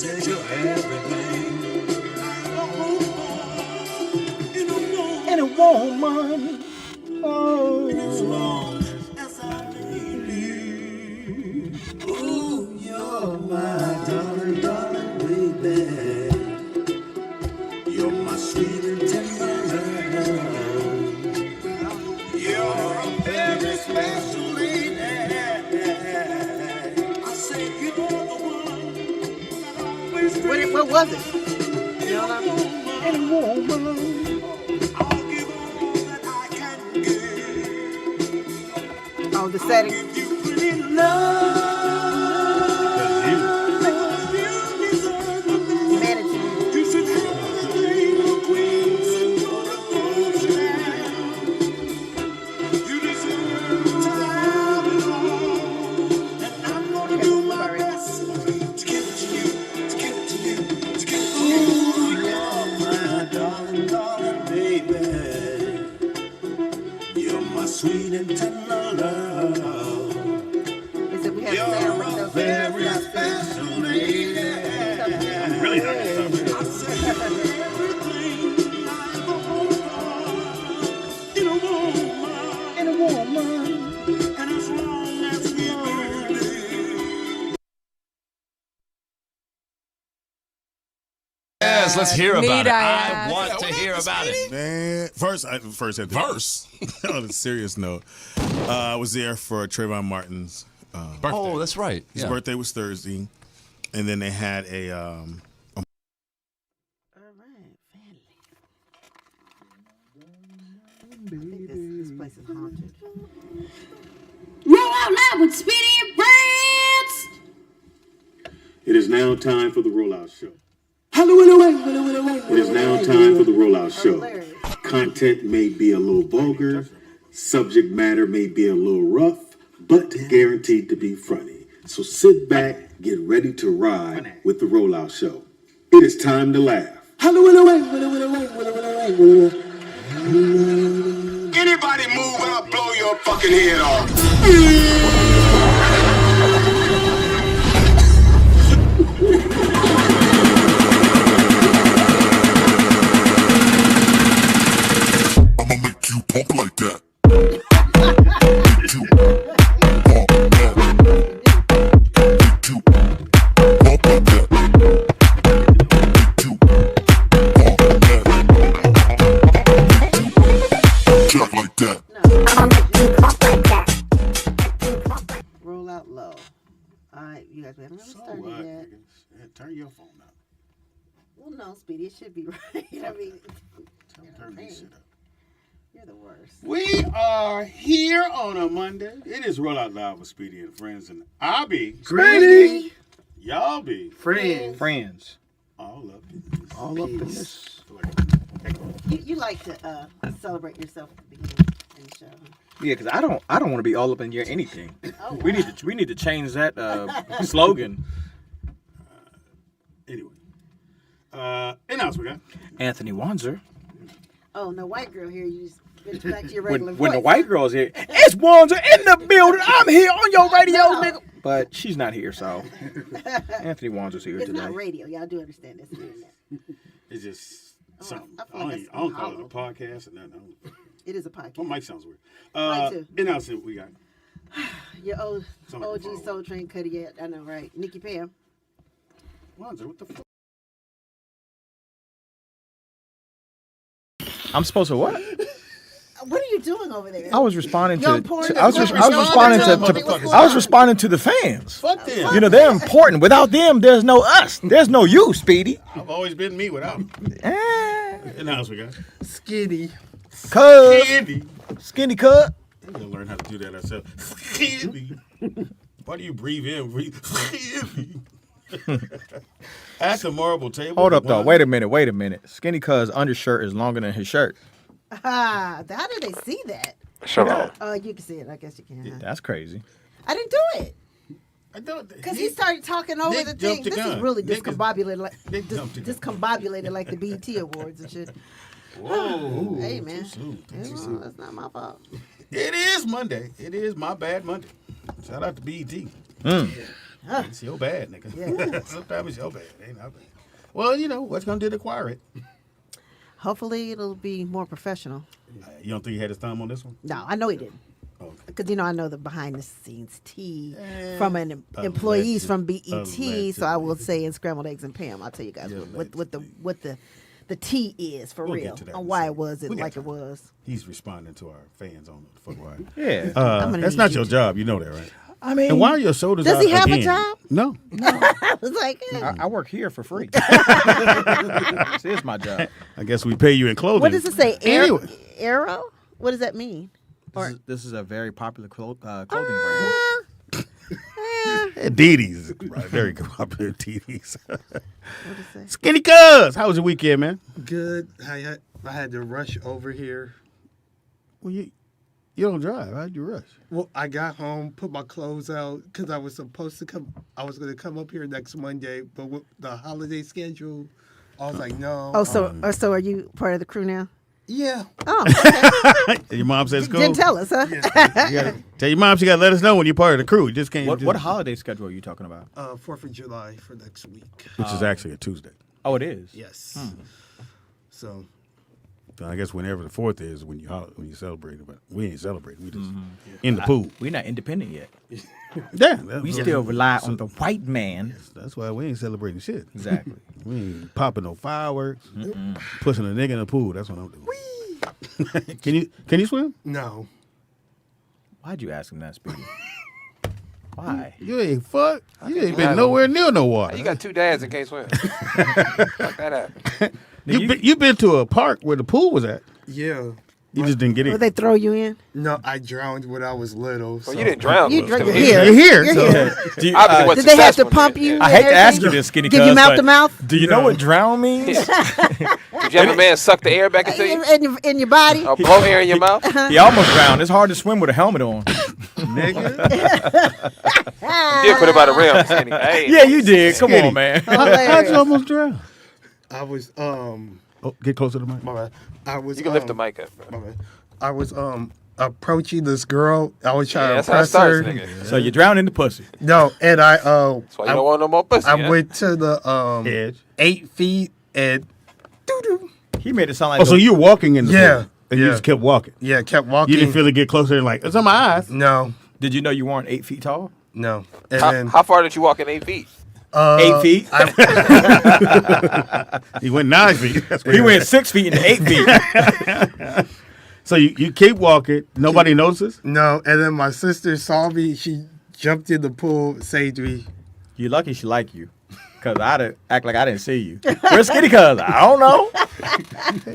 says you're everything. And a woman. Oh. As long as I need you. Ooh, you're my darling, darling baby. You're my sweet and tender love. You're a very special lady. I say you're the one that always. What was it? You know what I mean? And a woman. I'll give all that I can give. Oh, the setting. Give you pretty love. Management. You should have everything the queens and your devotion. You deserve to have it all. And I'm gonna do my best to give it to you, to give it to you, to give it to you. Ooh, you're my darling, darling baby. You're my sweet and tender love. Is it we have to You're sound a like those very things? special lady. Really not this stuff. I say everything I want in a woman, And a woman. and as long as we believe. Yes, let's hear about Need it. I I ask? want to hear about it. Man, first at the Verse. on a serious note, I was there for Trayvon Martin's birthday. Oh, that's right. His Yeah. birthday was Thursday, and then they had a All right, family. I think this place is haunted. Roll out loud with Speedy and Friends. It is now time for the rollout show. It is now time for the rollout show. Hilarious. Content may be a little vulgar, subject matter may be a little rough, but guaranteed to be funny. So sit back, get ready to ride with the rollout show. It is time to laugh. Anybody move and I'll blow your fucking head off. I'ma make you pump like that. Make you pump that. Make you pump like that. Make you pump that. Jack like that. Roll out low. All right, you guys, we haven't really started yet. Turn your phone up. Well, no, Speedy, it should be right. I mean, Turn this shit up. you're the worst. We are here on a Monday. It is Rollout Loud with Speedy and Friends, and I'll be Speedy. y'all be Friends. all up in this. All up in this. You like to celebrate yourself at the beginning of the show. Huh? Yeah, because I don't want to be all up in your anything. Oh, We need to change that slogan. Anyway, and else we got. Anthony Wanzer. Oh, no, white girl here. You just get back to your regular When the voice. white girl's here, it's Wanzer in the building. I'm here on your radio, nigga. But she's not here, so Anthony Wanzer's here It's today. not radio. Y'all do understand this. It's just something. I I feel like don't, it's I don't call it a hollow. podcast or nothing. It is a podcast. My mic sounds weird. Mine too. And else we got. Your Somebody OG follow. Soul Train Cuddy yet. I know, right? Nikki Pam. Wanzer, what the fuck? I'm supposed to what? What are you doing over there? I was responding Young to. porn to- I was is- responding to. Motherfuckers. I was responding to the fans. Fuck them. You know they're important. Without them, there's no us. There's no you, Speedy. I've always been me without them. Eh, And else we got. Skinny, cuz Candy. skinny cut. I'm gonna learn how to do that ourselves. Candy. Why do you breathe in? Breathe. Candy. At the marble table. Hold up though. Wait a minute. Skinny cuz undershirt is longer than his shirt. How did they see that? Shut up. You can see it. I guess you can. Huh? That's crazy. I didn't do it. I don't. Because he started talking over Nick the thing. jumped the This is gun. really Nick is- discombobulated like Nick jumped the gun. discombobulated like the BET Awards and shit. Whoa. Hey man, Too soon. Well, that's not my fault. It is Monday. It is my bad Monday. Shout out to BET. It's your bad, nigga. Sometimes it's your bad. Ain't not bad. Well, you know, what's going to do to acquire it? Hopefully, it'll be more professional. You don't think he had his thumb on this one? No, I know he didn't. Okay. Because, I know the behind the scenes tea from an employees from BET. So I will say in Scrambled Eggs and Pam, I'll tell you guys what the tea is for We'll real. get to that On in a why second. it was We got like time. it was. He's responding to our fans on the fuck why. Yeah. gonna That's need not you your to- job. You know that, right? I mean, And why are your shoulders Does out he have a again? job? No. I was like, I work here for free. This is my job. I guess we pay you in clothing. what does it say? Anyway. Arrow? What does that mean? This is a very popular clothing brand. Diddy's right, very popular. Diddy's. What does it say? Skinny Cuz, how was your weekend, man? Good. I had to rush over here. Well, you don't drive. How'd you rush? Well, I got home, put my clothes out because I was supposed to come. I was going to come up here next Monday, but with the holiday schedule, I was like, no. Oh, so are you part of the crew now? Yeah. Oh, okay. Your mom says cool. Didn't tell us, huh? You gotta, tell your mom she got to let us know when you're part of the crew. You just can't. What holiday schedule are you talking about? 4th of July for next week. Which is actually a Tuesday. Oh, it is. Yes. So So I guess whenever the 4th is when you celebrate it, but we ain't celebrating. We just in the pool. We're not independent yet. Yeah, We still rely on the white man. That's why we ain't celebrating shit. Exactly. We ain't popping no fireworks, pushing a nigga in the pool. That's what I'm doing. Can you swim? no. Why'd you ask him that, Speedy? Why? You ain't fuck. You ain't been nowhere near no water. You got two dads that can't swim. Fuck that up. You been to a park where the pool was at. Yeah. You just didn't get Will in. they throw you in? No, I drowned when I was little. Well, you didn't drown. You're though. here. You're here. You're so- here. Do you, Obviously wasn't Did they have to successful, pump yeah. you? I hate to ask everything? you this, Skinny Give you Cuz, mouth but to mouth? do you know what drown means? Did you have a man suck the air back into you? In your body? Or blow air in your mouth? He almost drowned. It's hard to swim with a helmet on. Nigga. You did put him out of realm. Skinny. Hey. Yeah, you did. Come on, man. How'd you almost drown? I was Oh, get closer to the mic. my bad. I was You can lift the mic up. Bro. my bad. I was approaching this girl. I was Yeah, trying that's to how it press starts, her. nigga. So you drowned in the pussy. No, and I That's why you don't want no more pussy. I huh? went to the Edge. 8 feet and doo-doo. He made it sound like Oh, so you're walking in the Yeah, pool, and you yeah. just kept walking. Yeah, kept walking. You didn't feel it get closer and like, it's on my eyes. No, Did you know you weren't 8 feet tall? no. And then How far did you walk in 8 feet? 8 feet? He went 9 feet. That's He went 6 feet into 8 feet. So you keep walking. Nobody notices? no, and then my sister saw me. She jumped in the pool, saved me. You're lucky she like you. Because I'd act like I didn't see you. Where's Skinny Cuz? I don't know.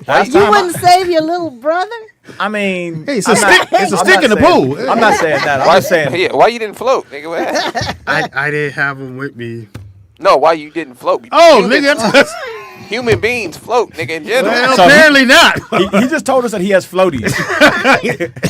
Last You time wouldn't save your little brother? I mean, Hey, it's a stick in the pool. I'm not saying that. I'm Why, just saying. yeah, why you didn't float, nigga? What happened? I didn't have him with me. No, why you didn't float? Oh, Human- nigga. Human beings float, nigga, in general. Well, So apparently not. He just told us that he has floaties.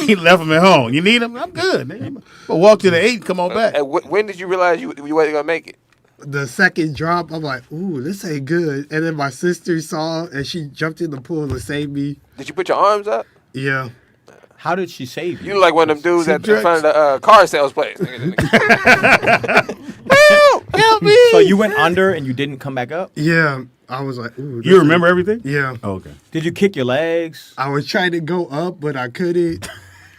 He left him at home. You need him? I'm good. Nigga. But walk to the 8 and come on back. And when did you realize you wasn't gonna make it? The second drop, I'm like, ooh, this ain't good. And then my sister saw, and she jumped in the pool to save me. Did you put your arms up? Yeah. How did she save You you? like one of them dudes at in front of the car sales place. Help me. So you went under and you didn't come back up? Yeah. I was like, ooh. You remember everything? Yeah. Oh, okay. Did you kick your legs? I was trying to go up, but I couldn't.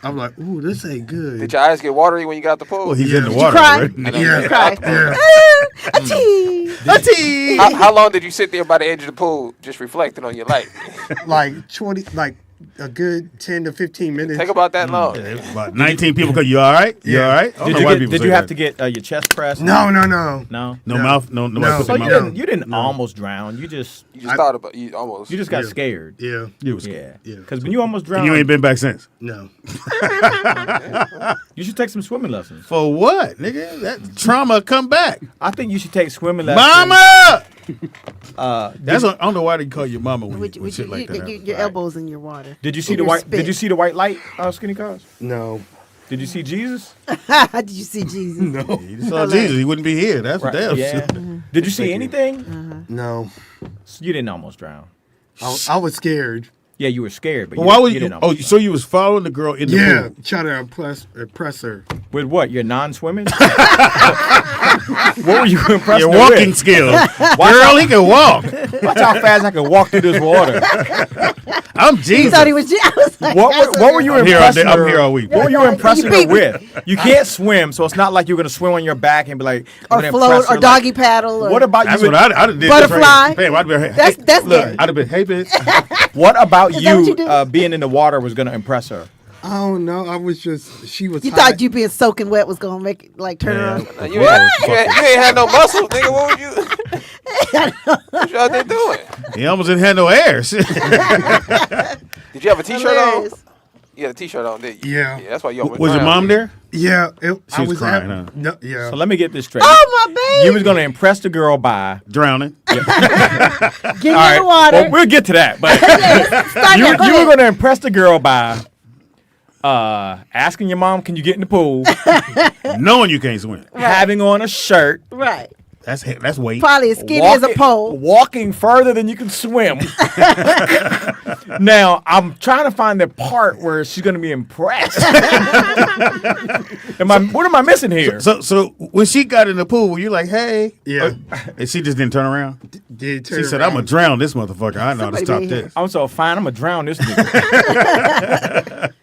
I'm like, ooh, this ain't good. Did your eyes get watery when you got the pool? Well, he's Yeah. in the Did you water cry? already. Yeah. Cry. Yeah. Achoo. How long did you sit there by the edge of the pool just reflecting on your life? Like a good 10 to 15 minutes. Take about that long. About 19 people go, you all right? You Yeah. all right? I don't Did know you, why people did say you have that. to get your chest pressed? No. No. No No. mouth? No, nobody No. put So their you mouth. didn't almost drown. You just You just thought about you almost. got Yeah. scared. Yeah. You was Yeah. scared. Yeah. Because when you almost drowned, And you ain't been back since. No. you should take some swimming lessons. For what, nigga? That trauma come back. I think you should take swimming lessons. Mama! Uh, That's I don't know why they call you mama when, With, when shit like that happens. your elbows in your water. did you see And the your white? spit. Did you see the white light, Skinny Cuz? No. Did you see Jesus? Did you see Jesus? No. You just saw Jesus, he wouldn't be here. That's Right. damn Yeah. shit. Did you see anything? No. You didn't almost drown. I was scared. Yeah, you were scared, but Well, why was you you? didn't Oh, almost so you was following the girl in the Yeah. pool? Trying to impress her. With what? You're non-swimming? What were you impressing Your her walking with? skills. Girl, he can walk. Watch how fast I can walk through this water. I'm He Jesus. thought he was. I was like, What were you I'm here all impressing day- her? I'm here all week. What were you Yeah, impressing you her beat me. with? You can't swim, so it's not like you're gonna swim on your back and be like, I'm or gonna float impress or her, doggy like, paddle. Or, what about That's you? what I'd have did. Butterfly? Bam, I'd be, hey, That's look, it. I'd have been, hey, bitch. What about Is that what you you do? being in the water was gonna impress her? I don't know. I was just. She was. You hot. thought you being soaking wet was gonna make it like turn her on? You ain't had no muscle, nigga. What would you? What you out there doing? He almost didn't have no air. Shit. Did you have a T-shirt on? Hilarious. You had a T-shirt on, did you? Yeah. That's why you almost Was your drowned. mom there? Yeah. She was crying, huh? No, yeah. So let me get this straight. Oh my baby! You was gonna impress the girl by. Drowning. Get in All the right. water. Well, we'll get to that. But Start you there, go were ahead. gonna impress the girl by asking your mom, "Can you get in the pool?" Knowing you can't swim. Having on a shirt. Right. That's weight. Probably as skinny as a pole. Walking further than you can swim. Now, I'm trying to find the part where she's going to be impressed. What am I missing here? So when she got in the pool, were you like, hey? Yeah. And she just didn't turn around? Did She turn said, around. I'm going to drown this motherfucker. I know how to Somebody stop be here. this. I'm so fine. I'm going to drown this nigga.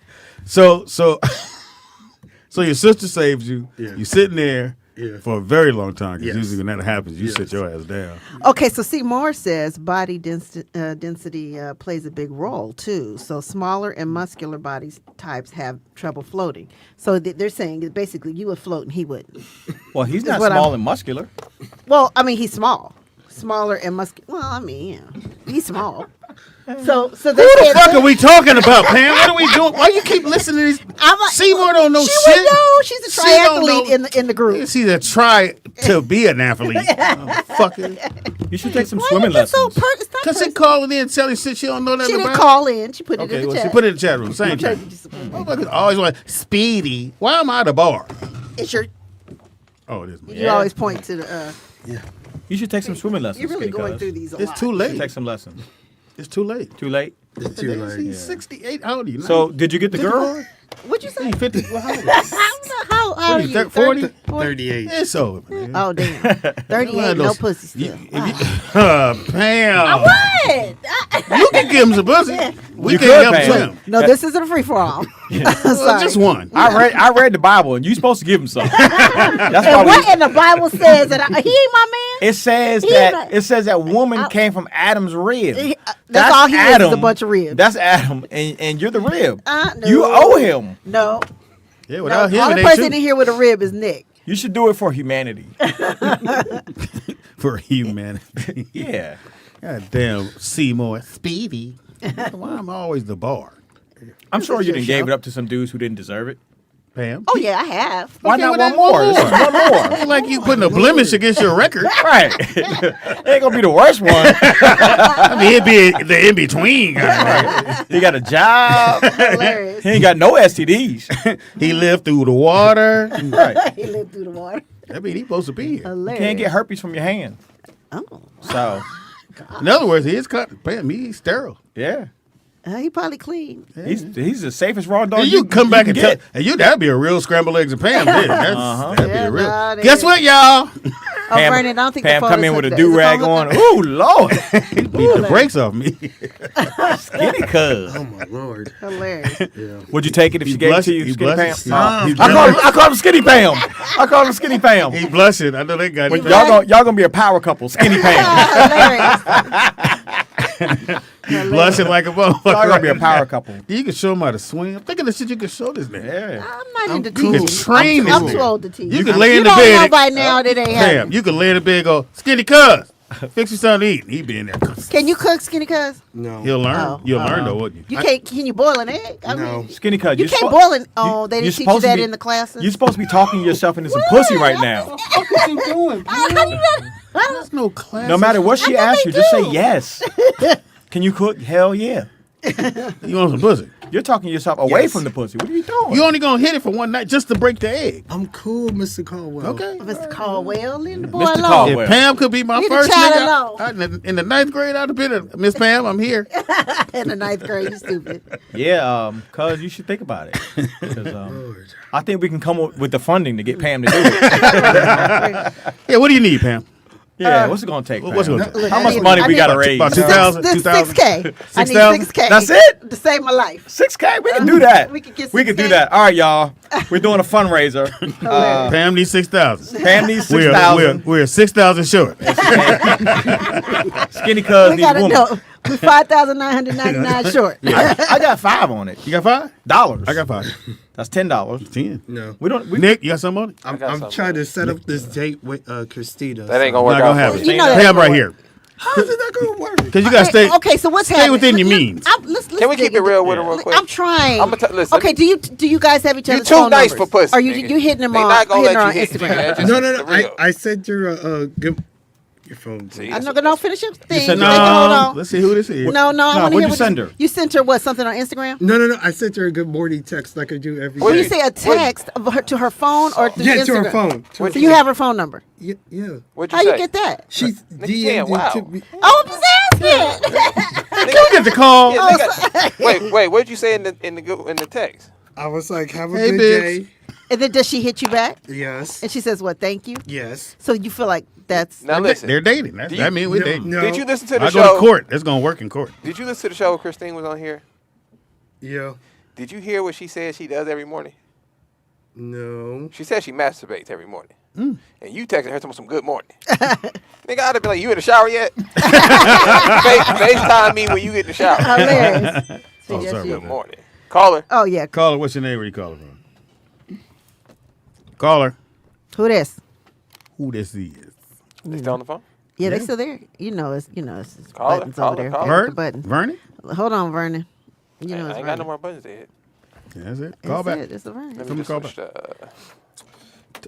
So your sister saves you. Yeah. You're sitting there Yeah. for a very long time. Because Yes. usually when that happens, you Yes. sit your ass down. Okay, so see, Moore says body density plays a big role too. So smaller and muscular body types have trouble floating. So they're saying that basically you would float and he wouldn't. Well, he's not what small I'm- and muscular. Well, I mean, he's small. Smaller and muscular. Well, I mean, yeah. He's small. So they Who the said- fuck are we talking about, Pam? What are we doing? Why you keep listening to these? I'm like, Seymour don't know she shit. would know. She's a She don't know. triathlete in the group. She's a try to be an athlete. Fucking. You should take some Why swimming you get so lessons. stop Because she cursing? calling in and telling shit she don't know nothing She didn't about. call in. She put it Okay, in the well, chat. she put it in the chat room. Same I'm trying thing. to just- Motherfuckers always want Speedy. Why am I at the bar? It's your. Oh, it is me. You always point to the. You should take some swimming lessons. You're really Skinny going cuz. through these a It's lot. too You should late. take some lessons. It's too late. Too late. It's too late. He's 68. How old are you? So, did you get the girl? What'd you say? He's 50. Well, how old? How What old are are you, you? 40? 38. It's over, man. Oh damn! 38, no pussy still. Pam. What? You can give him some pussy. We You can't could, help Pam. swim. No, this isn't a free for all. Well, just one. I read the Bible, and you're supposed to give him some. That's why And what in the Bible says that he ain't my man? it says He that not- it says that woman came from Adam's rib. That's all he is a bunch of ribs. That's Adam, and you're the rib. No. You owe him. No. Yeah, No, without the him, only they person shoot. in here with a rib is Nick. You should do it for humanity. For humanity. Yeah. God damn, Seymour. Speedy. Why am I always the bar? I'm sure you your didn't gave show. it up to some dudes who didn't deserve it. Pam? Oh yeah, I have. Why Okay, not well, one more? then This is one more. Ain't like you putting a blemish against your record. Right. It ain't gonna be the worst one. I mean, it'd be the in-between. Right. He got a job. Hilarious. He ain't got no STDs. He lived through the water. Right. He lived through the water. I mean, he's supposed to be here. Hilarious. You can't get herpes from your hand. Oh. So, In other words, he's cut. Pam, he's sterile. yeah. He probably clean. He's the safest raw dog. And you come back and tell, get. and that'd be a real scrambled eggs and Pam. Then. That'd be Yeah, a real. nah, they- Guess what, y'all? Oh, Vernon, I don't think Pam the come in with a photos do rag on. Ooh, Lord. He beat the brakes off me. Skinny cuz. Oh my lord. Hilarious. Would you take it if she gave it to you, He Skinny Pam? blushes. No. He's I call him Skinny Pam. I call him Skinny Pam. He blushing. I know that guy. Y'all gonna be a power couple, Skinny Pam. He's blushing like a motherfucker. Y'all gonna be a right power now. couple. You can show him how to swim. I'm thinking the shit you can show this nigga. Yeah. I'm not into cool. teaching. Train this I'm nigga. too old to teach. You can lay in the don't bed. know by now that ain't Damn, happening. you can lay in the bed and go, Skinny cuz, fix you something to eat. He be in there. Can you cook skinny cuz? No. He'll learn. Oh. You'll learn though, wouldn't you? You can't. Can you boil an egg? I No. mean, Skinny cuz. you can't boil an. Oh, they didn't you're teach you supposed to that be- in the classes. You're supposed to be talking yourself into some pussy right now. How you not? There's no class. No matter what she I thought asks they you, just say do. yes. Can you cook? Hell yeah. You want some pussy? You're talking yourself away from the pussy. What are you doing? You only gonna hit it for one night just to break the egg. I'm cool, Mr. Caldwell. Okay. Mr. Caldwell, leave the boy Mr. alone. Caldwell. If Pam could be my Leave the first child nigga, in the 9th grade, I'd have been Miss Pam. I'm here. In the 9th grade, you stupid. Yeah, cuz you should think about it. Because, I think we can come up with the funding to get Pam to do it. Yeah, what do you need, Pam? Yeah, what's it gonna take? What's it Pam? gonna take? How much money we got to raise? About 2,000? 6K. I need 6,000? 6K. That's it? To save my life. 6K? We can do that. We can get We can do 6K. that. All right, y'all. We're doing a fundraiser. Pam needs 6,000. Pam needs We're 6,000. 6,000 short. Skinny cuz We needs got a to woman. know. We're 5,999 short. I got 5 on it. You got 5? Dollars. I got 5. That's $10. 10. No. We don't. We, Nick, you got some on it? I'm trying to set up this date with Christina. That ain't gonna work Not out gonna for happen. me. You know that Pam ain't right gonna here. How is that going to work? Because you got to stay. Okay, so what's stay happening? within your Let- means. let's Can we keep dig it real into- with her real quick? I'm trying. I'ma listen. Okay, do you guys have each You other's too phone nice numbers? for pussy. Are you nigga. hitting them They on? not gonna Hitting her let on you hit Instagram? me. Just No. the real. I sent her a good. Your phone. See, I'm not gonna finish your thing. sent Wait, her- hold on. Let's see who this is. No, I want to what'd hear you what send her? You sent her what? Something on Instagram? No. I sent her a good morning text like I do every What When day. you say a text of her, to her phone or through Yeah, Instagram? to her phone. To her So you have her phone number? Yeah. What'd you How say? you get that? She's Nigga, yeah, DM'd wow. to me. Oh, I'm just asking. Can we get the call? Yeah, nigga, wait. What'd you say in the text? I was like, have a Hey, good bitch. day. And then does she hit you back? Yes. And she says what? Thank you. Yes. So you feel like that's Now listen. They're dating. That means we're dating. No. Did you listen to the I show? go to court. That's going to work in court. Did you listen to the show when Christine was on here? Yeah. Did you hear what she said she does every morning? No. She said she masturbates every morning. And you texted her some good morning. Nigga, I'd have been like, you in the shower yet? FaceTime me when you get in the shower. hilarious. Oh, Yes, sorry you- about Good morning. Call her. Oh yeah. Caller, what's your name? Where you calling from? Caller. Who this? Who this is? They still on the phone? Yeah, they still there. It's Call her, buttons call over her, there. call Hit her. the button. Vernon? Hold on, Vernon. You know I it's ain't got no Vernon. more buttons to hit. Yeah, that's it. It's Call back. It's the Vernon. Let Tell me me to call just switch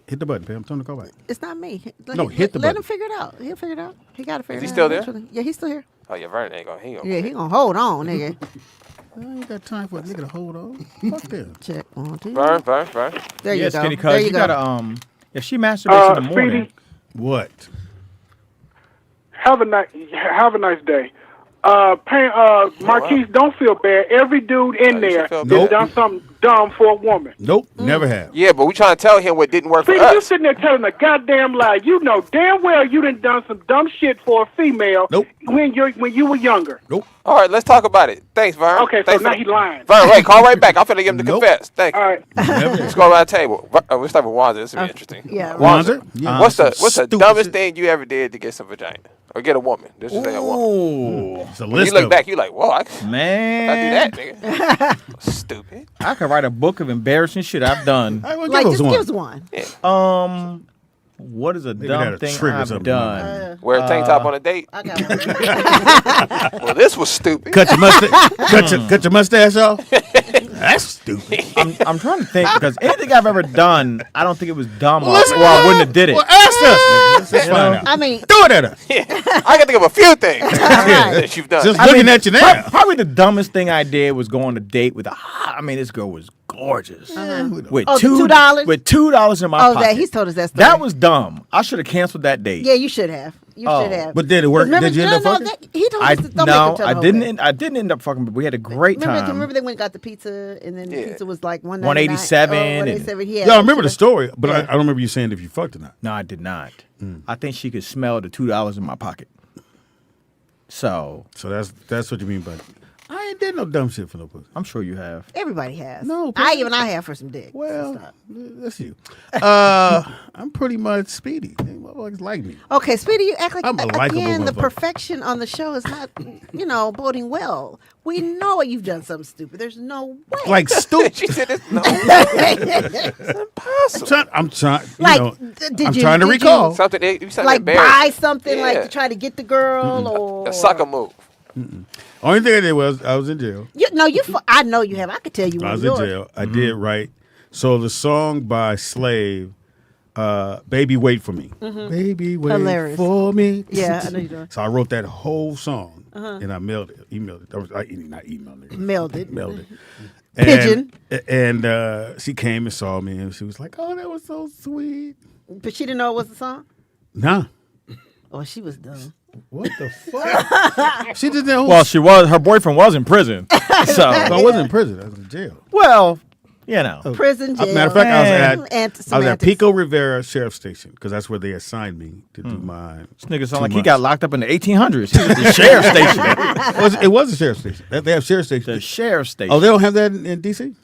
Hit the button, Pam. Tell him to call back. It's not me. No, hit the Let button. him figure it out. He'll figure it out. He got to figure it out. he still there? eventually. Yeah, he's still here. Oh, yeah, Vernon ain't gonna. He gonna. Yeah, he gonna hold on, nigga. I ain't got time for a nigga to hold on. Fuck them. Check 1, 2. Burn. There yeah, you go. Skinny There cuz you you go. gotta if she masturbates in the morning. What? Have a nice day. Marquise, don't feel bad. Every dude in you there should feel has bad. done something dumb for a woman. Nope. Never have. Yeah, but we trying to tell him what didn't work for See, you us. sitting there telling a goddamn lie. You know damn well you done some dumb shit for a female. Nope. When you were younger. Nope. All right, let's talk about it. Thanks, Vern. Okay, so Thanks now for he lying. Vern, wait, call right back. I'm finna give him to Nope. confess. Thank you. All right. Never Let's have. go around the table. We'll start with Wanzer. This will be interesting. Yeah. Wanzer? Yeah. What's the Stupid dumbest shit. thing you ever did to get some vagina or get a woman? This is a woman. Ooh, It's a When list you look of back, you like, whoa, I do man. that, nigga. Stupid. I could write a book of embarrassing shit I've done. All right, well, Like, give us just one. give us one. What is a Maybe dumb that'll thing trigger I've something. done? Wear a tank top on a date. I got one. Well, this was stupid. Cut your mustache. cut your mustache off. That's stupid. I'm trying to think because anything I've ever done, I don't think it was dumb or, listen, or I wouldn't have did it. Well, ask us. Nigga. Let's find out. I mean, Throw it at us. I can think of a few things that you've done. Just I looking mean, at you now. Probably the dumbest thing I did was go on a date with this girl was gorgeous. With Oh, the $2? With $2 in my oh, pocket. that he's told us that story. That was dumb. I should have canceled that date. Yeah, you should have. You Oh. should have. But did it work? Remember, Did you end up fucking? he told I us to don't make him tell the whole thing. I didn't end up fucking, but we had a great Remember, time. remember they went and got the pizza, and then the Yeah. pizza was like $1.99. 187 Oh, and- 187. Yeah, Yeah, I remember the story, but I don't remember you saying if you fucked or not. No, I did not. I think she could smell the $2 in my pocket. So So that's what you mean by. I ain't did no dumb shit for no pussy. I'm sure you have. Everybody has. No, I have for some dick. Well, Stop. that's you. I'm pretty much Speedy. They motherfuckers like me. Okay, Speedy, you act like I'm a likable again the motherfucker. perfection on the show is not, boding well. We know you've done something stupid. There's no way. Like stupid. She said it's no. I'm trying. Like, did I'm you- trying to did recall. Something, something like embarrassing. buy something like Yeah. to try to get the girl or A sucker move. Only thing I did was I was in jail. I know you have. I could tell you I one was of in yours. jail. I did write. So the song by Slave, Baby Wait For Me. Baby Wait Hilarious. For Me. Yeah, I know you're doing. So I wrote that whole song and I emailed it. Not emailed it. Mailed it. Mailed it. Pigeon. And she came and saw me and she was like, "Oh, that was so sweet." But she didn't know it was the song? Nah. Oh, she was dumb. What the fuck? She did that. Well, she was. Her boyfriend was in prison. So I wasn't in prison. I was in jail. well, you know. Prison, jail. Matter of fact, I was at semantics. Pico Rivera Sheriff Station because that's where they assigned me to do my. This nigga sound 2 like he months. got locked up in the 1800s. He was at the sheriff station. It was a sheriff station. They have sheriff stations. The sheriff station. Oh, they don't have that in DC?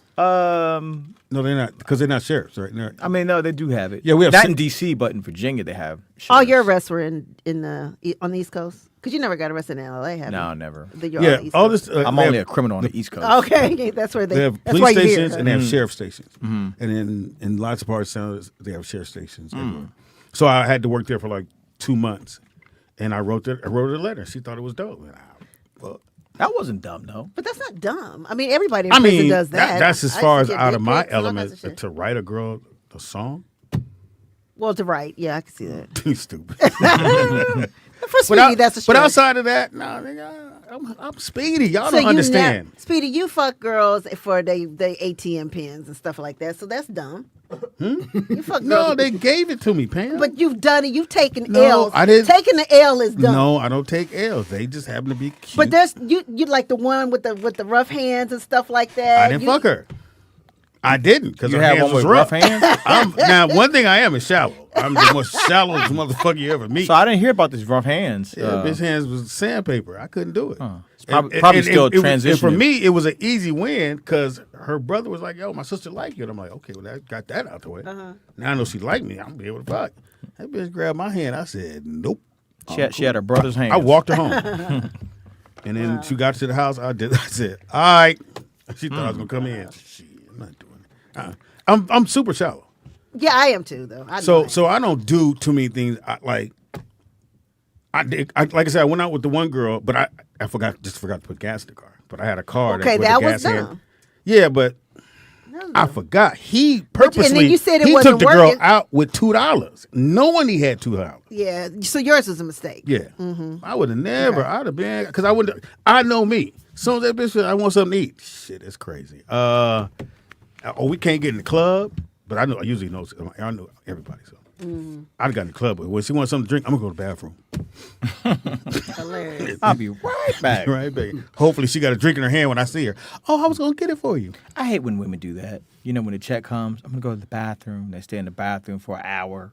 No, they're not because they're not sheriffs, right? I mean, no, they do have it. Yeah, we have not in D.C., but in Virginia they have. All sheriffs. your arrests were on the East Coast? Because you never got arrested in L.A., have you? No, never. You're on the East all Coast. this. I'm only a criminal on the East Coast. Okay, that's where They have that's police why you're stations here. and they have sheriff stations, and in lots of parts of town they have sheriff stations. everywhere. So I had to work there for like 2 months, and I wrote her a letter. She thought it was dope. And That wasn't dumb, though. But that's not dumb. I mean, everybody in prison does that. That's as I far used as to get out of dick my pics and all kinds element of shit. to write a girl a song. Well, to write, yeah, I can see that. He's stupid. For Speedy, that's a shame. But outside of that, no, nigga, I'm Speedy. Y'all don't understand. Speedy, you fuck girls for they ATM pins and stuff like that, so that's dumb. You fuck No, girls. they gave it to me, Pam. But you've done it. You've taken No, L's. I didn't. Taking the L is dumb. No, I don't take L's. They just happen to be cute. But there's you like the one with the rough hands and stuff like that. I didn't fuck her. I didn't because You her had hands one was with rough hands. Now, one thing I am is shallow. I'm the most shallowest motherfucker you ever meet. So I didn't hear about these rough hands. Yeah, bitch hands was sandpaper. I couldn't do it. It's probably still transitioning. And for me, it was an easy win because her brother was like, "Yo, my sister like you," and I'm like, "Okay, well, that got that out the way. Now I know she liked me. I'm gonna be able to fuck." That bitch grabbed my hand. I said, "Nope." She had her brother's hands. I walked her home, and then she got to the house. I said, "All right." She thought I was gonna come in. Shit, I'm not doing it. I'm super shallow. Yeah, I am too, though. I know I am. So I don't do too many things. Like I said, I went out with the one girl, but I forgot to put gas in the car. But I had a car. Okay, with that the was gas dumb. in. Yeah, but I forgot. He purposely. and then you said it he wasn't took the girl working. out with $2, knowing he had $2. Yeah, so yours was a mistake. Yeah, I would have never. I'd have been because I wouldn't. I know me. Soon as that bitch said, I want something to eat. Shit, it's crazy. We can't get in the club, but I usually know. I know everybody. So I'd got in the club, but when she wants something to drink, I'm gonna go to the bathroom. Hilarious. I'll be right back. Right back. Hopefully, she got a drink in her hand when I see her. Oh, I was gonna get it for you. I hate when women do that. You know, when the check comes, I'm gonna go to the bathroom. They stay in the bathroom for an hour.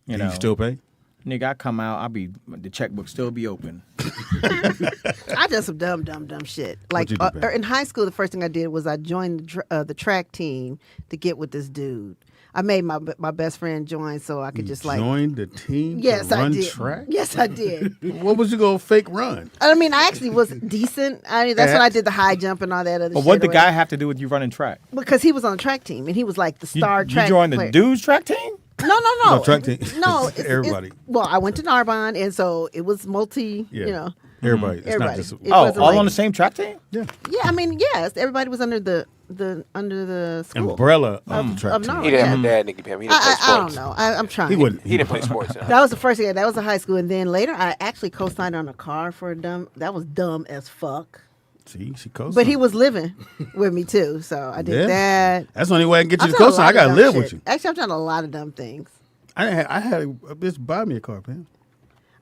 You know, You still pay? nigga, I come out, the checkbook still be open. I did some dumb shit. Like you do, babe? in high school, the first thing I did was I joined the track team to get with this dude. I made my best friend join so I could just like join the team. Yes, to run I did. Track? Yes, I did. What was you gonna fake run? I mean, I actually was decent. That's when I did the high jump and all that other But shit. what the or guy whatever. have to do with you running track? Because he was on the track team and he was like the star You track. joined the player. dudes track team? No. No, track team. No, Everybody. well, I went to Narbonne, and so it was multi. Yeah. You know, Everybody. It's not everybody. just. It Oh, wasn't all like- on the same track team? Yeah. Yeah, I mean, yes, everybody was under the school. Umbrella of the track of team. Narbonne. He didn't Yeah. have a dad, Nikki Pam. He didn't play I don't sports. know. I'm trying. He wouldn't. He didn't play sports. Huh? That was the first thing. That was in high school, and then later I actually co-signed on a car for a dumb. That was dumb as fuck. See, she coast. But he was living with me too, so I did that. That's the only way I can get you I've to done a coast. I lot of gotta dumb live shit. with you. Actually, I've done a lot of dumb things. I had a bitch buy me a car, man.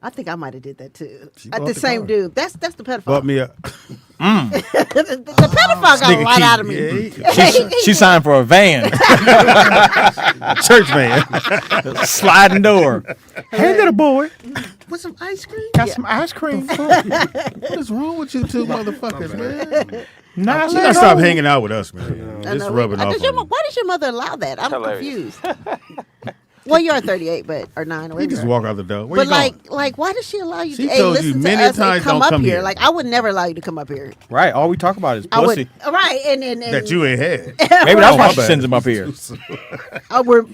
I think I might have did that too. She At bought the the same car. dude. That's the pedophile. Bought me a the pedophile got a lot out of me. Yeah, She signed for a van. church man. Sliding door. Hey, little boy. With some ice cream. Got some ice cream. What is wrong with you two motherfuckers, man? Nah, You gotta stop hanging out with us, man. I Just know. rubbing off. Why does your mother allow that? I'm Hilarious. confused. Well, you're 38, or 9, or You just whatever. walk out the door. Where But you going? like, why does she allow you She to told you listen many to us times, and come don't up come here? here. Like, I would never allow you to come up here. Right, all we talk about is I would, pussy. right, and that you ain't had. Maybe that's Oh, why my she bad. sends him up here.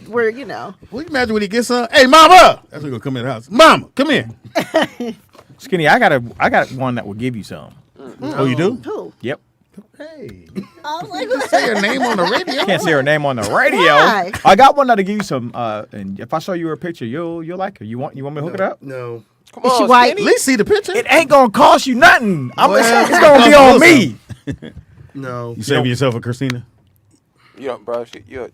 we're you know. Well, you imagine when he gets some. Hey, mama! That's when he gonna come in the house. Mama, come here. Skinny, I got one that will give you some. Oh, you do? Who? Yep. Hey, I was like, say your name on the radio. Can't say her name on the radio. Why? I got one that'll give you some. And if I show you her picture, you'll like her. You want me to hook it up? No. Come Is she on, white? Skinny. At least see the picture. It ain't gonna cost you nothing. Well, It's gonna be on me. No. You saving yourself a Christina? You don't, bro. You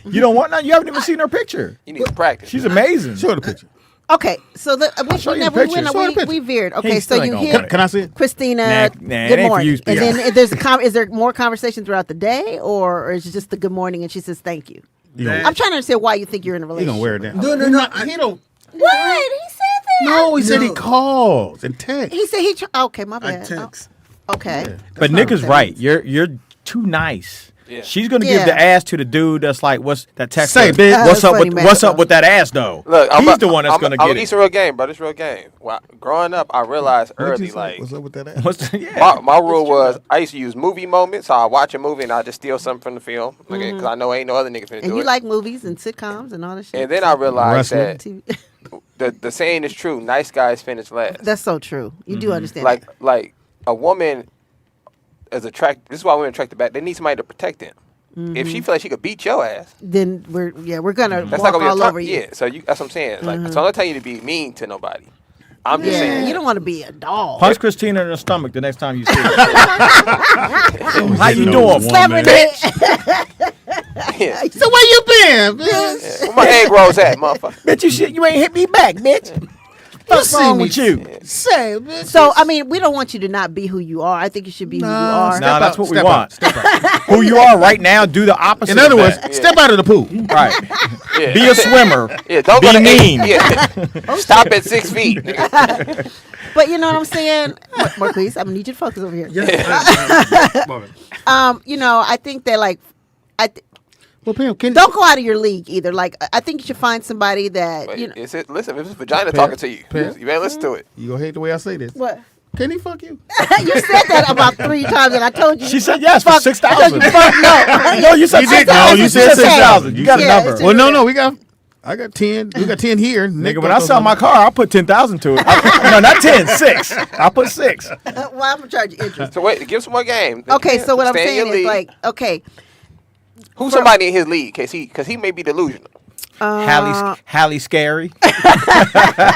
You don't want nothing. You haven't even seen her picture. need to practice. She's amazing. Show the picture. okay, so show we you the never picture. went. Show the picture. We veered. Okay, He so still you ain't gonna hit want Can I see it? Christina. Nah, it good ain't for morning, you, and Speedy. then there's is there more conversation throughout the day, or is it just the good morning and she says thank you? You gonna, I'm trying to understand why you think you're in a he relationship. gonna wear it down. No. He don't. What he said that? No, he said he No. calls and texts. He said he. Okay, my I bad. text. Okay. Yeah. But Nick is right. You're too nice. Yeah. She's gonna Yeah. give the ass to the dude that's like, what's that text? Say, her, bitch. What's That's up funny, with man. what's up with that ass though? Look, He's the one that's gonna I'm get It's it. a real game, bro. It's a real game. Well, growing up, I realized What'd you early, say? like, What's up with that ass? Yeah. my rule was I used to use movie moments. So I watch a movie and I just steal something from the film, because I know ain't no other nigga finna And do you it. like movies and sitcoms and all that shit. And then I realized Wrestling. that TV. the saying is true. Nice guys finish last. That's so true. You do understand. Like a woman is attracted. This is why women attracted back. They need somebody to protect them. If she feels like she could beat your ass, then we're gonna that's walk not gonna be all a over you. Yeah, so that's what I'm saying. Like, so I'm not telling you to be mean to nobody. I'm just Yeah, saying. you don't want to be a dog. Punch Christina in the stomach the next time you see her. How you doing? Slap her in the head. Yeah. So where you been, bitch? Where my egg rolls at, motherfucker? Bitch, you ain't hit me back, bitch. What's wrong with you? Say, bitch. So I mean, we don't want you to not be who you are. I think you should be who you are. Nah, that's what we Step want. out. Step out. Who you are right now, do the opposite. In other of words, that. step out of the pool. Right. Yeah. Be a swimmer. Yeah, don't Be go to mean. 8. Yeah. Stop at 6 feet. nigga. But you know what I'm saying, Marquise? I'm gonna need you to focus over here. You know, I think that like, Well, Pam, don't go out of your league either. Like, I think you should find somebody that But you know. listen, if it's vagina talking to you, Pam. you better listen to it. You gonna hate the way I say this? What? Can he fuck you? You said that about 3 times, and I told you. She said yes for fuck, 6,000. I told you fuck no. No, you said You did. 6,000. No, you said 6,000. You got a Yeah, number. it's Well, no, I got 10. We got 10 here. Nigga, when I sell my car, I'll put 10,000 to it. No, not 10, 6. I'll put 6. Well, I'm gonna charge you interest. So wait, give some more game. Okay, so what I'm Stay in your saying is league. like, okay, Who's somebody in his league? Because he may be delusional. Hallie Scary.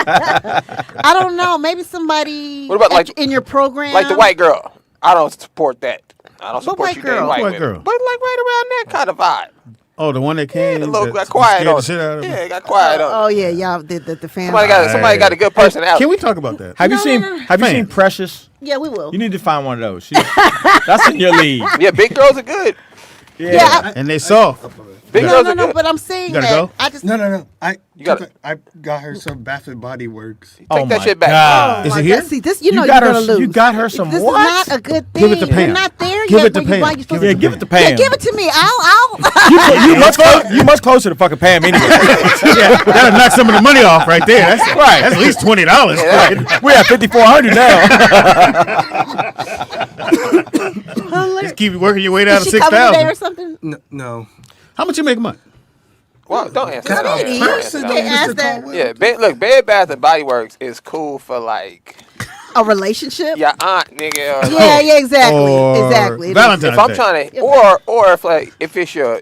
I don't know, maybe somebody What about, like, in your program, Like the white girl. I don't support that. I don't What support white you girl? dating white White women. girl? But like right around that kind of vibe. Oh, the one that came. The little that got quiet scared on the shit out of me? Yeah, it got quiet on Oh yeah, y'all the family. Somebody got a good personality. Can we talk about that? Have you No, seen no, no. Have you Man. seen Precious? Yeah, we will. You need to find one of those. That's in your league. Yeah, big girls are good. Yeah, And they soft. Big no, girls no, are no. good. But I'm saying You gotta that go? I just No. got I got her some Bath and Body Works. Take Oh that my shit back. God. Is my it God, here? see this. You know got you're her- gonna lose. you got her some This what? is not a good thing. Give it to Pam. You're not there Give yet. it to when you Pam. buy your supposed Give Yeah, to- give it to Yeah, Pam. give it to me. I'll. You much closer to fucking Pam anyway. Yeah, that'll knock some of the money off right there. That's Right. That's at least $20. Right? We're at 5,400 now. Just keep working your way down to Is she coming today 6,000. or something? No. How much you make a month? Well, don't answer that. Come Don't in, answer Person that. don't ask that. Yeah, look, Bed Bath and Body Works is cool for like A relationship? your aunt, nigga. Or Yeah, exactly. Or Exactly. It is. Valentine's If I'm Day. trying to, or if like if it's your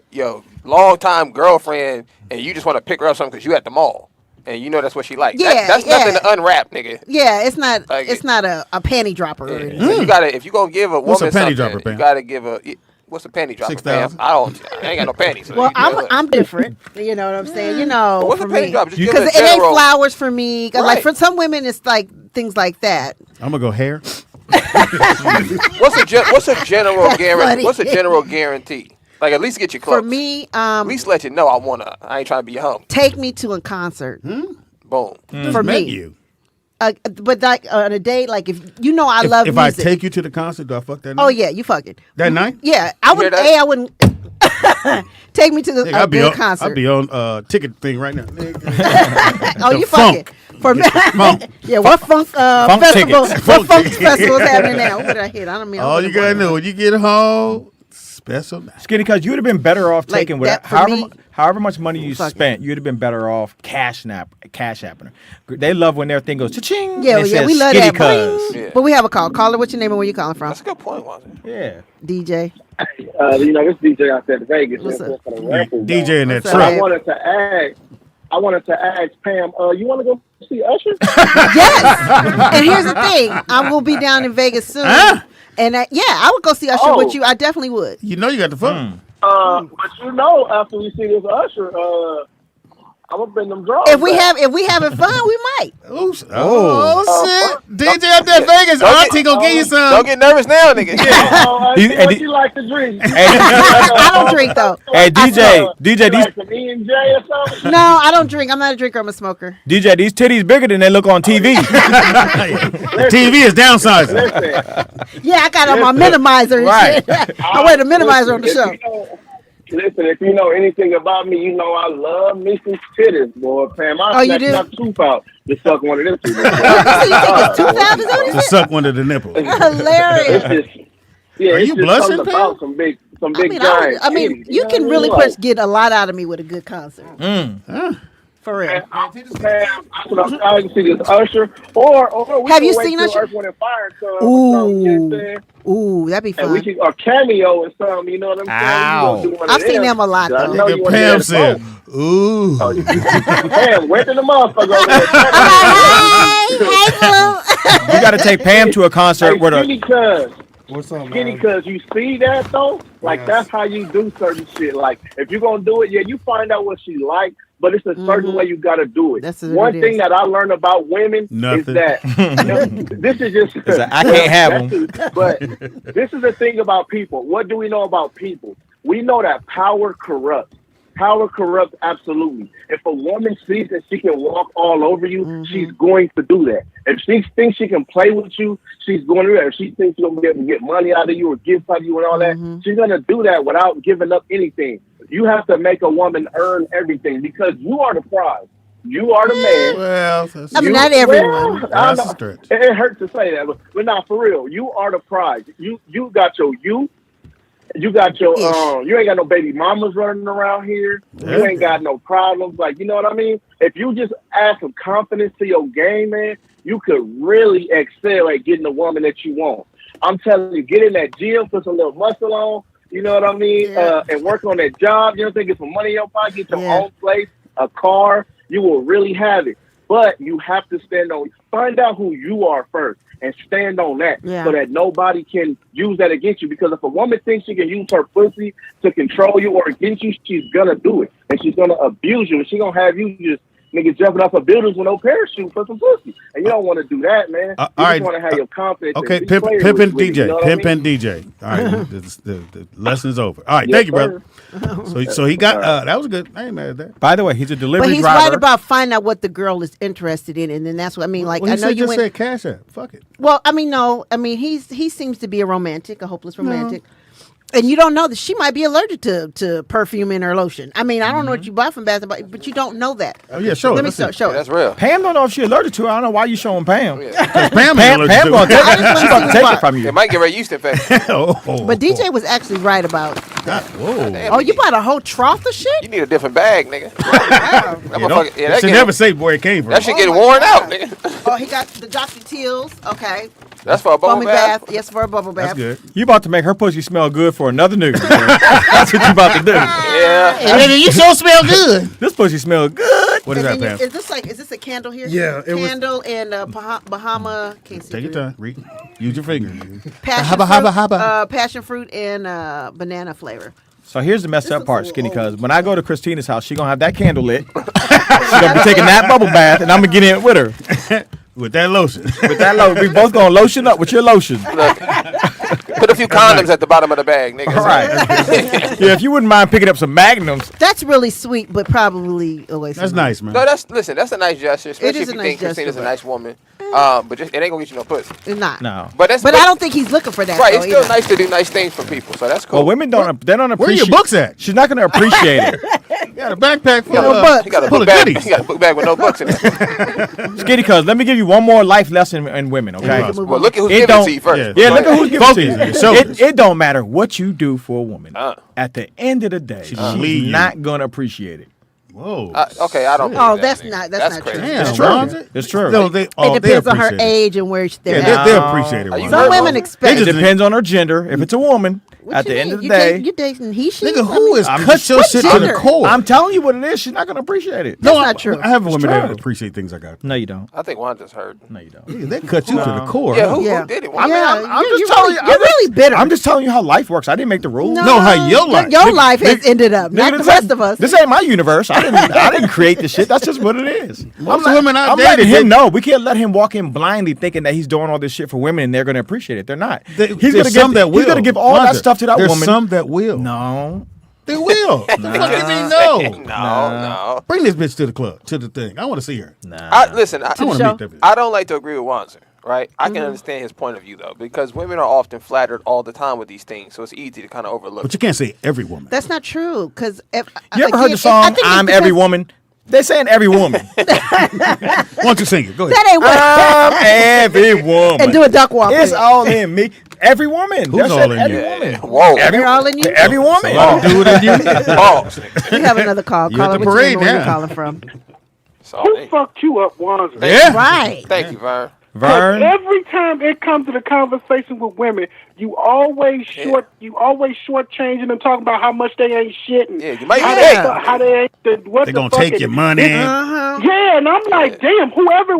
longtime girlfriend and you just want to pick her up something because you at the mall and you know that's what she likes. Yeah, that's yeah. nothing to unwrap, nigga. Yeah, it's not. Like It's not a panty dropper. Or anything. So you gotta, if you gonna give a woman What's a panty something, dropper, you Pam? gotta give a. What's a panty dropper, Pam? 6,000. I ain't got no panties. So Well, you know, I'm different. You know what I'm saying? You know, But what's for a panty me. dropper? Just give Because it it a ain't general- flowers for me. 'Cause, like Right. for some women, it's like things like that. I'm going to go hair. what's a general That's guarantee? funny. What's a general guarantee? Like at least get you close. For me, at least let you know I ain't trying to be your home. take me to a concert. Boom. For Met me, you. but like on a date, like if you know I love If I music. take you to the concert, do I fuck that night? Oh yeah, you fucking. That night? Yeah, I would. that? I wouldn't take me to the Nigga, I'll be good on, concert. I'll be on ticket thing right now. Oh, The you funk. fucking for me. funk. Yeah, what funk Funk festival? tickets. What funk festival is happening now? What did I hit? I don't mean. All you got to know when you get home, special night. Skinny, because you would have been better off Like taking that whatever, for me? However much money you Fuck it. spent, you'd have been better off cash apping her. They love when their thing goes cha-ching. Yeah, and it yeah, says we love Skinny that. Cuz. Bling. But we have a call. Caller, what's your name and where you calling from? That's a good point, wasn't it? Yeah. DJ. This DJ out there in Vegas. What's up? DJ in that What's up, truck. babe? I wanted to ask Pam, you want to go see Usher? Yes. And here's the thing. I will be down in Vegas soon. And I would go see Usher with you. I definitely would. You know you got the phone. But after we see this Usher, I'm gonna bring them drugs. If we having fun, we might. Oh shit! DJ out there in Vegas, Don't Auntie gonna give you some. Don't get nervous now, nigga. What you like to drink? I don't drink though. Hey, DJ, Like some E&J or something? No, I don't drink. I'm not a drinker. I'm a smoker. DJ, these titties bigger than they look on TV. The TV is downsizing. Listen, Yeah, I got on my minimizer and Right. shit. I wear the minimizer on the show. Listen, if you know anything about me, you know I love me some titties, boy. Pam, I'll you snatch do? my tooth out to suck one of them two. So you think it's 2,000? Is that what To you suck one of the nipples. said? Hilarious. Yeah, Are it's you just blushing, something Pam? about some big giants. You can really get a lot out of me with a good concert. For real. I can see this Usher, or we Have can you wait seen till Usher? Earth, Wind and Fire comes. You know what I'm saying? Ooh, that'd be And we fun. can or cameo and something. You know what I'm saying? Ow. You gonna do one of I've seen them a lot, I though. know you Nigga wanna Pam do said, that "Ooh." Pam, went to the motherfucker over there. Hey, You got to take Pam to a concert where Skinny cuz. What's up, Skinny cuz you see that though? Like that's how you do certain shit. Like if you're gonna do it, you find out what she like, but it's a certain way you gotta do it. That's what One it thing is. that I learned about women Nothing. is that this is just I can't have them. But this is the thing about people. What do we know about people? We know that power corrupts. Power corrupts absolutely. If a woman sees that she can walk all over you, she's going to do that. If she thinks she can play with you, she's going to do that. If she thinks she's going to be able to get money out of you or gifts out of you and all that, she's going to do that without giving up anything. You have to make a woman earn everything because you are the prize. You are the man. Well, that's, I mean, not everyone. Well, I that's a know. stretch. It hurts to say that, but not for real. You are the prize. You got your youth. You got your you ain't got no baby mamas running around here. You ain't got no problems. Like, you know what I mean? If you just add some confidence to your game, man, you could really excel at getting the woman that you want. I'm telling you, get in that gym, put some little muscle on, you know what I mean? Yeah. And work on that job. You know, get some money in your pocket, get your Yeah. own place, a car. You will really have it. But you have to find out who you are first and stand on that so that nobody can use that against you. Because if a woman thinks she can use her pussy to control you or against you, she's going to do it. And she's going to abuse you. And she's going to have you just niggas jumping off of buildings with no parachute for some pussy. And you don't want to do that, man. You all right. just want to have your confidence. Okay, and pimp and DJ. You know what I Pimp mean? and DJ. All right, the lesson's over. All right, thank you, brother. So he got that was good. I ain't mad at that. By the way, he's a delivery But he's driver. right about finding out what the girl is interested in, and then that's what I mean. Like, Well, I he know said, you just went. said cash app. Fuck it. Well, I mean, no. I mean, he seems to be a romantic, a hopeless romantic. And you don't know that she might be allergic to perfume in her lotion. I mean, I don't know what you buy from Bath and Body, but you don't know that. Oh yeah, sure. Let me show it. That's real. Pam don't know if she's allergic to it. I don't know why you showing Pam. Pam, Pam gonna take I just wanna She's about see to take what- it from you. It might give her a yeast infection. But DJ was actually right about. Whoa. Oh, you bought a whole trough of shit? You need a different bag, nigga. That motherfucker- You that should get- never say where it came from. That shit get worn out, nigga. Oh, he got the Dr. Teals. Okay. That's for a bubble Foaming bath. Yes, for a bubble bath. That's good. You about to make her pussy smell good for another nigga. That's what you about to do. Yeah. Nigga, you sure smell good. This pussy smell good. What is And that, then Pam? is this a candle here? Yeah, it was- Candle and Bahama. Can't see Take your through it. time. Read. Use your finger. Passion Haba, fruit, haba, haba. passion fruit and banana flavor. So here's the messed up looks part, a Skinny little Cuz. When I go to Christina's house, she gonna have that candle lit. She gonna be taking that bubble bath, and I'm gonna get in with her. With that lotion. With that lotion, we both gonna lotion up with your lotion. Look, put a few condoms at the bottom of the bag, nigga. All right. Yeah, if you wouldn't mind picking up some magnums. That's really sweet, but probably a waste. That's of money. nice, man. No, that's a nice gesture, especially is if a you nice think Christina's gesture, a but- nice woman. But just, it ain't gonna get you no pussy. It's not. No. But that's I don't think he's looking for that. right. though, It's still either. nice to do nice things for people, so that's cool. Well, women don't. They don't Where are appreciate. your books at? She's not gonna appreciate it. got a backpack full No of bucks. He got a full book of bag. goodies. He got a book bag with no books in it. Skitty, cuz, let me give you one more life lesson in women, okay? Well, look at who's It giving it don't- to you first. Yeah, look at who's giving it to you. Focus. Show us. It don't matter what you do for a woman. Uh. At the end of the day, she's leave you. not gonna appreciate it. Whoa. Okay, I don't. Oh, believe that's that, not nigga. that's not crazy. true. Damn, It's true. Lonzo. It's true. No, they, It they depends on her appreciate it. age and where they're Yeah, at. they appreciate it. Are you Lonzo. Some They women expect. It just- depends on her gender. If it's a woman, What at you the end mean? of the You day, you dating he she? Nigga, who is I'm cut just- your what shit to the gender? core? I'm telling you what it is. She's not gonna appreciate it. no, That's not true. I have women that true. appreciate things I got. No, you don't. I think Juan just heard. No, you don't. Yeah, they cut you to the core. Yeah, huh? who Yeah. did it? I mean, Yeah, I'm you're just telling really- you. you're really bitter. I'm just telling you how life works. I didn't make the rules. No, how your life. Your Nigga, life has nigga, ended up, not Nigga, the this rest ain't- of us. This ain't my universe. I didn't create this shit. That's just what it is. Most women I I'm dated, letting him they- know. We can't let him walk in blindly thinking that he's doing all this shit for women and they're going to appreciate it. They're not. There's He's some that will. He's going to give all that Lonzo, stuff to that there's woman. some that will. No. They will. The fuck you mean no? No. Bring this bitch to the club, to the thing. I want to see her. Listen, I want to show. meet that bitch. I don't like to agree with Wanzer, right? I can understand his point of view though, because women are often flattered all the time with these things, so it's easy to kind of overlook. But you can't say every woman. That's not true. Because You ever heard the song "I'm Every Woman"? They're saying every woman. Why don't you sing it? Go ahead. That ain't what. I'm every woman. And do a duck walk. It's with it. all in me. Every woman. Who's They're all saying in every you? woman. Whoa. They're all in you. Every woman. Do it in you. Pause. We have another call. You're at Call the what's your name, parade where you now. calling from? Who fucked you up, Wanzer? Yeah. Right. Thank you, Vern. Vern. Every time it comes to the conversation with women, you always shortchanging them, talking about how much they ain't shit and Yeah, you might be how, right. how they ain't. What They the gonna fuck take is- your money. Yeah, and I'm like, damn, whoever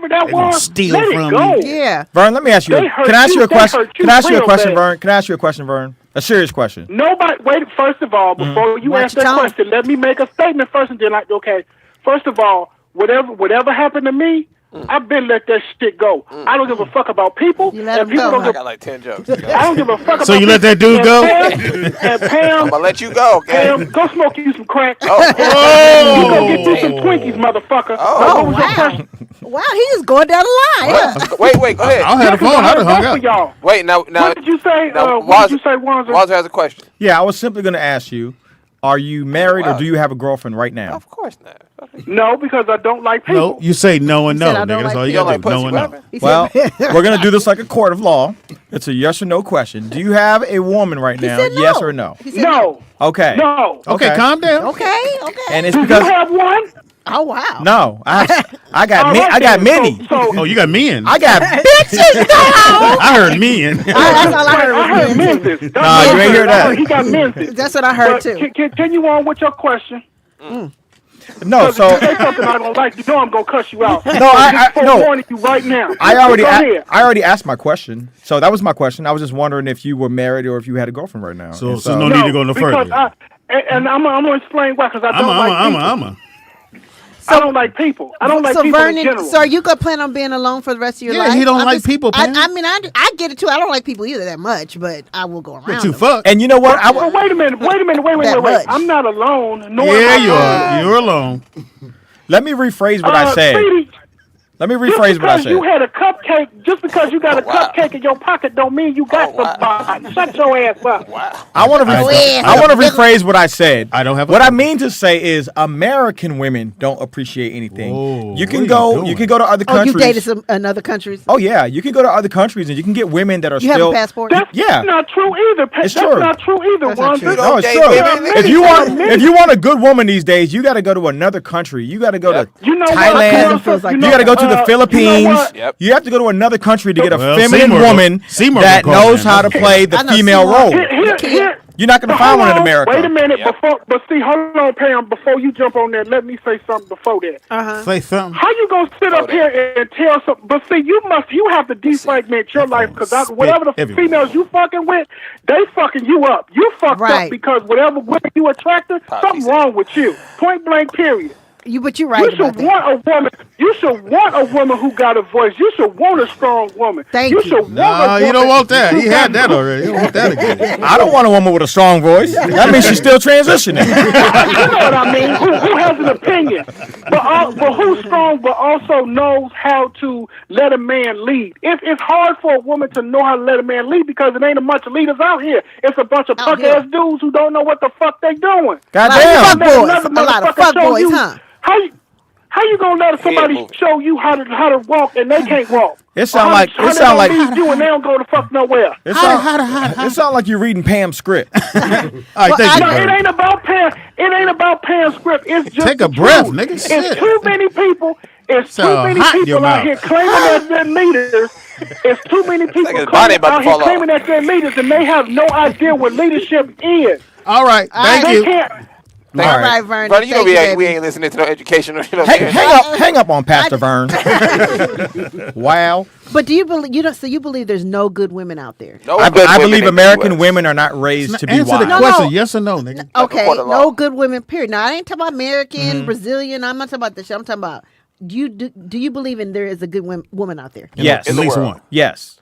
that They gonna was, steal let from it go. you. Yeah. Vern, let me ask you. They hurt Can I ask you a they question? hurt Can I ask you a real question, bad. Vern? Can I ask you a question, Vern? A serious question. Nobody. Wait. First of all, before you Watch ask your that tone. question, let me make a statement first, and then okay. First of all, whatever happened to me, I've been let that shit go. I don't give a fuck about people. You let and 'em people go, don't I give got like 10 jokes. I don't give a fuck about So you let that dude and go? And Pam, I'm gonna let you go, okay? Pam, go smoke you some crack. Oh. You go get you some Twinkies, motherfucker. Oh, What was your wow. question? Wow, he is going down the line. Yeah. Wait, go ahead. I'll have the phone. I'd have hung Both up. of y'all. Wait, now. What did you say? now, What did you say, Wanzer? Wanzer has a question. Yeah, I was simply going to ask you, are you married Wow. or do you have a girlfriend right now? Of course not. No, because I don't like people. No, you say no and He no, said, I nigga. don't That's like all you You don't gotta like do. pussy, No and what no. happened? He Well, said, we're going to do this like a court of law. It's a yes or no question. Do you have a woman right now? said no. Yes or no? he said No. Okay. No. Okay, calm down. Okay. And it's Do you because have one? Oh wow. no, I got All right, I got then. many. Oh, you got men. I got bitches. No. I heard men. That's all I heard. I heard Memphis. Nah, you ain't hear that. He got Memphis. That's what I heard But too. continue on with your question. No, If so you say something I don't like, you know I'm gonna cuss you out. No, I- I'm no. warning you right now. I already Go ahead. I already asked my question. So that was my question. I was just wondering if you were married or if you had a girlfriend right now. So, And so no need to go no because further. And I'm gonna explain why. Because I don't like people. I don't like people. I don't like So people in Vernon, general. so are you gonna plan on being alone for the rest of your Yeah, life? he don't I'm like people, Pam. I mean, I get it too. I don't like people either that much, but I will go around. But you them. fuck. And you know what? Well, wait a minute. That much. I'm not alone. Nor Yeah, am I you are. You're alone. Let me rephrase what I said. Speedy, Let me just rephrase what I because said. you had a cupcake, just because you got a wow. cupcake in your pocket, don't mean you got somebody. Shut your ass up. I want to rephrase what I said. I don't have a What I cupcake. mean to say is American women don't appreciate anything. Whoa, you what can are you go doing? you can go to other Oh, countries. you dated some in other countries? Oh yeah, you can go to other countries and you can get women that are You have still a passport? That's Yeah. not true either. It's That's true. not true either. That's not Wanzer. true. No, it's Okay, true. women. If you want a good woman these days, you got to go to another country. You got to go to You know what? Thailand. feels like You that. got to go to the You know Philippines. what? Yep. You have to go to another country to get a Well, feminine Seymour- woman Seymour that can call knows that. how to play the I know female Seymour. role. You're not going to find one in America. Wait a minute. Yep. But see, hold on, Pam. Before you jump on that, let me say something before that. Say something. How you gonna sit up here and tell some? But see, you have to defragment your life because whatever the everywhere. females you fucking with, they fucking you up. You fucked Right. up because whatever women you attracted, something wrong with you. Point blank. Period. But you're You right should about that. want a woman. You should want a woman who got a voice. You should want a strong woman. Thank you. you. Should want a Nah, you woman don't want that. who He got- had that already. You don't want that again. I don't want a woman with a strong voice. That means she's still transitioning. You know what I mean? Who has an opinion? opinion. But who's strong but also knows how to let a man lead? It's hard for a woman to know how to let a man lead because it ain't a bunch of leaders out here. It's a bunch of punk-ass dudes who don't know what the fuck they doing. Goddamn. A lot of fuck boys, huh? How you gonna let somebody show you how to walk and they can't walk? It sound like you and they don't go to fuck nowhere. It sound like you're reading Pam's script. All right, thank you, it ain't about Pam. It ain't about Pam's script. It's just take a breath, nigga. Shit. It's too many people. It's too many people out here claiming that they're leaders. It's too many people out here claiming that they're leaders, and they have no idea what leadership is. All right, thank you. All right, Vernon. Brother, you know we ain't listening to no education. Hang up on Pastor Vern. Wow. But do you believe So you believe there's no good women out there? No, I believe American women are not raised to be wise. Answer the question, yes or no, nigga. Okay, no good women. Period. Now I ain't talking about American, Brazilian. I'm not talking about this shit. I'm talking about do you believe there is a good woman out there? Yes, at least one. Yes.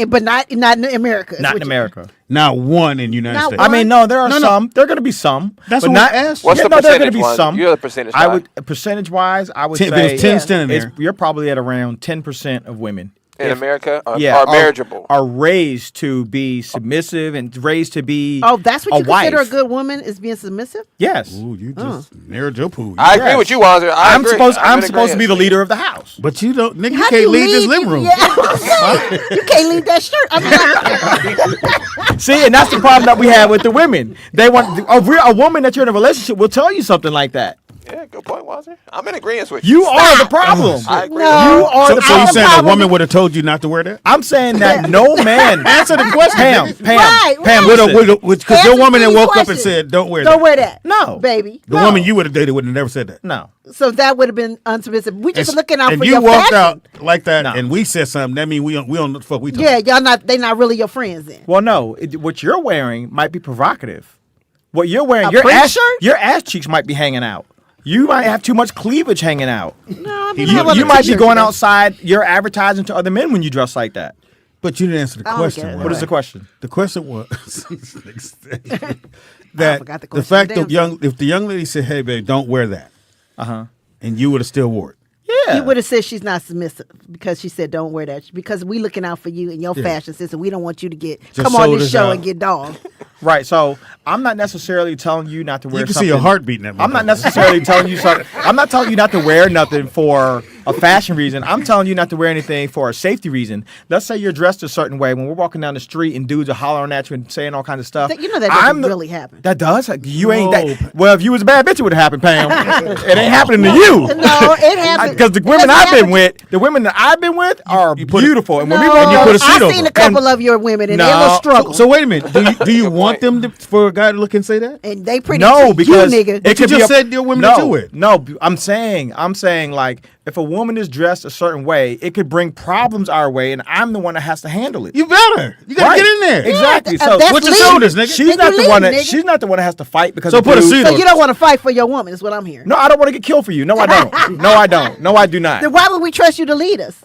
But not in America. Not in America. Not one in the United States. I mean, no, there are some. There are going to be some. That's but what not. I asked. What's the there are going to percentage be one? some. You're the percentage guy. Percentage-wise, I would If say there's 10 standing there. you're probably at around 10% of women in America are marriageable. Are raised to be submissive and raised to be that's what you wife. consider a good woman is being submissive? Yes. Ooh, you just narrowed your pool. I agree with you, Wanzer. I'm supposed to be the leader of the house. But you don't, nigga, you can't lead this living room. You can't leave that shirt. I mean, See, and that's the problem that we have with the women. They want a woman that you're in a relationship will tell you something like that. Yeah, good point, Wanzer. I'm in agreement with you. You are the problem. I agree. You are the So problem. you saying a woman would have told you not to wear that? I'm saying that no man. Answer the question. Pam, because your woman that woke up and said, "Don't wear that." Don't wear that. No, baby. The woman you would have dated would have never said that. No. So that would have been unsubmissive. We just looking out and for you your walked fashion. out like that, and we said something. That means we don't know the fuck we talking. Yeah, y'all not. They not really your friends then. Well, no. What you're wearing might be provocative. What you're wearing, shirt? your ass cheeks might be hanging out. You might have too much cleavage hanging out. No, you might be going outside. You're advertising to other men when you dress like that. But you didn't answer the question. What is the question? The question was that the fact that if the young lady said, "Hey, babe, don't wear that," and you would have still wore it. You would have said she's not submissive because she said don't wear that because we looking out for you and your fashion sense and we don't want you to come on this show and get dogged. Right. So I'm not necessarily telling you not to wear. You can something. see your heart beating. I'm not necessarily telling you something. I'm not telling you not to wear nothing for a fashion reason. I'm telling you not to wear anything for a safety reason. Let's say you're dressed a certain way when we're walking down the street and dudes are hollering at you and saying all kinds of stuff. You know that doesn't really happen. That does. You ain't that. Well, if you was a bad bitch, it would have happened, Pam. It ain't happening to you. No, it happens. Because the women I've been with, are beautiful. And when we and you put a seat over. I've seen a couple of your women and they look struggle. So wait a minute. Do you want them for a guy to look and say that? And they pretty because you, nigga. But you just said your women to do it. No, I'm saying like if a woman is dressed a certain way, it could bring problems our way, and I'm the one that has to handle it. You better. You gotta get in there. Exactly. So put your shoulders, nigga. She's not the one that has to fight because. So put a seat on. So you don't want to fight for your woman, is what I'm hearing. No, I don't want to get killed for you. No, I don't. No, I don't. No, I do not. Then why would we trust you to lead us?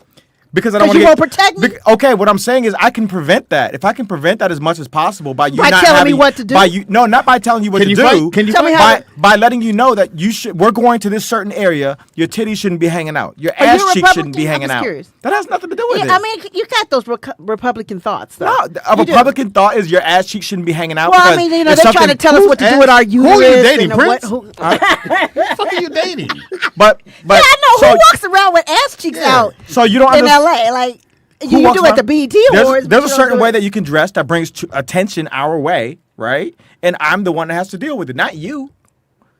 Because I don't want you to won't protect me. Okay, what I'm saying is I can prevent that. If I can prevent that as much as possible by you by not telling having, me what to do. Not by telling you what to do. Can you tell me how? By letting you know that we're going to this certain area. Your titties shouldn't be hanging out. Your ass cheeks shouldn't be hanging out. Curious. That has nothing to do with it. I mean, you got those Republican thoughts, though. No, a Republican thought is your ass cheeks shouldn't be hanging out. Well, I mean, they're trying to tell us what to do with our uterus. Who are you dating, Prince? Who the fuck are you dating? But yeah, I know who walks around with ass cheeks out. So you don't in LA, like. You do at the BET Awards. There's a certain way that you can dress that brings attention our way, right? And I'm the one that has to deal with it, not you.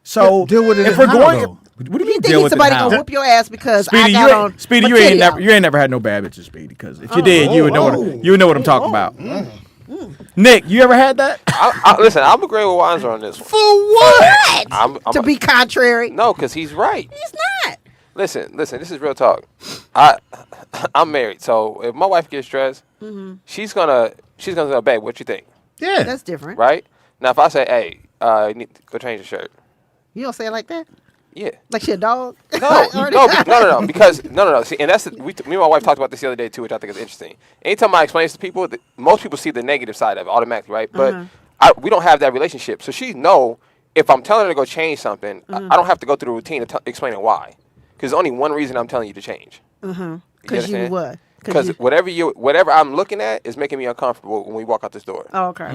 So deal with it. If we're going, what do you think somebody gonna whoop your ass because Speedy, I got on? Speedy, you ain't never had no bad bitches, Speedy. Because if you did, you would know what I'm talking about. Nick, you ever had that? Listen, I'm agreeing with Wanzer on this one. For what? To be contrary? No, because he's right. He's not. Listen. This is real talk. I'm married, so if my wife gets dressed, she's gonna go, babe, what you think? Yeah, that's different, right? Now, if I say, hey, you need to go change your shirt, you don't say it like that. Yeah, like she a dog. No. Because no. See, and that's me and my wife talked about this the other day too, which I think is interesting. Anytime I explain this to people, most people see the negative side of it automatically, right? But we don't have that relationship, so she know if I'm telling her to go change something, I don't have to go through the routine of explaining why. Because there's only one reason I'm telling you to change. Because you what? Because whatever I'm looking at is making me uncomfortable when we walk out this door. Oh, okay. I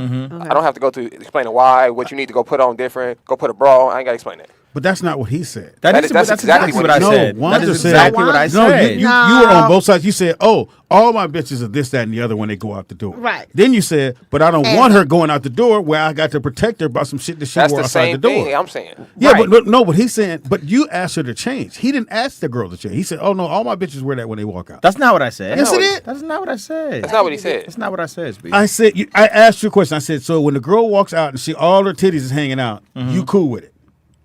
don't have to go through explaining why, what you need to go put on different, go put a bra on. I ain't got to explain that. But that's not what he said. That's exactly what I said. That is exactly what I said. No, you were on both sides. You said, "Oh, all my bitches are this, that, and the other when they go out the door." Right. Then you said, "But I don't want her going out the door where I got to protect her about some shit that she That's wore the outside same the door." thing I'm saying. Yeah, Right. but no, but he's saying, but you asked her to change. He didn't ask the girl to change. He said, "Oh no, all my bitches wear that when they walk out." That's not what I said. Yes, it is. That's not what I said. That's not what he said. That's not what I said, Speedy. I said, I asked you a question. I said, so when the girl walks out and all her titties is hanging out, you cool with it?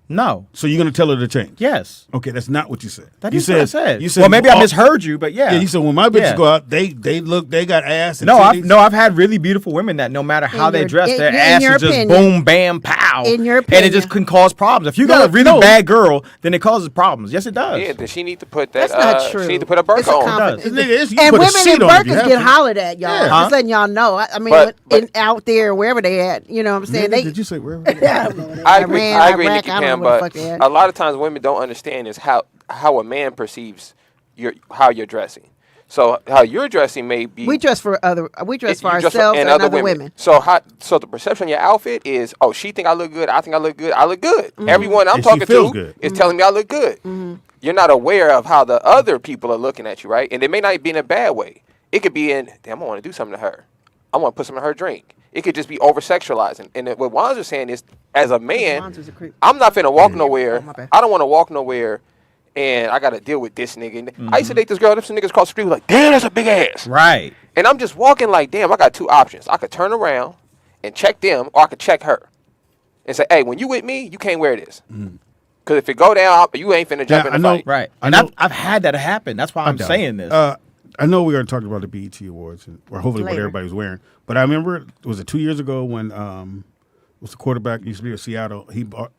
No. So you're gonna tell her to change? Yes. Okay, that's not what you said. That you is what I said. You said, well, maybe I misheard you, but yeah. Yeah, you said when my bitches Yeah. go out, they got ass. And No, titties. I've had really beautiful women that no matter how they dress, their ass is just opinion. boom, bam, pow. In your And it opinion. just can cause problems. If you got a really bad girl, then it causes problems. Yes, it does. Yeah, then she need to put that. That's not true. She need to put a burqa It's a on. confidence. This nigga is- you And put a women in sheet on if you burqas have get to. hollered at, y'all. Yeah. Just letting y'all know. I mean, But- out there, wherever they at, you know what I'm saying? Nigga, did you say where? I agree, Iran, Nikki I don't Pam, know where the but fuck they at. a lot of times women don't understand is how a man perceives how you're dressing. So how you're dressing may be We dress for you dress for- ourselves and other women. So the perception of your outfit is, oh, she think I look good, I think I look good, I look good. Everyone I'm And she talking feels to good. is telling me I look good. You're not aware of how the other people are looking at you, right? And it may not be in a bad way. It could be in, damn, I want to do something to her. I want to put something in her drink. It could just be over-sexualizing. And what Wands is saying is, as a man, Wands is a creep. I'm not finna walk nowhere. Oh, my bad. I don't want to walk nowhere, and I got to deal with this nigga. I used to date this girl. Some niggas across the street was like, damn, that's a big ass. Right. And I'm just walking like, damn, I got two options. I could turn around and check them, or I could check her and say, hey, when you with me, you can't wear this. Because if it go down, you ain't finna jump in the fight. Right. I And know- I've had that happen. That's why I'm doubt saying it. this. I know we already talked about the BET Awards, or hopefully what Later. everybody was wearing. But I remember, was it 2 years ago when was the quarterback used to be at Seattle? He bought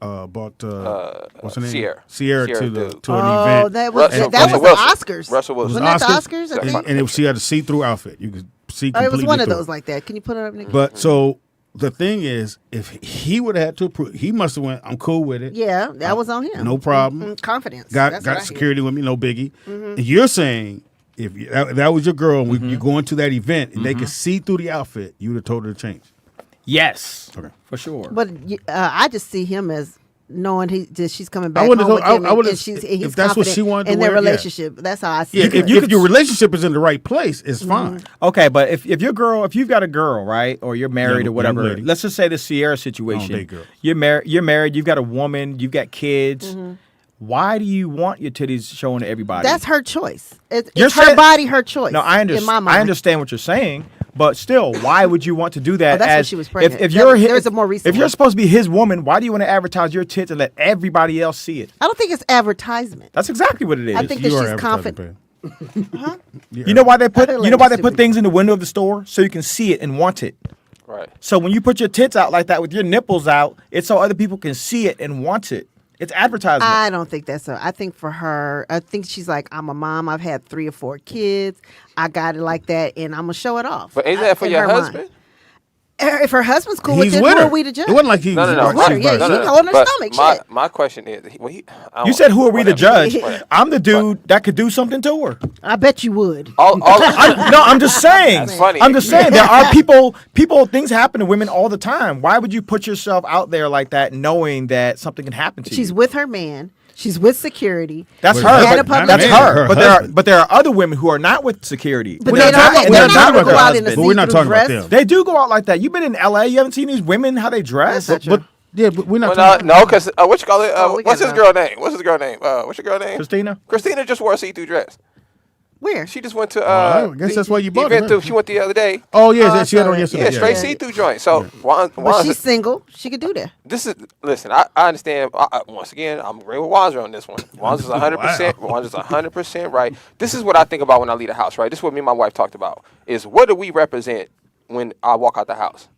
what's her name? Sierra to an event. Oh, that was Russell the Oscars. Russell Wilson. Wasn't that the Oscars? I think. and she had a see-through outfit. You could see Oh, completely it was one of through those it. like that. Can you put it up, Nikki? But so the thing is, if he would have had to approve, he must have went, I'm cool with it. Yeah, that was on him. No problem. Confidence. That's what I Got hear. security with me, no biggie. And you're saying if that was your girl, and you go into that event and they could see through the outfit, you would have told her to change. yes. Okay. For sure. But I just see him as knowing that she's coming back I home would've with told- him, I would've- and he's if that's what confident she wanted to in their wear, yeah. relationship. That's how I see Yeah, it. if your relationship is in the right place, it's fine. Okay, but if you've got a girl, right, or you're married Young or whatever, lady. let's just say the Sierra situation. date girls. You're married, you've got a woman, you've got kids. Why do you want your titties showing to everybody? That's her choice. It's You're her saying- body, her choice. No, I In my understand. mind. I understand what you're saying, but still, why would you want to do that? Oh, that's when as she was pregnant. If That you're was- there's a more recent if you're one. supposed to be his woman, why do you want to advertise your tits and let everybody else see it? I don't think it's advertisement. That's exactly what it is. I think that You are she's advertising, confident. babe. You know why they put I you know why they put stupid. things in the window of the store so you can see it and want it. Right. So when you put your tits out like that with your nipples out, it's so other people can see it and want it. It's advertisement. I don't think that's I think for her, I think she's like, I'm a mom. I've had 3 or 4 kids. I got it like that, and I'm gonna show it off. But isn't that for in your her mind. husband? If her husband's cool He's with it, with who her. are we to judge? It wasn't like he No. was with her, like, yeah, no, she no. holding her But stomach. Shit. my question is, You said who are we to judge? Whatever. I'm the dude that could do something to her. I bet you would. I'm just saying. That's funny. I'm just saying there are people. Things happen to women all the time. Why would you put yourself out there like that, knowing that something can happen to She's you? with her man. She's with security. That's Wait, her. and a But, public that's figure. her. Her But husband. there are other women who are not with security. But We're they not don't. talking- They're we're not talking gonna about go their out in a husband. But we're not see-through talking about dress. them. They do go out like that. You've been in LA. You haven't seen these women how they dress. That's not true. But we're not Well, talking. no, because what you call it? we What's got his it. girl name? What's his girl name? What's your girl name? Christina. Christina just wore a see-through dress. Where? She just went to. I guess that's why you the bought event it, huh? She went the other day. Oh yeah, Oh, she had on sorry. yesterday. Yeah, straight yeah. see-through joint. So But she's single. She could do that. this is listen. I understand. Once again, I'm agreeing with Wanzer on this one. Wanzer's 100%. Wanzer's 100% right. This is what I think about when I leave the house. Right. This is what me and my wife talked about. Is what do we represent when I walk out the house?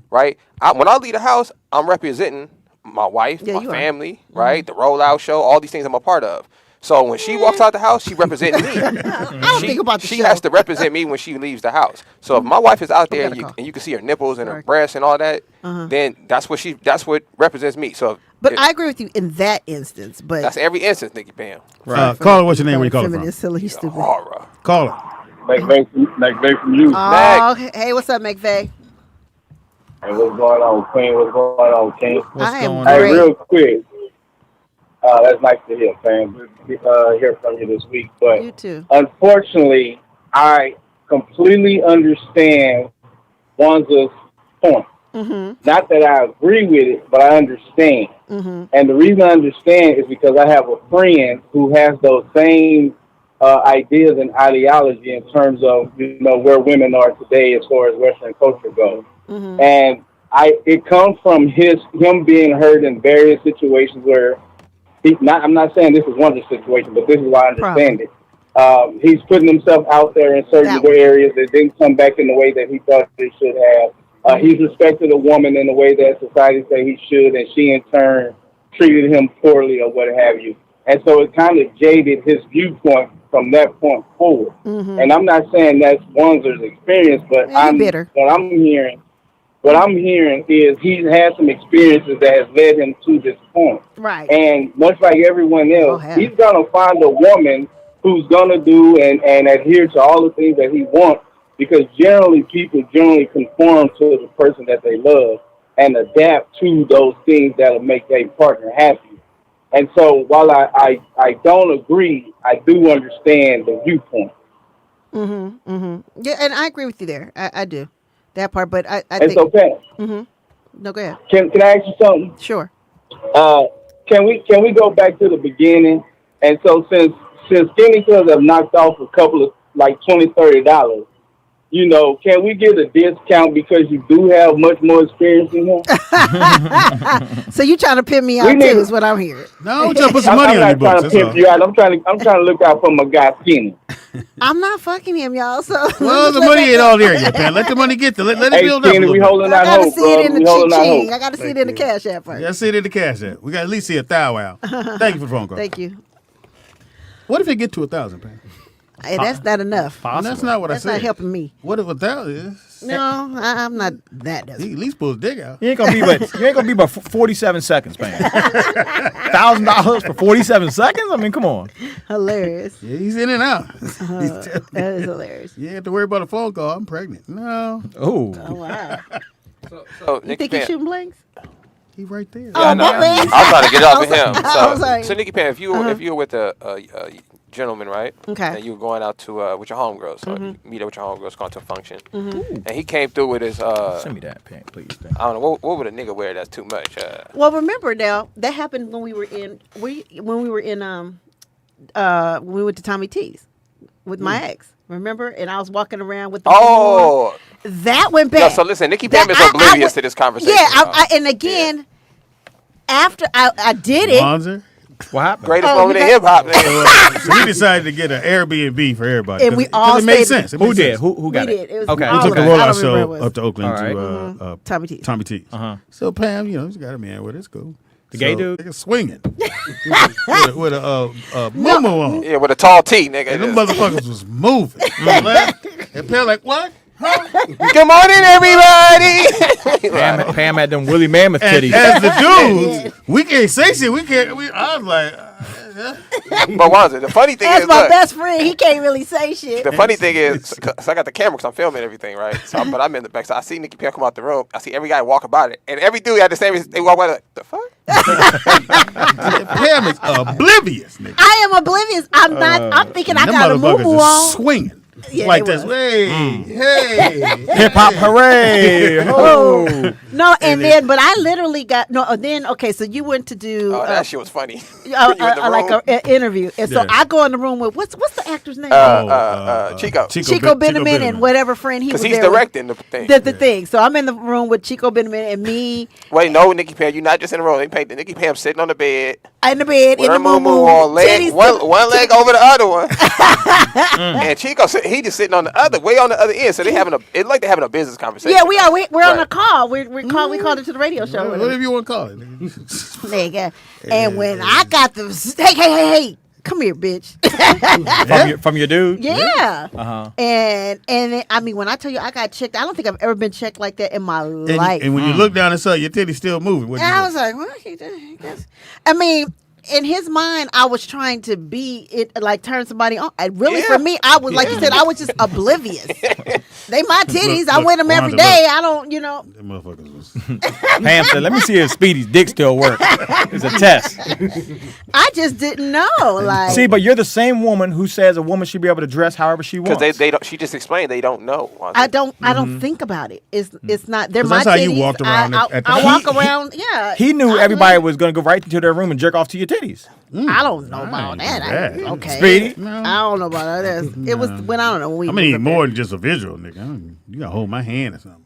Right. When I leave the house, I'm representing my wife, Yeah, my you are. family. Right. The rollout show. All these things I'm a part of. So when she walks out the house, she represents me. I don't think about the She show. has to represent me when she leaves the house. So if my wife is out there and you can see her nipples and her breasts and all that, then that's what represents me. So, But I agree with you in that instance. But that's every instance, Nikki Pam. Caller, what's your name? Where you calling from? Feminist, silly, stupid. Horror. Caller. McVeigh from you. Oh, hey, what's up, McVeigh? Hey, what's going on, Queen? What's going on, King? I am Hey, great. real quick. That's nice to hear, fam. Hear from you this week. But You too. unfortunately, I completely understand Wanza's point. Not that I agree with it, but I understand. And the reason I understand is because I have a friend who has those same ideas and ideology in terms of where women are today as far as Western culture goes. And it comes from him being hurt in various situations where I'm not saying this is one of the situations, but this is why I understand it. He's putting himself out there in certain areas that didn't come back in the way that he thought they should have. He's respected a woman in the way that society say he should, and she in turn treated him poorly or what have you. And so it kind of jaded his viewpoint from that point forward. And I'm not saying that's Wanzer's experience, but what I'm hearing is he's had some experiences that has led him to this point. Right. And much like everyone else, he's going to find a woman who's going to do and adhere to all the things that he wants, because people generally conform to the person that they love and adapt to those things that will make their partner happy. And so while I don't agree, I do understand the viewpoint. Yeah, and I agree with you there. I do. That part, but I it's think... okay. No, go ahead. Can I ask you something? Sure. Can we go back to the beginning? And so since skinny clothes have knocked off a couple of like $20-$30, can we get a discount because you do have much more experience than him? So you trying to pimp me out too? Is what I'm hearing. No, I'm trying to put some money on your books. I'm not trying to pimp you out. I'm trying to look out for my guy Skinny. I'm not fucking him, y'all. So well, the money ain't all there yet, man. Let the money get there. Let it build up. Skinny, we holding out hope, bro. We holding out hope. I got to see it in the cash app first. Yeah, see it in the cash app. We got to at least see a thou wow. Thank you for the phone call. Thank you. What if it get to 1,000, man? Hey, that's not enough. That's not what I said. That's not helping me. What if 1,000 is? No, I'm not that desperate. He at least pull his dick out. You ain't gonna be but 47 seconds, man. $1,000 for 47 seconds? I mean, come on. Hilarious. Yeah, he's in and out. That is hilarious. You have to worry about a phone call. I'm pregnant. No. Oh Wow. So You Nikki think Pam, he's shooting blanks? He right there. Yeah, I know. my bad. I'm trying to get off of him. I'm sorry. So Nikki Pam, if you were with a gentleman, right? Okay. And you were going out to with your homegirls, so you meet up with your homegirls, going to a function, and he came through with his. send me that pen, please. I don't know what would a nigga wear that's too much. Well, remember now that happened when we were in when we went to Tommy T's with my ex. Remember? And I was walking around with the that went bad. Yeah, so listen, Nikki Pam is oblivious to this conversation. Yeah, and again, after I did it. Monzer? What happened? Greatest moment in hip hop. So we decided to get an Airbnb for everybody. And we all it made stayed- sense. It Who made did? sense. Who got We it? did. It was Okay. all We took of the us. I don't rollout remember show what it was. up to Oakland All to Tommy T's. Tommy T's. So Pam, she's got a man with her. It's cool. The gay dude? Nigga swinging. with a mumu on. Yeah, with a tall T, nigga. And them motherfuckers was moving. And Pam like, what? Good morning, everybody. Pam had them Willie Mammoth titties. As the dudes, we can't say shit. I was like, But Wanza, the funny thing That's is, my look, best friend. He can't really say shit. the funny thing is, so I got the camera because I'm filming everything, right? So, but I'm in the back. So I see Nikki Pam come out the room. I see every guy walk about it, and every dude had the same. They walk by like, the fuck? Pam is oblivious, nigga. I am oblivious. I'm not. I'm thinking I Them got a motherfuckers moo is on. swinging. Yeah, like they this. was. Hey. Hip hop hooray! Oh. No, and then, but I literally got no. Then okay, so you went to do Oh, that shit was funny. like an interview, and so Yeah. I go in the room with what's the actor's name? Chico. Chico Beneman and whatever friend he was Because he's there with. directing the thing. The thing. So I'm in the room with Chico Beneman and me Wait, no, Nikki Pam, you're not just in the room. They paint the Nikki Pam sitting on the bed. in the bed in With the her moo on leg, one leg over the other one. And Chico, he just sitting on the other, way on the other end. So they having it's like they're having a business conversation. Yeah, we are. We're on a Right. call. We called it to the radio show. Whatever you want to call it. Nigga. And when I got the hey, come here, bitch. from your dude. Yeah. Uh-huh. And I mean, when I tell you I got checked, I don't think I've ever been checked like that in my life. And when you look down and saw your titty still moving, what And you I do? was like, well, he did. I mean, in his mind, I was trying to be it, like turn somebody on. And really, for me, I was like you said, I was just oblivious. They my titties. I wear them every Wanda, day. look. I don't, you know. Them motherfuckers was. Pam said, "Let me see if Speedy's dick still works." It's a test. I just didn't know. Like, See, but you're the same woman who says a woman should be able to dress however she wants. Because they don't. She just explained they don't know. I don't think about it. It's not. They're 'Cause my that's how you titties. walked around I at the- walk around. Yeah. He knew I everybody live- was going to go right into their room and jerk off to your titties. I don't know about that. Okay. Speedy? I don't know about that. It was when I don't know. When I mean, more than just a visual, nigga. You gotta hold my hand or something.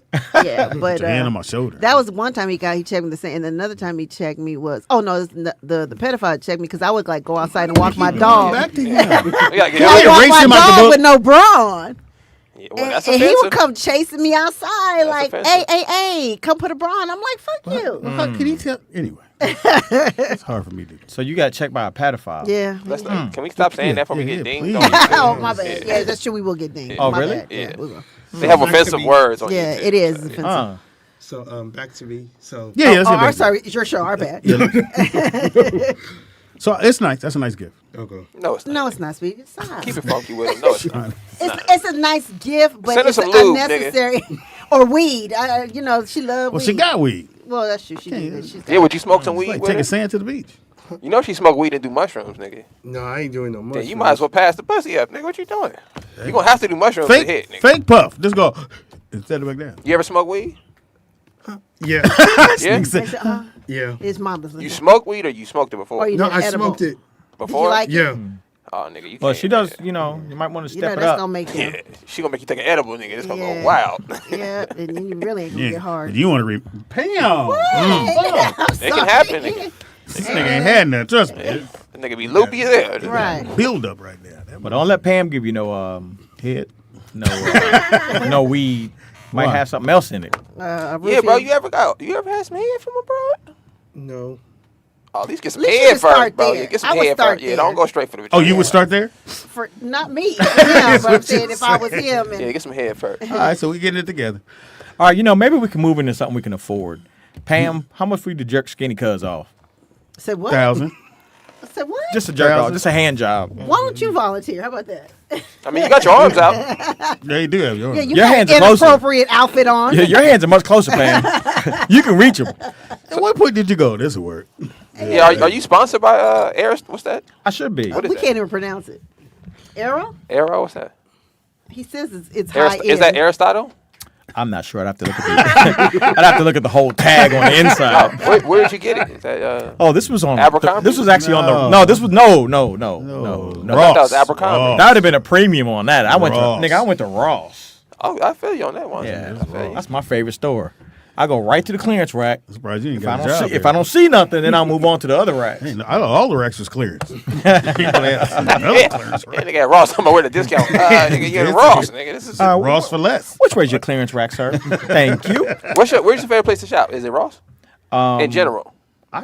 Yeah, but Put your hand on my shoulder. that was one time he checked me the same, and another time he checked me was the pedophile checked me because I would like go outside and walk my dog. Back to him. I Yeah, would walk erase my him out the dog book. with no bra on. yeah, well, And, that's and he offensive. would come chasing me outside like, offensive. hey, come put a bra on. I'm like, fuck you. How can he tell? Anyway, it's hard for me to. So you got checked by a pedophile. Yeah. Let's not, can we stop saying that before we get dinged? please. on YouTube? Oh, my bad. Yeah, that's true. We will get dinged. Oh, My really? bad. Yeah. we will. They have Back to offensive me. words on Yeah, YouTube. it is offensive. So back to me. So Yeah, let's get back to sorry. It's your show. Our bad. it. So it's nice. That's a nice gift. okay. No, it's not. No, it's not, Speedy. It's not. Keep it funky with them. No, it's not. It's a nice gift, but Send her it's some lube, unnecessary. Or weed. You know, she loves Well, weed. she got weed. Well, that's true. She did. She's Yeah, would you smoke some weed Like with taking her? sand to the beach. You know she smoke weed and do mushrooms, nigga. No, I ain't doing no more. Yeah, you might as well pass the pussy up, nigga. What you doing? You gonna have to do mushrooms to hit, nigga. Fake puff. Just go instead of back down. You ever smoke weed? Yeah. Yeah. Yeah. His mama's. You smoke weed or you smoked it before? Or you No, did I edible. smoked it. Before? Did you like it? Yeah. Oh, nigga, you Well, can't. she does. You know, you might want to You know, step it that's up. gonna make you. Yeah, she gonna make you take an edible, nigga. It's gonna Yeah. go wild. Yeah, and then you really ain't gonna Yeah. get hard. You want to read? Pam. It can happen, nigga. This nigga ain't had nothing. Trust me. The nigga be loopy as hell. Right. Build up right there. But don't let Pam give you no head, no weed. Might Why? have something else in it. Yeah, bro. You ever had some head from abroad? No. Oh, at least get some At least you head can start first, bro. there. Yeah, get I some would head start first. Yeah, there. don't go straight for the. Oh, you vagina. would start there? For not me, yeah, but I'm saying if I was him. And Yeah, get some head first. All right, so we getting it together. All right, you know, maybe we can move into something we can afford. Pam, how much for you to jerk skinny cuz off? said what? 1,000. I said what? Just a jerk off, just a hand job. Why don't you volunteer? How about that? I mean, you got your arms out. Yeah, you do have your. Yeah, you Your got hands an are closer. inappropriate outfit on. Yeah, your hands are much closer, Pam. You can reach them. At what point did you go? This will work. Yeah, are you sponsored by Air? What's that? I should be. What is We that? can't even pronounce it. Arrow? Arrow? What's that? He says it's high Is that end. Aristotle? I'm not sure. I'd have to look at the I'd have to look at the whole tag on the inside. Where did you get it? Is that Oh, this was on Abercrombie? This was actually on the No. This was no. I thought that was Abercrombie. That would have been a premium on that. I went Ross. to Ross. Oh, I feel you on that one. Yeah, I feel you. that's my favorite store. I go right to the clearance rack. I'm surprised you ain't If I got a don't job. see, if I don't see nothing, then I'll move on to the other racks. I know all the racks was clearance. Yeah, nigga at Ross, I'm gonna wear the discount. Nigga, you at Ross, nigga. This is Ross for less. Which way's your clearance rack, sir? Thank you. where's your favorite place to shop? Is it Ross? In general, I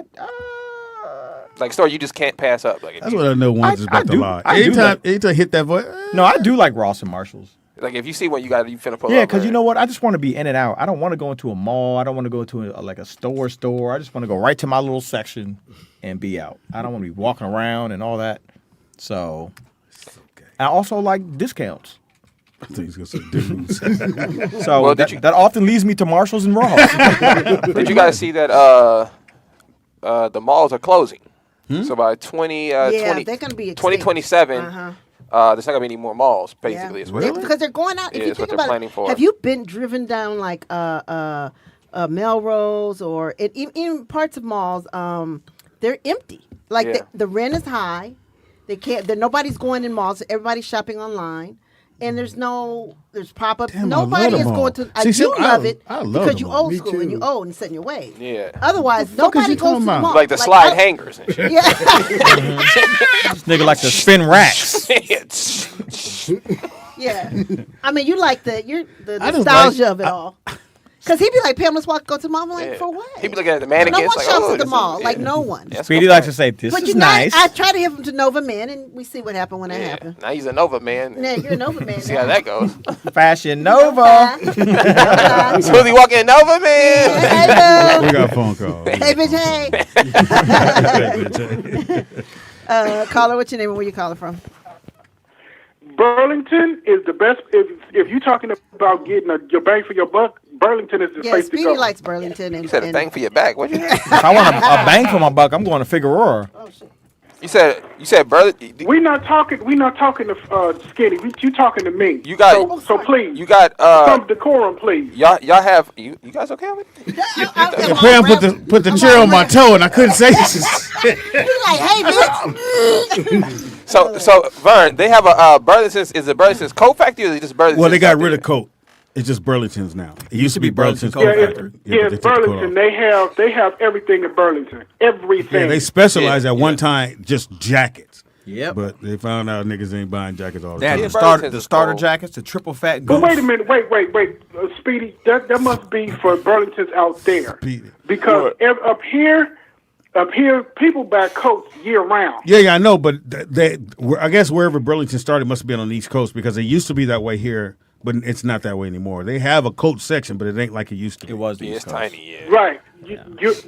like a store you just can't pass up. Like if That's you, what I know. One's is about to do- lie. I do Anytime, like- anytime I hit that voice. no, I do like Ross and Marshalls. like if you see one you finna pull Yeah, up. because you know what? I just want to be in and out. I don't want to go into a mall. I don't want to go to like a store. I just want to go right to my little section and be out. I don't want to be walking around and all that. So, I also like discounts. I think he's gonna say dudes. So Well, that often leads me to Marshalls and Ross. Did you guys see that the malls are closing? So by 20, Yeah, 20 they're gonna be extinct. 2027, Uh-huh. there's not gonna be any more malls. Basically, is what Because they're going out. If Yeah, you it's what think they're about planning it, for. have you been driven down like Melrose or even parts of malls? They're empty. Like Yeah. the rent is high. They can't. Nobody's going in malls. Everybody's shopping online. And there's pop-ups. Damn, I Nobody love is the going mall. to. See, you love it I love because the you mall. old Me school and you too. old and set in your way. Yeah. Otherwise, fuck is nobody you goes talking to the about? mall. Like the slide hangers and shit. Yeah. This nigga like to spin racks. Yeah. I mean, you like the I just nostalgia like- of it all. Because he'd be like, Pam, let's go to the mall. I'm like, for what? He'd be looking at the mannequins. No one like, shops oh, at the this mall. is- Like, yeah. no one. That's Speedy good likes to point. say, this But is you know, nice. I try to hit him to Nova Men, and we see what happened when that Yeah. happened. Now he's a Nova man. Yeah, you're a Nova Man. See how that goes. Fashion Nova. Smoothie walking Nova man. Hey, We boo. got a phone call. Hey, bitch, hey. Caller, what's your name and where you calling from? Burlington is the best. If you're talking about getting your bang for your buck, Burlington is the Yeah, place to Speedy go. likes Burlington. And, You said a and- bang for your back. What you say? If I want a bang for my buck, I'm going to Figueroa. You said Burlington. We're not talking to Skinny. You talking to me. You got so please. You got some decorum, please. Y'all have you guys okay with it? So Pam put the chair on my toe, and I couldn't say shit. He's like, hey, bitch. So Vern, they have a Burlington's. Is it Burlington's Coat Factory or is it just Burlington's? Well, they got rid of Coat. It's just Burlington's now. It used to be Burlington's Coat Factory. Yeah, but they took the coat Burlington. off. They have everything in Burlington. Everything. Yeah, they specialized at one time just jackets. Yep. But they found out niggas ain't buying jackets all the They had time. the starter jackets, the triple fat But goose. wait a minute, wait, Speedy. That must be for Burlington's out there, Speedy. because up here, people buy coats year round. Yeah, I know, but I guess wherever Burlington started must have been on the East Coast because it used to be that way here, but it's not that way anymore. They have a coat section, but it ain't like it used to be. It was the Yeah, East it's Coast. tiny. Yeah. Right.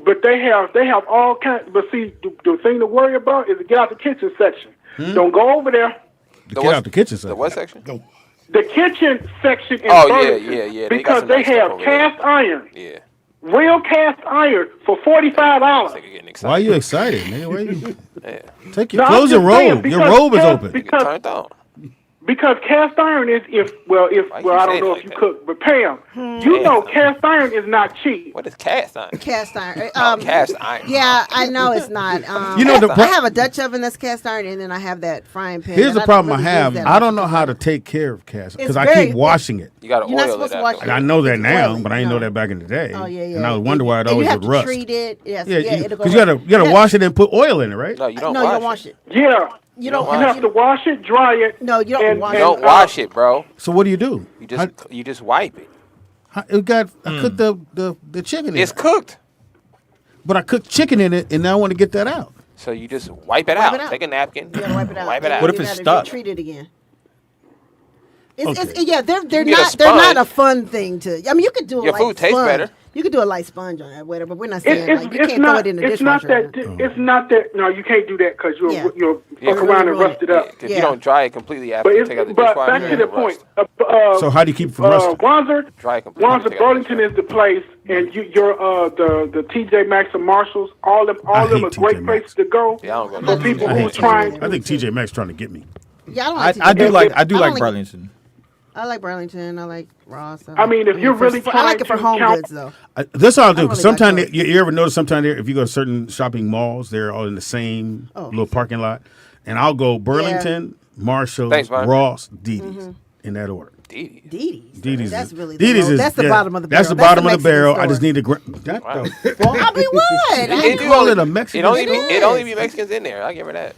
But they have all kinds. But see, the thing to worry about is to get out the kitchen section. Don't go over there. Get out the kitchen section. The what section? The kitchen section in Oh, Burlington. yeah. Because they they have cast iron. Yeah. Real cast iron for $45. Why are you excited, man? Why you... Yeah. Take your No, clothes I'm and just saying, robe. Your because robe is cast- open. because- Turned on. Because cast iron is you I don't saying know it if you like cook, but Pam, you know cast iron is not cheap. What is cast iron? Cast iron. Cast iron. Yeah, I know it's not. You know, I have a Dutch oven that's cast iron, and then I have that frying pan. Here's and the I problem I don't really have. use that I much. don't know how to take care of cast because It's I very- keep washing it. You got to You're not oil supposed it to wash after. it. I know that It's now, oily. but I didn't know No. that back in the day. Oh yeah. And I wonder why it And always you have would to rust. treat it. Yes, Yeah, it'll go because you gotta wash it and put oil in it, right? No, you don't No, you wash don't it. wash it. Yeah. You don't You wash have it. to wash it, dry it. No, you don't wash You it. don't wash it, bro. So what do you do? You just wipe it. I cooked the chicken in It's it. cooked. But I cooked chicken in it, and now I want to get that out. So you just wipe it Wipe out. it out. Take a napkin. You gotta wipe it out. Wipe it out. What if You it's gotta stuck? Treat it again. It's Okay. yeah, they're get a not sponge. a fun thing to. I mean, you could do Your a food light tastes sponge. better. You could do a light sponge on it, whatever. But we're not saying It's like you can't throw it in the it's not dishwasher. that. It's not that. No, you can't do that because you'll Yeah. fuck around and rust it up. Because Yeah. you don't dry it completely after But you take out the but dishwasher. back to and the it rusts. point. So how do you keep it from rusting? Wanzer, Dry it completely. Wanzer, Take out the Burlington is the place, and the TJ Maxx and Marshalls. All them I are hate great TJ Maxx. places to go Yeah, I don't go for to people I who hate are trying. I think TJ Maxx trying to get me. Yeah, I don't I, like I do TJ. like I don't like- Burlington. I like Burlington. I like Ross. I mean, if you're really I like it for trying home to count- goods though. That's all I'll do. I Because really like sometimes those. you ever notice sometimes if you go to certain shopping malls, they're all in the same Oh. little parking lot, and I'll go Burlington, Marshall, Thanks, man. Ross, Didi's in that order. Didi. Didi's. Didi's That's is, really Didi's the is that's the yeah, bottom of the barrel. That's the bottom of the Mexican barrel. I store. just need to. Wow. I mean, what? They call it a Mexican. It only store? be, it only be Mexicans in there. I give her that.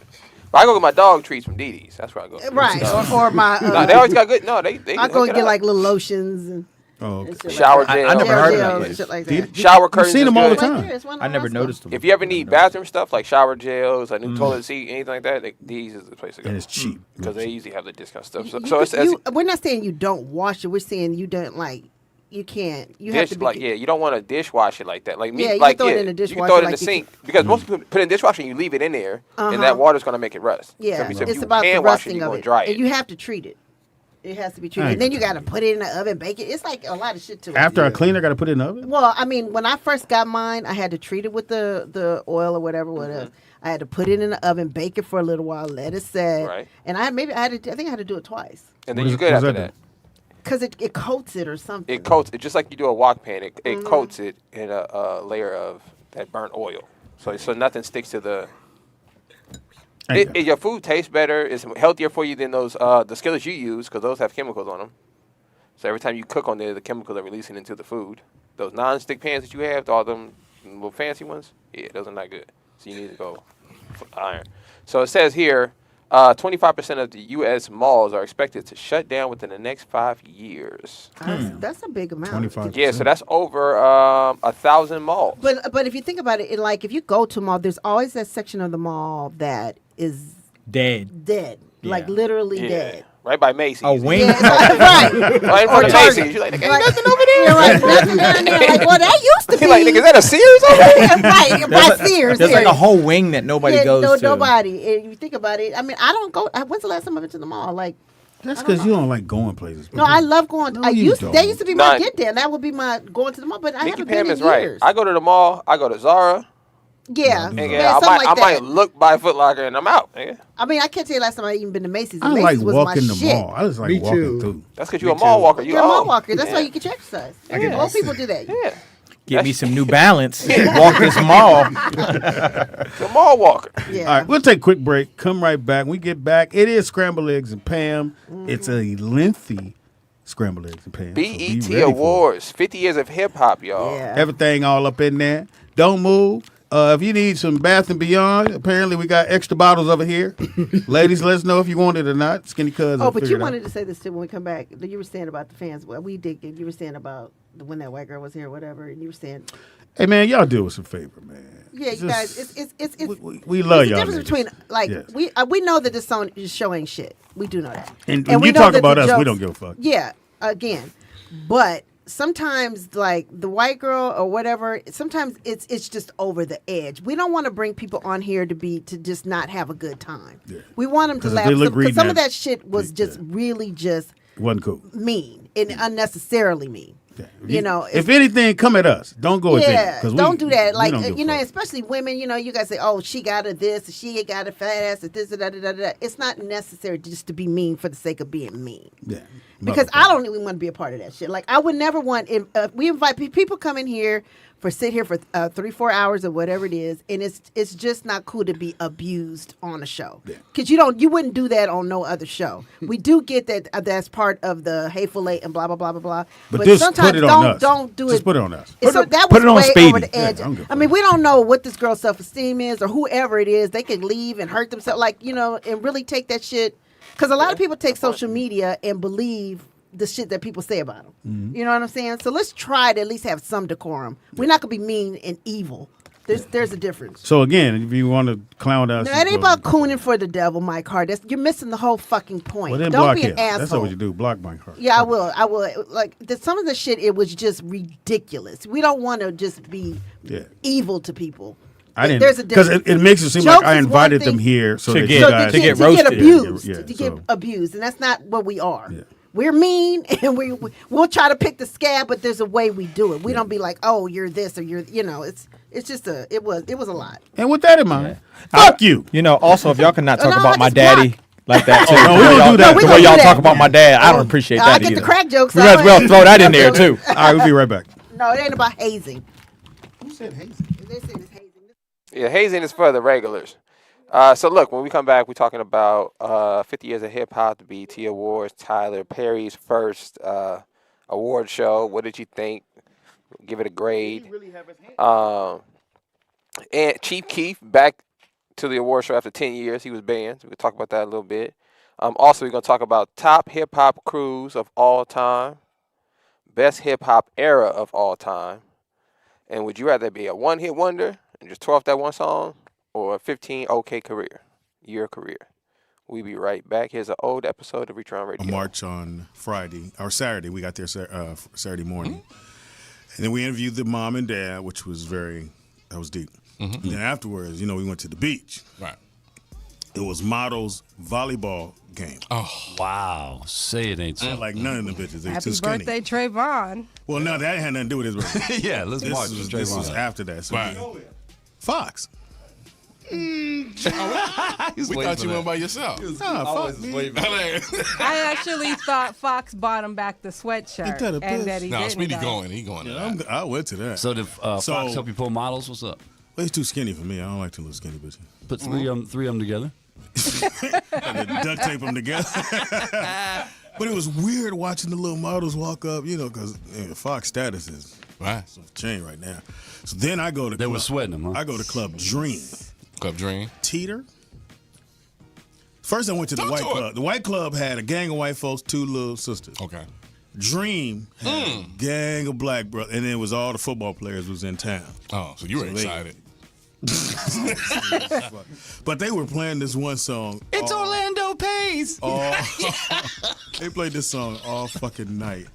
But I go get my dog treats from Didi's. That's where I go. Right, So- or my. No, they always got good. No, they I go hook it get up. like little lotions and Oh, okay. shit like Shower that. gel. I never Shower heard of gel that and place. shit like Did- that. Shower curtains. seen is them all the good. time. Right there, it's one I on never Roscoe. noticed them. If you ever need bathroom stuff like shower gels, a new toilet seat, anything like that, Didi's is the place to go. And it's cheap. Because they usually have the discount stuff. So, You so could- it's as we're not saying you don't wash it. We're saying you don't like. You can't. You have dish to be. like you don't want to dishwash it like that. Like me, Yeah, you like throw it in the you can dishwasher throw it in like the you sink because most people put it in the dishwasher and you leave it in there, and that water's gonna make it rust. Yeah, So if it's you about the hand wash it, rusting you're of gonna it, dry and it. you have to treat it. It has to be I treated. ain't And then you got to put it in the oven, bake it. It's like a lot of shit to it. After I clean, I got to put it in the oven. Well, I mean, when I first got mine, I had to treat it with the oil or whatever. I had to put it in the oven, bake it for a little while, let it set. Right. And I think I had to do it twice And then What you're is- good what does after that that. because it coats it or something. It coats it just like you do a wok pan. It coats it in a layer of that burnt oil, so nothing sticks to the. Thank you. Your food tastes better. It's healthier for you than those the skillets you use because those have chemicals on them. So every time you cook on there, the chemicals are releasing into the food. Those non-stick pans that you have, all them little fancy ones, yeah, those are not good. So you need to go for iron. So it says here, 25% of the U.S. malls are expected to shut down within the next 5 years. That's a big amount. 25%. Yeah, so that's over 1,000 malls. But if you think about it, like if you go to a mall, there's always that section of the mall that is Dead. like literally Yeah. dead. Right by Macy's. A wing. Yeah, right. Right in front of Macy's. You're like, ain't nothing over there. You're like, nothing down there. Like, well, that used to be. You're like, nigga, is that a Sears over there? Right, by Sears. There's like a whole wing that nobody goes to. Nobody. And you think about it. I mean, I don't go. When's the last time I've been to the mall? Like, That's because you don't like going places. no, I love going. No, That you used to be my get there. That would be my going to the mall. But I Nikki haven't Pam been is in right. years. I go to the mall. I go to Zara. Yeah, Nigga, yeah, I something like might that. look by Foot Locker and I'm out. Nigga. I mean, I can't tell you last time I even been to Macy's. I Macy's like was walking my the shit. mall. I just like walking through. That's because you're a mall walker. You're a mall walker. That's Yeah. why you get your exercise. Yeah. Most people do that. Yeah. Get me some New Balance. Walk this mall. The mall walker. Yeah. All right, we'll take a quick break. Come right back. When we get back, it is Scrambled Eggs and Pam. It's a lengthy Scrambled Eggs and Pam. so be BET ready for it. Awards, 50 years of hip hop, y'all. Yeah. Everything all up in there. Don't move. If you need some Bath and Beyond, apparently we got extra bottles over here. Ladies, let us know if you want it or not. Skinny Cuz. Oh, but you wanted to say this too when we come back. You were saying about the fans. Well, we did. You were saying about when that white girl was here, or whatever, and you were saying, Hey man, y'all do us a favor, man. yeah, you guys, it's we love there's a y'all. difference niggas. between like Yes. we know that this show ain't shit. We do know that. And we when you know talk that about the us, we jokes- don't give a fuck. Yeah, again, but sometimes like the white girl or whatever, sometimes it's just over the edge. We don't want to bring people on here to just not have a good time. Yeah. We want them to 'Cause if laugh. they look Because some of reading that shit was just really just It wasn't cool. mean and unnecessarily mean. Yeah. You know, if anything, come at us. Don't go at them. yeah, 'cause don't do that. we Like don't give a you know, fuck. especially women. You know, you guys say, "Oh, she got a this, she got a fat ass, this, da da da da." It's not necessary just to be mean for the sake of being mean. Yeah. Because I don't even want to be a part of that shit. Like I would never want. If we invite people come in here sit here for 3-4 hours or whatever it is, and it's just not cool to be abused on a show. Because you wouldn't do that on no other show. We do get that that's part of the hateful eight and blah blah blah blah blah. But just sometimes put it on us. don't do Just it. put it on us. That put was it on way Speedy. over the edge. Yeah, I don't give a I mean, we don't know what this girl's self-esteem is or whoever it is. They could leave and hurt themselves, like and really take that shit. Because a lot of people take social media and believe the shit that people say about them. Mm-hmm. You know what I'm saying? So let's try to at least have some decorum. We're not gonna be mean and evil. There's a difference. So again, if you want to clown us, No, it ain't about cooning for the devil, Mike Hart. You're missing the whole fucking point. Well, then Don't block be him. an asshole. That's not what you do. Block Mike Hart. Yeah, I will. Like some of the shit, it was just ridiculous. We don't want to just be evil to people. I didn't, There's a because difference. it makes it seem Jokes like I is one invited them thing- here so To that get- you guys to get to roasted. get abused, Yeah, to so- get abused, and that's not what we are. We're mean, and we'll try to pick the scab, but there's a way we do it. We don't be like, oh, you're this or you're, it's just it was a lot. And with that in mind, fuck you. You know, also, if y'all cannot talk No, about my just daddy like that, too. Oh, no, we don't do that. The No, we way don't y'all do talk that. about my dad, I don't appreciate I that get either. the crack jokes. We might as well throw that in there, too. All right, we'll be right back. No, it ain't about hazing. Who said hazing? They said it's hazing. Yeah, hazing is for the regulars. So look, when we come back, we're talking about 50 years of hip hop, the BET Awards, Tyler Perry's first award show. What did you think? Give it a grade. And Chief Keef back to the award show after 10 years. He was banned. We'll talk about that a little bit. Also, we're going to talk about top hip hop crews of all time, best hip hop era of all time, and would you rather be a one-hit wonder and just tour off that one song, or a 15 OK year career? We'll be right back. Here's an old episode of Return Radio. A march on Friday or Saturday. We got there Saturday morning, and then we interviewed the mom and dad, which was that was deep. And then afterwards, we went to the beach. Right. It was models volleyball game. Oh, wow. Say it ain't so. Like none of them bitches. They Happy too skinny. birthday, Trayvon. Well, no, that had nothing to do with his birthday. Yeah, let's march This with was Trayvon. after that. So Right. Fox. He's We waiting thought for you that. went by yourself. Fuck me. I actually thought Fox bought him back the sweatshirt, Ain't that a and bitch? that he No, didn't. Speedy though. going. He going. Yeah, I went to that. So did Fox help you pull models? What's up? Well, he's too skinny for me. I don't like too little skinny bitches. Put three of them together. And then duct tape them together. But it was weird watching the little models walk up, because Fox status is Right. some chain right now. So then I go to They were sweating them, huh? I go to Club Dream. Club Dream. Teeter. First, I went to the Talk White to her. Club. The White Club had a gang of white folks, 2 little sisters. Okay. Dream had a gang of black brothers, and then it was all the football players was in town. Oh, so you were excited. But they were playing this one song. It's Orlando Pace. They played this song all fucking night.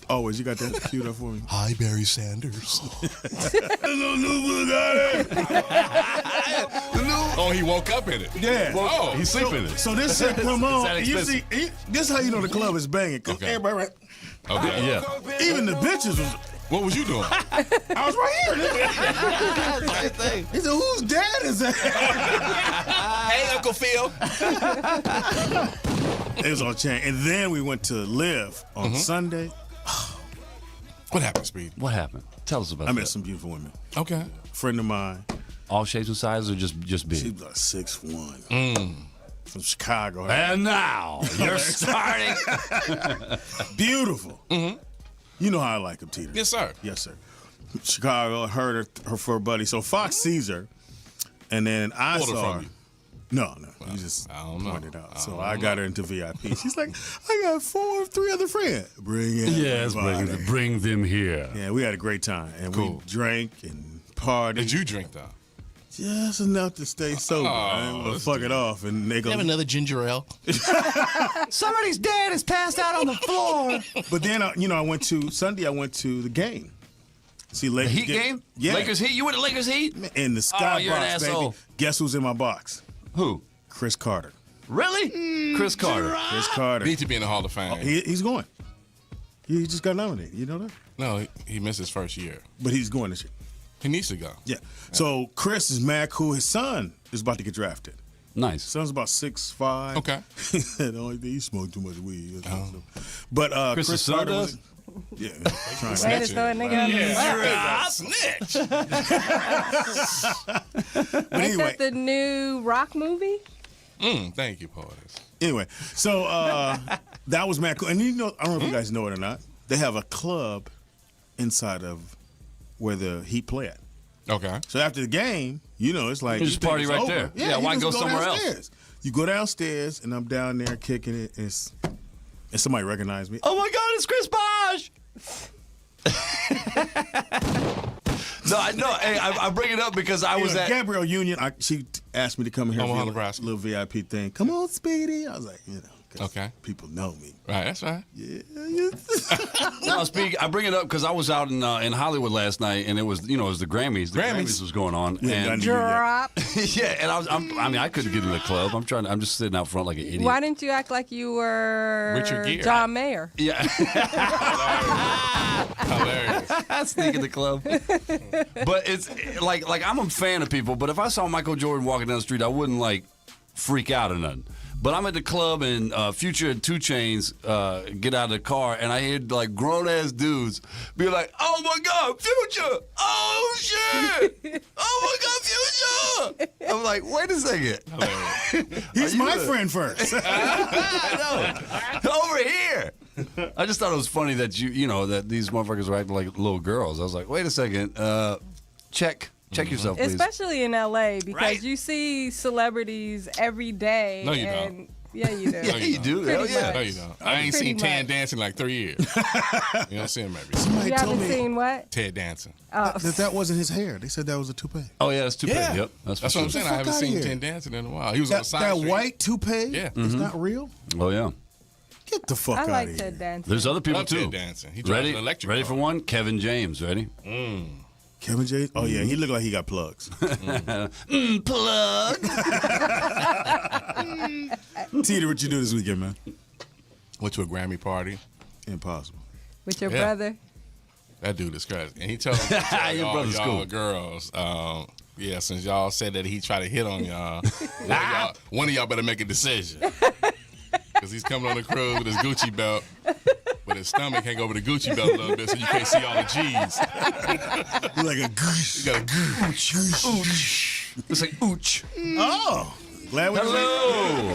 Always, you got that queued up for me? Hi, Barry Sanders. Oh, he woke up in it. Yeah. Oh, He's sleeping in it. So this shit come Is on. that And you see, this is how you know the club is banging. 'Cause Okay. everybody right. Okay. Yeah. Even the bitches was. What was you doing? I was right here. He said, "Whose dad is that?" Hey, Uncle Phil. It was on chain. And then we went to Live on Sunday. What happened, Speed? What happened? Tell us about I that. met some beautiful women. Okay. Friend of mine. All shapes and sizes, or just She big? was like 6'1". From Chicago. And now you're starting. Beautiful. You know how I like them, Teeter. Yes, sir. Yes, sir. Chicago, heard her for a buddy. So Fox sees her, and then I Pulled her saw from her. you. No, you just I don't know. pointed out. I So don't I got her into VIP. She's like, I got 3 other friends. Bring in. Yes, everybody. bring them here. Yeah, we had a great time, and Cool. we drank and partied. Did you drink, though? Just enough to stay sober. I didn't want to fuck it off, and they go. Have another ginger ale. Somebody's dad is passed out on the floor. But then, I went to Sunday. I went to the game. See, The Lakers Heat game? Yeah, Lakers Heat? You went to Lakers Heat? in the sky you're an box, asshole. baby. Guess who's in my box? Who? Chris Carter. Really? Chris Carter. Chris Carter. Need to be in the Hall of Fame. He's going. He just got nominated. You know that? No, he missed his first year. But he's going this year. He needs to go. Yeah. So Chris is mad cool. His son is about to get drafted. Nice. Son's about 6'5". Okay. He said the only thing he smoked too much weed. But Chris' Chris son Carter does? was. Yeah. Trying to Way to throw a nigga under the bus. Snitch. But Ain't anyway, that the new rock movie? Thank you, Portis. Anyway, so that was mad cool. And I don't know if you guys know it or not. They have a club inside of where the Heat play at. Okay. So after the game, it's like You just think party it's right over. there. Yeah, Yeah, you why just go somewhere else? downstairs. You go downstairs, and I'm down there kicking it, and somebody recognized me. Oh my God, it's Chris Bosh! No, I know. Hey, I bring it up because I was at Gabrielle Union. She asked me to come here Omaha, for a Nebraska. little VIP thing. Come on, Speedy. I was like, 'cause Okay. people know me. Right, that's right. Yeah. No, I bring it up because I was out in Hollywood last night, and it was it was the Grammys. The Grammys was going on, Yeah, and Drop. yeah, and I couldn't get in the club. I'm just sitting out front like an idiot. Why didn't you act like you were Richard Gere. John Mayer? Yeah, Hilarious. sneak in the club. But it's like I'm a fan of people, but if I saw Michael Jordan walking down the street, I wouldn't freak out or nothing. But I'm at the club and Future and 2 Chainz get out of the car, and I hear grown ass dudes be like, "Oh my God, Future! Oh shit! Oh my God, Future!" I'm like, wait a second. He's my friend first. I know. Over here. I just thought it was funny that that these motherfuckers were acting like little girls. I was like, wait a second. Check yourself, please. Especially in LA, because Right. you see celebrities every day. No, you and Yeah, you do. Yeah, you do. Hell Pretty yeah. much. No, you don't. I ain't Pretty seen Ted much. dancing in like 3 years. You don't see him maybe. Somebody You told haven't me seen what? Ted dancing. Oh. that wasn't his hair. They said that was a toupee. Oh yeah, that's too Yeah. bad. Yep, That's for what I'm sure. saying. Get I the haven't fuck seen outta here. Ted dancing in a while. He was on the That side street. white toupee Yeah. is not real? Oh yeah. Get the fuck I out like of Ted here. dancing. There's other people Love Ted too. dancing. He drives Ready? an electric Ready car. for one? Kevin James. Ready? Kevin J. Oh yeah, he looked like he got plugs. Plug. Teeter, what you do this weekend, man? Went to a Grammy party. Impossible. With your Yeah. brother? That dude is crazy. And he told Your y'all, brother's y'all cool. girls, yeah, since y'all said that he tried to hit on y'all, one of y'all better make a decision. Because he's coming on the cruise with his Gucci belt, but his stomach hang over the Gucci belt a little bit so you can't see all the G's. You're like a goose. You got a gooch. It's like ooch. Oh, glad we Hello.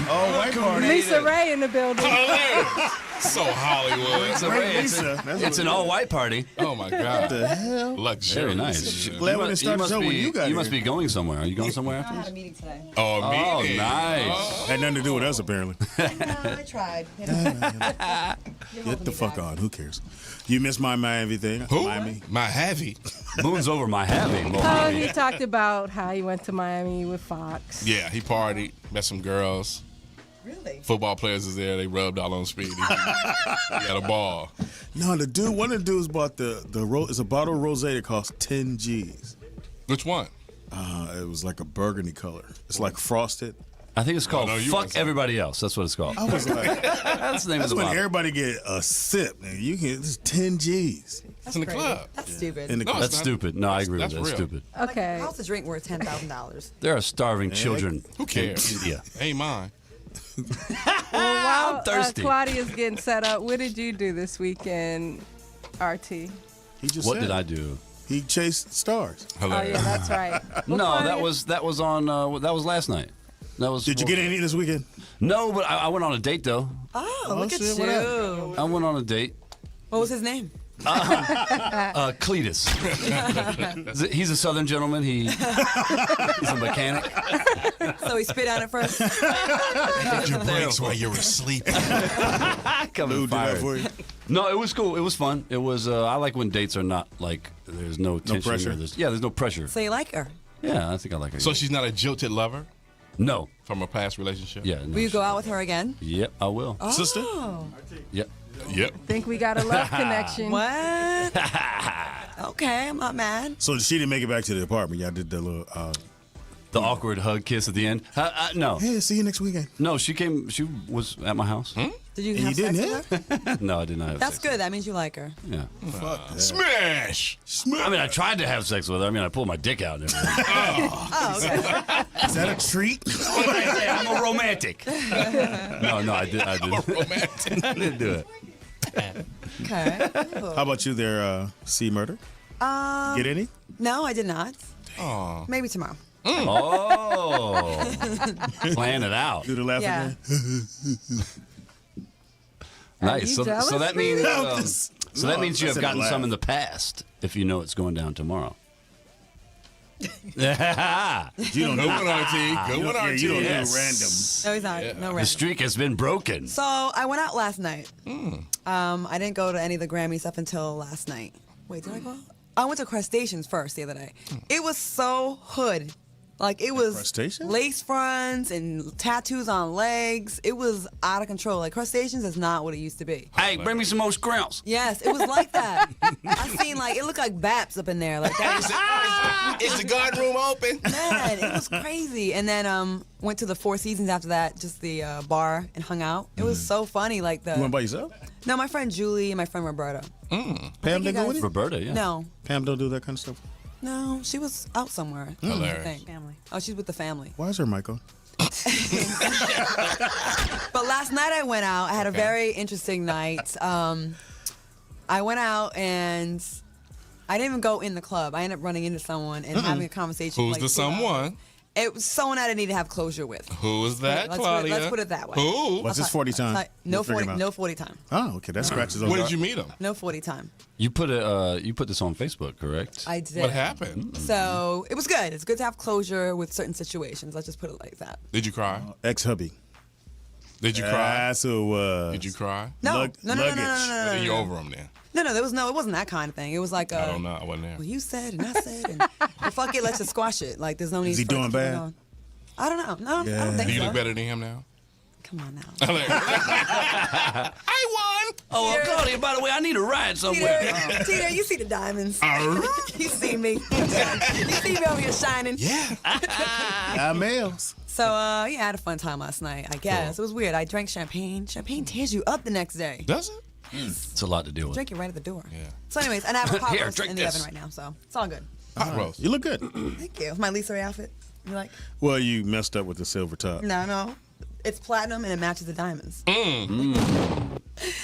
Oh, white party. Lisa Ray in the building. So Hollywood. It's an all-white party. Oh my God. What the hell? Luxury. Very nice. Glad we didn't start the show when you got You must here. be going somewhere. Are you going somewhere I after had this? a meeting today. Oh, Oh, meeting. nice. Had nothing to do with us, apparently. No, I tried. Get the fuck on. Who cares? You missed my Miami thing. Who? Miami. My heavy. Moon's over my heavy. Oh, he talked about how he went to Miami with Fox. Yeah, he partied, met some girls. Really? Football players was there. They rubbed all on Speedy. He had a ball. No, one of the dudes bought it's a bottle of rosé that cost 10 G's. Which one? It was like a burgundy color. It's like frosted. I think it's called no, you Fuck went Everybody Else. That's what it's called. I was like, That's the name that's of the when bottle. everybody get a sip. Man. You can. It's 10 G's. It's in the club. That's stupid. In the No, club. That's stupid. No, I agree with that. That's real. stupid. Okay. How's the drink worth $10,000? There are starving children. Who cares? In India. Ain't mine. Well, I'm thirsty. Claudia's getting set up. What did you do this weekend, RT? He just What said did I do? He chased stars. Oh yeah, that's right. Well, No, Claudia- that was on. That was last night. That was. Did you get any this weekend? No, but I went on a date though. Oh, look at shit, what you. I went on a date. What was his name? Cletus. He's a Southern gentleman. He's a mechanic. So he spit on it first? Took your breaks while you were asleep. Coming Lou did that for you? No, it was cool. It was fun. It was. I like when dates are not like there's no tension. pressure? Or there's no pressure. So you like her? Yeah, I think I like her. So she's not a jilted lover no. from a past relationship? Yeah. No, Will you go out with her again? Yep, I will. Oh. Sister? Yep. Yep. think we got a love connection. What? Okay, I'm not mad. So she didn't make it back to the apartment. Y'all did the little. The awkward hug kiss at the end. No. Hey, see you next weekend. No, she came. She was at my house. Did you And have you sex didn't with her? No, I did not have That's sex. good. That means you like her. Yeah. Fuck that. Smash. I mean, I tried to have sex with her. I mean, I pulled my dick out and everything. Oh, okay. Is that a treat? I'm a romantic. No, I did. I did. Romantic. I didn't do it. Okay. How about you there, C Murder? Get any? No, I did not. Oh. Maybe tomorrow. Oh. Plan it out. Do the laugh Yeah. again? Nice. you So jealous, that means No, that means you I have said gotten laugh. some in the past if you know it's going down tomorrow. Yeah. You don't Good know. one, RT. Good one, Yeah, RT. you don't Yes. do random. No, he's not. No The random. streak has been broken. So I went out last night. I didn't go to any of the Grammys up until last night. Wait, did I go out? I went to Crustaceans first the other day. It was so hood. Like it was Crustaceans? lace fronts and tattoos on legs. It was out of control. Like Crustaceans is not what it used to be. Hey, bring me some more scrimps. Yes, it was like that. I seen like it looked like Baps up in there. Like that. Is the guard room open? Man, it was crazy. And then went to the Four Seasons after that, just the bar and hung out. It was so funny. Like You went by yourself? no, my friend Julie and my friend Roberta. Pam didn't go with you? Roberta, yeah. No, Pam don't do that kind of stuff. no, she was out somewhere. Hilarious. I think. Family. Oh, she's with the family. Why is her mic on? But last night I went out. I had a very interesting night. I went out and I didn't even go in the club. I ended up running into someone and having a conversation. Who's for the like 2 hours. someone? It was someone I didn't need to have closure with. Who is that, Let's Claudia? put it that way. Who? What's his 40 time? No We'll figure 40, him out. no 40 time. Oh, okay. That scratches on Where did you meet him? No 40 time. You put this on Facebook, correct? I did. What happened? So it was good. It's good to have closure with certain situations. Let's just put it like that. Did you cry? Ex-hubby. Did you cry? That's who it was. Did you cry? No, no, no, no, no, no, luggage. no, Or no, then you no. over him then? No, it wasn't that kind of thing. It was like I don't know. I wasn't there. well, you said and I said, and well, fuck it, let's just squash it. Like there's no need. Is he for it to doing keep bad? going. I don't know. No, I Yeah. don't think Do you so. look better than him now? Come on now. I won. Oh, well, Claudia, by the way, I need a ride somewhere. Teeter, you see the diamonds. You see me. You see me over here shining. Yeah. Males. So yeah, I had a fun time last night. I guess it was weird. I drank champagne. Champagne tears you up the next day. Does it? It's a lot to deal with. Drink it right at the door. Yeah. So, anyways, and I have a pot Here, roast drink in the this. oven right now, so it's all good. Hot roast. You look good. Thank you. My Lisa Ray outfit. You like? Well, you messed up with the silver top. No. It's platinum and it matches the diamonds.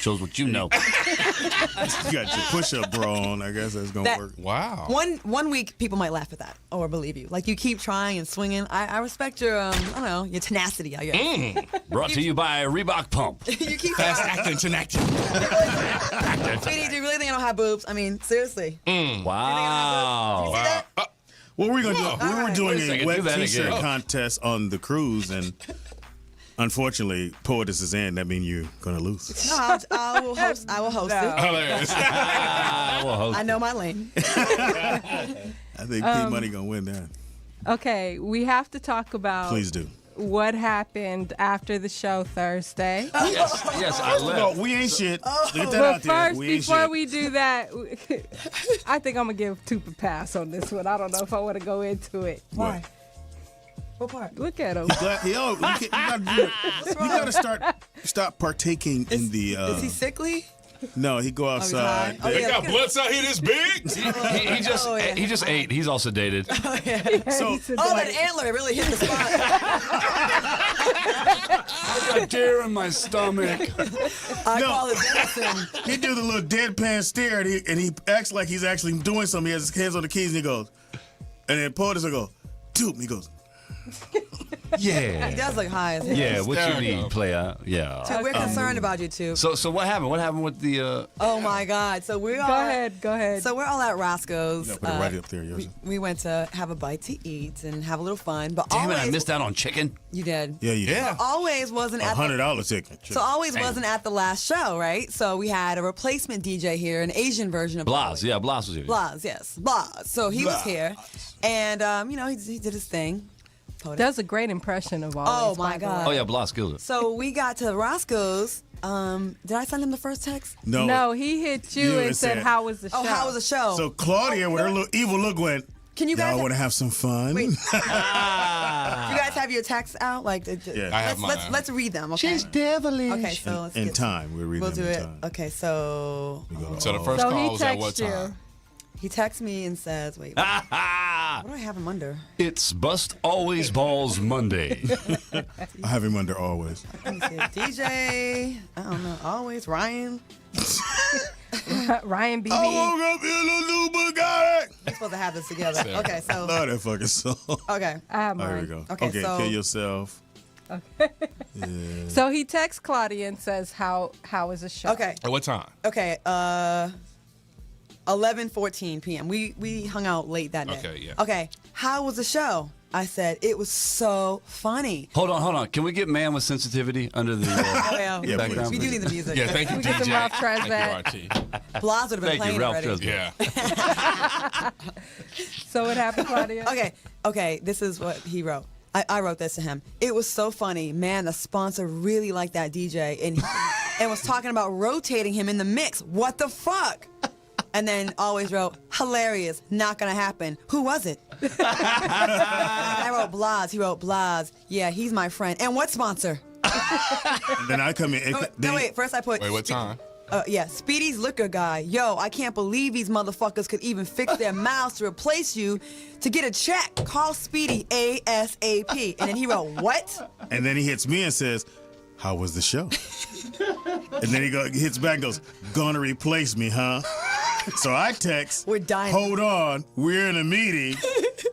Shows what you know. You got your push-up bra on. I guess that's gonna work. Wow. One week, people might laugh at that or believe you. Like you keep trying and swinging. I respect your I don't know, your tenacity. I guess. Brought to you by Reebok Pump. You keep Fast acting, tenacting. Speedy, do you really think I don't have boobs? I mean, seriously. Wow. You see that? What we're gonna do? We were doing Wait a a second, wet do that T-shirt again. contest on the cruise, and unfortunately, Poetess is in. That means you're gonna lose. No, I will host. I will host it. Hilarious. I know my lane. I think P Money gonna win that. Okay, we have to talk about Please do. what happened after the show Thursday. Yes, I left. No, we ain't shit. Get that But out there. first, We ain't before shit. we do that, I think I'm gonna give Toop a pass on this one. I don't know if I want to go into it. Why? What part? Look at him. You gotta stop partaking in the. Is he sickly? No, he go outside. Oh, They yeah, got look at bloods out here this big. He just ate. He's all sedated. So that antler really hit the spot. I got deer in my stomach. I call it venison. he do the little deadpan stare, and he acts like he's actually doing something. He has his hands on the keys, and he goes, and then Poetess will go, dude, and he goes, Yeah. He does look high as hell. Yeah, what you need, player? Yeah. Too, we're concerned about you too. So what happened? What happened with the? Oh my God! So we're all Go ahead. So we're all at Roscoe's. put it right up there, yours. We went to have a bite to eat and have a little fun. But Damn always, it! I missed out on chicken. You did. Yeah, you did. Always wasn't at the, $100 ticket. So always wasn't at the last show, right? So we had a replacement DJ here, an Asian version of Blas, yeah, Blas was here. Blas, yes, Blas. So he was here, and he did his thing. That's a great impression of all. Oh my God! Oh yeah, Blas killed it. So we got to Roscoe's. Did I send him the first text? No, he hit you and said, "How was the show?" Oh, how was the show? So Claudia, with her little evil look, went, Can you guys? y'all want to have some fun? Wait. You guys have your texts out? Like, Yeah. I have mine. Let's read them. Okay. She's devilish. Okay, so let's in get time, we're reading We'll them do in it. time. Okay, so. So the first call was at what time? He texts me and says, "Wait, what do I have him under?" It's Bust Always Balls Monday. I have him under always. Let me see. DJ, I don't know, always Ryan. Ryan BB. I woke up in a new Bugatti. We're supposed to have this together. Okay, so. Love that fucking song. Okay. I have Oh, here we mine. go. Okay, so- kill yourself. Okay. So he texts Claudia and says, "How was the show?" Okay. At what time? Okay. 11:14 p.m. We hung out late that day. Okay, yeah. Okay. How was the show? I said it was so funny. Hold on. Can we get Man with Sensitivity under the Yeah, background? we do need the music. Yeah, thank you, We get some DJ. Ralph Thank Tresvant. you, RT. Blas would have been Thank you, playing Ralph already. Tresvant. Yeah. So what happened, Claudia? Okay. This is what he wrote. I wrote this to him. It was so funny, man. The sponsor really liked that DJ and was talking about rotating him in the mix. What the fuck? And then always wrote, hilarious, not gonna happen. Who was it? I wrote Blas. He wrote Blas. Yeah, he's my friend. And what sponsor? And then I come in. No, wait. First I put. Wait, what time? Yeah, Speedy's liquor guy. Yo, I can't believe these motherfuckers could even fix their mouths to replace you to get a check. Call Speedy ASAP. And then he wrote, what? And then he hits me and says, how was the show? And then he hits back and goes, gonna replace me, huh? So I text, we're dying. Hold on, we're in a meeting.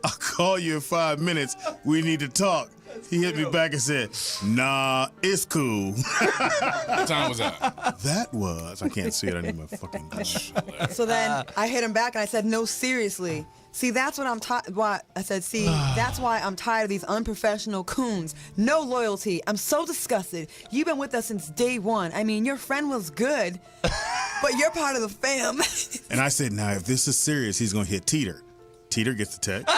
I'll call you in 5 minutes. We need to talk. He hit me back and said, nah, it's cool. What time was that? That was, I can't see it, I need my fucking glass. So then I hit him back and I said, no, seriously. See, that's what I'm why I said, see, that's why I'm tired of these unprofessional coons. No loyalty. I'm so disgusted. You've been with us since day one. I mean, your friend was good, but you're part of the fam. And I said, now, if this is serious, he's going to hit Teeter. Teeter gets the text.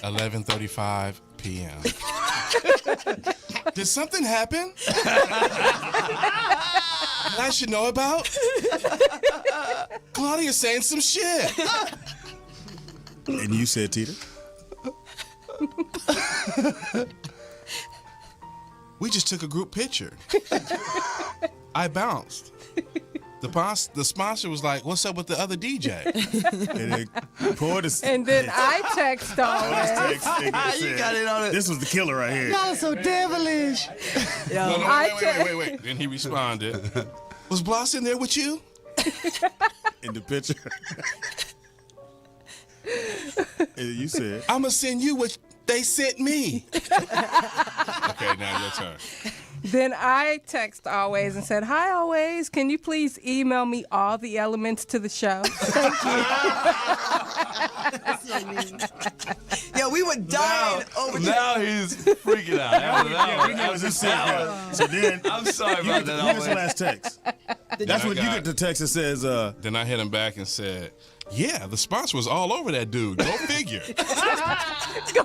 11:35 p.m. Did something happen that I should know about? Claudia's saying some shit. And you said, Teeter? We just took a group picture. I bounced. The sponsor was like, "What's up with the other DJ?" And they poured us. And then I text always. You got it on it. This was the killer right here. Y'all so devilish. No, wait. Then he responded, "Was Bloss in there with you?" In the picture. And you said, "I'ma send you what they sent me." Okay, now your turn. Then I text Always and said, "Hi, Always. Can you please email me all the elements to the show? Thank you." Yo, we were dying over Now he's freaking out. we know it's So then, I'm sorry you about get that. the last text. That's when you get the text that says, Then I hit him back and said, "Yeah, the sponsor was all over that dude. Go figure." Go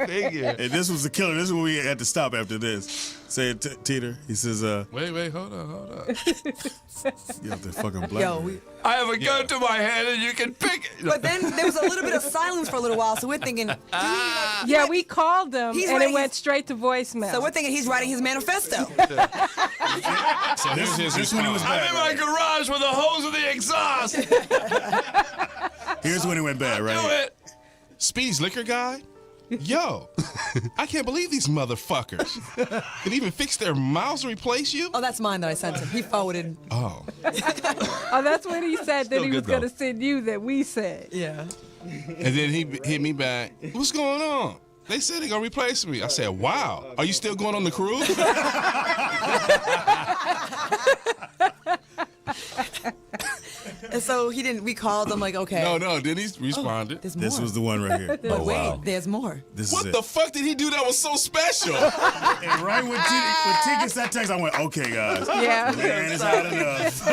figure. And this was the killer. This is when we had to stop after this. Say it, Teeter. He says, Wait, hold on. You have to fucking black. Yo, I have a gun to my head and you can pick it. But then there was a little bit of silence for a little while, so we're thinking, Yeah, we called him, He's and writing it went straight to voicemail. so we're thinking he's writing his manifesto. So here's his This when he was response. I'm in my garage with a hose of the exhaust. Here's when it went bad, Do right? it. Speedy's liquor guy? Yo, I can't believe these motherfuckers can even fix their mouths and replace you. Oh, that's mine that I sent him. He forwarded. Oh, Oh, that's what he said that he was good, going to though. send you that we said. Yeah. and then he hit me back. What's going on? They said they're gonna replace me. I said, "Wow, are you still going on the cruise?" And so he didn't. We called him like, okay. No. Then he responded. There's more. This was the one right here. But wait, there's more. This What is the it. fuck did he do that was so special? And right when T gets that text, I went, okay, guys. Yeah. Man, it's not enough.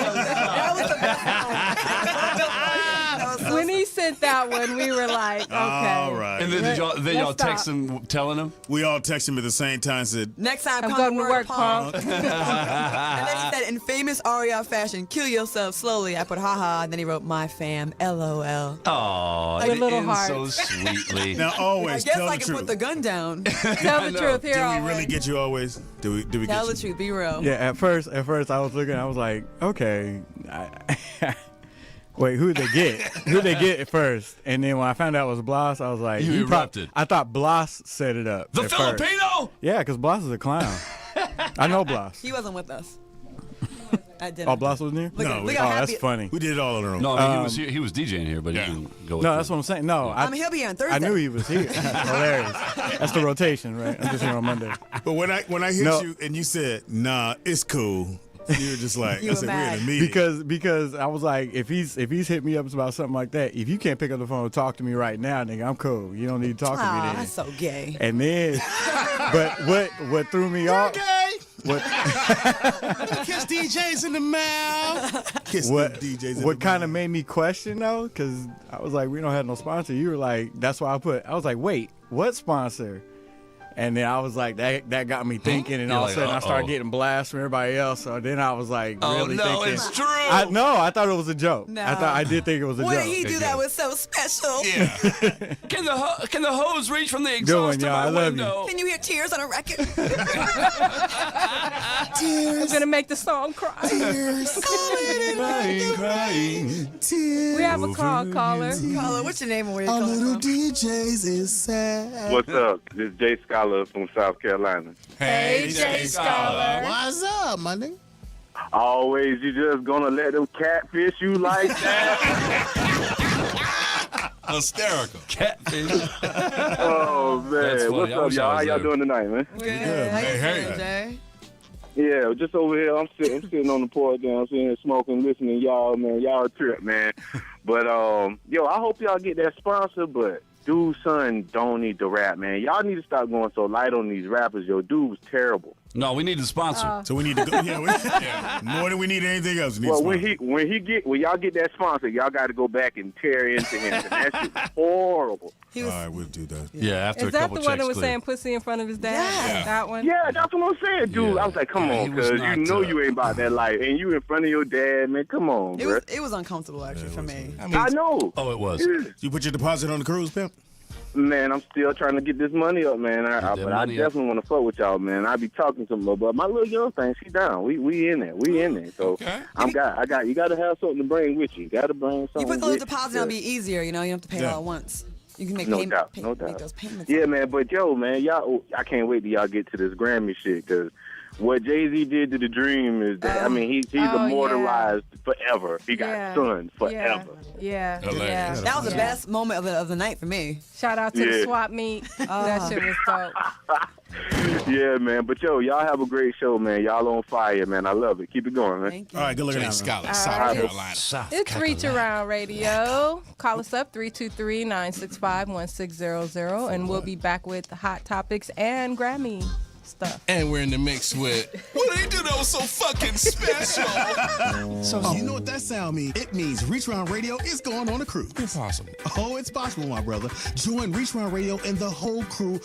When he sent that one, we were like, okay. All right. And then y'all Let's text stop. him telling him? We all texted him at the same time and said, Next time, I'm come going to word work, punk. punk. And then he said, in famous Aria fashion, kill yourself slowly. I put haha, and then he wrote, my fam, LOL. Oh, With it little ends hearts. so sweetly. now I always guess tell I the can put truth. the gun down. Tell the truth here, Did we Always. really get you always? Did we Tell get the you? truth. Be real. Yeah, at first I was looking, I was like, okay. Wait, who'd they get? Who'd they get at first? And then when I found out it was Bloss, I was like, You he erupted. I thought Bloss set it up. The at first. Filipino? Yeah, because Bloss is a clown. I know Bloss. He wasn't with us. I didn't. Oh, Bloss wasn't here? Look No, at- we- look how Oh, that's happy- funny. We did it all on our own. No, I mean, he was DJing here, but Yeah. he didn't go with No, you. that's what I'm saying. No, I mean, he'll be here on Thursday. I knew he was here. Hilarious. That's the rotation, right? I'm just here on Monday. But when I hit No. you and you said, nah, it's cool, you were just like, You I were said, we're in mad. a meeting. Because I was like, if he's hit me up about something like that, if you can't pick up the phone and talk to me right now, nigga, I'm cool. You don't need to talk to me Aw, then. that's so gay. And then, but what threw me off? What Kiss DJs in the mouth. Kiss what the DJs in what the kind of mouth. made me question though? Because I was like, we don't have no sponsor. You were like, that's why I was like, wait, what sponsor? And then I was like, that got me thinking, and You're all like, of a sudden I started uh-oh. getting blasts from everybody else. So then I was like, Oh, really no, thinking. it's true. I thought it was a joke. No. I did think it was a What joke. did he do that was so special? Yeah. Can the hose reach from the Good exhaust one, to y'all. my I love you. window? Can you hear tears on a record? I'm going to make the song cry. Crying. We have a call, caller. Caller, what's your name and where you calling from? DJs is sad. What's up? This is Jay Scholar from South Carolina. Hey, Jay Scholar. What's up, my nigga? Always, you just gonna let them catfish you like that? Hysterical. Catfish. Oh man, That's funny. what's I up, wish I y'all? How was y'all there. doing tonight, man? Good. How you Hey, doing, Jay? Yeah, just over here. I'm sitting on the porch down, sitting here smoking, listening. Y'all, man, y'all a trip, man. But yo, I hope y'all get that sponsor. But dude, son, don't need to rap, man. Y'all need to stop going so light on these rappers. Yo, dude was terrible. No, we need a sponsor. So we need to go. Yeah, more than we need anything else. We need Well, sponsor. when y'all get that sponsor, y'all got to go back and tear into him. That shit was horrible. He All was, right, we'll do that. Yeah, after Is a that couple the checks one that was clear. saying pussy in front of his dad? Yeah. That one? Yeah, that's what I'm saying, dude. Yeah. I was like, come Yeah, on, he was cuz you not, know you ain't about that life, and you in front of your dad, man. Come on, it bro. was uncomfortable actually for me. I know. Oh, it was. Yeah. You put your deposit on the cruise, pimp? Man, I'm still trying to get this money up, man. But I definitely want to fuck with y'all, man. I be talking to them, but my little young thing, she down. We in there. We in there. So you got to have something to bring with you. You got to bring something. You put the with deposit, it'll be easier. You know, you don't have to pay it all at once. You can make no doubt. make those payments. Yeah, man. But yo, man, y'all, I can't wait till y'all get to this Grammy shit because what Jay-Z did to The Dream is that, I mean, he's immortalized forever. He got sons forever. Yeah. That was the best moment of the night for me. Shout out to the swap meet. That shit was dope. Yeah, man. But yo, y'all have a great show, man. Y'all on fire, man. I love it. Keep it going, man. Thank you. All right, good looking Jay out. Scott, All South right. Carolina. It's Reach Around Radio. Call us up 323-965-1600, and we'll be back with hot topics and Grammy stuff. And we're in the mix with what they do that was so fucking special. So you know what that sound means? It means Reach Around Radio is going on a cruise. Impossible. Oh, it's possible, my brother. Join Reach Around Radio and the whole crew.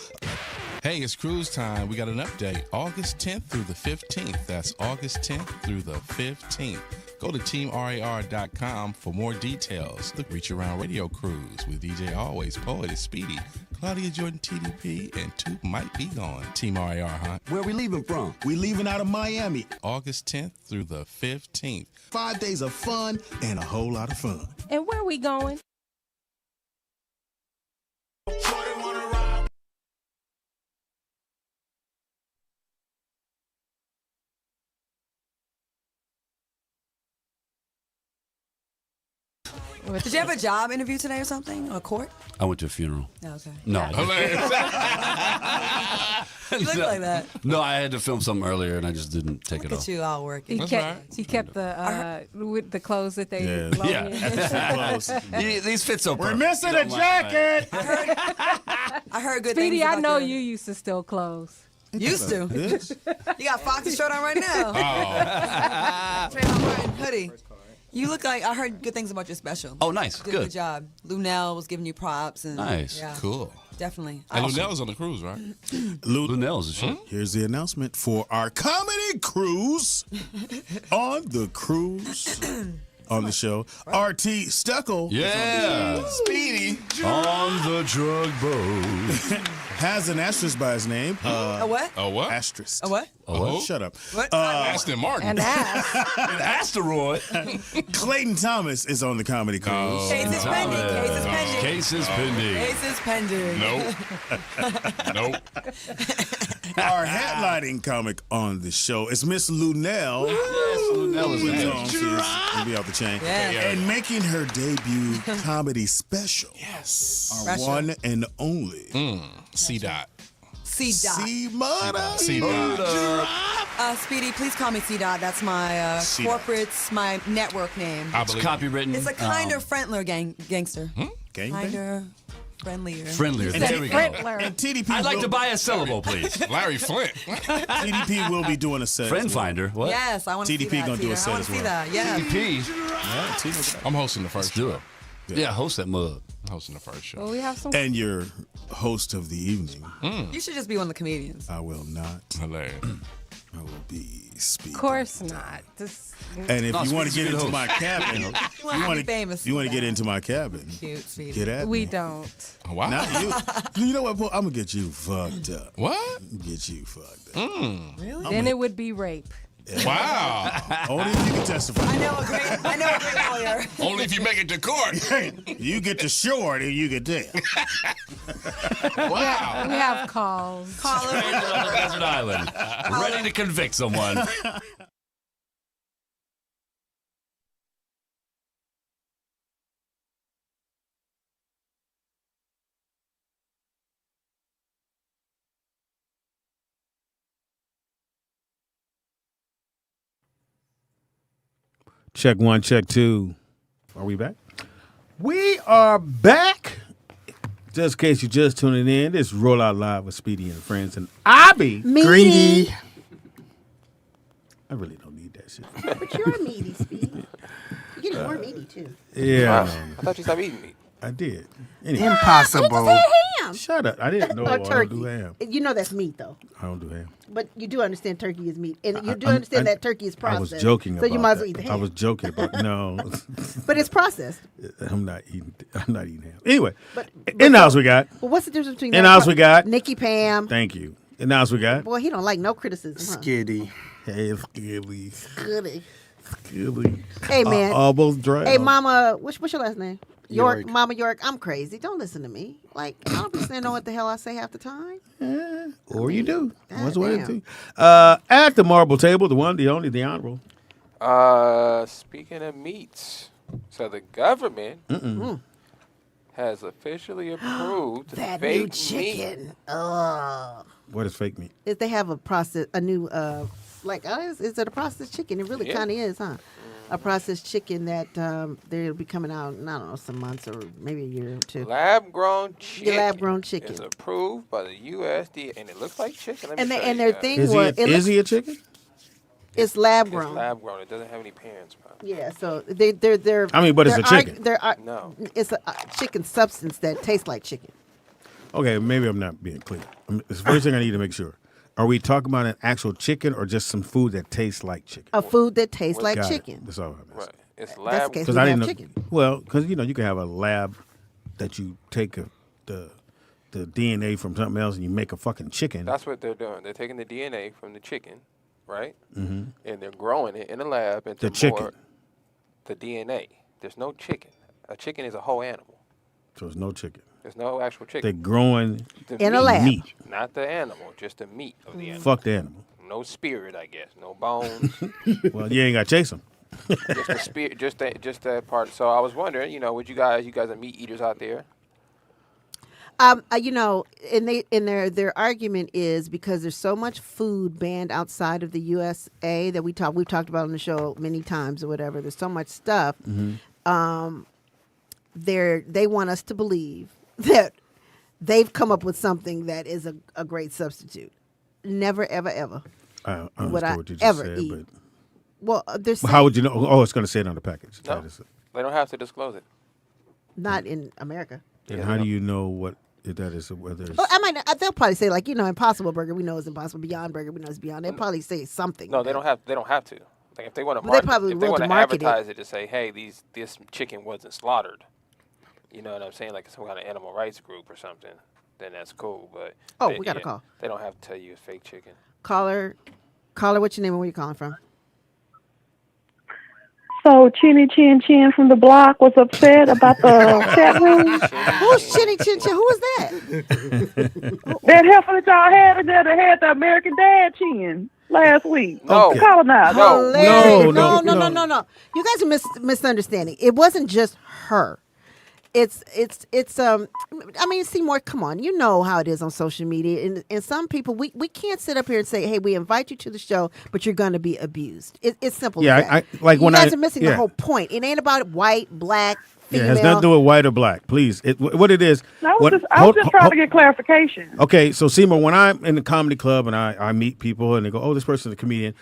Hey, it's cruise time. We got an update. August 10th through the 15th. That's August 10th through the 15th. Go to teamrar.com for more details. The Reach Around Radio Cruise with DJ Always, Poet is Speedy, Claudia Jordan TDP, and Toop might be gone. Team RAR, huh? Where we leaving from? We leaving out of Miami. August 10th through the 15th. 5 days of fun and a whole lot of fun. And where we going? Did you have a job interview today or something? Or court? I went to a funeral. Oh, okay. No. I You look like that. No, I had to film something earlier, and I just didn't take it Look off. at you all working. He kept the with the clothes that they loaned Yeah. in. These fit so We're perfect. missing You a don't like jacket. I heard good Speedy, things I about know your- you used to steal clothes. Used to. You got Fox's shirt on right now. Trayvon Martin hoodie. You look like I heard good things about your special. Oh, nice. You did a Good. good job. Lunel was giving you props and Nice. Yeah, Cool. definitely. And Lunell's on the cruise, right? Lunell's a shit. Here's the announcement for our comedy cruise on the cruise on the show. RT Stuckel. Yeah. Speedy. On the drug boat. Has an asterisk by his name. A what? A what? Asterisk. A what? what? Shut up. What? Aston Martin. An ass. An asteroid. Clayton Thomas is on the comedy cruise. Case is pending. Case is pending. Case is pending. Case is pending. Nope. Our headlining comic on the show is Miss Lunel. Yes, Lunell is Who's there. on, she's be off the chain. Yeah. And making her debut comedy special. Yes. Our Special. one and only. C-Dot. C-Dot. C-Murder. C-Dot. Speedy, please call me C-Dot. That's my C-Dot. my network name. I It's believe copywritten. It's a kinder, friendlier gangster. Gangbang. Kinder, friendlier. Friendlier. And There we go. And TDP I'd like will- to buy a syllable, please. Larry Flint. TDP will be doing a set. Friend as well. finder. What? Yes, I want to see TDP that. gonna do a Peter. set I want as to see well. that. Yeah. TDP. Yeah, TDP. I'm hosting the first Let's do show. it. Yeah, host that mug. I'm hosting the first show. Well, we have some. And your host of the evening. You should just be one of the comedians. I will not. Hilarious. I will be speaking. Of course not. This, And if No, you want to Speedy's get a good into host. my cabin, You want to be famous. You want to get into my cabin? Cute, Speedy. Get at we me. don't. Wow. Not you. You know what? Paul? I'm gonna get you fucked up. What? Get you fucked up. Really? Then it would be rape. Wow. Only if you can testify. I know a great lawyer. Only if you make it to court. You get to short and you get there. Wow. We have calls. Stranded on a desert island, ready to convict someone. Check one, check two. Are we back? We are back. Just in case you're just tuning in, this is Roll Out Live with Speedy and Friends, and I be greedy. I really don't need that shit. But you're meaty, Speedy. You're getting more meaty, too. Yeah. I thought you stopped eating meat. I did. Anyway. Impossible. Ham. Shut up. I didn't know Or I don't turkey. do ham. You know that's meat, though. I don't do ham. But you do understand turkey is meat, and you do understand that turkey is I processed. was joking so about you might as that. well eat the ham. I was joking about no. But it's processed. I'm not eating ham. Anyway, in the house we got. Well, what's the difference between In the house we got. Nikki Pam? Thank you. In the house we got. Boy, he don't like no criticism. Huh? Skitty. Hey, Skilly. Goody. Skilly. Hey man. Almost dry. Hey Mama, what's your last name? York. Mama York. I'm crazy. Don't listen to me. Like I don't understand know what the hell I say half the time. Or you do. What's damn. what it do? At the marble table, the one, the only, the honorable. Speaking of meats, so the government has officially approved That fake new meat. chicken. Ugh. What is fake meat? If they have a new is it a processed chicken? It really Yeah. kind of is, huh? A processed chicken that they'll be coming out in, I don't know, some months or maybe a year or two. Lab-grown chicken. Lab-grown chicken. is approved by the USDA, and it looks like chicken. Let me And show they, you and their guys. thing Is was he a chicken? it's lab It's grown. lab-grown. It doesn't have any parents, bro. Yeah, so they're. I mean, but it's a chicken. No. It's a chicken substance that tastes like chicken. Okay, maybe I'm not being clear. It's the first thing I need to make sure. Are we talking about an actual chicken or just some food that tastes like chicken? A food that tastes like Got it. chicken. That's all I'm Right. It's That's the lab. case. Because We I have didn't know. chicken. Well, because you can have a lab that you take the DNA from something else and you make a fucking chicken. That's what they're doing. They're taking the DNA from the chicken, right? Mm-hmm. And they're growing it in a lab into The chicken. more the DNA. There's no chicken. A chicken is a whole animal. So it's no chicken. There's no actual chicken. They're growing The In a meat. lab. meat. Not the animal, just the meat of the animal. Fuck the animal. No spirit, I guess. No bones. Well, you ain't got to chase them. just the spirit. Just that part. So I was wondering, would you guys are meat eaters out there? And their argument is because there's so much food banned outside of the USA that we've talked about on the show many times or whatever. There's so much stuff. Mm-hmm. They want us to believe that they've come up with something that is a great substitute. Never, ever, ever. I would understood I what you just ever said, eat. but Well, there's how would you know? Oh, it's going to say it on the package. No. That is it. They don't have to disclose it. not in America. And how do you know what that is? Whether it's Well, they'll probably say Impossible Burger. We know it's Impossible. Beyond Burger. We know it's Beyond. They'll probably say something. No, they don't have. They don't have to. Like if they want to Well, they market, probably if they want want to to market it. advertise it to say, hey, this chicken wasn't slaughtered. You know what I'm saying? Like some kind of animal rights group or something. Then that's cool. But We got a call. They don't have to tell you it's fake chicken. Caller, what's your name and where you calling from? So Chinny Chin Chin from the block was upset about the chat room. Who's Chinny Chin Chin? Who was that? That heifer that y'all had that had the American Dad chin last week. No. Colonized. Hilarious. No. No. You guys are misunderstanding. It wasn't just her. It's Seymour, come on. You know how it is on social media. And some people, we can't sit up here and say, hey, we invite you to the show, but you're going to be abused. It's simple Yeah, as that. you guys are missing the whole point. It ain't about white, black, female. Yeah, it has nothing to do with white or black. Please, what it is. I was just trying to get clarification. Okay, so Seymour, when I'm in the comedy club and I meet people and they go, "Oh, this person's a comedian,"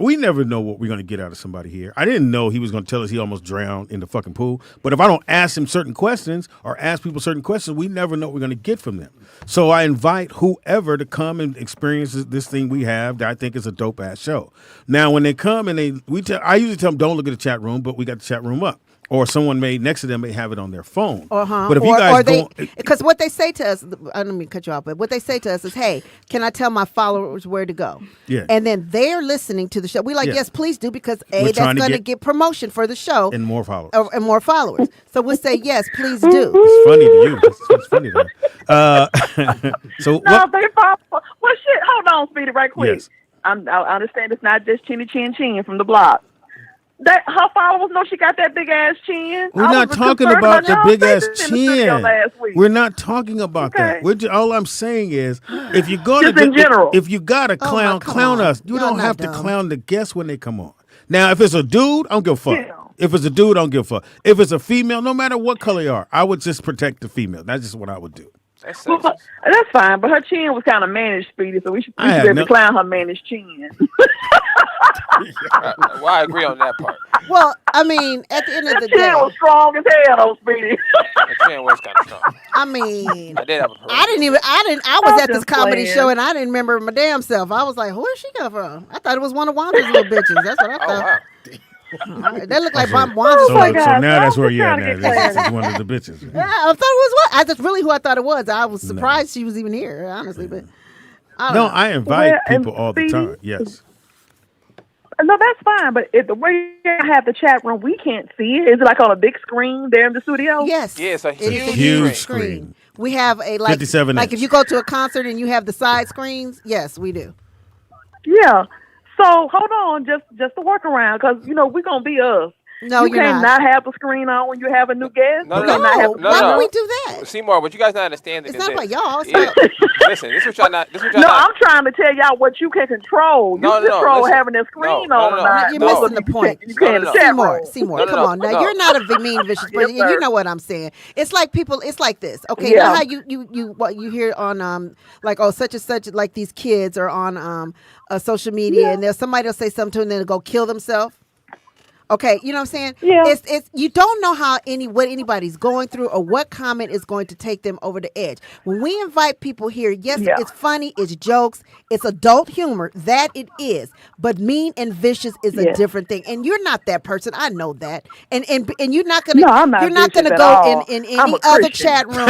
we never know what we're going to get out of somebody here. I didn't know he was going to tell us he almost drowned in the fucking pool. But if I don't ask him certain questions or ask people certain questions, we never know what we're going to get from them. So I invite whoever to come and experience this thing we have that I think is a dope ass show. Now, when they come and I usually tell them don't look at the chat room, but we got the chat room up. Or someone next to them may have it on their phone. But if you guys because what they say to us, I don't mean to cut you off, but what they say to us is, hey, can I tell my followers where to go? Yeah. And then they're listening to the show. We're like, yes, please do, because We're that's trying to going to get promotion for the show. and more followers. And more followers. So we'll say, yes, please do. It's funny to you. It's funny to me. So No, they follow. Well, shit. Hold on, Speedy, right quick. Yes. I understand it's not just Chinny Chin Chin from the block. That her followers know she got that big ass chin. We're not talking about the big ass chin. We're not talking about Okay. that. All I'm saying is, if you're going Just in general. if you got to clown us. You Y'all don't not have to dumb. clown the guests when they come on. Now, if it's a dude, I don't give a fuck. Yeah. If it's a dude, I don't give a fuck. If it's a female, no matter what color you are, I would just protect the female. That's just what I would do. That's Well, sexist. that's fine, but her chin was kind of managed, Speedy, so we should be I have able no- to clown her managed chin. Well, I agree on that part. Well, I mean, at the end of the That day, chin was strong as hell, though, Speedy. The chin was kind of strong. I mean, I did have a I was I'm at this just comedy playing. show and I didn't remember my damn self. I was like, where'd she come from? I thought it was one of Wanda's little bitches. That's what I Oh, thought. wow. They look like Wanda's. So, my so God, now I'm that's where just you're at trying to now. get This clarity. is one of the bitches. Yeah, I thought it was what? That's really who I thought it was. I was surprised she was even here, honestly. But I don't No, know. I invite Well, and people all the Speedy- time. Yes. No, that's fine. But the way you have the chat room, we can't see it. Is it like on a big screen there in the studio? Yes. Yeah, it's a It's a huge, Huge screen. screen. We have a like 57 like inch. if you go to a concert and you have the side screens. Yes, we do. Yeah. So hold on, just to work around, because we're gonna be us. No, you you're can't not. have the screen on when you have a new guest. No, You no, cannot have the Why screen would on. we do that? Seymour, what you guys not understanding It's is not this. about y'all. It's Yeah. about Listen, this is what y'all not. This is what y'all No, not. I'm trying to tell y'all what you can control. You No, no, control listen. having the screen No, on no, or no. not. You're No. missing the point. You can't No, no, no. chat Seymour, room. Seymour, No, no, come no, on. Now no. you're not a mean, vicious Yes, person. sir. You know what I'm saying. It's like people. It's like this. Okay, you Yeah. know how you hear on like such and such, like these kids are on social media and there's somebody will say something to them and they'll go kill themselves. Okay, you know what I'm saying? Yeah. It's you don't know what anybody's going through or what comment is going to take them over the edge. When we invite people here, yes, Yeah. it's funny, it's jokes, it's adult humor, that it is. But mean and vicious is a Yes. different thing. And you're not that person. I know that. And you're not gonna No, I'm not you're not vicious gonna at go all. in I'm any a other Christian. chat room.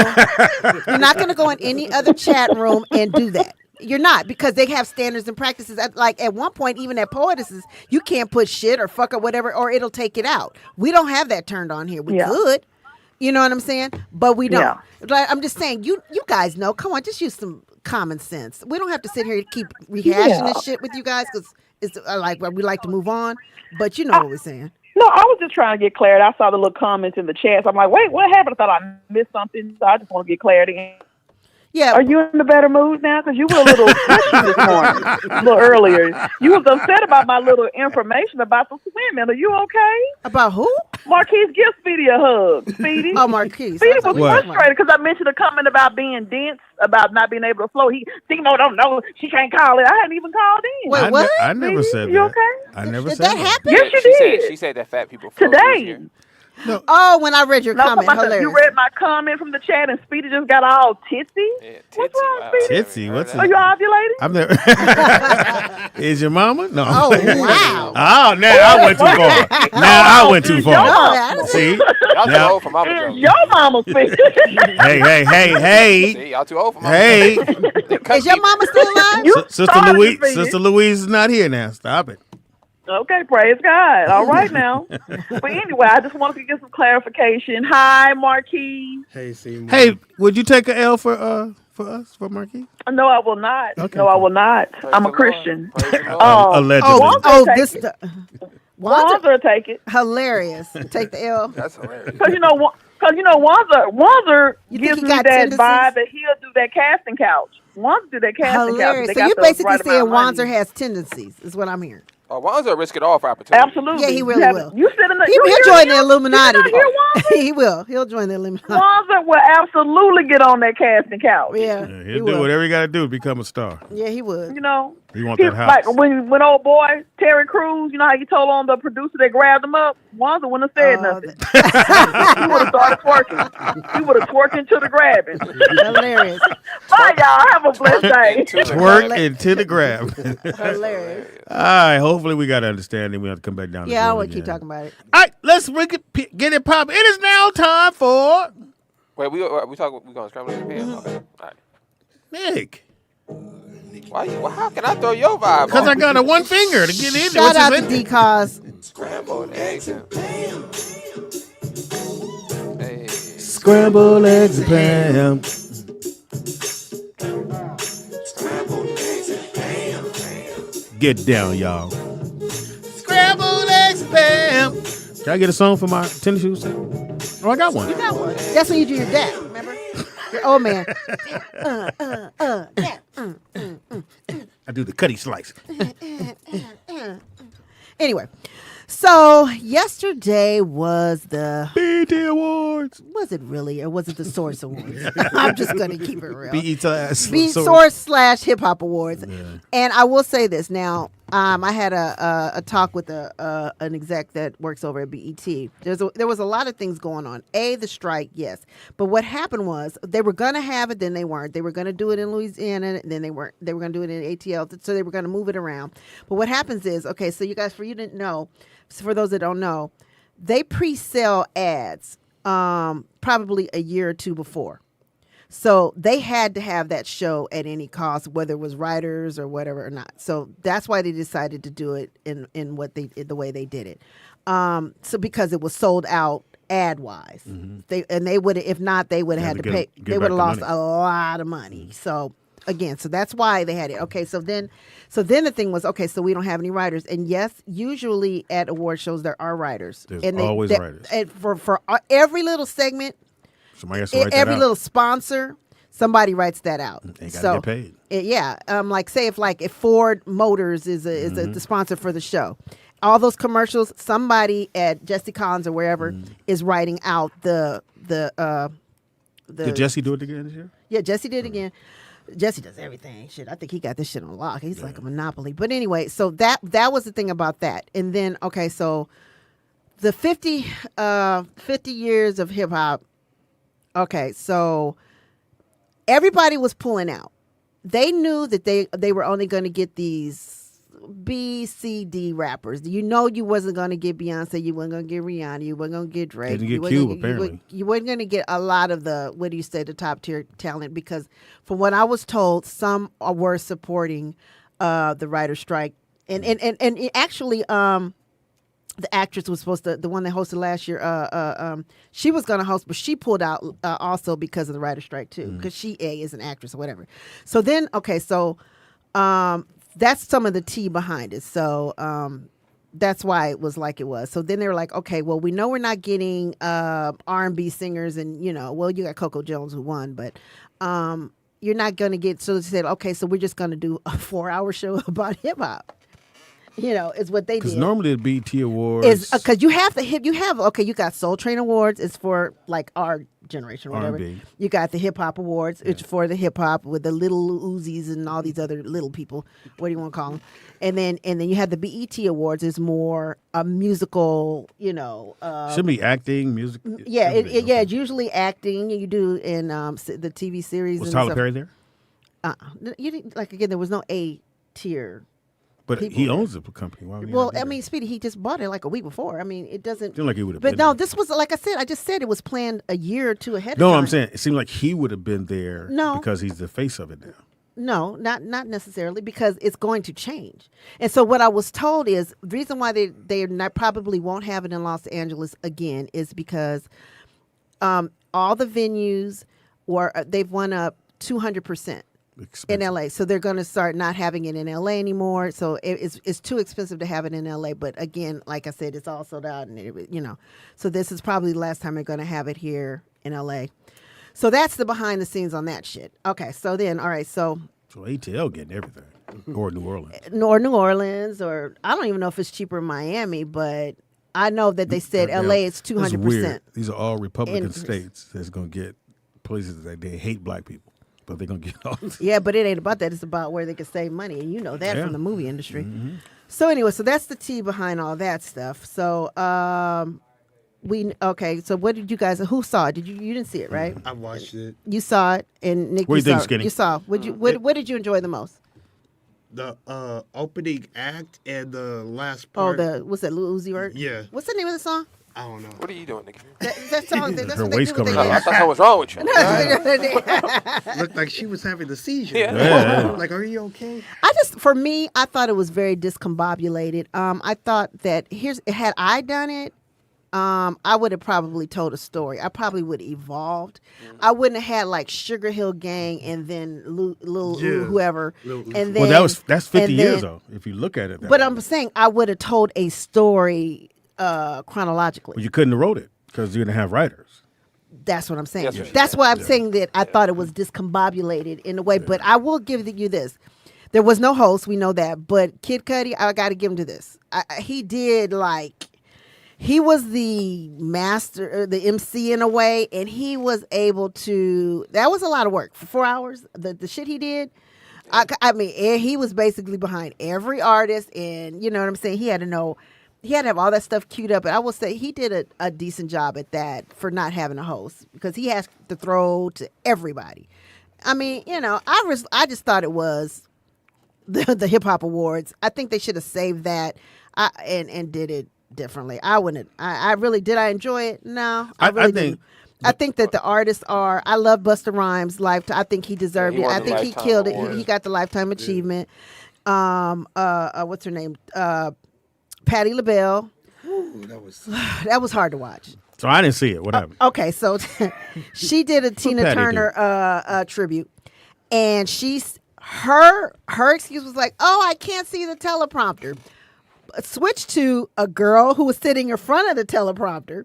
You're not gonna go in any other chat room and do that. You're not, because they have standards and practices. Like at one point, even at Poetesses, you can't put shit or fuck or whatever, or it'll take it out. We don't have that turned on here. We Yeah. could, you know what I'm saying? But we don't. Yeah. Like, I'm just saying, you guys know. Come on, just use some common sense. We don't have to sit here and keep rehashing Yeah. this shit with you guys because it's we like to move on. But you know what we're saying. No, I was just trying to get clarity. I saw the little comments in the chat. So I'm like, wait, what happened? I thought I missed something. So I just want to get clarity. Yeah. Are you in a better mood now? Because you were a little pushy this morning, a little earlier. You was upset about my little information about the swimming. Are you okay? About who? Marquise, give Speedy a hug. Speedy. Oh, Marquise. Speedy was What? frustrated because I mentioned a comment about being dense, about not being able to flow. Seymour don't know. She can't call it. I hadn't even called in. Wait, I, what? I never Speedy, said you that. okay? I never Did said that happen? Yes, you she did. She said that fat people flow Today. easier. Oh, when I read your No, comment, somebody- hilarious. you read my comment from the chat and Speedy just got all titsy. Yeah, titsy. What's wrong, Wow. Speedy? Titsy, what's Are you ovulating? I've never. Is your mama? No. Oh, wow. Oh, now I went too far. Now I went too Is far. your No, mama- I don't- See? Y'all too Now, old for mama Is jokes. your mama Speedy? hey. See, y'all too old for mama Hey. jokes. They cut Is your people. mama still alive? You Sister started Louise. it, Speedy. Sister Louise is not here now. Stop it. Okay, praise God. All right now. But anyway, I just wanted to get some clarification. Hi, Marquis. Hey, Seymour. Hey, would you take a L for us, for Marquis? No, I will not. Okay. No, I will not. Praise I'm the a Christian. Lord. Praise the Lord. Allegedly. Wanza this. take it. Wanza, Wanza take it. hilarious. Take the L. That's hilarious. Because Wanza You think gives he me got that tendencies? vibe that he'll do that casting couch. Wanza do that casting Hilarious. couch. So you're basically saying Wanzer has tendencies, is what I'm hearing. Oh, Wanza risk it all for opportunity. Absolutely. Yeah, he really You will. You sit in the. He'll join the Illuminati. You hear Wanza? He will. He'll join the Illuminati. Wanza will absolutely get on that casting couch. Yeah, Yeah, he he'll do will. whatever he got to do to become a star. Yeah, he would. You know. He want He, that house. like when old boy Terry Crews, you know how he told on the producer that grabbed him up. Wanza wouldn't have said nothing. He would have started twerking. He would have twerked into the grabbing. Hilarious. Bye, y'all. Have a blessed day. Twerk into the grab. Hilarious. All right. Hopefully we got understanding. We have to come back down. Yeah, I want want to keep talking about it. All right, let's get it popping. It is now time for Wait, we going to scramble the pen? Okay. All right. Nick. How can I throw your vibe Because off? I got a one finger to get in. Shout out to D-Cause. Scrambled eggs and Hey. Scrambled eggs and ham. Get down, y'all. Scrambled eggs and ham. Can I get a song for my tennis shoes? Oh, I got one. You got one. That's when you do your dap, remember? Your old man. I do the cutty slice. Anyway, so yesterday was the BET Awards. Was it really, or was it the Source Awards? I'm just gonna keep it real. Source / Hip Hop Awards. Yeah. And I will say this now. I had a talk with an exec that works over at BET. There was a lot of things going on. The strike, yes, but what happened was they were gonna have it, then they weren't. They were gonna do it in Louisiana, then they weren't. They were gonna do it in ATL, so they were gonna move it around. But what happens is, okay, so you guys, for you didn't know, for those that don't know, they pre-sell ads probably a year or two before. So they had to have that show at any cost, whether it was writers or whatever or not. So that's why they decided to do it in the way they did it. So because it was sold out ad wise, they would, if not, they would have had to pay. They would have lost a lot of money. So again, so that's why they had it. Okay, so then the thing was, okay, so we don't have any writers, and yes, usually at award shows there are writers. There's always writers. And for every little segment. Somebody has to write that every out. little sponsor, somebody writes that out. They gotta get paid. Like say if Ford Motors is the sponsor for the show, all those commercials, somebody at Jesse Collins or wherever is writing out the. Did Jesse do it again this year? Yeah, Jesse did it again. Jesse does everything. Shit, I think he got this shit on lock. He's like a monopoly. But anyway, so that was the thing about that. And then okay, so the 50 years of hip hop. Okay, so everybody was pulling out. They knew that they were only going to get these B, C, D rappers. You wasn't going to get Beyonce. You wasn't going to get Rihanna. You wasn't going to get Drake. Didn't get Cube, apparently. You wasn't going to get a lot of the, the top tier talent, because from what I was told, some were supporting the writer's strike. And actually, the actress was supposed to, the one that hosted last year, she was going to host, but she pulled out also because of the writer's strike too, because she is an actress or whatever. So then, okay, so that's some of the tea behind it. So that's why it was like it was. So then they were like, okay, well, we know we're not getting R&B singers, and you got Coco Jones who won, but you're not going to get. So they said, okay, so we're just going to do a 4-hour show about hip hop. Is what they did. Because normally the BET Awards is because you have you got Soul Train Awards. It's for like our generation or whatever. R&B. You got the Hip Hop Awards. It's for the hip hop with the little Uzis and all these other little people. What do you want to call them? And then you have the BET Awards. Is more a musical. Should be acting, music. Yeah, it's usually acting. You do in the TV series. Was and Tyler stuff. Perry there? You didn't, again. There was no A tier. But he owns the company. Why would he not be there? Speedy, he just bought it like a week before. I mean, it doesn't. Seemed like he would have But been no, there. this was, like I said, I just said it was planned a year or two ahead of No, time. I'm saying it seemed like he would have been there because he's the face of it now. No, not necessarily, because it's going to change. And so what I was told is the reason why they probably won't have it in Los Angeles again is because all the venues they've went up 200%. In LA, so they're going to start not having it in LA anymore. So it's too expensive to have it in LA. But again, like I said, it's all sold out, and So this is probably the last time they're going to have it here in LA. So that's the behind the scenes on that shit. Okay, so then all right, so ATL getting everything, or New Orleans, or I don't even know if it's cheaper in Miami, but I know that they said LA is 200%. These are all Republican states that's going to get places that they hate black people. But they're going to get off. Yeah, but it ain't about that. It's about where they can save money. And you know that from the movie industry. So anyway, so that's the tea behind all that stuff. So so what did you guys, who saw it? You didn't see it, right? I watched it. You saw it, and Nick, What do you think, saw Skinny? You saw. What did you enjoy the most? The opening act and the last part. What's that, Lil Uzi Vert? Yeah. What's the name of the song? I don't know. What are you doing, Nikki? That song. That's Her what they waist do with coming their out. I thought something was wrong with you. Looked like she was having the seizure. Yeah. Like, are you okay? For me, I thought it was very discombobulated. I thought that had I done it, I would have probably told a story. I probably would have evolved. I wouldn't have had like Sugar Hill Gang and then Lil whoever. And then that's 50 years though. If you look at it. But I'm saying I would have told a story chronologically. Well, you couldn't have wrote it because you didn't have writers. That's what I'm saying. Yes, That's why I'm saying that I thought it was discombobulated in a way. But I will give you this. There was no host. We know that. But Kid Cudi, I got to give him to this. He he was the master, the MC in a way, and he was able to. That was a lot of work for 4 hours. The shit he did. I mean, he was basically behind every artist, and you know what I'm saying. He had to know. He had to have all that stuff queued up, and I will say he did a decent job at that for not having a host because he has to throw to everybody. I mean, you know, I just thought it was the Hip Hop Awards. I think they should have saved that and did it differently. I wouldn't. I really did. I enjoy it. No, I really didn't. I think that the artists are. I love Busta Rhymes' lifetime. I think he deserved it. I think he killed it. He got the lifetime achievement. What's her name? Patty LaBelle. Ooh, that was hard to watch. So I didn't see it. What happened? Okay, so she did a Tina Turner tribute, and her excuse was like, "Oh, I can't see the teleprompter." Switched to a girl who was sitting in front of the teleprompter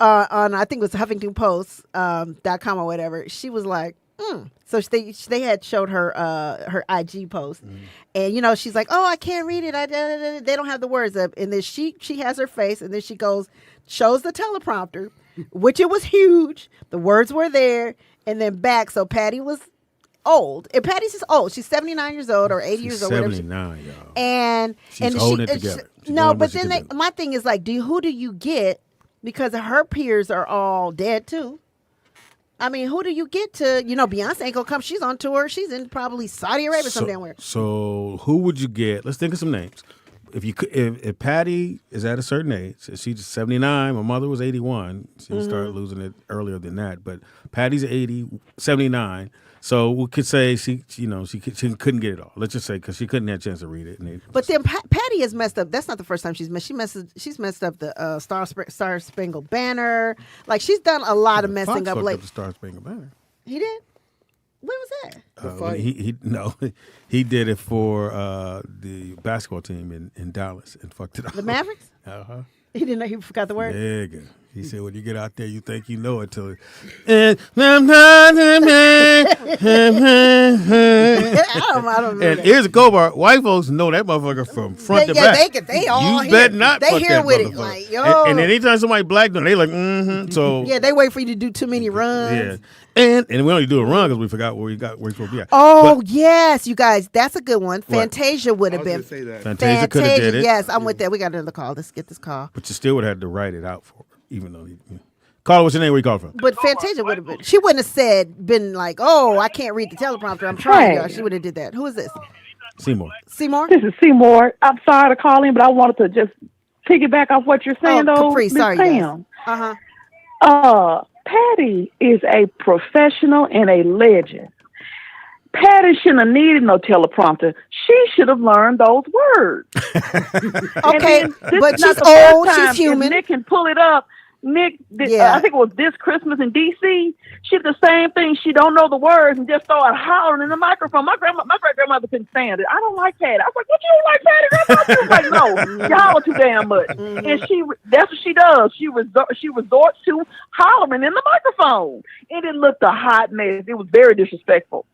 on I think it was HuffingtonPost.com or whatever. She was like, So they had showed her her IG post, and you know she's like, "Oh, I can't read it. They don't have the words up." And then she has her face, and then she shows the teleprompter, which it was huge. The words were there, and then back. So Patty was old, and Patty's just old. She's 79 years old or 80 years old. 79, y'all. And she's holding it together. No, but then my thing is like, who do you get? Because her peers are all dead too. I mean, who do you get to, Beyonce ain't gonna come. She's on tour. She's in probably Saudi Arabia somewhere. So who would you get? Let's think of some names. If Patty is at a certain age, she's 79, my mother was 81. She started losing it earlier than that. But Patty's 79. So we could say she couldn't get it all. Let's just say because she couldn't have a chance to read it. But then Patty has messed up. That's not the first time she's messed. She's messed up the Star Spangled Banner. Like she's done a lot of messing up. Like the Star Spangled Banner. He did. When was that? He did it for the basketball team in Dallas and fucked it up. The Mavericks. He didn't know he forgot the word. Yeah, good. He said, when you get out there, you think you know it till and here's a go-bar. White folks know that motherfucker from front to back. They all you better not they fuck hear that with it. motherfucker. Like, yo. And anytime somebody black them, they like, So yeah, they wait for you to do too many runs. Yeah. And we only do a run because we forgot where we're supposed to be at. Oh, yes, you guys. That's a good one. Fantasia would have been. Fantasia could have did it. Yes, I'm with that. We got another call. Let's get this call. But you still would have had to write it out for her, even though Carla, what's your name? Where you calling from? But Fantasia would have been. She wouldn't have been like, "Oh, I can't read the teleprompter. I'm trying." Y'all. She would have did that. Who is this? Seymour. Seymour. This is Seymour. I'm sorry to call in, but I wanted to just piggyback off what you're saying, though. Capri, sorry, Pam. Yes. Patty is a professional and a legend. Patty shouldn't have needed no teleprompter. She should have learned those words. Okay, but she's old. She's human. Nick can pull it up. Nick, I think it was this Christmas in D.C. She did the same thing. She don't know the words and just started hollering in the microphone. My great grandmother couldn't stand it. I don't like Patty. I was like, "What, you don't like Patty?" Grandma? She was like, "No, you holler too damn much." And that's what she does. She resorts to hollering in the microphone, and it looked a hot mess. It was very disrespectful.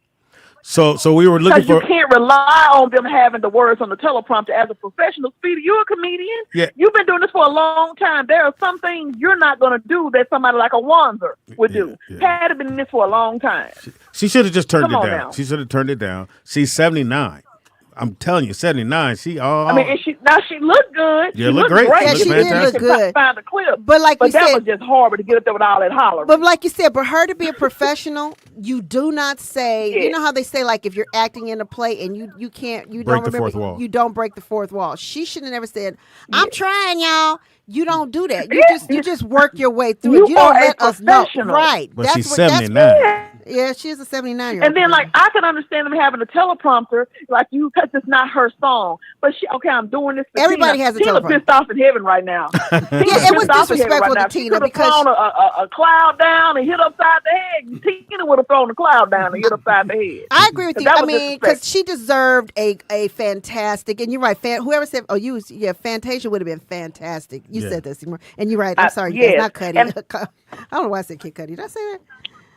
So we were looking for. You can't rely on them having the words on the teleprompter as a professional. Speedy, you're a comedian. Yeah. You've been doing this for a long time. There are some things you're not going to do that somebody like a Wanzer would do. Patty been in this for a long time. She should have just turned it down. Now. She should have turned it down. She's 79. I'm telling you, 79. She looked good. Yeah, looked great. Yeah, she did look good. Find the clip. But that was just horrible to get up there with all that hollering. But like you said, for her to be a professional, you do not say. You know how they say, like, if you're acting in a play and you don't remember, fourth wall. You don't break the fourth wall. She should have never said, "I'm trying, y'all." You don't do that. You just work your way through it. You don't let us know. Right. But she's 79. Yeah, she is a 79-year-old. And then, like, I can understand them having a teleprompter, like you, because it's not her song. But I'm doing this for everybody Tina. has a Tina teleprompter. pissed off in heaven right now. It was disrespectful to Tina because she could have thrown a cloud down and hit upside the head. Tina would have thrown the cloud down and hit upside the head. I agree with you. I mean, because she deserved a fantastic, and you're right. Whoever said, Fantasia would have been fantastic. You said that, Seymour. And you're right. I'm sorry. Yes. Not Cuddy. I don't know why I said Kid Cudi. Did I say that?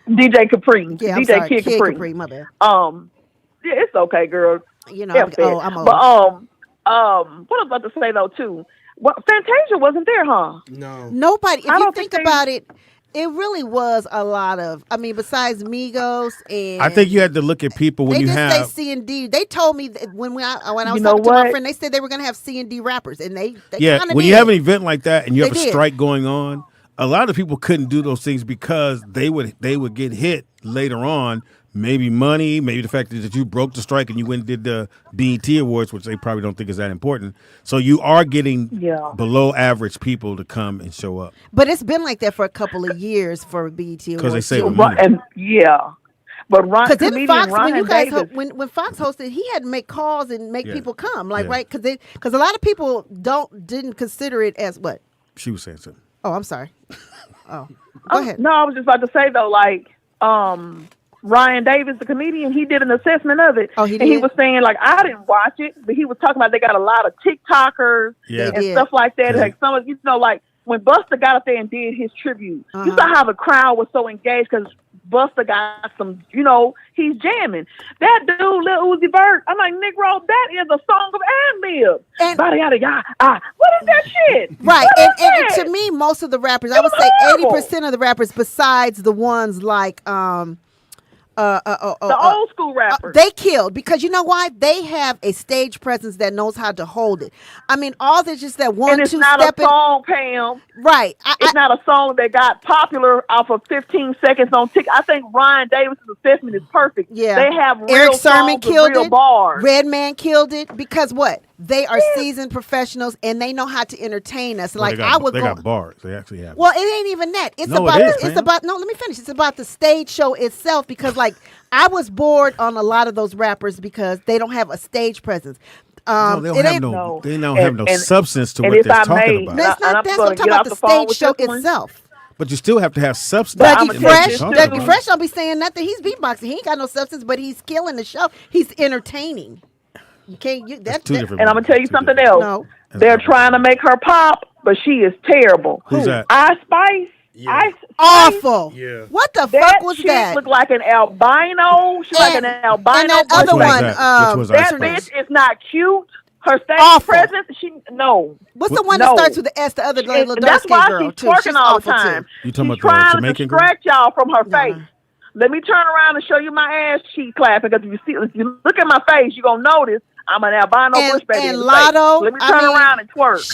DJ Capri. Yeah, I'm DJ sorry. Kid Capri. My bad. Yeah, it's okay, girl. I'm old. But what I was about to say though too. Well, Fantasia wasn't there, huh? No. Nobody. If I you don't think think they- about it, it really was a lot of. I mean, besides Migos and I think you had to look at people when they you did have. say C&D. They told me that when I was You know talking to my what? friend, they said they were going to have C&D rappers, and they Yeah, kind of when did. you have an event like that and you have They a did. strike going on, a lot of people couldn't do those things because they would get hit later on. Maybe money, maybe the fact that you broke the strike and you went and did the BET Awards, which they probably don't think is that important. So you are getting below average people to come and show up. But it's been like that for a couple of years for BET Awards. 'Cause they save too. money. And but Ron, Because didn't comedian Fox, when Ryan you guys Davis, when Fox hosted, he had to make calls and make Yeah. people come, like Yeah. right? Because a lot of people didn't consider it as what? She was saying something. Oh, I'm sorry. Oh, go ahead. No, I was just about to say though, like Ryan Davis, the comedian, he did an assessment of it. Oh, he And he did? was saying, like, I didn't watch it, but he was talking about they got a lot of TikTokers Yeah. and They did. stuff like that. Yeah. Like some of, like when Busta got up there and did his tribute, you saw how the crowd was so engaged because Busta got some, he's jamming. That dude, Lil Uzi Vert, I'm like, Negro, that is a song of ad-lib. And- Bada yada yada. What is that shit? Right, What is and that? to me, most of the rappers, I would say horrible. 80% of the rappers, besides the ones like the old school rappers. they killed because you know why? They have a stage presence that knows how to hold it. I mean, all this just that and 1-2 it's not step a song, Pam. Right. It's not a song that got popular off of 15 seconds on TikTok. I think Ryan Davis's assessment is perfect. Yeah. They have real Eric Sermon songs with killed real it. bars. Redman killed it because what? They are seasoned professionals and they know how to entertain us. Well, Like they got, I would they go. got bars. They actually have. Well, it ain't even that. It's No, about it is, it's man. about no, let me finish. It's about the stage show itself because like I was bored on a lot of those rappers because they don't have a stage presence. No, they it don't have ain't- no. They don't And- have no and- substance to and what if they're I talking may- about. That's And not I'm that's gonna what I'm talking get about off the the phone stage with show this one. itself. But you still have to have substance. But Dougie I'ma in tell what Fresh, you're talking Dougie about. Fresh don't be saying nothing. He's beatboxing. He ain't got no substance, but he's killing the show. He's entertaining. You can't. That's two different And I'm gonna tell you Two something different- else. No. They're trying to make her pop, but she is terrible. Who's that? Ice Spice. Yeah. Ice Awful. Yeah. What the That fuck was chick that? looked like an albino. She's like an albino. And that Bush other Which Baby. one one, was that? Which was Ice That Spice? bitch is not cute. Her stage Awful. presence, no. What's the one that No. starts with the S? The other And little that's dark why girl she's too. twerking She's all the awful time. too. You talking She's about the trying to Jamaican girl? distract y'all from her No, face. no. Let me turn around and show you my ass cheek clapping because if you look at my face, you're gonna notice I'm an albino bush baby. And in the Lotto, face. Let me I turn mean, around and twerk.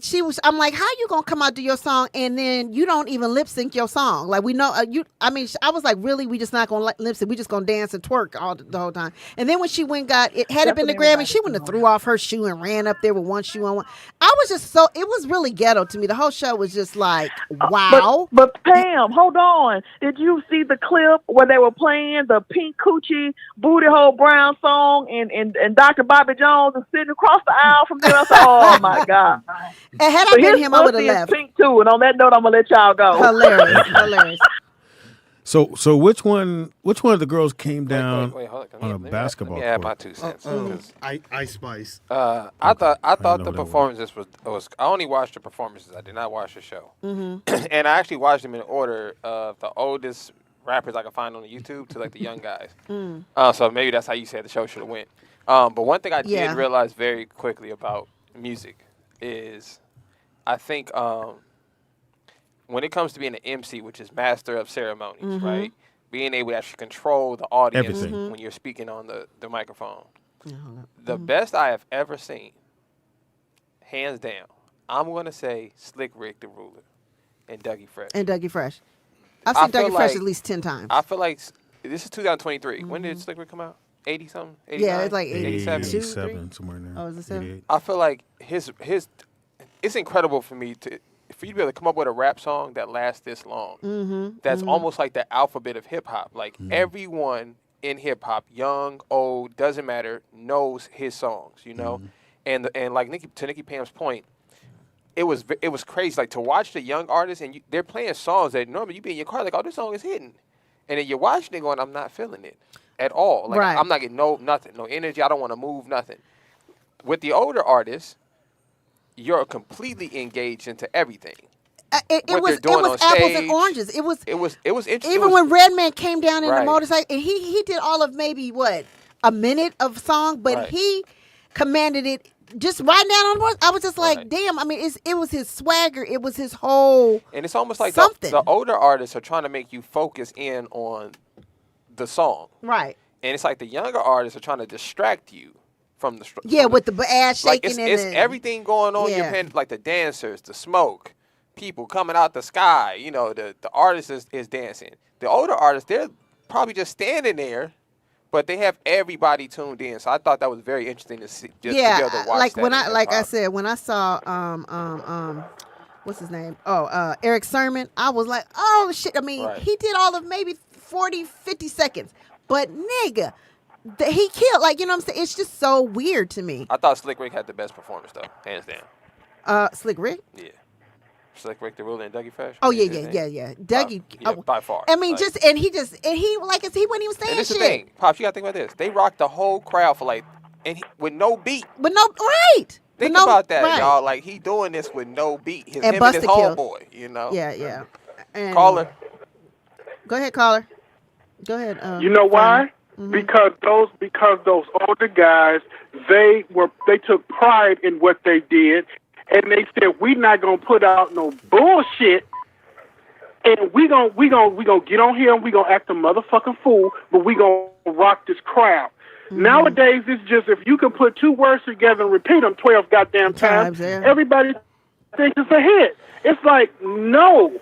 She was. I'm like, how you gonna come out do your song and then you don't even lip sync your song? Like we know you. I mean, I was like, really, we just not gonna lip sync. We just gonna dance and twerk all the whole time. And then when she went got it, had it been the Grammy, she wouldn't have threw off her shoe and ran up there with one shoe on one. I was just so. It was really ghetto to me. The whole show was just like, wow. But Pam, hold on. Did you see the clip where they were playing the Pink Coochie Booty Hole Brown song and Dr. Bobby Jones is sitting across the aisle from there? I said, oh my God. And had I But been his him, I would have pussy is left. pink too. And on that note, I'm gonna let y'all go. Hilarious, hilarious. So which one of the girls came down Wait, hold on. on a Let me basketball add my court? 2 cents. 'cause, Ice Spice. I thought know the what that performances was. I only watched the performances. I did not watch the show. Mm-hmm. And I actually watched them in order of the oldest rappers I could find on the YouTube to like the young guys. So maybe that's how you said the show should have went. But one thing I Yeah. did realize very quickly about music is, I think when it comes to being an MC, which is master of ceremonies, Mm-hmm. right? Being able to actually control the audience Everything. when you're speaking on the microphone. Mm-hmm. The best I have ever seen, hands down, I'm going to say Slick Rick the Ruler and Dougie Fresh. And Dougie Fresh. I've I seen feel Dougie Fresh like- at least 10 times. I feel like this is 2023. When did Slick Rick come out? 80 something? 89? Yeah, it's like 87. 87, somewhere in there. Oh, is it 7? 88. I feel like his it's incredible for me for you to be able to come up with a rap song that lasts this long. Mm-hmm. That's almost like the alphabet of hip hop. Like everyone in hip hop, young, old, doesn't matter, knows his songs. You know, and like Nikki Pam's point, it was crazy. Like to watch the young artists and they're playing songs that normally you be in your car like, oh, this song is hitting, and then you're watching it going, I'm not feeling it at all. Like Right. I'm not getting nothing, no energy. I don't want to move, nothing. With the older artists, you're completely engaged into everything. It what was they're doing on apples and stage. oranges. It was interesting. even when Redman came down in the Right. motorcycle and he did all of maybe a minute of song, but Right. he commanded it just riding down on the horse. I was just like, damn. I mean, it was his swagger. It was his whole. And it's almost like something. the older artists are trying to make you focus in on the song. Right. And it's like the younger artists are trying to distract you from the. Yeah, with the ass like shaking it's and everything going on. Yeah. You're paying, like the dancers, the smoke, people coming out the sky. You know, the artist is dancing. The older artists, they're probably just standing there, but they have everybody tuned in. So I thought that was very interesting to see. Just to be able to watch like that when in I hip-hop. said when I saw what's his name? Oh, Eric Sermon. I was like, oh shit. I mean, he did all of maybe 40, 50 seconds, but nigga. He killed, like, you know what I'm saying? It's just so weird to me. I thought Slick Rick had the best performance though, hands down. Slick Rick? Yeah. Slick Rick, the ruler in Dougie fashion. Oh yeah. Dougie, by far. I mean, Like- and he like he wasn't even saying And this is shit. the thing, Pops, you gotta think about this. They rocked the whole crowd for like, with no beat. But no, right? Think But no, about that, right. y'all. Like he doing this with no beat. Him and his Busta killed. homeboy, you know. Yeah. And, Caller. Go ahead, caller. Go ahead. You know why? Mm-hmm. Because those older guys, they took pride in what they did, and they said we're not gonna put out no bullshit, and we gonna get on here and we gonna act a motherfucking fool, but we gonna rock this crowd. Mm-hmm. Nowadays, it's just if you can put two words together and repeat them 12 goddamn times, everybody thinks it's a hit. It's like no.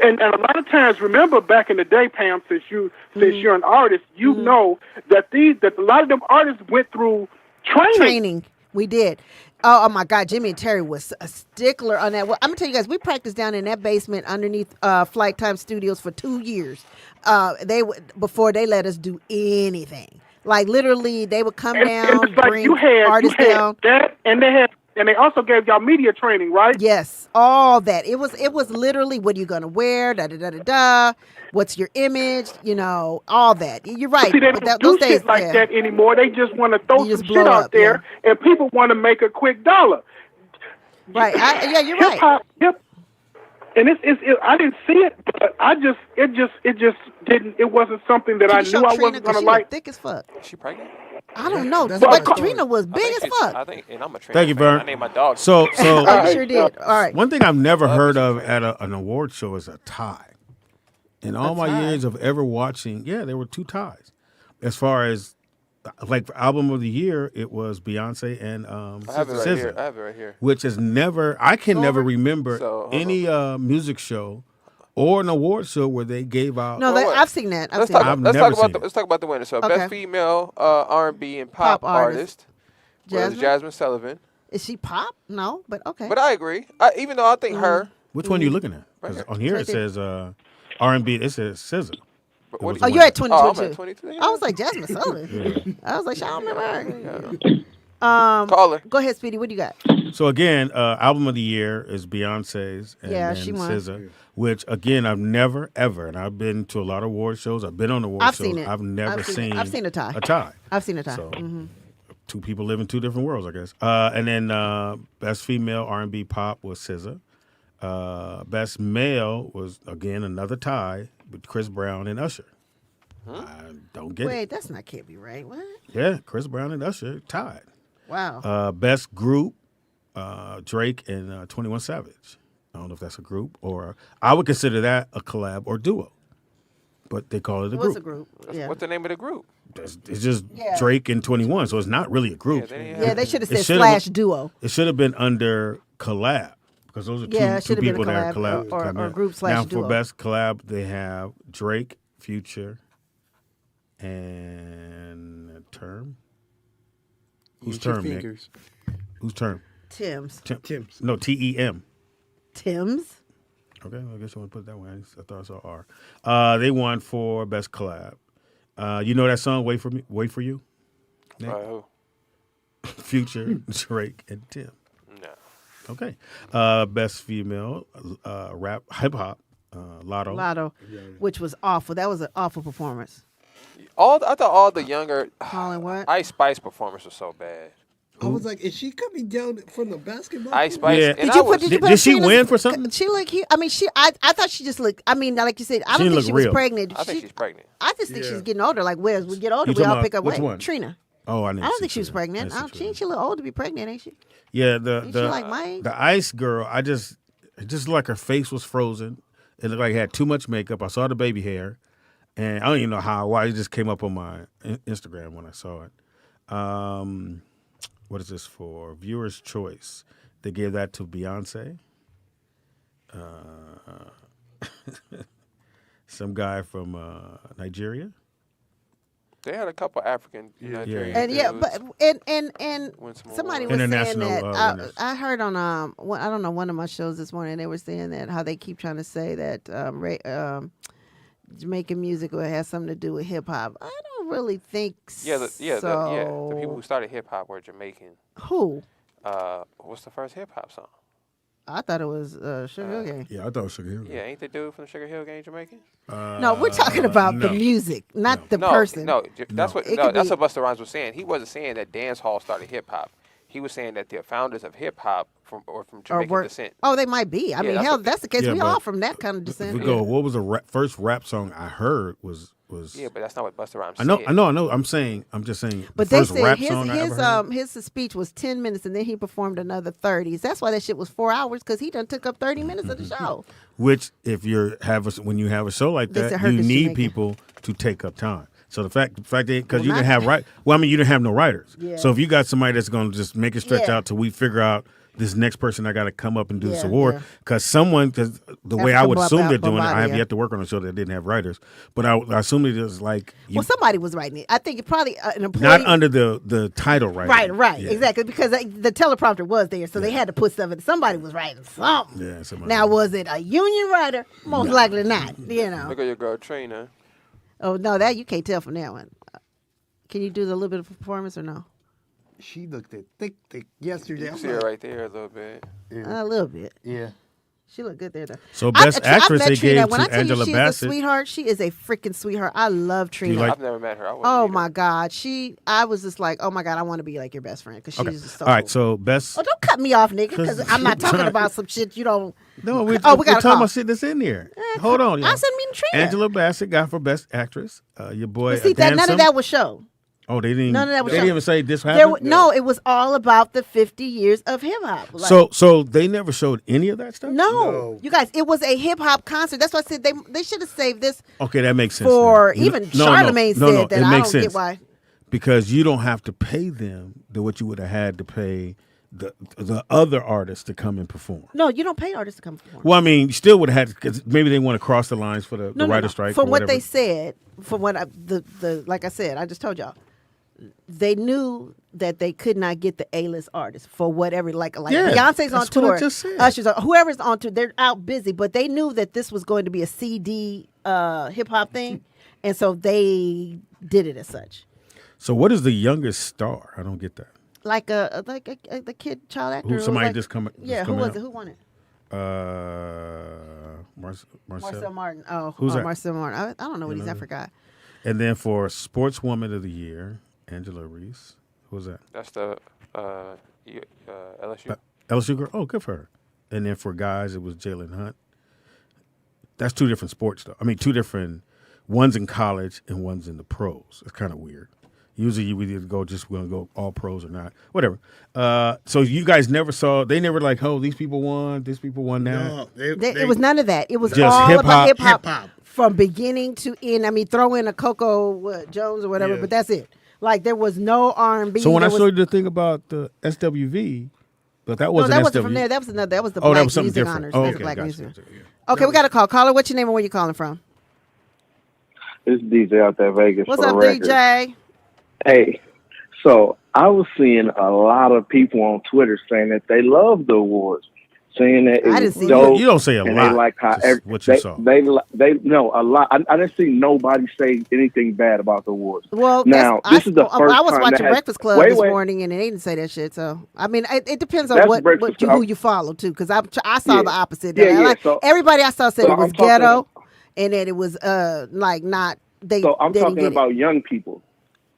And a lot of times, remember back in the day, Pam, since you're an artist, you know that a lot of them artists went through training. We did. Oh my God, Jimmy and Terry was a stickler on that. Well, I'm gonna tell you guys, we practiced down in that basement underneath Flight Time Studios for 2 years. Before they let us do anything. Like literally, they would come down, it's like bring you had down. that, and they also gave y'all media training, right? Yes, all that. It was literally, what are you gonna wear? Da da da da da. What's your image? You know, all that. You're right. See, they But don't those do days, shit like that anymore. They just want to throw You some just shit blow out up, there, and people want to make a quick dollar. Right. You're right. Hip-hop, and I didn't see it, but it just didn't. It wasn't something that I knew I wasn't gonna like. Thick as fuck. Is she pregnant? I don't know. That's But my Katrina was big as fuck. I think, and I'm a trainer. Thank you, fan. Vern. I named my dog. So Oh, you sure did. All right. One thing I've never heard of at an award show is a tie. In all my years of ever watching, there were 2 ties. As far as like for album of the year, it was Beyonce and I have it right SZA, here. I have it right here. which is I can never remember So, hold any music show or an award show where they gave out. No, I've seen that. Let's seen talk, that. let's talk about the winner. So Okay. best female R&B and pop artist was Jasmine Sullivan. Is she pop? No, but okay. But I agree. Even though I think her. Which one are you looking at? 'Cause on here Right it there. says R&B. It says SZA. What Oh, you're at 2022. Oh, I'm at 22. I was like, Jasmine Sullivan. I was like, I don't remember her. Caller. Go ahead, Speedy. What do you got? So again, album of the year is Beyonce's and Yeah, then she won. SZA, which again I've never ever, and I've been to a lot of award shows. I've been on award I've shows. seen it. I've never I've seen it. I've seen a tie. A tie. I've seen a tie. So Mhm. 2 people live in 2 different worlds, I guess. And then best female R&B pop was SZA. Best male was again another tie with Chris Brown and Usher. I don't get Wait, it. that's not can't be right. What? Yeah, Chris Brown and Usher tied. Wow. Best group, Drake and 21 Savage. I don't know if that's a group or I would consider that a collab or duo, but they call it a It group. was a group. Yeah. What's the name of the group? It's just Drake and 21, so it's not really a group. Yeah, they should have It said slash duo. It should have been under collab because those are Yeah, it two should have been a people that are collab collab. or group slash now duo. for best collab, they have Drake, Future, and Term. Who's Use your Term, Nick? fingers. Who's Term? Tim's. Tim's. No, TEM. Tim's. Okay, I guess you want to put it that way. I thought I saw R. They won for best collab. You know that song "Wait for Me"? Wait for you. Nick? Who? Future, Drake, and Tim. No. Okay. Best female rap hip hop. Lotto. Which was awful. That was an awful performance. I thought all the younger Calling what? Ice Spice performance was so bad. I was like, is she coming down from the basketball? Ice Spice. Yeah. And Did you put? Did she win for something? She looked. I mean, I thought she just looked. I mean, like you said, I She don't think looked she was real. pregnant. I think she's pregnant. I just think she's getting older. Like, as we get older, You we talking all about pick up which weight. one? Trina. Oh, I didn't. I don't see think she was Trina. pregnant. I didn't see She a little old to be pregnant, ain't she? Yeah, Ain't she like my age? the ice girl. It just looked like her face was frozen. It looked like it had too much makeup. I saw the baby hair, and I don't even know why. It just came up on my Instagram when I saw it. What is this for? Viewer's choice. They gave that to Beyonce. Some guy from Nigeria. They had a couple African Nigerian And yeah, dudes. but and somebody was saying International, that I heard on I don't know, one of my shows this morning, they were saying that how they keep trying to say that Jamaican music will have something to do with hip hop. I don't really think so. The people who started hip hop were Jamaican. Who? What's the first hip hop song? I thought it was Sugar Hill Gang. Yeah, I thought it was Sugar Hill Gang. Yeah, ain't the dude from the Sugar Hill Gang Jamaican? No, we're talking about the music, not the person. No, that's what It could that's be- what Busta Rhymes was saying. He wasn't saying that dance hall started hip hop. He was saying that the founders of hip hop from Jamaican descent. Oh, they might be. I Yeah, mean, that's hell, what- that's the case. Yeah, We but all from that kind of descent. We go. What was the first rap song I heard was. Yeah, but that's not what Busta Rhymes I know. said. I know. I'm just saying. But the they first said rap song I ever heard. his speech was 10 minutes, and then he performed another 30. That's why that shit was 4 hours, because he done took up 30 minutes of the show. Which, if when you have a show like They that, said her you is need Jamaican. people to take up time. So the fact that because Well, you can not- have you didn't have no writers. Yeah. So if you got somebody that's going to just make it stretch Yeah. out till we figure out this next person I got to come up and do this Yeah, award, yeah. because the way I would Africa assume they're doing it, I have Bombardier. yet to work on a show that didn't have writers, but I assume it was like Well, somebody was writing it. I think it probably an employee. not under the title writing. Right, Yeah. exactly, because the teleprompter was there, so they had to put something. Somebody was writing something. Yeah, somebody. Now, was it a union writer? Most likely not. You know. Look at your girl Trina. Oh no, that you can't tell from that one. Can you do the little bit of performance or no? She looked at thick yesterday. You I'm can see her like, right there a little bit. A little bit. Yeah. She looked good there though. So Best Actress met they Trina. gave When to I tell Angela you she's Bassett. a sweetheart, she is a freaking sweetheart. I love Trina. like- I've never met her. I wouldn't Oh either. my God, I was just like, oh my God, I want to be like your best friend because she's Okay. just so. All right. cool. So Best. Oh, don't cut me off, nigga, because I'm not talking about some shit you don't. No, we're we talking got about shit that's in there. Hold on, y'all. I said meeting Trina. Angela Bassett got for Best Actress. Your boy. But see, none Dansom. of that was show. Oh, they didn't. None of that was They show. didn't even say this There, happened. no, it was all about the 50 years of hip hop. Like, So they never showed any of that stuff. no, you guys, it was a hip hop concert. That's why I said they should have saved this. Okay, that makes sense. For now. even Charlemagne said that. It I makes don't sense get why. because you don't have to pay them what you would have had to pay the other artists to come and perform. No, you don't pay artists to come perform. Well, I mean, you still would have had because maybe they want to cross the lines for the writer's strike. From or what whatever. they said, from what like I said, I just told y'all, they knew that they could not get the A-list artists for whatever, like Yeah, Beyonce's on that's what I tour, just said. Usher's on, whoever's on tour, they're out busy, but they knew that this was going to be a CD hip hop thing, and so they did it as such. So what is the youngest star? I don't get that. Like the kid child actor. Who was somebody like, just come? Yeah, just who come was out? it? Who won it? Marcel Martin. Oh, Who's that? Marcel Martin. I don't know what You he's. I know? forgot. And then for Sportswoman of the Year, Angela Reese. Who's that? That's the LSU. LSU girl. Oh, good for her. And then for guys, it was Jalen Hunt. That's two different sports, though. I mean, two different. One's in college and one's in the pros. It's kind of weird. Usually, you would either we're going to go all pros or not. Whatever. So you guys never saw. They never like, oh, these people won. These people won that. No, It was none of that. It was Just all hip-hop. about hip hop Hip-hop. from beginning to end. I mean, throw in a Coco Jones or whatever, Yeah. but that's it. Like there was no R&B. So when I there showed was, you the thing about the SWV, but that no, wasn't that SWV. wasn't from there. That was another. That was the Oh, that Black was something Music different. Honors. Oh, That's okay, Black gotcha, Music. gotcha, yeah. Okay, we got a call. Caller, what's your name and where you calling from? It's DJ out there Vegas. What's for up, the record. DJ? Hey, so I was seeing a lot of people on Twitter saying that they love the awards, saying that it I didn't was see dope. You don't say a and lot, They like how just what you saw. They no a lot. I didn't see nobody say anything bad about the awards. Well, now this is the first I was time watching that Breakfast Club wait, this wait. morning, and they didn't say that shit. So I mean, it depends on That's what Breakfast who Club. you follow too. Because I saw Yeah. the opposite. Yeah, Like, so- everybody I saw said so it was I'm talking- ghetto, and that it was like not they. So I'm they didn't talking get it. about young people.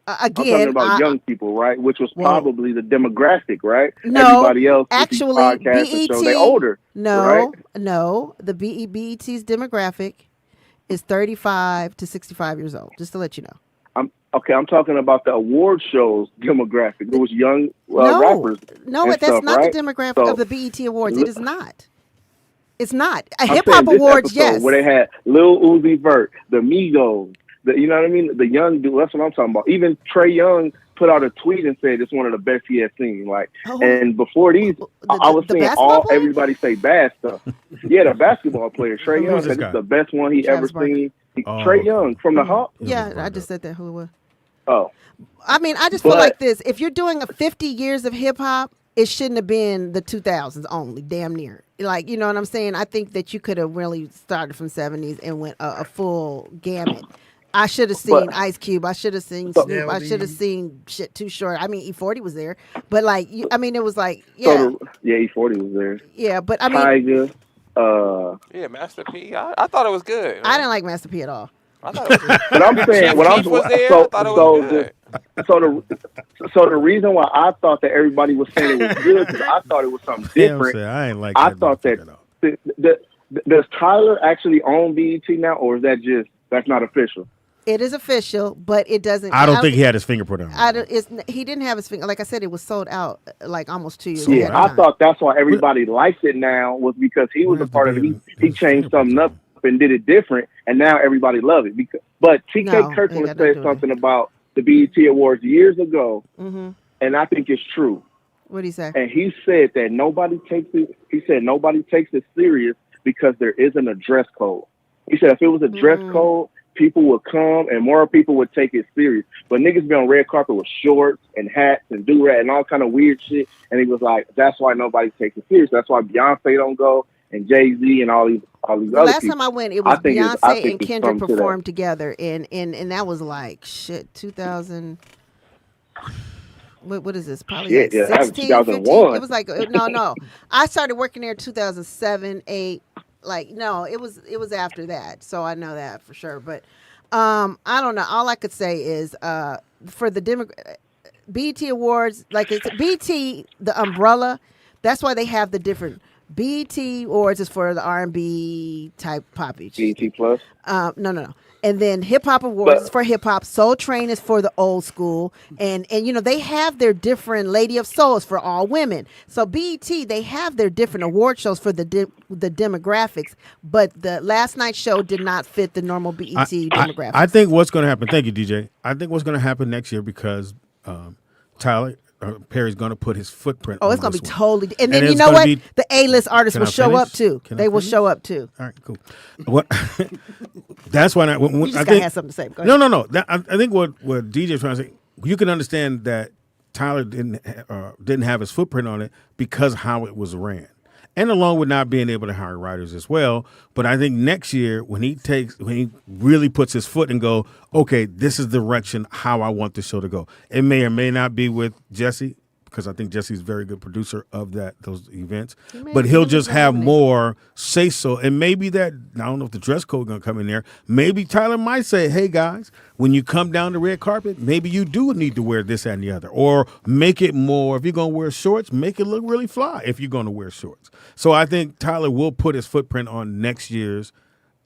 I'm Again, talking about young people, right? Which was Well- probably the demographic, right? No, Everybody else with these actually, podcasts and shows, they BET older. No, right? no. The BET's demographic is 35 to 65 years old. Just to let you know. Okay, I'm talking about the award shows demographic. It was young rappers. No, and that's stuff, not right? the demographic So, of the BET Awards. It is not. It's not. I'm Hip saying Hop this Awards, episode yes. where they had Lil Uzi Vert, the Migos, you know what I mean? The young dude. That's what I'm talking about. Even Trey Young put out a tweet and said it's one of the best he had seen. Like, and before these, I was seeing everybody say bad stuff. Yeah, the basketball player Trey Young said it's the best one he ever seen. Trey Young from the Hawks. Yeah, I just said that. Who it was? Oh, I mean, I just feel like this. If you're doing a 50 years of hip hop, it shouldn't have been the 2000s only, damn near. Like, you know what I'm saying? I think that you could have really started from 70s and went a full gamut. I should have seen Ice Cube. I should have seen Snoop. I should have seen shit Too Short. I mean, E40 was there, but like, I mean, it was like, yeah, E40 was there. Yeah, but I mean, Tiger, yeah, Master P. I thought it was good. I didn't like Master P at all. I thought it was But I'm saying, when Chief was there, I thought it was good. So the reason why I thought that everybody was saying it was good because I thought it was something different. I ain't like. I thought that does Tyler actually own BET now, or is that's not official? It is official, but it doesn't. I don't think he had his fingerprint on it. He didn't have his finger. Like I said, it was sold out like almost 2 years. Yeah, I thought that's why everybody liked it now was because he was a part of it. He changed something up and did it different, and now everybody love it. But TK Kirkland said something about the BET Awards years ago, and I think it's true. What did he say? And he said that nobody takes it. He said nobody takes it serious because there isn't a dress code. He said if it was a dress code, people would come and more people would take it serious. But niggas be on red carpet with shorts and hats and do-rag and all kind of weird shit. And he was like, that's why nobody takes it serious. That's why Beyonce don't go and Jay-Z and all these other people. Last time I went, it was Beyonce and Kendrick performed together, and that was like shit. 2000. What is this? Probably like 16, 2001. It was like no. I started working there in 2007, 8. Like no, it was after that, so I know that for sure. But I don't know. All I could say is for the BET Awards, like it's BET, the umbrella. That's why they have the different BET Awards is for the R&B type poppy. BET Plus. No. And then Hip Hop Awards is for hip hop. Soul Train is for the old school, and you know they have their different Lady of Souls for all women. So BET, they have their different award shows for the demographics, but the last night's show did not fit the normal BET demographics. I think what's going to happen. Thank you, DJ. I think what's going to happen next year because Tyler Perry's going to put his footprint. Oh, on it's going to be this one. totally. And then you know what? The A-list artists will show up too. They will show up too. All right, cool. What? That's why. You just gotta have something to say. Go No. I think what DJ's trying to say. You can understand that Tyler didn't have his footprint on it because how it was ran, and along with not being able to hire writers as well. But I think next year when he really puts his foot and go, okay, this is the direction how I want the show to go. It may or may not be with Jesse because I think Jesse's a very good producer of those events. But he'll just have more say so, and maybe that I don't know if the dress code gonna come in there. Maybe Tyler might say, hey guys, when you come down the red carpet, maybe you do need to wear this and the other, or make it more. If you're gonna wear shorts, make it look really fly. If you're gonna wear shorts, so I think Tyler will put his footprint on next year's.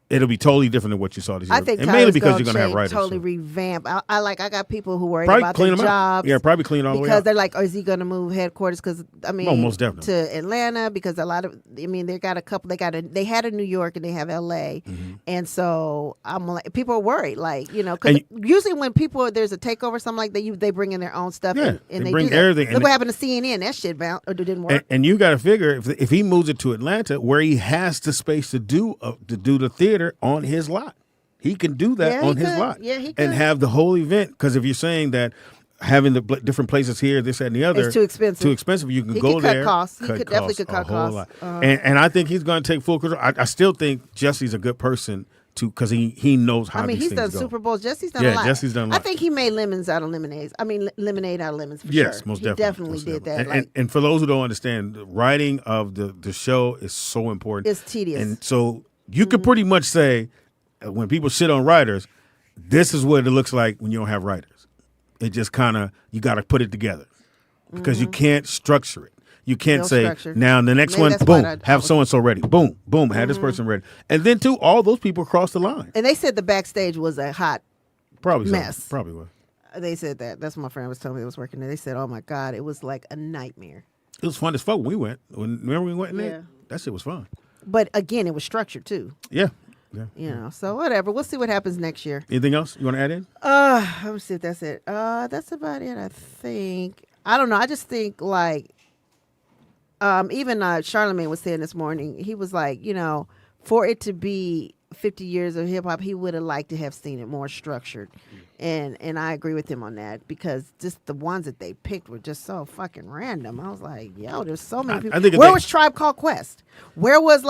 It'll be totally different than what you saw this year. I think and mainly because you're going to have writers. Totally revamp. I got people who worry probably about clean their them jobs. Out. Yeah, probably clean all the way out. Because they're like, is he going to move headquarters? Because most definitely to Atlanta. Because a lot of, they got a couple. They had a New York and they have L.A. And so I'm like, people are worried, like because usually when there's a takeover, something like that, they bring in their own stuff. Yeah, and they bring do everything. Look what happened to CNN. That shit didn't work. And you got to figure if he moves it to Atlanta, where he has the space to do the theater on his lot. He can do that on his lot and have the whole event. Because if you're saying that having the different places here, this, that, and the other, it's too expensive. You can go there. He could definitely cut costs. And I think he's going to take full control. I still think Jesse's a good person because he knows how. He's done go. Super Bowls. Jesse's done a lot. Jesse's done a lot. I think he made lemons out of lemonades. Lemonade out of lemons. For yes, sure. most he definitely. Did that. And for those who don't understand, the writing of the show is so important. It's tedious. And so you could pretty much say, when people shit on writers, this is what it looks like when you don't have writers. It just kind of, you got to put it together because you can't structure it. You can't say, now the next one, boom, have so-and-so ready. Boom, boom, have this person ready. And then, too, all those people cross the line. And they said the backstage was a hot mess. Probably was. They said that. That's what my friend was telling me. They was working there. They said, "Oh my God, it was like a nightmare." It was fun as fuck when we went. Remember we went in there? Yeah. That shit was fun. But again, it was structured too. Yeah. Yeah. You know, so whatever. We'll see what happens next year. Anything else you want to add in? Let me see if that's it. That's about it. I think. I don't know. I just think like, even Charlamagne was saying this morning. He was like, you know, for it to be 50 years of hip hop, he would have liked to have seen it more structured, and I agree with him on that because just the ones that they picked were just so fucking random. I was like, yo, there's so many people. Where was Tribe Called Quest? Where was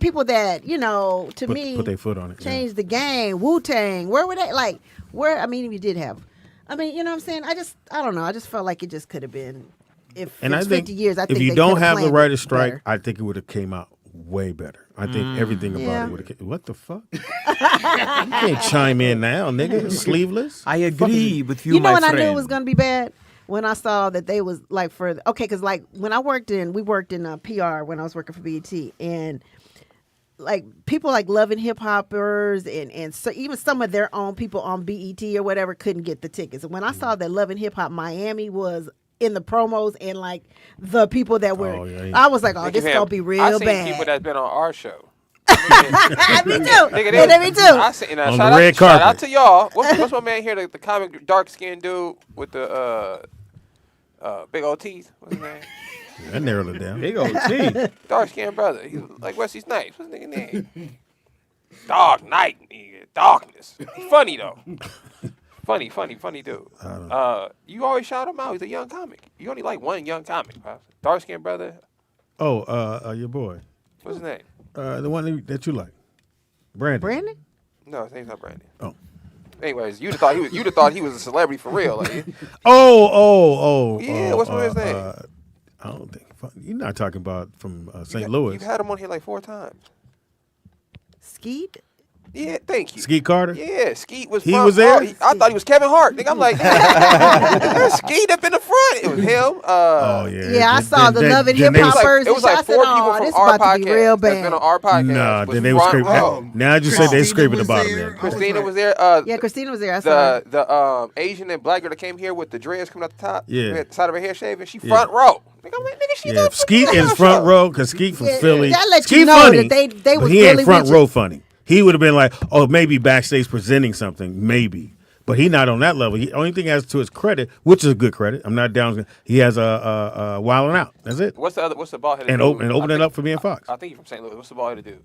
people that put their foot on it, changed the game? Wu-Tang. Where were they? Like where? I mean, you did have. I mean, you know what I'm saying? I don't know. I just felt like it just could have been. If it's 50 years, I think if you they don't could've have the planned writer's it strike, better. I think it would have came out way better. I think everything about it would have. What the fuck? You can't chime in now, nigga. Sleeveless. I agree with you, You know my when friend. I knew it was gonna be bad? When I saw that they was like because like when we worked in PR when I was working for BET, and like people like Love and Hip Hoppers and so even some of their own people on BET or whatever couldn't get the tickets. And when I saw that Love and Hip Hop Miami was in the promos and like the people that were, I was like, oh, this gonna be real I seen bad. people that's been on our show. Me too. Me too. I seen, On shout the red Shout out carpet. to y'all. What's my man here? The comic dark skinned dude with the big old teeth. What's his name? That narrowed it down. Big old teeth. Dark skinned brother. He's like Wesley Snipes. What's his nigga name? Dark Knight. Nigga. Darkness. Funny though. Funny dude. You always shout him out. He's a young comic. You only like one young comic. Dark skinned brother. Oh, your boy. What's his name? The one that you like, Brandon. No, his name's not Brandon. Oh. Anyways, you'd have thought he was a celebrity for real. Like, Yeah, what's his name? I don't think you're not talking about from St. Louis. You've had him on here like 4 times. Skeet? Yeah, thank you. Skeet Carter. Yeah, Skeet was. He was there? I thought he was Kevin Hart. Nigga, I'm like, Skeet up in the front. It was him. Yeah, I saw the Love and Hip Hoppers. It was like 4 people from this our about to be real podcast that's bad. been on our podcast. Nah, was then they were front scraping. row. Now I just said they're scraping the bottom there. Christina was there. Yeah, Christina was there. I saw her. The Asian and black girl that came here with the dreads coming out the top. Yeah. With the side of her hair shaving. She front row. Nigga, I'm like, nigga, she's Yeah, up Skeet is front row because Skeet from Philly. that let Skeet you know funny, that they but was he ain't really front with row you. funny. He would have been like, oh, maybe backstage presenting something, maybe. But he not on that level. He only thing has to his credit, which is a good credit. I'm not down. He has a Wild 'N Out. That's it. What's the ball headed And dude? open it up for being Fox. I think he's from St. Louis. What's the ball headed dude?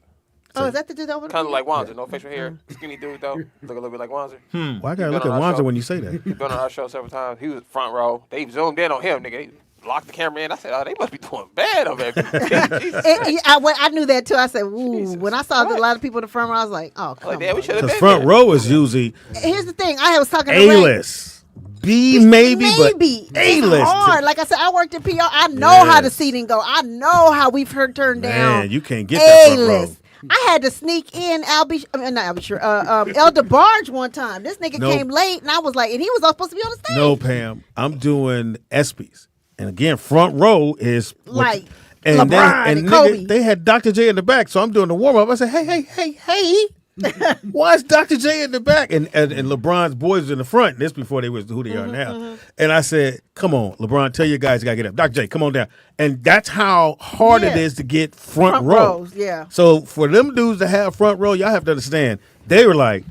Oh, is that the dude over there? Kind of like Wanzer, no facial hair, skinny dude though. Look a little bit like Wanzer. Why I gotta He look been at on our Wanzer show. when you say that? He's been on our show several times. He was front row. They zoomed in on him, nigga. They locked the camera in. I said, oh, they must be doing bad over there. I knew that too. I said, ooh. When I saw a lot of people in the front row, I was like, oh, come damn, we on. should have Because been front there. row is usually Here's the thing. I was talking to Ray. A-list. B maybe, but Maybe. A-list. It's hard. Like I said, I worked in PR. I know how the seating go. I know how we've heard turned down. Man, you can't get that front row. A-list. I had to sneak in not Albie, El DeBarge one time. This nigga Nope. came late, and I was like, and he was supposed to be on the stage. No, Pam. I'm doing ESPYs. And again, front row is Like and LeBron and Kobe. Nigga, they had Dr. J in the back, so I'm doing the warm up. I said, hey. Why is Dr. J in the back? And LeBron's boys in the front. This before they was who they are now. And I said, come on, LeBron, tell your guys you gotta get up. Dr. J, come on down. And that's how hard it is to get front row. rows, yeah. So for them dudes to have front row, y'all have to understand, they were like,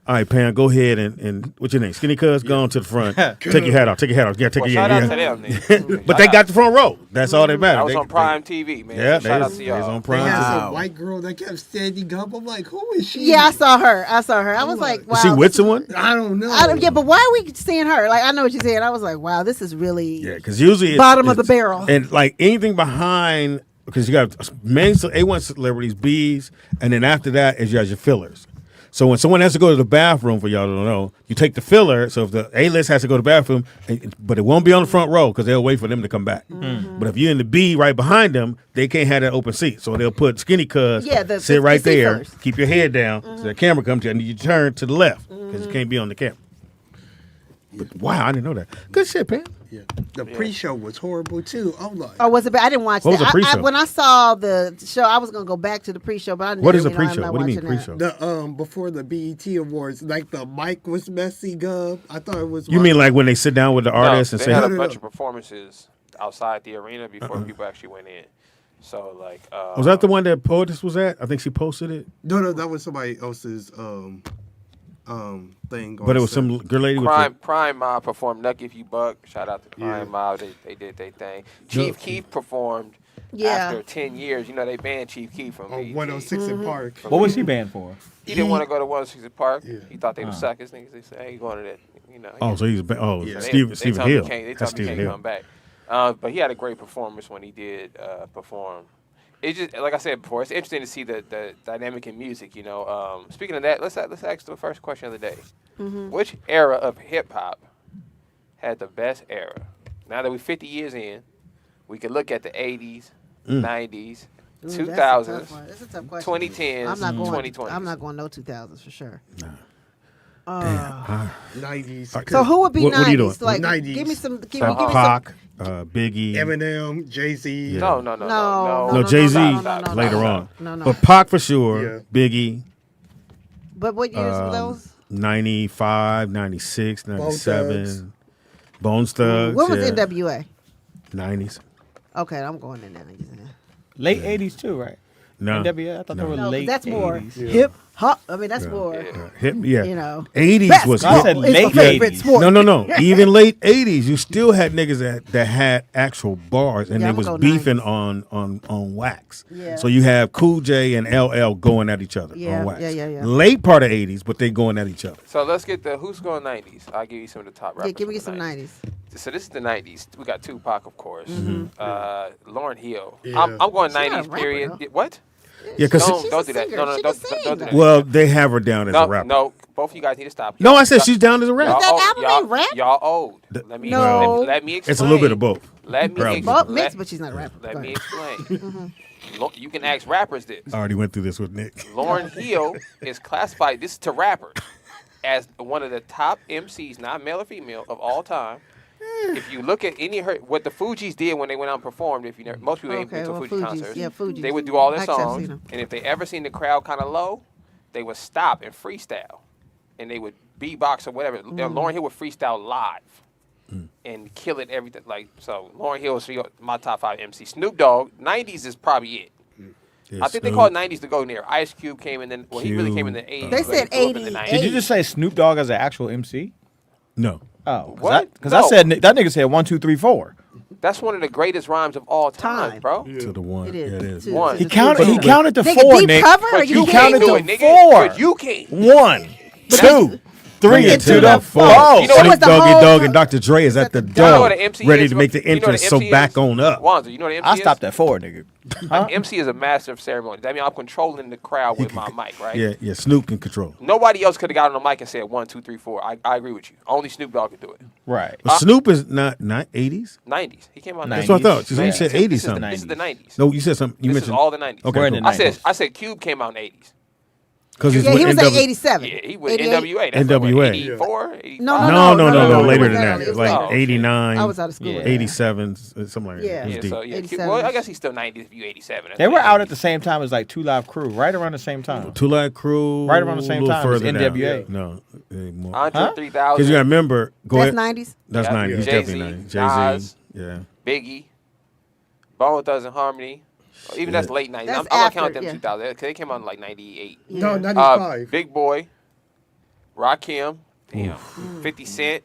all right, Pam, go ahead and what's your name? Skinny Cuz, go on to the front. Take your hat off. Yeah, take Well, your shout hat out to them, nigga. But they got the front row. That's all that matters. That was They- on Prime TV, man. Yeah, So shout out they to was y'all. on They Prime. had TV. some white girl that kept standing up. I'm like, who is she? Yeah, I saw her. I was like, wow. Is she with someone? I don't know. Yeah, but why are we seeing her? Like, I know what you're saying. I was like, wow, this is really Yeah, because usually it's, bottom of the barrel. And like anything behind, because you got main A1 celebrities, Bs, and then after that is you got your fillers. So when someone has to go to the bathroom, for y'all who don't know, you take the filler. So if the A-list has to go to the bathroom, but it won't be on the front row because they'll wait for them to come back. But if you're in the B right behind them, they can't have that open seat. So they'll put Skinny Cuz, sit right the seat there, first. keep your head down, so the camera comes to you, and you turn to the left because you can't be on the camera. But wow, I didn't know that. Good shit, man. Yeah. The pre-show was horrible too. I'm like, Oh, was it bad? I didn't watch What was that. the pre-show? When I saw the show, I was gonna go back to the pre-show, but I What is a I'm pre-show? not What do you mean watching pre-show? the before the BET Awards, like the mic was messy, Gub. I thought it was. You mean like when they sit down with the artists and they say, had a bunch of performances outside the arena before people actually went in. So like, was that the one that POTUS was at? I think she posted it. No, that was somebody else's thing. But it was some girl lady with Prime Mob performed "Nucky If You Buck." Shout out to Prime Mob. They did their thing. Chief Keef performed. After 10 years, you know, they banned Chief Keef from 106 in Park. What was he banned for? He didn't want to go to 106 in Park. He thought they were suckers. Niggas, they said, "Hey, you going to that?" You know. Oh, so he's They Stephen told him Hill. he can't- They That's told him he Stephen can't Hill. come back. But he had a great performance when he did perform. It just, like I said before, it's interesting to see the dynamic in music. You know, speaking of that, let's ask the first question of the day. Which era of hip hop had the best era? Now that we're 50 years in, we can look at the 80s, 90s, 2000s, That's a tough question. 2010s, I'm not going. 2020s. I'm not going no 2000s for sure. 90s. So who would be What are you 90s? doing? Like, 90s. give me some. Give So me some. Pac, Biggie, Eminem, Jay-Z. No. No, Jay-Z later on. No. But Pac for sure. Biggie. But what years were those? 95, 96, 97. Bone Thugs. When was NWA? 90s. Okay, I'm going in 90s. Late 80s too, right? No. NWA, I thought they were No, late that's more 80s. hip hop. I mean, that's more. Hip, yeah. You know, 80s was basketball I said is my late favorite 80s. sport. No. Even late 80s, you still had niggas that had actual bars and Yeah, they I'ma was go beefing on wax. Yeah. So you have Cool J and LL going at each other Yeah, on wax. yeah. Late part of 80s, but they going at each other. So let's get the who's going 90s. I'll give you some of the top rappers. Yeah, give me from some the 90s. So this is the 90s. We got Tupac, of course. Lauryn Hill. Yeah. I'm going She's not a 90s rapper, period. though. What? Yeah, because Don't do that. No, don't do that. well, they have her down as a rapper. No, both of you guys need to stop. No, I said she's down as a rapper. Y'all That old- album y'all- ain't rap? Y'all old. Let me No. let me explain. It's a little bit of both. Let me Probably. explain. Both mixed, but she's not a rapper. Let Go me ahead. explain. You can ask rappers this. I already went through this with Nick. Lauryn Hill is classified, this is to rappers, as one of the top MCs, not male or female, of all time. If you look at any of her, what the Fugees did when they went out and performed, if you never, most people ain't been to well, Fuji Fugees. concerts, Yeah, Fugees. they would do all their Actually, I've songs, seen 'em. and if they ever seen the crowd kind of low, they would stop and freestyle, and they would beatbox or whatever. Lauryn Hill would freestyle live and kill it everything. Like so, Lauryn Hill is my top 5 MC. Snoop Dogg, 90s is probably it. Yeah, I think they Snoop. call it 90s to go near. Ice Cube came in, then he really came in the 80s. They but said he grew up in the 80. 90s. Did you just say Snoop Dogg as an actual MC? No. Oh, What? Because No. I said that nigga said 1, 2, 3, 4. That's one of the greatest rhymes of all time, bro. To the one. It is. Yeah, it is. Two. One. He counted to Nigga, 4, deep Nick. cover? But Are you you He can't counted do to it, nigga. 4. But you can't. 1, 2, 3, and to the 4. You know what Snoop the Doggy whole Dogg time? and Dr. Dre is at the You know what door, an MC ready is? to make the You know what an entrance, so MC back is? on up. Wanza, you know what an MC I is? stopped at 4, nigga. An MC is a master of ceremony. That means I'm controlling the crowd with my mic, right? Yeah, Snoop can control. Nobody else could have got on the mic and said 1, 2, 3, 4. I agree with you. Only Snoop Dogg could do it. Right. But Snoop is not 80s? 90s. He came out. That's what I thought. So you said This 80s is the- something. This is the 90s. No, you said something. You This is mentioned all the 90s. Okay, We're in cool. the I said Cube came out in the 80s. Because Yeah, he was at 87. Yeah, he was 88? NWA. That's NWA. Like, 84, 85. No, later than no, that. it was Like later. 89, I was out of school. 87, something like that. Yeah. It was Yeah, deep. so yeah, 87. Well, I guess he's still 90s if you 87. That's They were fine. out at the same time as like 2 Live Crew, right around the same time. Two Live Crew. Right around the same a little time as further down. NWA. No. more. Andre 3000. Because you got to remember. Go That's ahead. 90s? That's Yeah. 90s. He's Jay-Z, definitely 90s. Nas. Jay-Z. Yeah. Biggie, Bone Thugs and Harmony. Even that's late 90s. That's I'm gonna after, count them yeah. 2000 because they came out in like 98. No, 95. Big Boy, Rakim, damn, 50 Cent.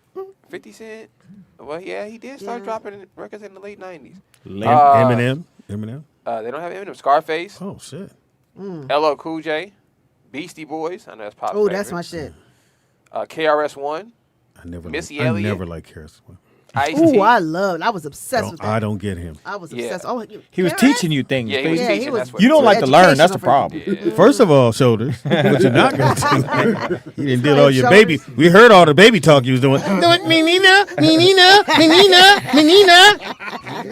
50 Cent? Well, yeah, he did start dropping records in the late 90s. Eminem. They don't have Eminem. Scarface. Oh, shit. LL Cool J. Beastie Boys. I know that's pop. Oh, that's my shit. KRS-One. I never Missy I Elliott. never liked Harris. Ice-T. Ooh, I was obsessed with that. I don't get him. I was Yeah. obsessed. Oh, He was KRS? teaching you things. Yeah, he was Speedy. teaching. That's what You don't like to learn. That's the educational problem. Yeah. First of all, Shoulders, what you're not going to do. You did all your baby. We heard all the baby talk you was doing. Menina.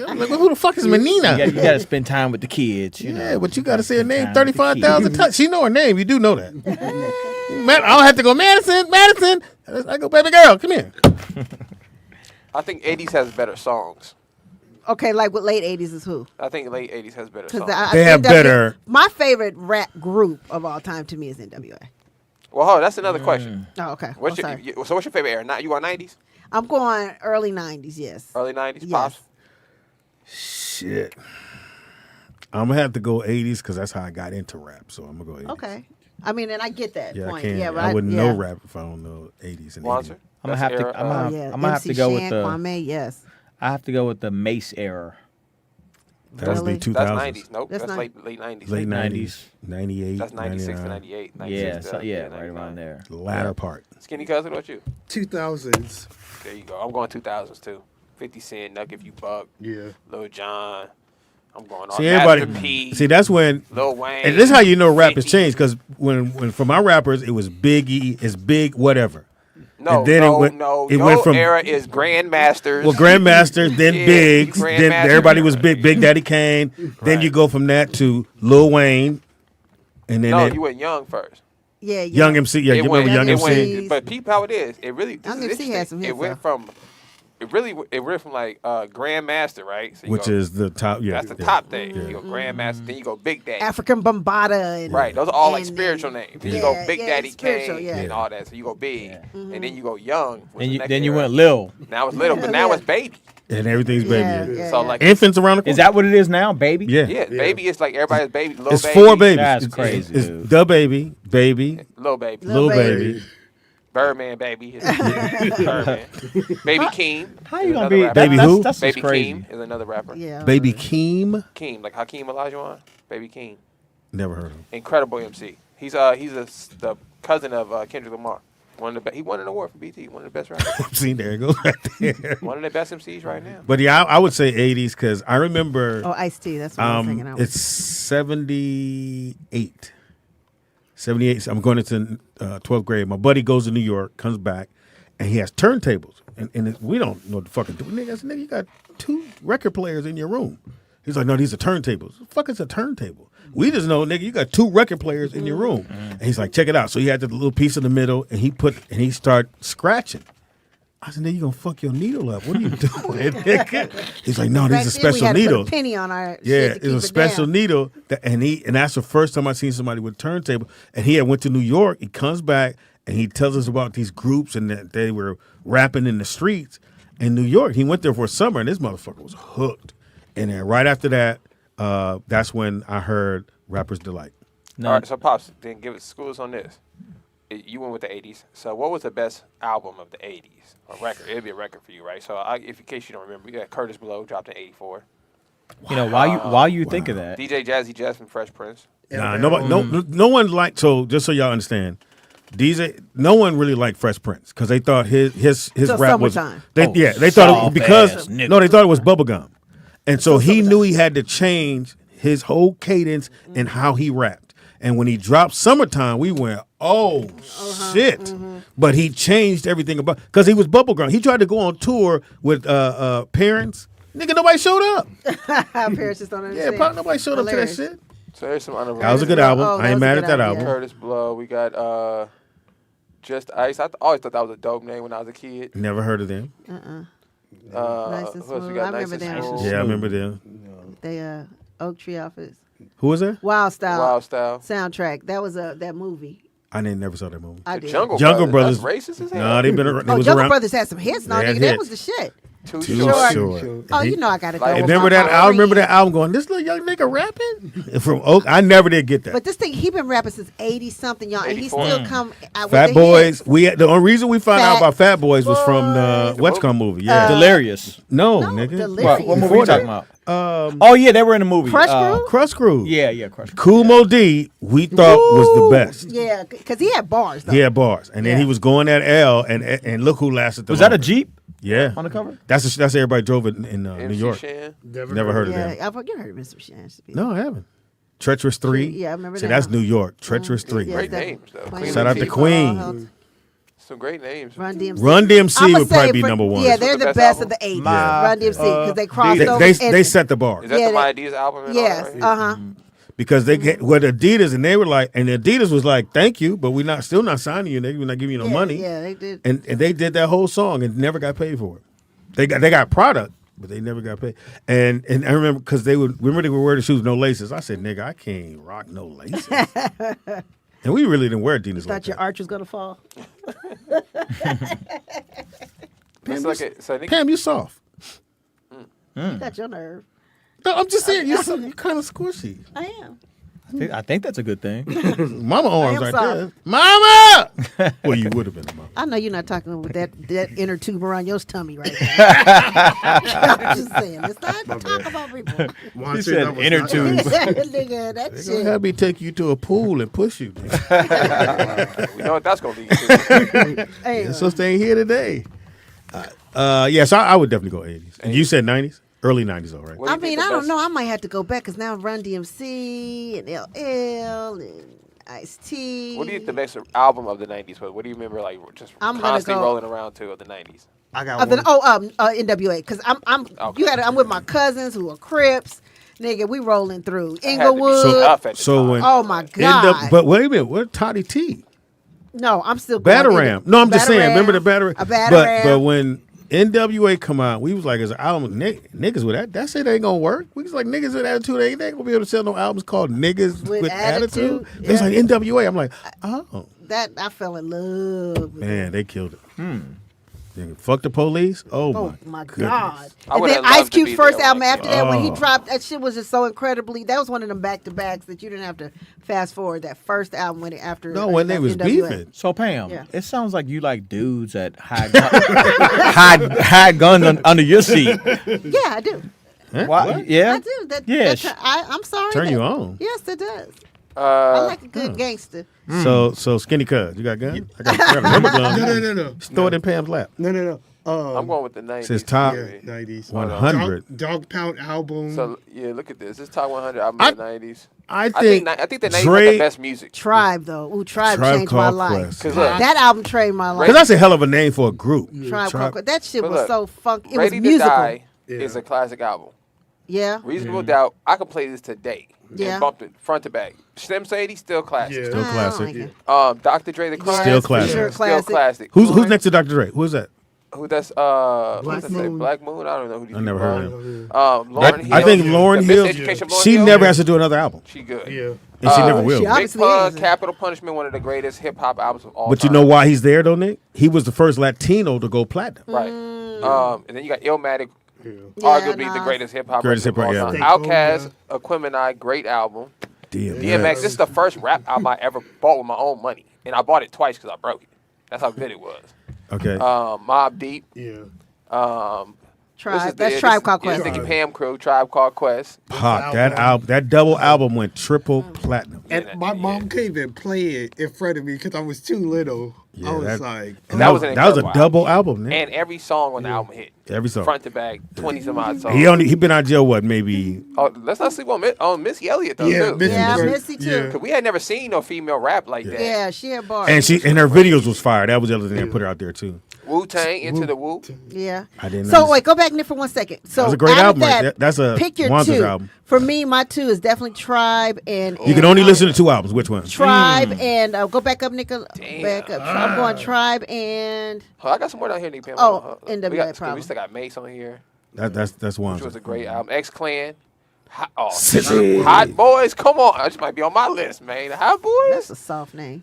I'm like, well, who the fuck is Menina? You got to spend time with the kids. You Yeah, know. but you got to say her name Time 35,000 with the times. She know her name. You do know that. I don't have to go, Madison. I go, baby girl, come here. I think 80s has better songs. Okay, like what late 80s is who? I think late 80s has better Because songs. They have better. My favorite rap group of all time to me is NWA. Well, hold on, that's another question. Oh, okay. What's I'm your, so what's your favorite era? Not you on 90s? I'm going early 90s, yes. Early 90s? Yes. Pops? Shit. I'm gonna have to go 80s because that's how I got into rap. So I'm gonna go 80s. Okay. I mean, and I get that Yeah, point. I can't. Yeah, but I wouldn't yeah. know rap if I don't know 80s and 80s. Monster? I'm gonna have to. I'm gonna, yeah. I'm gonna have MC to go with Shan, the. Kwame, yes. I have to go with the Mace era. That would be 2000s. That's 90s. Nope, That's that's not- late 90s. Late 90s, 98. That's 96 to 99. 98. 96 Yeah, to, so, yeah, right 99. around there. The latter part. Skinny Cousin, what you? 2000s. There you go. I'm going 2000s too. 50 Cent, Nuck If You Buck. Yeah. Lil Jon. I'm going on. See, everybody. Master P, See, that's when. Lil Wayne. And this is how you know rap has 50. changed because when for my rappers it was Biggie, it's Big whatever. No, and then no, it went, no. It Your went from era is Grandmasters. well, Grandmasters, then Yeah, Biggs, Grandmaster then everybody was era. Big Daddy Kane. Then you go from that to Lil Wayne, and then No, it- you went Young first. Yeah, Young MC. Yeah, you remember Young MC? But peep how it is. It really. This Young is MC had interesting. some It hits, went from. It went from like Grandmaster, right? So you Which go- is the top. Yeah, That's the yeah, top thing. yeah. You go Grandmaster, then you go Big Daddy. African Bombada. And, Right, those are all like and- spiritual names. Then you Yeah, go Big yeah, Daddy spiritual, Kane yeah. and all that. So you go Big, and then you go Young. was And the you, next then you era. went Lil. Now it's Little, but now it's Baby. And everything's baby. Yeah, yeah. yeah, So yeah. like Infants around the corner. Is that what it is now, baby? Yeah. yeah, Baby is like everybody's baby. Lil It's Baby. 4 babies. That's It's- crazy, It's dude. the baby, baby, Lil Baby. little baby. Birdman Baby. Birdman. Baby Keem. How you is gonna another be? rapper. Baby who? That's Baby crazy. Keem is another rapper. Yeah. Baby Keem. Keem, like Hakeem Olajuwon. Baby Keem. Never heard of him. Incredible MC. He's the cousin of Kendrick Lamar. He won an award for BT. One of the best rappers. See, there it goes right there. One of the best MCs right now. But yeah, I would say 80s because I remember. Oh, Ice-T. That's what I was thinking. It's 78. 78. So I'm going into 12th grade. My buddy goes to New York, comes back, and he has turntables. And we don't know what the fuck to do. Nigga, I said, nigga, you got 2 record players in your room. He's like, no, these are turntables. What the fuck is a turntable? We just know, nigga, you got 2 record players in your room. And he's like, check it out. So he had the little piece in the middle, and he started scratching. I said, nigga, you gonna fuck your needle up. What are you doing, nigga? He's like, no, Back these are then, we special had to put a needles. penny on our Yeah, shit to it keep was a special down. needle, and that's the first time I seen somebody with a turntable. And he had went to New York. He comes back and he tells us about these groups and that they were rapping in the streets in New York. He went there for a summer, and this motherfucker was hooked. And then right after that, that's when I heard Rapper's Delight. All right, so Pops, then give us schools on this. You went with the 80s. So what was the best album of the 80s? A record. It'd be a record for you, right? So if in case you don't remember, you got Curtis Blow dropped in 84. You know, while you think of that, DJ Jazzy Jazz from Fresh Prince. Nah, nobody, no one liked. So just so y'all understand, no one really liked Fresh Prince because they thought his Till rap was. Summertime. They thought soft it, because ass nigga. no, they thought it was bubblegum, and so he knew he had to change his whole cadence and how he rapped. And when he dropped Summertime, we went, oh shit! But he changed everything about because he was bubblegum. He tried to go on tour with parents. Nigga, nobody showed up. Parents just don't understand. Yeah, nobody showed up to that Hilarious. shit. So there's some honorable. That was a good album. Oh, I that ain't was a mad good at that album, album. yeah. Curtis Blow. We got Just Ice. Always thought that was a dope name when I was a kid. Never heard of them. Nice and Who else we Smooth. got? I Nice remember and them. Smooth. Yeah, I remember them. They Oak Tree outfits. Who was that? Wild Style. Wild Style. Soundtrack. That was that movie. I never saw that movie. I did. Jungle Brothers. That's racist as hell. Nah, they been around. They Oh, was Jungle around. Brothers had some hits. No, They had nigga, that hits. was the shit. Too Too short. short. Oh, you know I got to Like, go. Remember that? I remember that album going, this little young nigga rapping from Oak. I never did get that. But this thing, he been rapping since 80 something, y'all, and he 84. still come out with Fat the Boys. hits. The only reason we found out Fat about Fat Boys was from the Boys. What's Called movie. Yeah. Delirious. No, No, nigga. Delirious. What movie Before you talking that. about? Oh yeah, they were in the movie. Crush Crew? Crush Crew. Yeah, Crush Crew. Cool Mo D, we thought was the best. Yeah, because he had bars, though. He had bars, and then Yeah. he was going at L, and look who lasted. The Was that a longest. Jeep Yeah, on the cover? that's everybody drove it in New MC York. Shan. Never heard of Yeah, them. I've heard of Mr. Shan. No, I haven't. Treacherous 3. Yeah, I remember See, that. that's New York. Treacherous 3. Yeah, Great that- names, though. Queen Shout out to Latifah, Queen. Health, Some great names. Run DMC. Run DMC I'ma would probably say be number one. Yeah, they're What's the the best best of album? the 80s. Yeah. Run DMC, because they crossed They, over. they set the bar Is that Yeah, the they- My Ideas album? And Yes, all that, right? uh-huh. because they get with Adidas, and they were like, and Adidas was like, "Thank you, but we're still not signing you. We're not giving you no money." Yeah, they did. And they did that whole song and never got paid for it. They got product, but they never got paid. And I remember because they would wear the shoes no laces. I said, nigga, I can't rock no laces. And we really didn't wear Adidas Thought like your that. arch was gonna fall. Pam, you soft. You got your nerve. No, I'm just saying, you kind of squishy. I am. I think that's a good thing. Mama arms I am right soft. there. Mama! Well, you would have been a mama. I know you're not talking with that inner tube around your tummy right there. I'm just saying. It's not to talk about people. He said inner tube. Nigga, that They're shit. going to have me take you to a pool and push you. We know what that's gonna lead to. Hey, So staying here today. Yes, I would definitely go 80s. And you said 90s? Early 90s, all right. I mean, I don't know. I might have to go back because now Run DMC and LL and Ice-T. What do you think the best album of the '90s was? What do you remember, like, just I'm gonna constantly go- rolling around to of the '90s? I got one. NWA because I'm with my cousins who are Crips. Nigga, we rolling through be Inglewood. tough at the So when Oh my God. but wait a minute, what Toddy T? No, I'm still going Bataram. No, I'm just saying. Remember the Bataram? A Bataram. But when NWA come out, we was like, as an album, niggas with that shit ain't gonna work. We was like, niggas with attitude, they ain't gonna be able to sell no albums called Niggas with Attitude. Yeah. It's like NWA. I'm like, oh. That I fell in love with. Man, they killed it. Nigga, fuck the police. Oh My goodness. God. I And would've then Ice loved to Cube's be first there album when after that, when he Oh. dropped, that shit was just so incredibly, that was one of them back-to-backs that you didn't have to fast forward. That first album after. No, when they was NWA. beefing. So Pam, Yeah. it sounds like you like dudes that hide hide guns under your seat. Yeah, I do. Why? Yeah. I do. Yeah, I'm sorry. Turn that- you on. Yes, it does. I like a Hmm. good gangster. So Skinny Cuz, you got gun? I got a rubber gun. No. Just throw it in Pam's lap. No. I'm going with the '90s. Says top Yeah, 90s. 100. Dog Pound album. So yeah, look at this. This top 100 album of the '90s. I think think the '90s Dre- had the best music. Tribe though. Ooh, Tribe Tribe changed my Called life. Quest. 'Cause look, That album changed my life. Because that's a hell of a name for a group. Tribe Called Quest. That shit But was look, so funky. It Ready was to musical. Die is a classic album. Yeah. Reasonable Doubt, I can play this today. Yeah. And bump it front to back. Slim Shady, still classic. Still classic. Dr. Dre, The Crime. Still classic. Sure, Still classic. Who's next to Dr. Dre? Who is that? Who that's Black who's that say? Moon. Black Moon? I don't know who these I never people heard are. of him. Lauryn Hill. I think Lauryn The Hill, Miseducation of Lauryn she Hill. never has to do another album. She good. Yeah. And she never will. She Big obviously Pun, is. Capital Punishment, one of the greatest hip hop albums of all But time. you know why he's there, though, Nick? He was the first Latino to go platinum. Right. And then you got Illmatic, Yeah, arguably the Nas. greatest hip hop Greatest record of all hip-hop, time. yeah. Outkast, Aquemini, great album. DMX. DMX, this is the first rap album I ever bought with my own money. And I bought it twice because I broke it. That's how good it was. Okay. Mobb Deep. Yeah. Tribe. That's Tribe Called Quest. Nicky Pam Crew, Tribe Called Quest. Pop, that double album went triple platinum. And my mom couldn't even play it in front of me because I was too little. Yeah, I was that- like, And that was a incredible double album, Nick. And every song on the album hit. Every song. Front to back, 20 some odd songs. He been out of jail, what, maybe? Oh, let's not sleep on Missy Elliott though. Yeah, too. Missy Yeah, was- Missy too. yeah. Cause we had never seen no female rap like that. Yeah, she had bars. And her videos was fire. That was the other thing that put her out there, too. Wu Tang, Into the Wu. Yeah. I didn't So know. wait, go back Nick for 1 second. So was a great out of album right that, there. That's a pick your Wanda's two. album. For me, my two is definitely Tribe and. You can only listen to two albums. Which one? Tribe and go back up, Nick. Back up. I'm going Tribe and. Oh, I got some more down here, Nick Pam. Oh, we NWA got, probably. We still got Mace on here, That's which one. was a great album. X Clan. Sissy. Hot Boys, come on. That just might be on my list, man. Hot Boys. That's a soft name.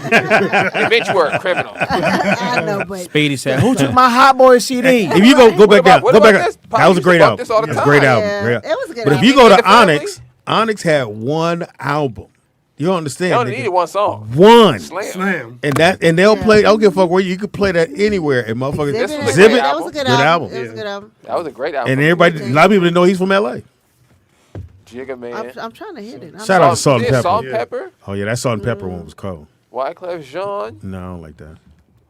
Eventual criminal. I know, but. Speedy said, "Who took my Hot Boy CD?" If you go back down, what go about back. this? That was a great album. This all the That's a great time. album. Yeah, Great it was a good But if album. you go Get to the family? Onyx, Onyx had one album. You don't understand? They only nigga. needed one song. One. Slam. And they'll play. I don't give a fuck where you could play that anywhere. And motherfuckers, This was a Exhibit, great That was a good good album. album. It was a good album. That was a great album. And everybody, a lot of people didn't know he's from L.A. Jigga Man. I'm trying to hit it. Shout out to Salt and Yeah, Pepper. Salt and Pepper. Oh yeah, that Salt and Pepper one was cold. Wyclef Jean. No, I don't like that.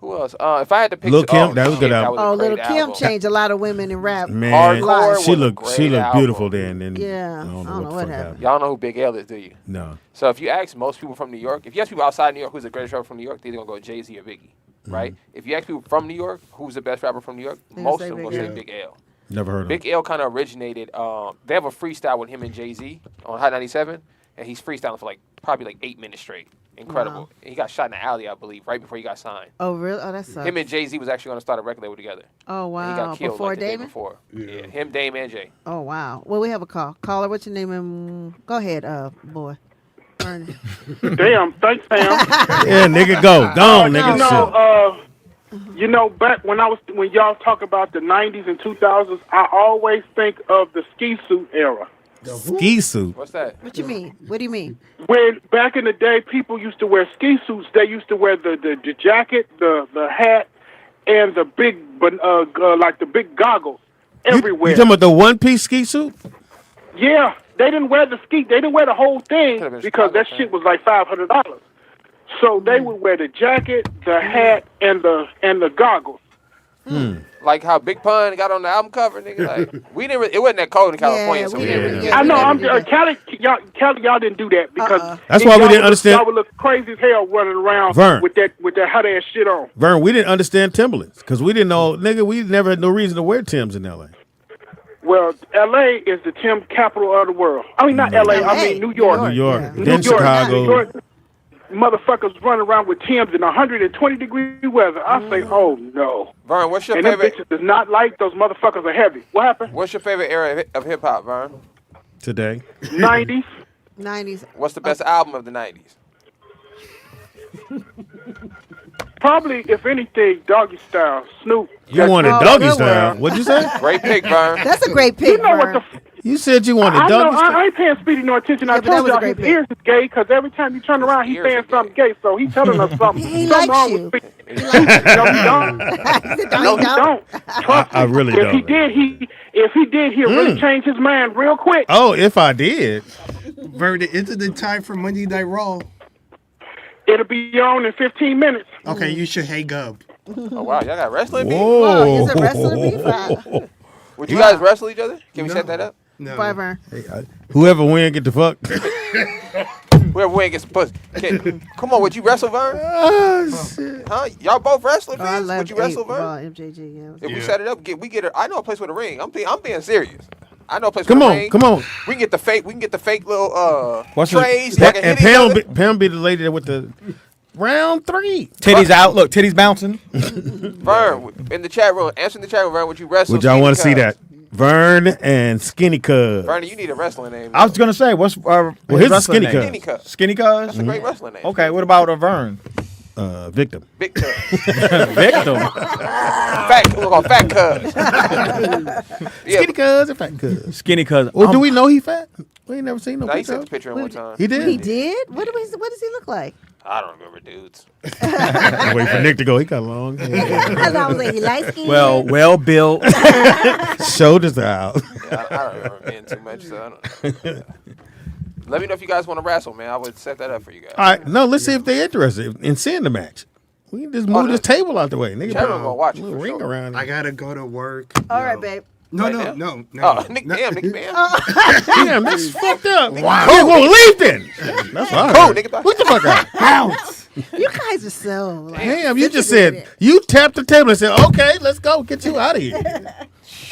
Who else? If I had to pick, Lil' Kim, that was a good album. Oh, Little Little Kim changed a lot of women in rap. Man, Hardcore she was a looked great album. beautiful then. And Yeah, I don't know what the fuck happened. Y'all know who Big L is, do you? No. So if you ask most people from New York, if you ask people outside New York who's the greatest rapper from New York, they're gonna go Jay-Z or Biggie, right? If you ask people from New York who's the best rapper from New York, They most say of them Big gonna L. say Big L. Never heard of Big L kind of originated. They have a freestyle with him and Jay-Z on Hot 97, and he's freestyling for like probably like 8 minutes straight. Incredible. Wow. He got shot in the alley, I believe, right before he got signed. Oh, really? Oh, that sucks. Him and Jay-Z was actually going to start a record label together. Oh, wow. And he got killed Before like the day Damon? before. Yeah. Him, Dame, and Jay. Oh, wow. Well, we have a call. Caller, what's your name? Go ahead, boy. Ernie. Damn, thanks, Sam. Yeah, nigga, go on, nigga. You know, back when y'all talk about the 90s and 2000s, I always think of the ski suit era. Ski suit. What's that? What you mean? What do you mean? When back in the day, people used to wear ski suits. They used to wear the jacket, the hat, and the big, like the big goggles everywhere. You talking about the one-piece ski suit? Yeah, they didn't wear the ski. They didn't wear the whole thing because that shit was like $500. So they would wear the jacket, the hat, and the goggles. Like how Big Pun got on the album cover, nigga. Like we didn't. It wasn't that cold in California, so we didn't really get I know. it. Cali, y'all didn't do that because That's why we didn't understand. Y'all would look crazy as hell running around Vern. with that hot ass shit on. Vern, we didn't understand Timberlands because we didn't know, nigga, we never had no reason to wear Timbs in L.A. Well, L.A. is the Tim capital of the world. I mean, not L.A. I mean New York. New York. New Then York. Chicago. New York. Motherfuckers running around with Timbs in 120-degree weather. I say, oh no. Vern, what's your and favorite? them bitches does not like those motherfuckers are heavy. What happened? What's your favorite era of hip hop, Vern? Today. 90s. 90s. What's the best album of the 90s? Probably, if anything, Doggy Style. Snoop. You wanted Doggy Style. What'd you say? Great pick, Vern. That's a great pick, You know what Vern. You said you wanted I know, Doggy Style. I ain't paying Speedy no attention. I Yeah, but that told was a y'all great his pick. ears is gay because every time you turn around, he's saying something gay. So he's telling us something. He Something likes wrong you. with Speedy. No, he don't. No, he don't. I really If don't. he did, he'll really change his mind real quick. Oh, if I did. Vern, is it the time for Monday Night Raw? It'll be on in 15 minutes. Okay, you should hang up. Oh wow, y'all got wrestling beef? Whoa. Is it wrestling beef? Would you guys wrestle each other? Can we set that up? No. Bye, Vern. Whoever win, get the fuck. Whoever win gets pussy. Come on, would you wrestle, Vern? Oh, shit. Huh? Y'all both wrestling I fans? love Would you wrestle, Vern? Raw, MJG, yeah. If we set it up, we get it. I know a place with a ring. I'm being serious. I know a place Come with a on, ring. come on. We can get the fake. We can get the fake little What's trays. the- Y'all can And hit each other. Pam be the lady that with the round 3. Titties out. Look, titties bouncing. Vern, in the chat room, answer in the chat room. Vern, would you wrestle? Would y'all want to see Skinny that? Vern and Skinny Cuz. Cuz? Vern, you need a wrestling name. I was gonna say, what's his is wrestling Skinny name? Cuz. Skinny Cuz. Skinny Cuz. That's a great wrestling name. Okay, what about a Vern? Victim. Big Cuz. Victim. Fat. We're gonna Fat Cuz. Yeah, Skinny Cuz and Fat Cuz. Skinny Cuz. Well, do we know he fat? We ain't never seen no no, he picture. sent of the picture in one time. He did. He did? What does he look like? I don't remember dudes. Wait for Nick to go. He got long hair. I was like, he light skinned. Well built. Shoulders out. Yeah, I don't remember men too much, so I don't. Let me know if you guys want to wrestle, man. I would set that up for you guys. All right, no, let's see if they're interested in seeing the match. We can just move this table out the way. Nigga, Chat room gonna watch it little for ring sure. around. I gotta go to work. All right, babe. No, Right no, now? no, no. Oh, Nick, damn, Nick, man. Damn, that's fucked up. Wow. We're gonna leave then. That's all Cool, right. nigga. Bye. What the fuck out? Bounce. You guys are so. Like, Damn, you just said, you tapped the table and said, okay, let's go, get you out of here.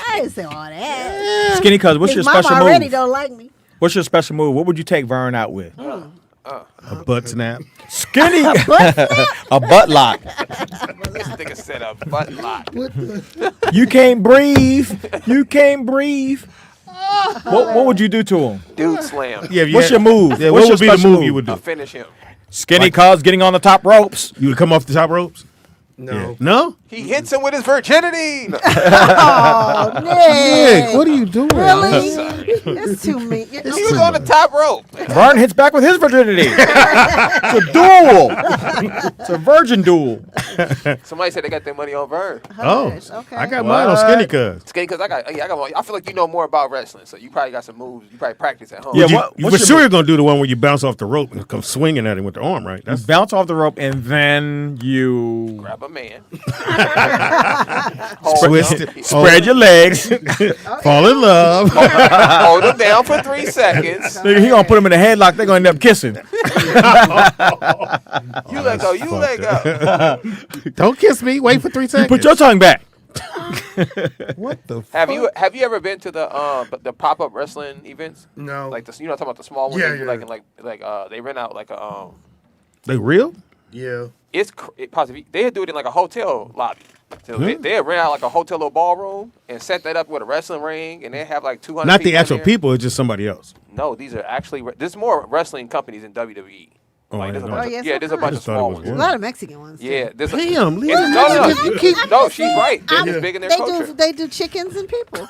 I didn't say all that. Skinny Cuz, what's His your mama special already move? don't like me. What's your special move? What would you take Vern out with? A butt snap. Skinny. A butt lock. This nigga set up butt lock. You can't breathe. You can't breathe. What would you do to him? Dude slam. Yeah, What's your move? Yeah, What's what would be your the special move move? you would do? I'll finish him. Skinny Cuz getting on the top ropes. You would come off the top ropes? No. Yeah. No? He hits him with his virginity. No. Oh, Nick. Nick, what are you doing? Really? That's too mean. He was on the top rope. Vern hits back with his virginity. It's a duel. It's a virgin duel. Somebody said they got their money on Vern. Oh, Okay. I got mine on Skinny Cuz. Skinny, because I feel like you know more about wrestling, so you probably got some moves. You probably practice at home. Yeah, You, what- you what's for your sure move? you're going to do the one where you bounce off the rope and come swinging at him with the arm, right? You bounce off the rope and then you Grab a man. Twist it. spread your legs. Fall in love. Hold him down for 3 seconds. Nigga, he gonna put him in a headlock. They're gonna end up kissing. You let go. You let go. Don't kiss me. Wait for 3 seconds. Put your tongue back. What the Have you ever been to the pop up wrestling events? No. Like the, you know, talking about the small ones. Yeah, they do, yeah. like they rent out like a They real? Yeah. It's possibly they do it in like a hotel lobby. So they rent out like a hotel or ballroom and set that up with a wrestling ring, and they have like 200. Not the people in actual there. people. It's just somebody else. No, these are actually there's more wrestling companies in WWE. Oh, Like, I there's a didn't bunch know. of, there's a bunch of small ones. A lot of Mexican ones. Too. Yeah, there's Damn, Lisa, no, she's right. They're just big in their culture. They do chickens and people.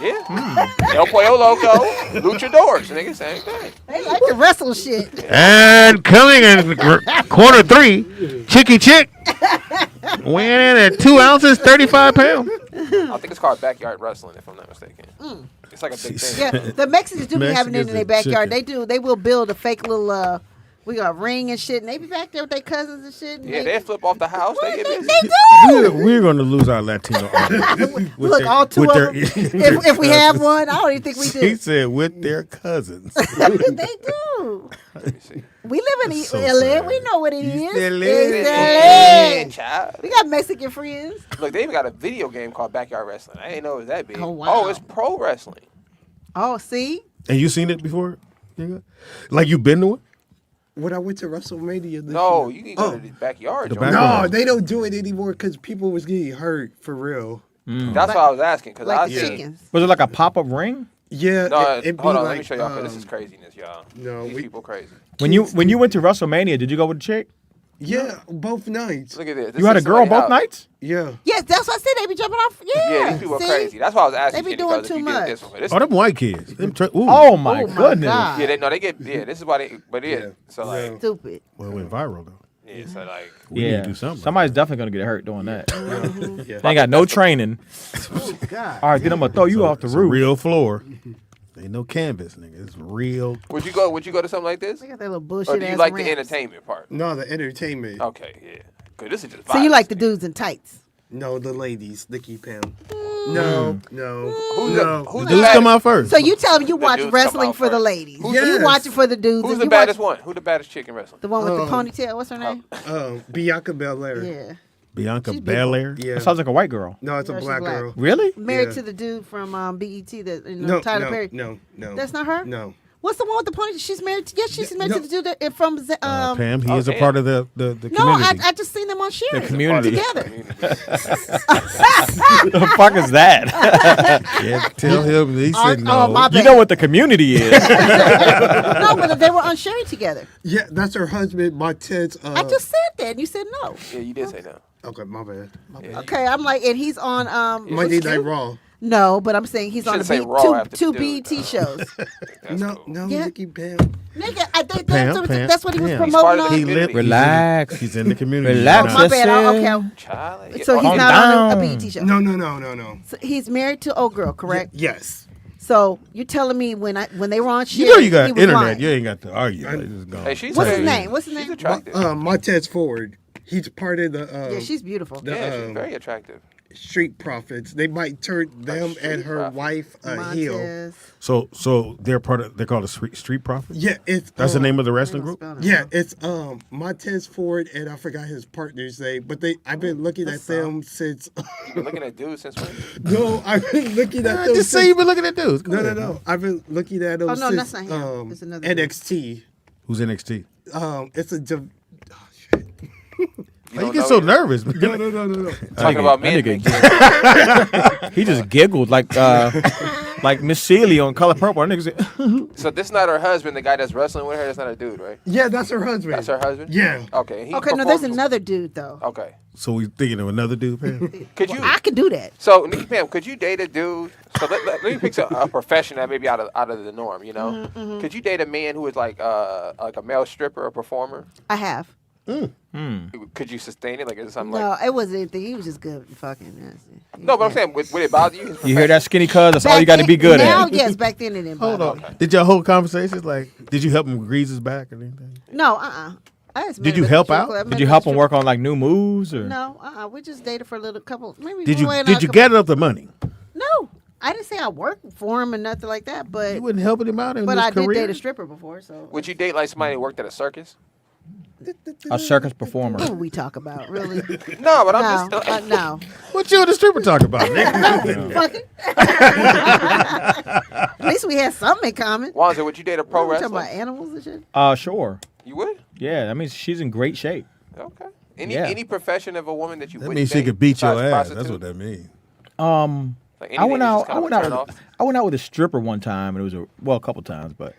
Yeah. El Pollo Loco, Luchadors, nigga, same thing. They like to wrestle shit. And coming in quarter 3, Chicky Chick winning at 2 ounces, 35 pounds. I think it's called backyard wrestling, if I'm not mistaken. It's like a big thing. Yeah, the Mexicans do be having it in their Mexicans backyard. and They will build a fake little we got a ring and shit, and they be back there with their cousins and shit. And Yeah, they flip off the house. They get busy. They do. We're going to lose our Latino audience. Look, all two of them. If we have one, I don't even think we do. He said with their cousins. They do. We live in So LA. sad. We know what it is. Yeah, child. We got Mexican friends. Look, they even got a video game called Backyard Wrestling. I didn't know it was that big. Oh, wow. Oh, it's pro wrestling. Oh, see? And you seen it before? Like you been to it? When I went to WrestleMania this No, year. you can go to the backyard. The joint. backyard. No, they don't do it anymore because people was getting hurt for real. That's why I was asking. Cause I said, chickens. Was it like a pop-up ring? Yeah. No, it be hold on. like, Let me show y'all. Cause this is craziness, y'all. No, These people crazy. When you went to WrestleMania, did you go with a chick? Yeah, both nights. Look at this. You had a girl both nights? Yeah. Yes, that's what I said. They be jumping off. Yeah, Yeah, these people see? are crazy. That's why I was asking. They be Kenny, doing 'cause too if you get much. this one. This Oh, them white kids. Them Oh my goodness. God. Yeah, they get. Yeah, this is why they. But yeah, so like, Stupid. Well, it went viral though. yeah, so like, We need to do something. Somebody's definitely gonna get hurt doing that. Yeah. They ain't got no training. Oh, God. All right, then I'm gonna throw you off the It's a roof. real floor. Ain't no canvas, nigga. It's real. would you go to something like this, They got that little or bullshit do you ass like ramps. the entertainment part? No, the entertainment. Okay, yeah. Cause this is just. So you violence. like the dudes in tights? No, the ladies, Nikki Pam. No, no, Who's no. who's The dudes come out first. So you tell me you watch dudes come wrestling out for the first. ladies. Yes. You watch it for the dudes. Who's and the you baddest watch one? Who the baddest chick in wrestling? the one with the ponytail? What's her name? Bianca Belair. Yeah. Bianca She's Belair. Yeah. That sounds like a white girl. No, it's a No, she's black black. girl. Really? Married Yeah. to the dude from BET that No, Tyler no, Perry. no. That's not her? No. What's the one with the ponytail? She's married to, yes, she's married to the dude that from Pam, he is a damn. part of the No, community. I just seen them on Sharon. The community. Together. The fuck is that? Yeah, tell him. He Oh, said no. my You bad. know what the community is. No, but they were on Sherry together. Yeah, that's her husband, Montez. I just said that, and you said no. Yeah, you did say no. Okay, my bad. Okay, I'm like, and he's on Monday Night Raw. No, but I'm saying he's You on should say the Raw after two the dude, BET shows. No, no, Yeah. Nikki Pam. Nigga, Pam, that's what he was Pam. He's part promoting of on. the He community. lived. Relax. He's in the community. Relax now. My bad. Okay. Charlie. So he's Calm not on a down. BET show. No. So he's married to old girl, correct? Yes. So you're telling me when they were on Sherry, You know you got he was internet. lying. You ain't got to argue. Like, just go. Hey, she's What's his very- name? What's his She's name? attractive. Montez Ford. He's part of the. Yeah, she's beautiful. the, Yeah, she's very attractive. Street Profits. They might turn them and her wife a heel. Montez. So they're part of. They're called the Street Profits. Yeah, it's That's the name of the wrestling group. Yeah, it's Montez Ford and I forgot his partner's name, but I've been looking at them since. You've been looking at dudes since when? No, I've been looking at them. Just say you've been looking at dudes. Go No, ahead. no. I've been looking at them Oh, no, since that's not him. It's another dude. NXT. Who's NXT? It's a. Why you get so nervous, man? No. Talking about men. He just giggled like Miss Seeley on Color Purple. That nigga said, So this is not her husband, the guy that's wrestling with her. That's not her dude, right? Yeah, that's her husband. That's her husband. Yeah. Okay. He Okay, no, there's performs- another dude though. Okay. So we thinking of another dude, Pam? Could you? I can do that. So Nikki Pam, could you date a dude? So let me pick a profession that may be out of the norm. You know, could you date a man who is like a male stripper or performer? I have. Could you sustain it? Like is it something No, like? it wasn't anything. He was just good fucking nasty. No, but I'm saying, would it bother you? "You hear that, skinny cuz? That's all you Back got to be then- good now, at." yes, back then it didn't Hold bother on. me. Did your whole conversation did you help him grease his back or anything? No, I just met Did you him at help the strip out? club. I met Did you him at help the him strip- work on like new moves or? No, we just dated for a little couple. Maybe Did we you went out a couple- gather up the money? No, I didn't say I worked for him and nothing like that. But You wasn't helping him out in but his I career. did date a stripper before. So Would you date like somebody who worked at a circus? A circus performer. what we talk about, really? No, but I'm No, just. no. What you and the stripper talk about, nigga? Fucking. At least we had something in common. Wanza, would you date a pro We talking wrestler? about animals and shit. Sure. You would? Yeah, I mean she's in great shape. Okay. Any profession of a woman that you That wouldn't means she date could beat your besides ass. That's prostitute? what that means. Like I went anything that's out. just kind I of went a out. turn With, off? I went out with a stripper one time, and it was a couple times, but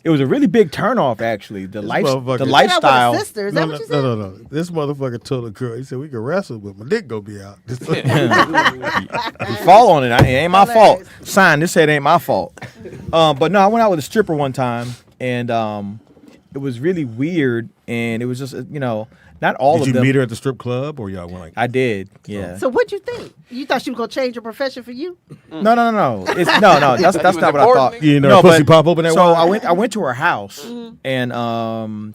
it was a really big turnoff. Actually, the lifestyle. No. This motherfucker told a girl, he said, we can wrestle, but my dick gonna be out. You fall on it. It ain't my fault. Sign. This head ain't my fault. But no, I went out with a stripper one time, and it was really weird, and it was just not all of them. Did you meet her at the strip club, or y'all went like? I did. Yeah. So what'd you think? You thought she was gonna change her profession for you? No. It's no. That's not what I thought. You know, pussy pop open that So wide? I went to her house, and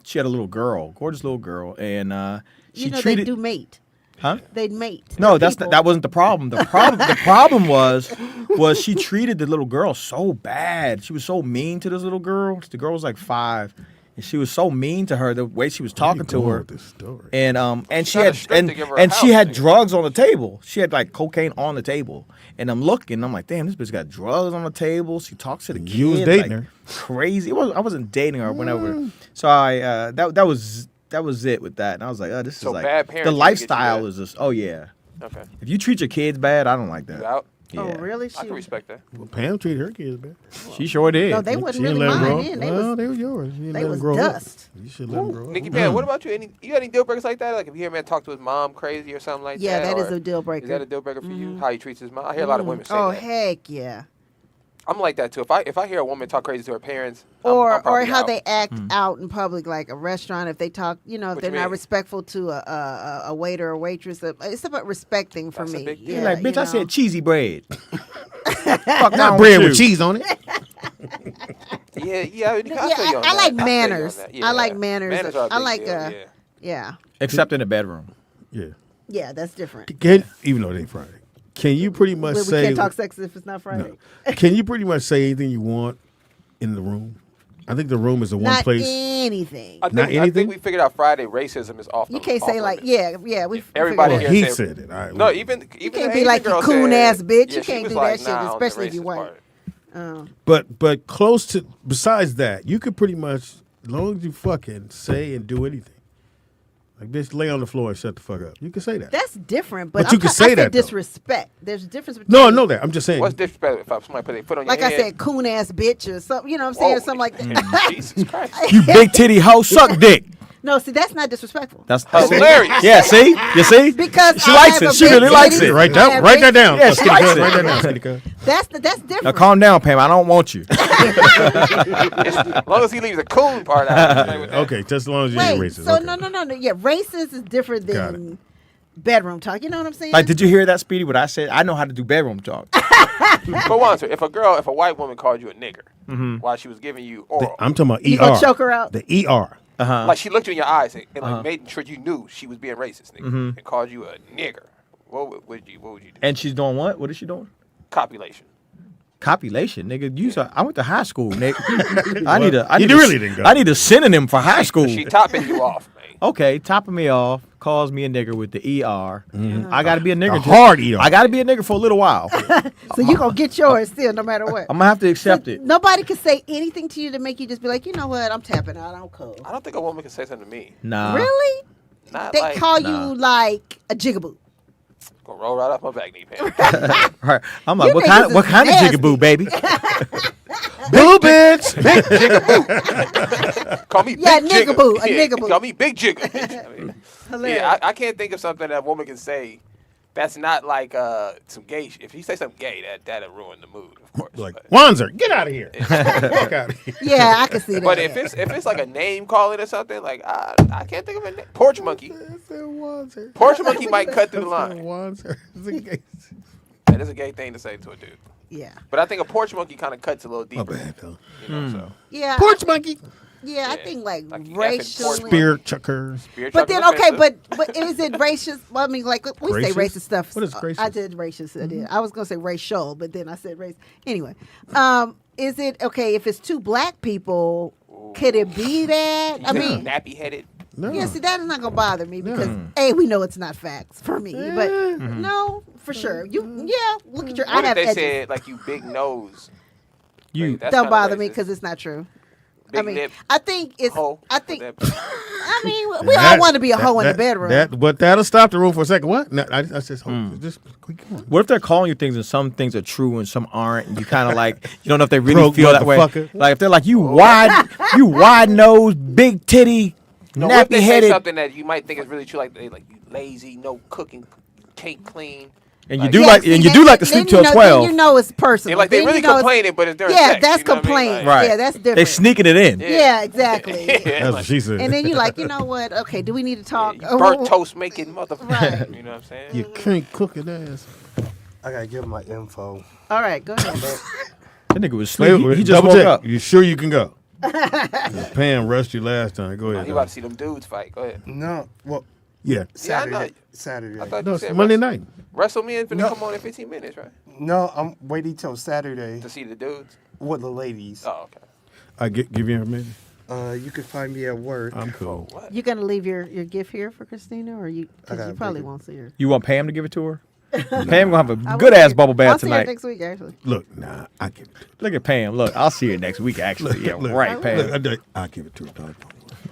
she had a little girl, gorgeous little girl, and she they do mate. Huh? They'd mate. No, that wasn't the problem. The problem was she treated the little girl so bad. She was so mean to this little girl. The girl was like 5. And she was so mean to her, the way she was talking to her. And she had drugs on the table. She had like cocaine on the table. And I'm looking, I'm like, damn, this bitch got drugs on the table. She talks to the kid. You was dating her. Crazy. I wasn't dating her whenever. So I that was it with that. And I was like, oh, this So is like bad parenting the to get you lifestyle that. is just yeah. Okay. If you treat your kids bad, I don't like that. You out? Yeah. Oh, really? I can respect that. Well, Pam treated her kids bad. She sure did. No, they wasn't She didn't really let 'em grow mine up. then. Well, they were yours. You didn't They let 'em was grow up. dust. You should let them grow up. Nikki Pan, what about you? You got any deal breakers like that? Like if you hear a man talk to his mom crazy or something like Yeah, that? that is or a deal breaker. Is that a deal breaker for you? How he treats his mom? I hear a lot of women say Oh that. heck yeah. I'm like that too. If I hear a woman talk crazy to her parents, Or I'm probably how out. they act out in public, like a restaurant. If they talk, if What they're you not mean? respectful to a waiter or waitress, it's about respecting for me. big You're like, bitch, I said cheesy bread. Fuck not bread with cheese on it. Yeah, I feel you on I like that. manners. I feel you on that. I Yeah. like manners. Manners are a I big like deal, yeah. Except in the bedroom. Yeah. Yeah, that's different. Even though it ain't Friday. Can you pretty much We say can't talk sex if it's not Friday. Can you pretty much say anything you want in the room? I think the room is the one Not place. anything. I think we figured out Friday racism is off. You can't say like, yeah. We Everybody figured here he said said it. All right, No, well. even You the can't be Asian like you girl coon said- ass bitch. yeah, You she can't was do like, that shit, nah, on the especially if you racist white. part. But close to besides that, you could pretty much as long as you fucking say and do anything. Like bitch, lay on the floor and shut the fuck up. You can say that. That's different, but you can say I said that, though. disrespect. There's a difference between. No, I know that. I'm just saying. What's disrespect if somebody put their foot on Like your I head? said, coon ass bitch or something. You know what I'm saying? Whoa. Or something like that. Jesus Christ. You big titty hoe, suck dick. No, see, that's not disrespectful. That's hilarious. Yeah, see? You see? Because she I likes have it. a She big really likes titty. it. Write I have that down. Yeah, she likes it. Write that down, Speedy girl. That's Now different. calm down, Pam. I don't want you. As long as he leaves the coon part out. Okay, just as long as you ain't Wait, racist. so okay. no. Yeah, racist is different Got than bedroom talk. You know what I'm saying? Like, did you hear that, Speedy? What I said? I know how to do bedroom talk. But Wanzer, if a white woman called you a nigger while she was giving you oral, I'm talking about ER. You gonna choke her out? The ER. like she looked you in your eyes and like made sure you knew she was being racist, nigga, and called you a nigger, what would you do? And she's doing what? What is she doing? Copulation. Copulation, nigga. I went to high school, nigga. Well, I need a synonym for high school. She topping you off, man. Okay, topping me off, calls me a nigger with the ER. I got to be a nigger. A hard ER. I got to be a nigger for a little while. So you gonna get yours still, no matter what. I'm gonna have to accept it. Nobody can say anything to you to make you just be like, you know what? I'm tapping out. I'm cool. I don't think a woman can say something to me. Nah. Really? Not They like, call you like a jigaboo. gonna roll right off my back knee, man. Right. I'm like, You what niggas kind is of nasty. jigaboo, baby? Boo bitch. Big jigaboo. Call me Yeah, big jigger. niggaboo, a Yeah, niggaboo. Call me big jigger. bitch. I mean, Hilarious. yeah, I can't think of something that a woman can say that's not like some gay shit. If you say something gay, that'll ruin the mood, of course. Like but, Wanzer, get out of here. Fuck out of here. Yeah, I can see that. but if it's like a name calling or something, like I can't think of a name. Porch monkey. Porch monkey might cut through the line. Wanzer. That is a gay thing to say to a dude. Yeah. But I think a porch monkey kind of cuts a little My deeper. bad, Phil. You know, so. Yeah. Porch monkey. Yeah, I Yeah, think like you effing porch racially. monkey. Spirit chuckers. Spirit But truck then, is okay, offensive. but is it racist? Well, I mean, like we say Racist? racist stuff. What is I racist? did racist. I did. I was gonna say racial, but then I said race. Anyway, is it okay if it's two black people? Could it be that? I mean, nappy headed. No. yeah. See, that is not gonna bother me because A, we know it's not facts for me, but no, for sure. Look at your. I What if have they edges. said like you big nose? You That's Don't kinda bother me racist. because it's not true. Big I mean, lip. I think it's. Hoe. I think. I mean, we all want to be a hoe in the bedroom. But that'll stop the room for a second. What? No, I just keep going. What if they're calling you things and some things are true and some aren't, and you kind of like you don't know if they really feel that way. Like if they're like you wide nose, big titty, No, what if they nappy say headed, something that you might think is really true, like they like you lazy, no cooking, can't clean. and you do like to sleep till 12. Then you know it's personal. Like they Then really you know complaining, but it's during yeah, sex, that's you know what I mean? complaining. Like- Yeah, that's different. They sneaking it in. Yeah, exactly. That's what she said. And then you like, you know what? Okay, do we need to talk? You burnt toast making motherfucker. You know what I'm saying? You can't cook it ass. I gotta give him my info. All right, go ahead. That nigga was asleep. He just Double woke check. up. You sure you can go? Pam rushed you last time. Go ahead. You about to see them dudes fight? Go ahead. No, well, Yeah. Saturday. I Saturday. thought No, you it's said Monday night. WrestleMania finna come on in 15 minutes, right? No, I'm waiting till Saturday To see the dudes. with the ladies. Oh, okay. I give you information. You can find me at work. I'm cool. You gonna leave your gift here for Christina, or you? I Because gotta you probably bring it. won't see her. You want Pam to give it to her? Pam gonna have a I good will ass see her- bubble bath I'll see her tonight. next week, actually. Look, I give it. Look at Pam. Look, I'll see her next week. Actually, yeah, right, Pam. Look, I'll give it to her. Dog.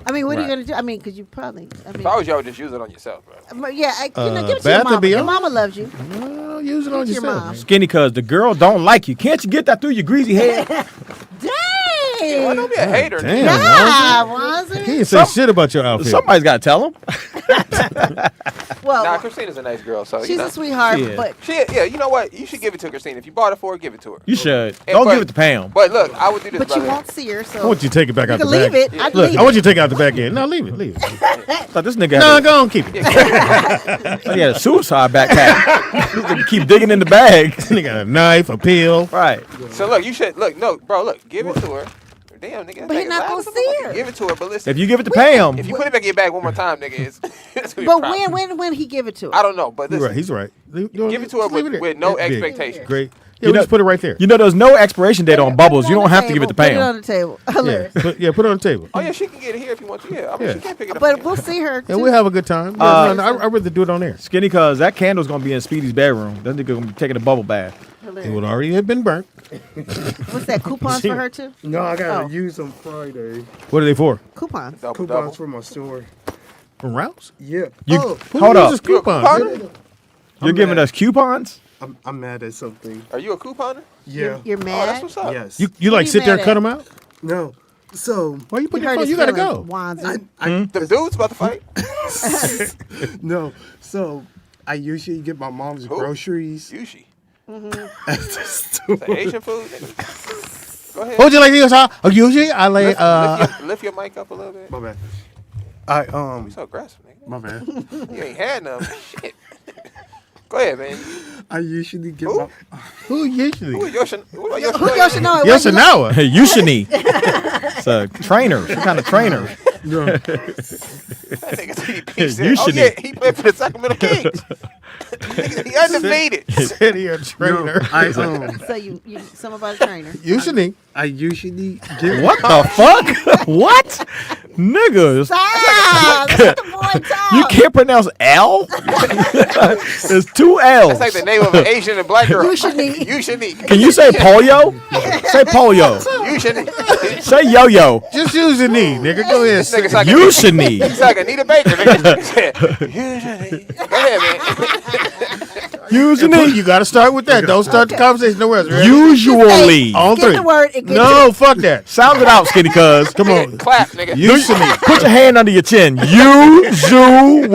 I mean, what are you Right. gonna do? I mean, because you probably. I If mean, I was you, I would just use it on yourself, bro. but yeah, give it to your bath mama. and Your beyond? mama loves you. Well, use it on Give it to your yourself. mom. Skinny, cause the girl don't like you. Can't you get that through your greasy head? Dang. Why don't be a hater? Damn, Nah, Lonzo. Wanza. He didn't say shit about your outfit. Somebody's got to tell him. Well, Nah, Christina's a nice girl, so she's you know. a sweetheart, Yeah. but Yeah, you know what? You should give it to Christina. If you bought it for her, give it to her. You should. And Don't but- give it to Pam. But look, I would do this, but you brother. won't see her, so I want you to take it back you out the can leave back. it. I'd Look, leave I want it. you to take it out the back end. No, leave it. Thought this nigga No, had, go on, keep it. he had a suicide backpack. This nigga keep digging in the bag. He got a knife, a pill. Right. So look, you should look. No, bro, look, give it to her. Damn, nigga. But he not gonna see her. Give it to her, but listen. If you give it to Pam, If you put it back in your bag one more time, nigga, it's gonna be a But problem. when he give it to her? I don't know, but He's listen, right. He's right. give it to her with no expectations. Great. Yeah, we just put it right there. you know there's no expiration date on bubbles. You don't have to give it to Put it Pam. on the table. Yeah, Hilarious. put it on the table. Oh yeah, she can get it here if you want to. Yeah, I mean, Yeah. she can't pick it up. But we'll see her. Yeah, too. we'll have a good time. Yeah, I'd rather do it on there. Skinny, cause that candle's gonna be in Speedy's bedroom. That nigga gonna be taking a bubble bath. It would already have been burnt. What's that? Coupons for her too? No, I gotta Oh. use them Friday. What are they for? Coupons. Coupons for my store. From Rouse? Yeah. You, Who hold up. uses coupons? You're giving us coupons? I'm mad at something. Are you a couponer? Yeah. You're Oh, mad. that's what's up. Yes. You like you sit there and mad cut at? them out? No. So Why you put You your hurt phone? his You gotta feelings, go. Wanza. Them dudes about to fight. no. So I usually get my mom's Who? groceries. Sushi. At the store. It's Asian food. Nigga. Go ahead. What would you like to use? Usually I lay Lift your mic up a little bit. My bad. I You so aggressive, nigga. My bad. You ain't had none. Shit. Go ahead, man. I usually get Who? my. Who usually? Who Yoshi? What about Yoshi? Who Yoshinoya? Yoshinawa. Hey, Yushini. It's a trainer. Some kind of trainer. No. That nigga said he peaced You it. Oh should yeah, be. he played for the Sacramento Kings. He undefeated. Sit here, trainer. No, I So you some about a trainer. Usually. I usually get. What the fuck? What? Niggas. Stop! Let the boy talk. You can't pronounce L? There's two L's. That's like the name of an Asian and black girl. Usually. Usually. Can you say polio? Say polio. Usually. Say yo-yo. Just use your knee, nigga. Go ahead. This nigga's like Usually. He's like Anita Baker. Nigga. Usually. Go ahead, man. Usually. You gotta start with that. Don't start the conversation nowhere else. Ready? Usually. On Get three. the word and get No, fuck that. Sound it out, Skinny cuz. Come on. Clap, nigga. Usually. Put your hand under your chin. Usually.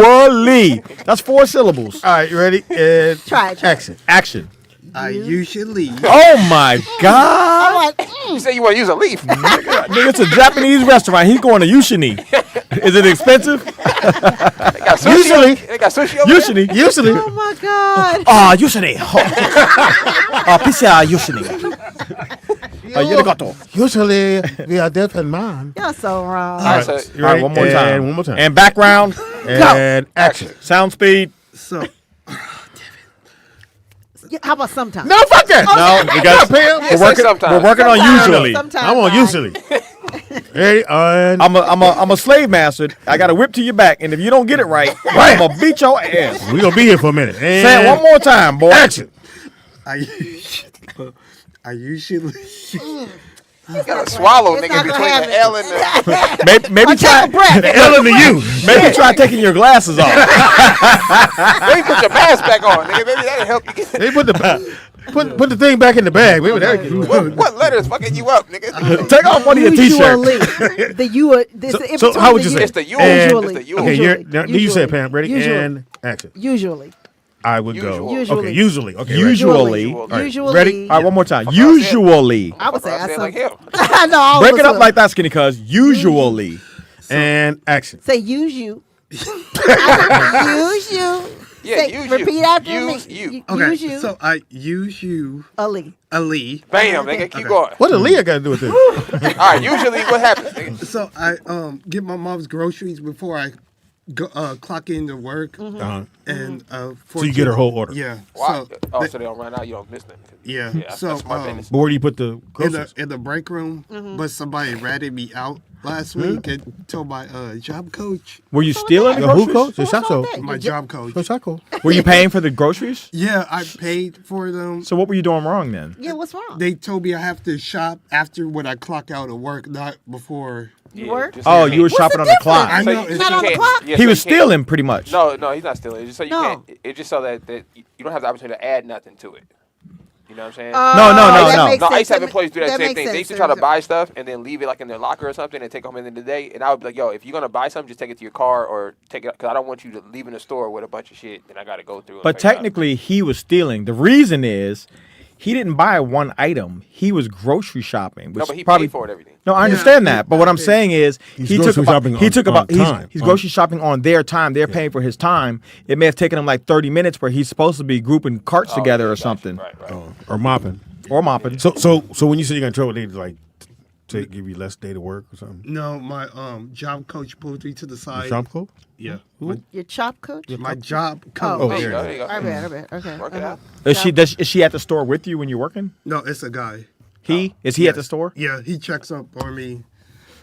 That's 4 syllables. All right, you ready? And Try it. action. Action. I usually. Oh my God. I'm like, You say you want to use a leaf. Nigga, it's a Japanese restaurant. He's going to Yushini. Is it expensive? They got sushi. Usually. They got sushi over there. Yushini. Usually. oh my God. Ah, Yushini. Pizza Yushini. Arigato. Usually we are deaf and man. You're so wrong. All right, so You All ready? right, one more time. And one more time. And background. And action. Sound speed. So Yeah, how about sometimes? No, fuck that. No, we got Pam. Yeah, say sometimes. We're working on Sometimes. usually. Sometimes. I want guys. usually. Ready? And I'm a slave master. I got a whip to your back, and if you don't get it right, I'm gonna beat your ass. we gonna be here for a minute. And Say it one more time, boy. action. I usually. You gotta swallow, nigga, between the L and the. Maybe try L and the U. Maybe try taking your glasses off. Maybe put your mask back on, nigga. Maybe that'll help you get. They put the thing back in the bag. Maybe that get you. What letter is fucking you up, nigga? Take off one of your t-shirts. The U. So how would you say? It's the U. Usually. It's the U. Okay, you say it, Pam. Ready? Usually. And action. Usually. I would go. Usually. Okay, usually. Okay, right. Usually. All right, Usually. ready? All right, one more time. Usually. I would say I said like him. no. Break it up like that, Skinny Cuz. Usually. And action. Say use you. Use you. Yeah, Say, use repeat you. after Use me. you. Okay, Use you. so I use you, Ali. Ali. Bam, nigga. Keep going. What does Leah got to do with this? All right. Usually, what happens, nigga? So I get my mom's groceries before I go, clock into work, Uh-huh. and So you get her whole order. Yeah. Wow. So So they don't run out. You don't miss nothing. yeah. Yeah, So that's smart business. But where do you put the groceries? in the break room, but somebody ratted me out last week and told my job coach, Were you stealing Your who groceries? coach? The shop so. my job coach. So shop coach. Were you paying for the groceries? Yeah, I paid for them. So what were you doing wrong then? Yeah, what's wrong? They told me I have to shop after when I clock out of work, not before. You work? Oh, you were shopping on the clock. I So know. you- It's Not on the can't- clock? yeah, He so was you can't- stealing pretty much. No, he's not stealing. It's just so you No. can't. It's just so that you don't have the opportunity to add nothing to it. You know what I'm saying? No. that makes No, I used to have sense. employees do that same makes thing. They sense. used to try to buy stuff and then leave it like in their locker or something and take home at the end of the day. And I would be like, yo, if you're gonna buy something, just take it to your car or take it because I don't want you to leave in the store with a bunch of shit that I got to go through. and But figure out. technically, he was stealing. The reason is he didn't buy one item. He was grocery shopping. Which No, but he probably paid for it, everything. No, I understand that. But what I'm saying is He's he took grocery about shopping he on- took on about time. he's grocery shopping on their time. They're paying for his time. It may have taken him like 30 minutes where he's supposed to be grouping carts together or something. Right. Or mopping. Or mopping. So when you say you got in trouble, they like give you less day to work or something. No, my job coach pulled me to the side. Shop coach? Yeah. Your chop coach? My job coach. Oh, There you there go. There you go. I bet. Okay. Work it out. Is she at the store with you when you're working? No, it's a guy. Is he at the store? Yeah, he checks up on me.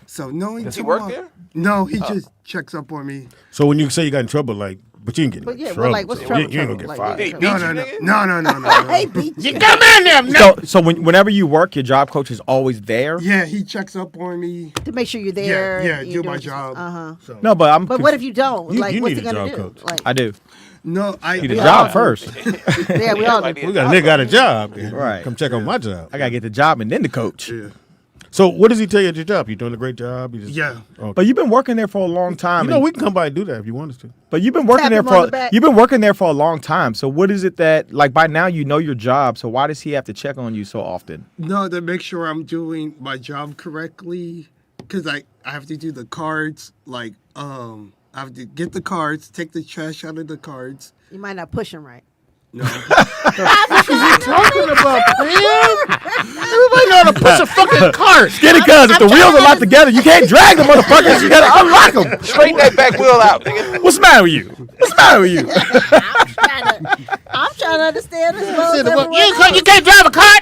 So knowing Does he tomorrow- work there? No, he just checks up on me. So when you say you got in trouble, like, but you didn't get But in yeah, well, trouble. like, what's so trouble? You ain't gonna get Like, fired. Did he beat No, you, no, no, nigga? no. Hey, beat you. Come in there. So whenever you work, your job coach is always there. Yeah, he checks up on me. To make sure you're there. Yeah, and do you're my doing- job. Uh-huh. So. No, but I'm. But what if you don't? You- Like, you what's need he a gonna job do? coach. Like, I do. No, I Need a We job all- first. yeah, we all do. Like, We got a nigga got a job. Right. Come check on my job. I gotta get the job and then the coach. Yeah. So what does he tell you at your job? You doing a great job? You just, Yeah. Okay. But you've been working there for a long time. you know and- we can come by and do that if you want us to. But you've been working Tap there him on the for back. you've been working there for a long time. So what is it that like by now you know your job? So why does he have to check on you so often? No, to make sure I'm doing my job correctly, because I have to do the cards. Like, I have to get the cards, take the trash out of the cards. You might not push him right. No. Talking about Pam? Everybody know how to push a fucking cart. Skinny cuz if the wheels are locked together, you can't drag the motherfuckers. You gotta unlock them. Straighten that back wheel out, nigga. What's the matter with you? What's the matter with you? I'm trying to understand as well as everyone You else. can't drive a cart.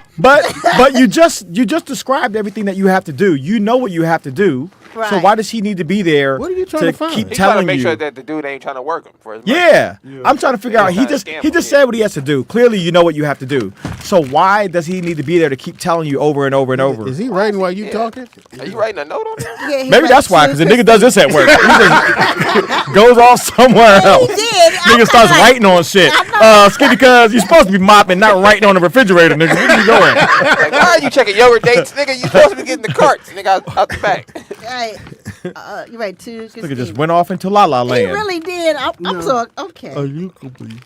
But you just described everything that you have to do. You know what you have to do. So Right. why does he need to be there What are you trying to find? keep He's trying to telling make you? sure that the dude ain't trying to work him for his money. Yeah. I'm trying to figure out. He's He trying to just scam he him, just yeah. said what he has to do. Clearly, you know what you have to do. So why does he need to be there to keep telling you over and over and over? Is he writing while you talking? Are you writing a note on there? Yeah, he Maybe like that's why, because the nigga does this at work. He just goes off somewhere else. He did. Nigga starts writing on shit. Skinny cuz you're supposed to be mopping, not writing on the refrigerator, nigga. Where you going? Like, why are you checking yogurt dates, nigga? You supposed to be getting the carts, nigga, out the back. Right. You're right, too. Nigga just went off into La La He Land. really did. I'm so okay. you complete.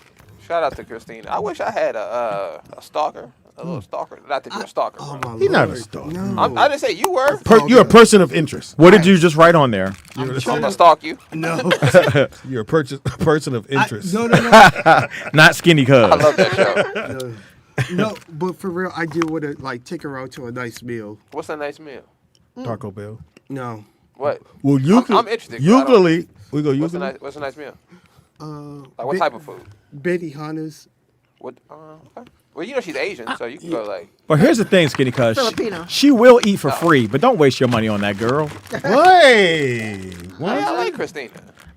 Shout out to Christina. I wish I had a stalker, a little stalker. Not that you're a stalker. bro. He's not a stalker. I didn't say you were. You're a person of interest. What did you just write on there? I'm gonna stalk you. No. You're a person of interest. No. Not Skinny cuz. I love that show. No, but for real, I do want to like take her out to a nice meal. What's a nice meal? Taco Bell. No. What? Well, you I'm interested. 'cause I don't- usually we go What's a usually. nice? What's a nice meal? Like what Be- type of food? Betty Hanna's. What? Okay. Well, you know she's Asian, so you can go like. But here's the thing, Skinny cuz. Filipino. She will eat for free, but don't waste your money on that girl. Hey, I like Christina.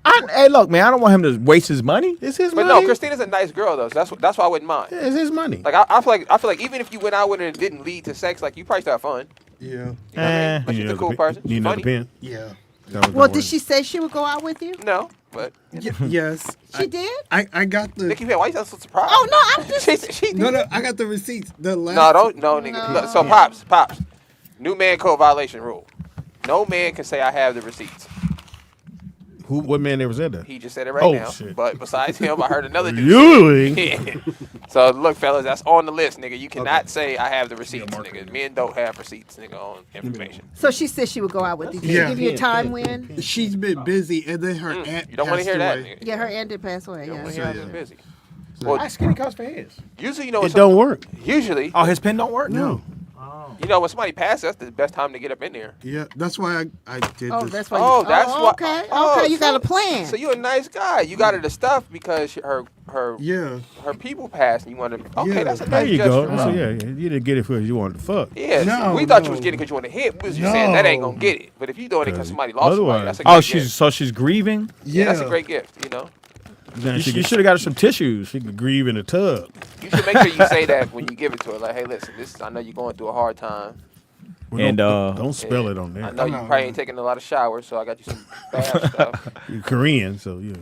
Hey, look, man, I don't want him to waste his money. It's his But money. no, Christina's a nice girl though. So that's why I wouldn't mind. Yeah, it's his money. Like I feel like even if you went out with her and it didn't lead to sex, like you probably still have fun. Yeah. You know what I mean? But she's a cool person. Need She's another funny. pen? Yeah. Well, did she say she would go out with you? No, but Yes. She did? I got the. Nikki, why you so surprised? Oh no, I'm just. she No, I got the receipts. The last. nigga. Look, so pops. New man code violation rule. No man can say I have the receipts. What man ever said that? He just said it right now. Shit. But besides him, I heard another dude. Really? Yeah. So look, fellas, that's on the list, nigga. You cannot say I have the receipts, nigga. Men don't have receipts, nigga, on information. So she said she would go out with you. Did Yeah. she give you a time when? She's been busy, and then her aunt. You don't want to hear that, away. nigga. Yeah, her aunt did pass away. You don't Yeah. want to hear I'm busy. Well, I skinny cuts for his. Usually, you know, It don't work. Usually, Oh, his pen don't work? No. you know, when somebody passes, that's the best time to get up in there. Yeah, that's why I did Oh, this. that's why. Oh, you, that's why. Okay. Oh, Okay, you got a so- plan. So you're a nice guy. You got her the stuff because her Yeah. her people passed, and you want to. Okay, Yeah. that's a There nice you gesture. go. So, yeah, you didn't get it because you wanted to fuck. Yeah, No, we thought you no. was getting because you want to hit. We was just saying that ain't gonna get it. But if you doing it because somebody lost somebody, Otherwise- that's a great Oh, gift. she's grieving. Yeah, that's a Yeah. great gift. You know, Then You, she you could- should have got her some tissues. She could grieve in a tub. you should make sure you say that when you give it to her. Like, hey, listen, I know you're going through a hard time. Well, And, don't spell it on I there. know you probably ain't taking a lot of showers, so I got you some bath stuff. You're Korean, so you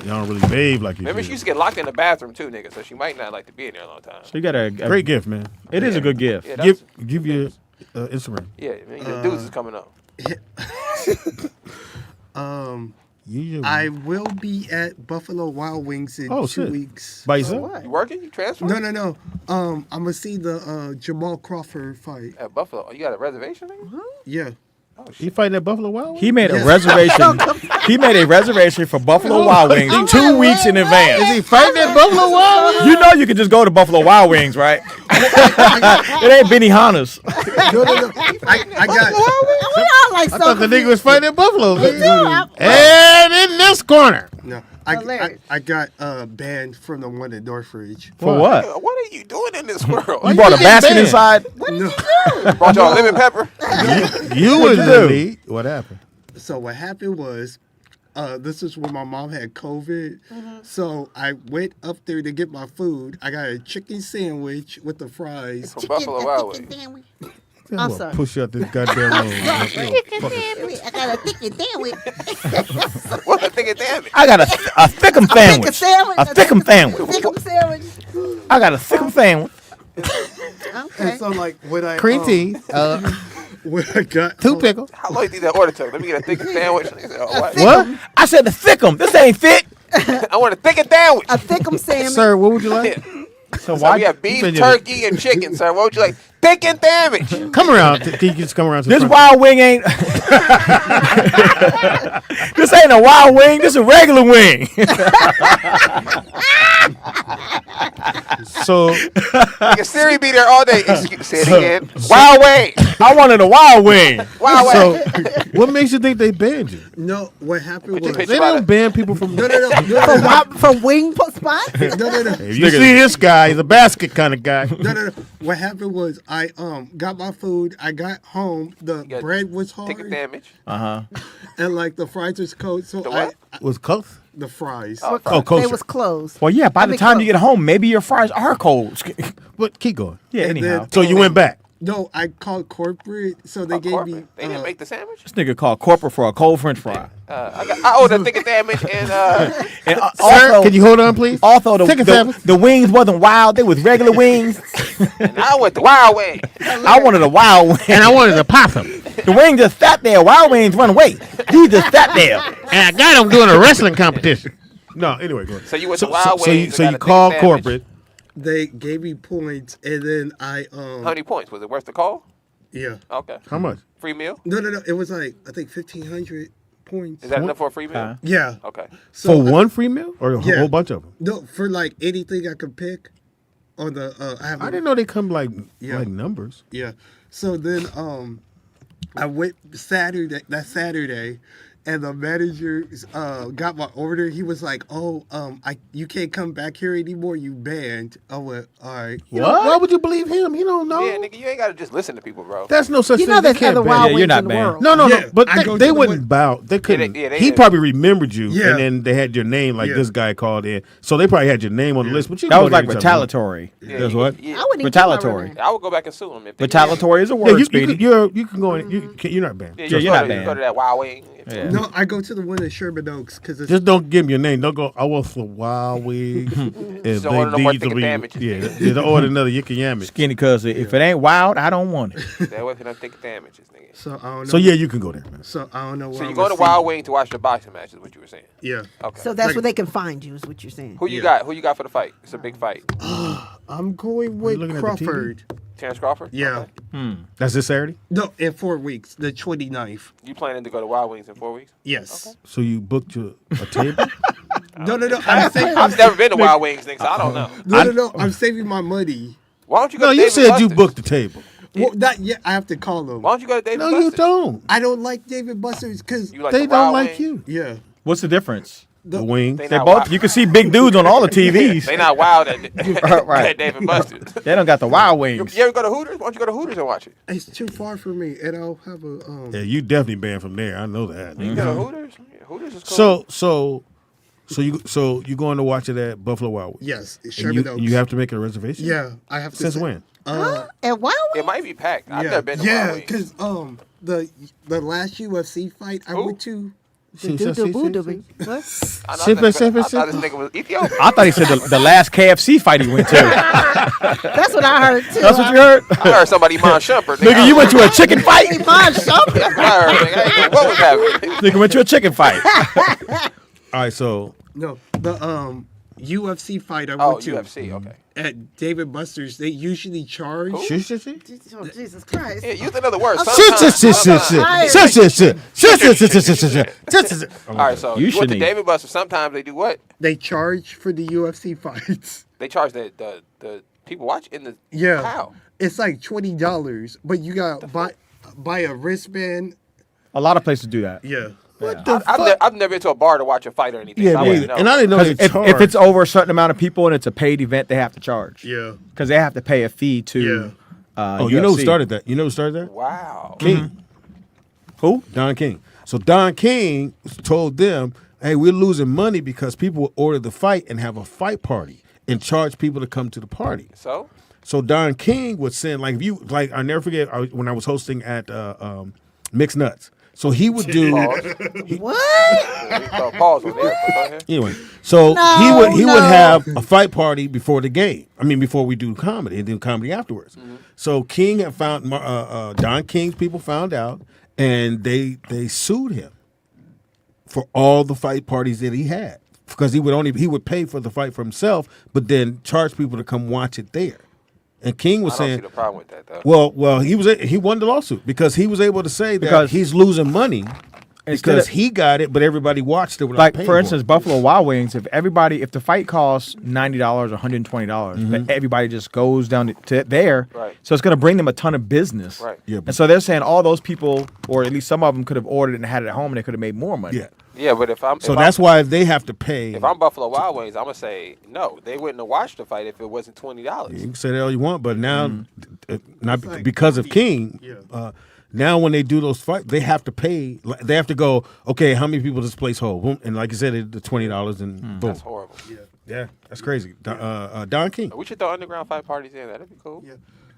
don't really bathe like you Remember, do. she used to get locked in the bathroom too, nigga. So she might not like to be in there a long time. So you got a Great gift, man. It is a good gift. Yeah, that's, Give your Instagram. yeah. I mean, the dudes is coming up. I will be at Buffalo Wild Wings in 2 shit. weeks. By yourself? You working? You transfer? No. I'm gonna see the Jamal Crawford fight. At Buffalo. Oh, you got a reservation, nigga? Yeah. You fighting at Buffalo Wild Wings? He made a Yes. reservation. He made a reservation for Buffalo Wild Wings 2 weeks in advance. Is he fighting at Buffalo Wild Wings? You know you can just go to Buffalo Wild Wings, right? It ain't Benihana's. No. I got. We all like I thought the nigga was fighting at Buffalo. I- And in this corner. No, Hilarious. I got banned from the one at Northridge. For what? Nigga, what are you doing in this world? You brought a basket banned? inside? No. Brought y'all lemon pepper? You was What'd you the do? lead. What happened? So what happened was, this is when my mom had COVID. So I went up there to get my food. I got a chicken sandwich with the fries. From Buffalo Wild Wings. I'm sorry. Push you out this goddamn room. Chicken sandwich. I got a chicken sandwich. What a thing, damn it. I got a thickum sandwich. sandwich. A thickum sandwich. Thickum sandwich. I got a thickum sandwich. Okay. And so like when I Cream tea. when I got Two pickles. How long you think that order took? Let me get a thick sandwich. Nigga said, oh, what? What? I said the thickum. This ain't fit. I want a thick sandwich. A thickum sandwich. Sir, what would you like? So So we have beef, turkey, and chicken, sir. What would you like? Thick and sandwich. Come around. Can you just come around to the This front? wild wing ain't. This ain't a wild wing. This a regular wing. So Nigga, Siri be there all day. Excuse, say it again. Wild wing. I wanted a wild wing. Wild so wing. what makes you think they banned you? No, what happened Put your was picture They don't ban people from. From wing spots? no. If you see this guy, he's a basket kind of guy. No. What happened was I got my food. I got home. The got bread was Thick and hard, damage. and like the fries was cold. So The what? Was close. the fries. Oh, They kosher. was closed. Well, yeah. By the time you get home, maybe your fries are cold. But keep going. Yeah. And Anyhow, then- So you went back. No, I called corporate, so they gave me. They didn't make the sandwich. this nigga called corporate for a cold French fry. I ordered a thick and sandwich and And Sir, also, can you hold on, please? also Chicken the sandwich. wings wasn't wild. They was regular wings. and I went the wild way. I wanted a wild wing. And I wanted to pop him. The wing just sat there. Wild wings run away. He just sat there. And I got him doing a wrestling competition. No, anyway, go ahead. So you went to wild so wings. you and got a thick called sandwich. corporate. They gave me points, and then I How many points? Was it worth the call? yeah. Okay. How much? Free meal? No. It was like I think 1,500 points. Is that enough for a free meal? Yeah. Okay. So For one free meal or a Yeah. whole bunch of them? No, for like anything I could pick on the. I didn't know they come like Yeah. like numbers. Yeah. So then I went Saturday, and the manager got my order. He was like, "Oh, you can't come back here anymore. You banned." I went, "All right." Why would you believe him? He don't know. Yeah, nigga, you ain't gotta just listen to people, bro. That's no such You thing. know They there's can't other ban. Wild you're Wings not in the banned. world. No, Yeah, but I go they to the wouldn't one- bow. They couldn't. they He didn't. probably remembered you, Yeah. and then they had your name. Like Yeah. this guy called in, so they probably had your name on the list. But you That go was there like anytime you want. retaliatory. Yeah, That's you- what? Yeah, I wouldn't even give my real Retaliatory. name. I would go back and sue them if they Retaliatory is a Yeah, word, you Speedy. you can go in. You're not banned. Yeah, Yeah, you you're go not to- banned. You go to that Wild Wing. Yeah. No, I go to the one in Sherman Oaks because it's Just don't give me your name. Don't go. I want some Wild Wings. Just don't order no more thick damages. Yeah, they don't order another Yicky Yammy. Skinny, cuz if it ain't wild, I don't want it. That wasn't no thick damages, nigga. so I don't know. So yeah, you can go there, man. So I don't know. So where you I'm go to gonna Wild see- Wing to watch the boxing match, is what you were saying. Yeah. Okay. So that's where they can find you, is what you're saying. Who you Yeah. got? Who you got for the fight? It's a big fight. I'm going Are you with looking at the TV? Crawford. Terrence Crawford? Yeah. Okay. That's this Saturday. No, in 4 weeks, the 29th. You planning to go to Wild Wings in 4 weeks? Yes. So you booked a table. No. I've never been to Wild Wings, nigga, so I don't know. No. I'm saving my money. Why don't you go No, to you David said you Buster's? booked the table. Well, not yet. I have to call them. Why don't you go to David No, Buster's? you don't. I don't like David Buster's because You like They the Wild don't like Wings? you. yeah. What's the difference? The wings. They They not both. wild. You can see big dudes on all the TVs. They not wild at, Right. at David Buster's. They don't got the wild You wings. ever go to Hooters? Why don't you go to Hooters and watch it? It's too far for me, and I'll have a. Yeah, you definitely banned from there. I know that. You go to Hooters? Yeah, Hooters is cool. So you going to watch it at Buffalo Wild Wings? Yes, And Sherman you, Oaks. you have to make a reservation. Yeah, I have to. Since say- when? At Wild It might be packed. I've Yeah, never been to yeah, Wild Wings. because the last UFC fight I went to. Wings? Doo-doo-boo-doo-boo. What? I thought Sip, this sip, nigga- I sip. thought this nigga was Ethiopian. I thought he said the last KFC fight he went to. That's what I heard too. That's what you heard? I heard somebody Mon Shumpert. Nigga, you went to a chicken fight? Iman Shumpert. I heard, nigga, I ain't know what was happening. Nigga went to a chicken fight. All right, so No, the UFC fight I Oh, went to UFC, okay. at David Buster's. They usually charge. Oh, Jesus Christ. Yeah, use another word. Shit, Sometimes. All right, so You you went to shouldn't. David Buster. Sometimes they do what? They charge for the UFC fights. They charge the people watch in the Yeah, how? it's like $20, but you got buy a wristband. A lot of places do that. Yeah. I've never been to a bar to watch a fight or anything. Yeah, so I me wouldn't either. know. And I didn't know 'Cause they if charged. it's over a certain amount of people and it's a paid event, they have to charge. Yeah. Because they have to pay a fee to. Oh, you know who UFC. started that? You know who started that? Wow. King. Who? Don King. So Don King told them, "Hey, we're losing money because people will order the fight and have a fight party and charge people to come to the party." So Don King would send I never forget when I was hosting at Mixed Nuts. So he would do What? Pause on there. Go ahead. anyway. So No, he would no. have a fight party before the game. I mean, before we do comedy and then comedy afterwards. So King had found Don King's people found out and they sued him for all the fight parties that he had because he would pay for the fight for himself, but then charge people to come watch it there. And King was I don't saying, see the problem with that though. well, he won the lawsuit because he was able to say that Because- he's losing money Instead because of- he got it, but everybody watched it without Like paying for instance, it. Buffalo Wild Wings. If the fight costs $90 or $120, but everybody just goes down to there, Right. so it's going to bring them a ton of business. Right. Yeah, And so they're saying all those people, or at least some of them, could have ordered it and had it at home, and they could have made more money. Yeah. Yeah, but if I'm So if that's I'm, why they have to pay. if I'm Buffalo Wild Wings, I'm gonna say no. They wouldn't have watched the fight if it wasn't $20. You can say that all you want, but now, not because of King. Now, when they do those fights, they have to pay. They have to go. Okay, how many people does this place hold? Boom, and like I said, the $20 and boom. That's horrible. Yeah, that's crazy. Don King. We should throw underground fight parties in. That'd be cool. Yeah.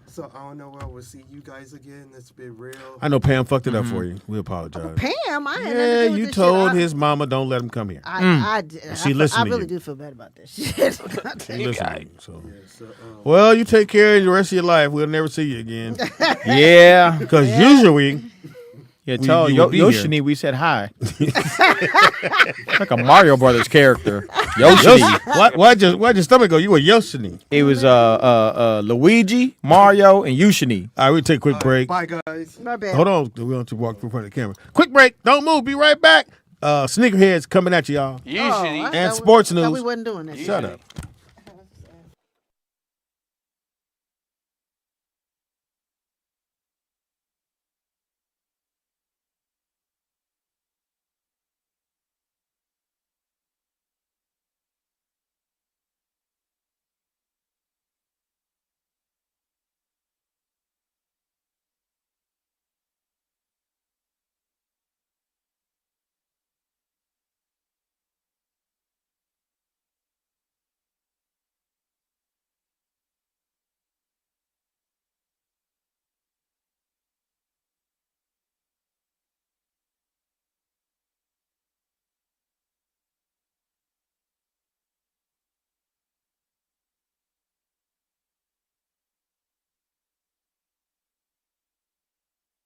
So I don't know where we'll see you guys again. It's been real. I know Pam fucked it up for you. We apologize. Pam, I had nothing to Yeah, do with you this told shit. his mama don't let him come here. I did. She listened I to really you. do feel bad about this shit. She listened to you, so. Well, you take care of the rest of your life. We'll never see you again. Yeah. Because usually, Yeah, tell you would be Yoshini we said hi. Like a Mario Brothers character. Yoshini. Why'd your stomach go? You were Yoshini. It was Luigi, Mario, and Yoshini. All right, we'll take a quick break. Bye, guys. My bad. Hold on. We're going to walk in front of the camera. Quick break. Don't move. Be right back. Sneakerheads coming at you, y'all. Usually. And sports I thought news. we wasn't doing that. Shut up.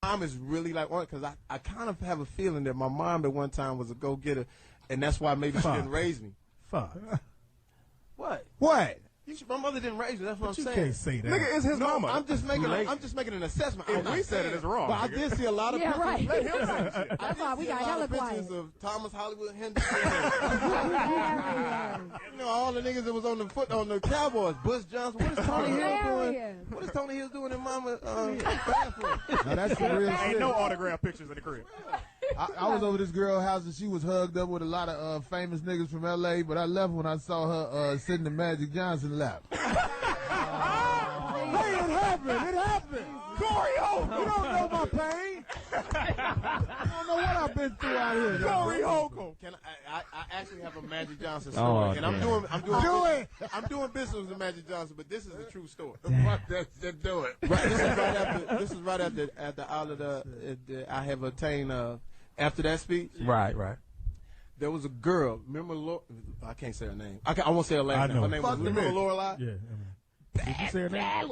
mom is really like on because I kind of have a feeling that my mom at one time was a go-getter, and that's why maybe she didn't raise me. Fuck. What? What? My mother didn't raise me. That's what I'm you saying. can't say that. Nigga, it's his No, mama. I'm just making an assessment. I'm If not we said saying it, it's wrong, But I nigga. did see a lot of Yeah, pictures. right. Let him say That's shit. I why did we see a got lot hella of pictures quiet. of Thomas Hollywood Henderson. You know, all the niggas that was on the Cowboys. Bush Johnson. What is Tony Hill doing? What is Tony Hill doing in Mama bathroom? Now that's the real Ain't shit. no autograph pictures in the crib. I was over this girl's house and she was hugged up with a lot of famous niggas from L.A., but I left when I saw her sitting in Magic Johnson lap. Hey, it happened. It happened. Corey Holcomb. You don't know my pain. I don't know what I've been through out here. Corey Holcomb. Can I actually have a Magic Johnson Oh, story, and I'm doing business with Magic Johnson, but this is a true story. Fuck that shit, do it. Right, this is right after all of I have attained after that speech. Right. There was a girl. Remember, I can't say her name. I won't say her last name. Her name was remember Lorelai. Yeah. Did you say her name?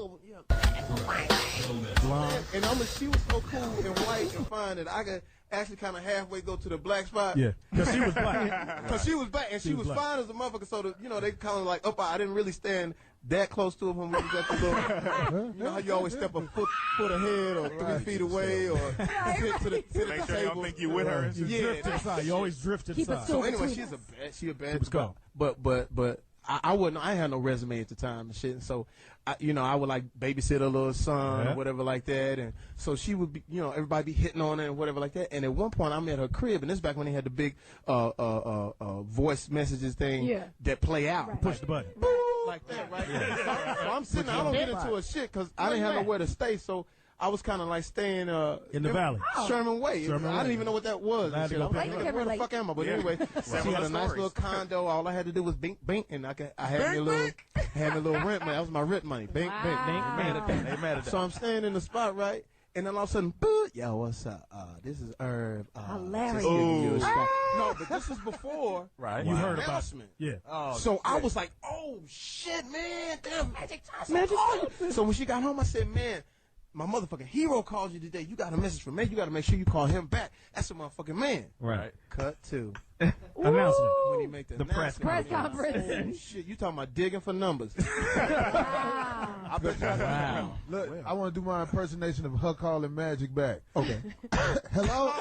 Blonde. And she was so cool and white and fine that I could actually kind of halfway go to the black spot. Yeah, because she was black. Because she was black and she was black. fine as a motherfucker. So they kind of like I didn't really stand that close to her when we was at the little. You know how you always step a foot ahead or 3 feet away or sit to the table. Make sure y'all think you with her. You drift inside. You always drift inside. So anyway, she a bad. But I wasn't. I had no resume at the time and shit. And so, I would like babysit her little son or whatever like that. And so she would be, everybody be hitting on her and whatever like that. And at one point, I'm at her crib, and this is back when they had the big voice messages thing that play out. Right. Push the button. Like that, right? So I'm sitting there. I don't get into a shit because I didn't have nowhere to stay. So I was kind of like staying in the valley. Sherman Way. I didn't even know what that was. And shit. I was like, where the fuck am I? But anyway, she had a nice little condo. All I had to do was bink, bink, and I had me a little rent money. That was my rent money. Bink, bink. They mad at that. So I'm staying in the spot, right? And then all of a sudden, boo, yo, what's up? This is Herb. Hilarious. No, but this was before Right. You heard about announcement. Yeah. Oh, So I was like, oh shit, man, damn, Magic Johnson. So when she got home, I said, man, my motherfucking hero called you today. You got a message from me. You got to make sure you call him back. That's a motherfucking man. Right. Cut to Announcement. when he make the press Press conference. Oh, shit, you talking about digging for numbers? Wow. Wow. Look, I want to do my impersonation of her calling Magic back. Okay. Hello?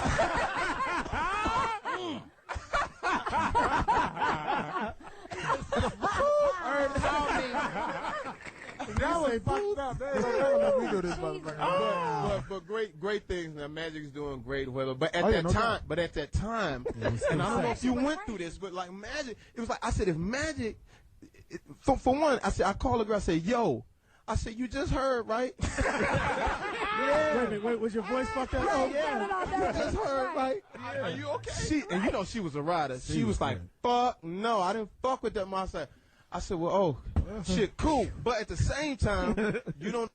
That was fucked up. They don't let me do this, motherfucker. But great things. Now Magic's doing great, whatever. But at Oh, yeah, that no time, doubt. but at that time, and I don't know if you went through this, but like Magic, it was like I said, if Magic, for one, I called a girl, I said, yo, I said, you just heard, right? Wait, was your voice fucked up? Oh, yeah. You just heard, right? Are you okay? She was a rider. She was like, fuck, no, I didn't fuck with that. I said, well, shit, cool. But at the same time, you don't.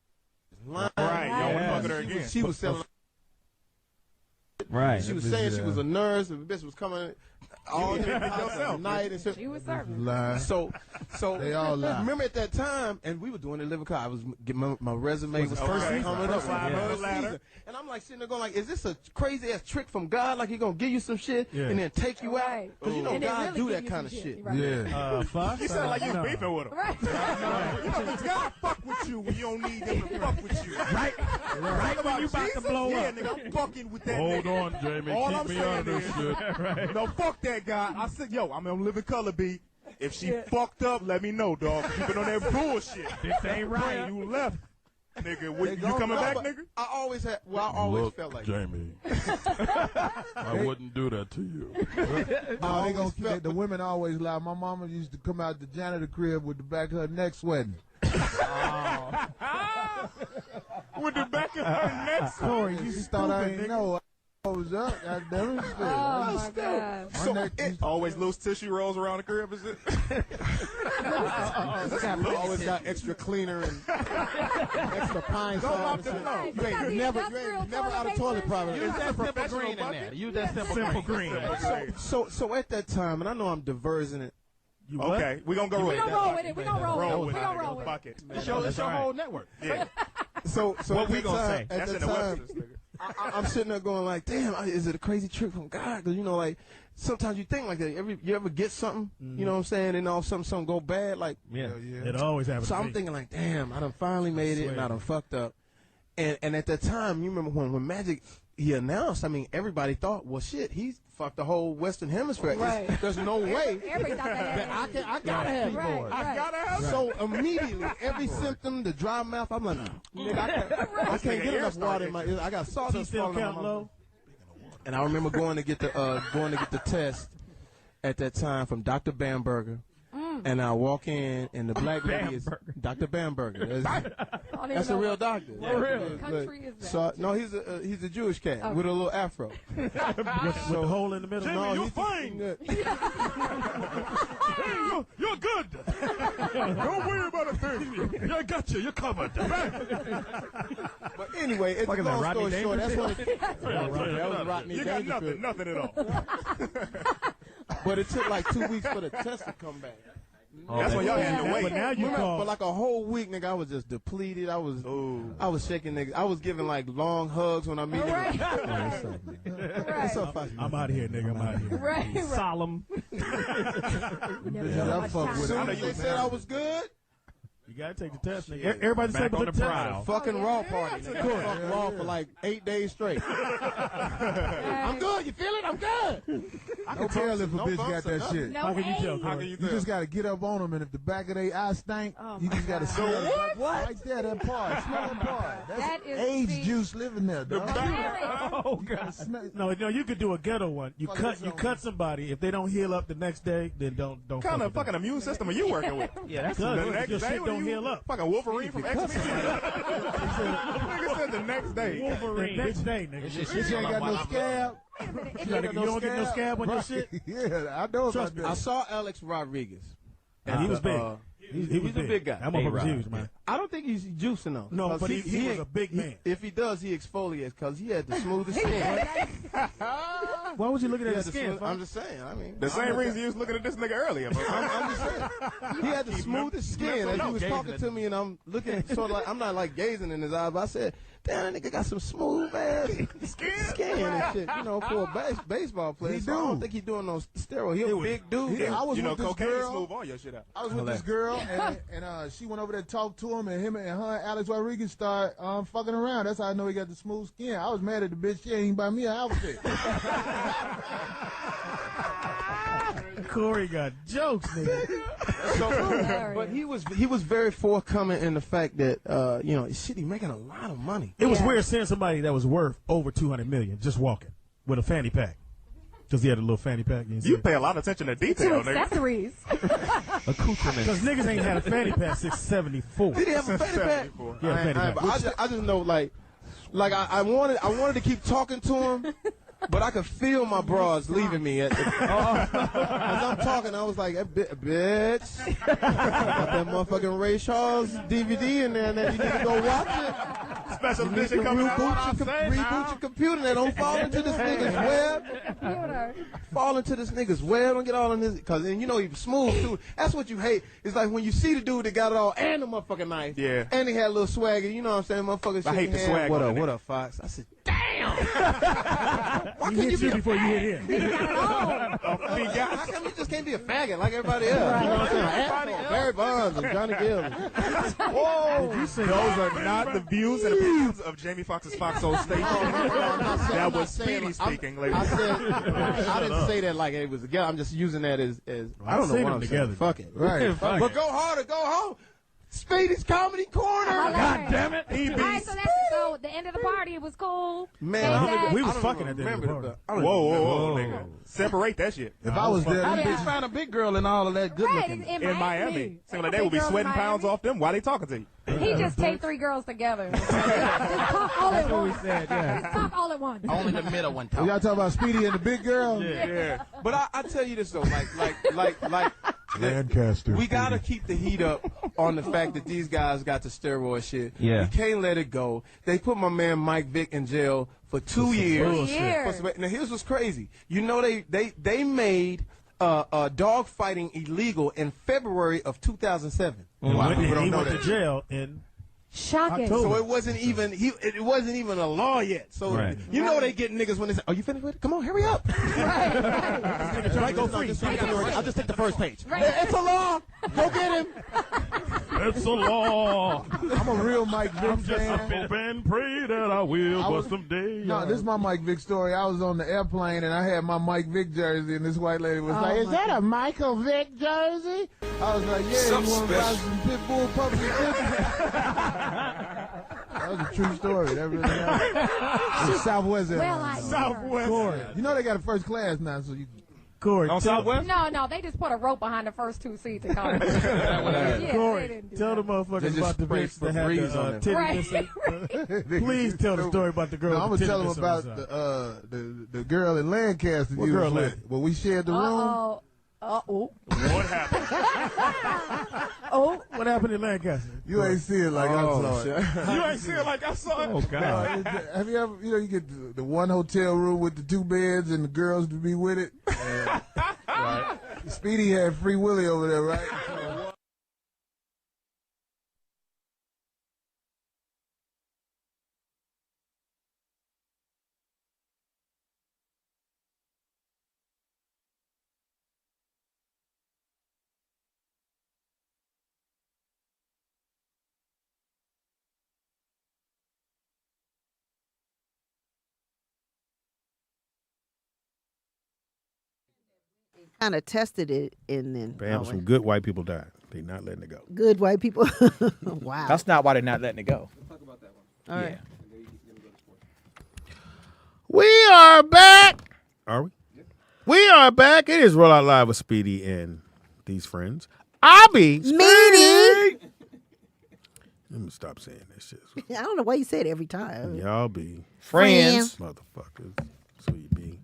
Right. Y'all want to fuck with her again. She was selling. Right. She was saying she was a nurse, and the bitch was coming all night and shit. She was serving. So They all lie. remember at that time, and we were doing the living car. I was getting my resume was first coming up, First ladder. and I'm like sitting there going like, is this a crazy ass trick from God? Like he gonna give you some shit and then take you out? Because you know And then God really do give that you kind of some shit. Right. Yeah. Fuck. You sound like you beefing with him. Right. You know, because God fuck with you when you don't need him to fuck with you. Right when you about to blow Yeah, up. nigga, I'm fucking with that Hold nigga. on, Jamie. All Keep I'm me saying out of this is, shit. no, fuck that guy. I said, yo, I'm on Living Color B. If she fucked up, let me know, dog. You been on that bullshit. This ain't right. You left. Nigga, you coming back, nigga? I always Look, felt like Jamie, I wouldn't do that to you. No, they gonna keep the women always lie. My mama used to come out the janitor crib with the back of her neck sweating. With the back of her neck. Corey, you thought I didn't know. I was up. I never said. Oh my God. So always loose tissue rolls around the crib, is it? always got extra cleaner and extra pine salt. You ain't never out of toilet probably. Use that simple green in there. Use that simple green. So at that time, and I know I'm diversing it. Okay, we gonna go with it. We gonna roll with it. We gonna roll with it. We Roll gonna roll with with it. it. It's your whole network. Yeah. So What at we that gonna time, say? At That's that in the time, Webster's, nigga. I'm sitting there going like, damn, is it a crazy trick from God? Because, you know, like, sometimes you think like that. You ever get something, you know what I'm saying, and all of a sudden something go bad? Like, yeah. It always happens. So I'm thinking like, damn, I done finally made it, and I done fucked up. And at that time, you remember when Magic, he announced, I mean, everybody thought, well, shit, he's fucked the whole Western Hemisphere. Right. There's no way Everybody thought that I gotta have it. I gotta have it. So immediately, every symptom, the dry mouth, I'm like, nigga, I can't get enough water in my ears. I got sawdust falling out my mouth. And I remember going to get the test at that time from Dr. Bamberger. And I walk in, and the black lady is Dr. Bamberger. That's a real doctor. What country is that? So no, he's a Jewish cat with a little afro. with the hole in the middle. Jimmy, No, you're he's fine. You're good. Don't worry about a thing. I got you. You're covered. But anyway, it's a long story short. That's what that was Rodney You got Dangerfield. nothing at all. But it took like 2 weeks for the test to come back. That's when y'all had to wait. But now you call. For like a whole week, nigga, I was just depleted. I was shaking, nigga. I was giving like long hugs when I meet niggas. I'm out of here, nigga. I'm out of here. Right. Solemn. They said I was good. You gotta take the test, nigga. Everybody Back said on the prowl. test. Fucking raw party. Nigga. Fuck raw for like 8 days straight. I'm good. You feel it? I'm good. I can tell if a bitch got that shit. No How can you way. How can you just got to get up on them, and if the back of their eye stank, you just got to smell it. Right there, that part. Smell that part. That is AIDS juice living there, dog. Oh God! No, you could do a ghetto one. You cut somebody. If they don't heal up the next day, then don't. What kind of fucking immune system are you working with? Yeah, that's the good. next Your day. shit don't heal up. Fucking Wolverine from X-Men. Nigga said the next day. Wolverine. The next day, nigga. Bitch ain't got no scab. You don't get no scab on your shit. Yeah, I know about that. I saw Alex Rodriguez. And he was big. He's a big guy. That motherfucker's huge, man. I don't think he's juicing though. No, but he was a big man. If he does, he exfoliates because he had the smoothest skin. Why was you looking at his skin? I'm just saying. I mean, The same reason you was looking at this nigga earlier. I'm just saying. He had the smoothest skin. As he was talking to me, and I'm looking sort of like, I'm not like gazing in his eyes, but I said, damn, that nigga got some smooth ass skin and shit, you know, for a baseball player. So I don't think he's doing no steroid. He a big dude. I was You know, with this cocaine girl. smooth all your shit out. I was with this girl, and she went over there to talk to him, and her and Alex Rodriguez started fucking around. That's how I know he got the smooth skin. I was mad at the bitch. She ain't buy me an outfit. Corey got jokes, nigga. But he was very forthcoming in the fact that you know, shit, he making a lot of money. It was weird seeing somebody that was worth over $200 million just walking with a fanny pack. Because he had a little fanny pack. You pay a lot of attention to detail, nigga. Accessories. Accoutrements. Because niggas ain't had a fanny pack since 74. Did he have a fanny pack? Yeah, fanny pack. I just know like I wanted to keep talking to him. But I could feel my bras leaving me as I'm talking. I was like, bitch, got that motherfucking Ray Charles DVD in there, and then you need to go watch it. Special edition coming out. Reboot your computer. That don't fall into this nigga's web. Fall into this nigga's web. Don't get all in this, cause then you know he's smooth too. That's what you hate. It's like when you see the dude that got it all and the motherfucking knife. Yeah. And he had a little swagger. You know what I'm saying, motherfucker? I hate the swag. What up, Fox? I said, damn. He hit you before you hit him. How come you just can't be a faggot like everybody else? You know what I'm saying? Barry Bonds and Johnny Gill. Whoa! Those are not the views and opinions of Jamie Foxx's Foxhole Station. That was Speedy speaking, ladies. I didn't say that like it was together. I'm just using that as I don't know what I'm saying. Fuck it. Right. But go harder, go home. Speedy's Comedy Corner. God damn it. All right, so the end of the party, it was cool. Man, we was fucking at the end of the party. Whoa, nigga. Separate that shit. If I was there, Oh, them yeah. bitches found a big girl and all of that good Right, looking. in In Miami. Seems like they Big will be girl in sweating pounds Miami. off them while they talking to you. He just take 3 girls together. Just talk all at once. Just talk all at once. Only the middle one We talk. gotta talk about Speedy and the big girl. Yeah. But I tell you this though, like Lancaster. we gotta keep the heat up on the fact that these guys got the steroid shit. Yeah. We can't let it go. They put my man Mike Vick in jail for 2 years. 2 years. Now here's what's crazy. You know they made dog fighting illegal in February of 2007. And A lot of people he don't know went that. to jail in Shocking. So it wasn't even it wasn't even a law yet. So you know they get niggas when they say, "Oh, you finished with it? Come on, hurry up." Right, go free. I'll just take the first page. It's a law. Go get him. It's a law. I'm a real Mike Vick I'm just fan. hope and pray that I will, but someday. No, this is my Mike Vick story. I was on the airplane and I had my Mike Vick jersey, and this white lady was like, "Is that a Michael Vick jersey?" I was like, "Yeah, you want to buy some pit bull puppies?" That was a true story. That really happened. It's Southwest Airlines. Southwest. Corey. You know they got a first class now, so you. Corey, On Southwest? No, they just put a rope behind the first two seats and called it. Corey, tell the motherfuckers about the bitch that had the titty missing. Please tell the story about the girl. No, I'm with the gonna titty tell them missing about the girl in Lancaster. What you girl, was Lan? with. Well, we shared the room. Uh-oh. What happened? Oh. What happened in Lancaster? You ain't see it like I saw it. You ain't see it like I saw it? Oh, God. Have you ever, you get the one hotel room with the 2 beds and the girls to be with it? Right. Speedy had Free Willy over there, right? Kind of tested it and then. Bam, some good white people died. They not letting it go. Good white people. Wow. That's not why they're not letting it go. All right. We are back. Are we? We are back. It is Roll Out Live with Speedy and these friends. I'll be Speedy. Let me stop saying this shit. I don't know why you say it every time. Y'all be Friends. motherfuckers. So you be.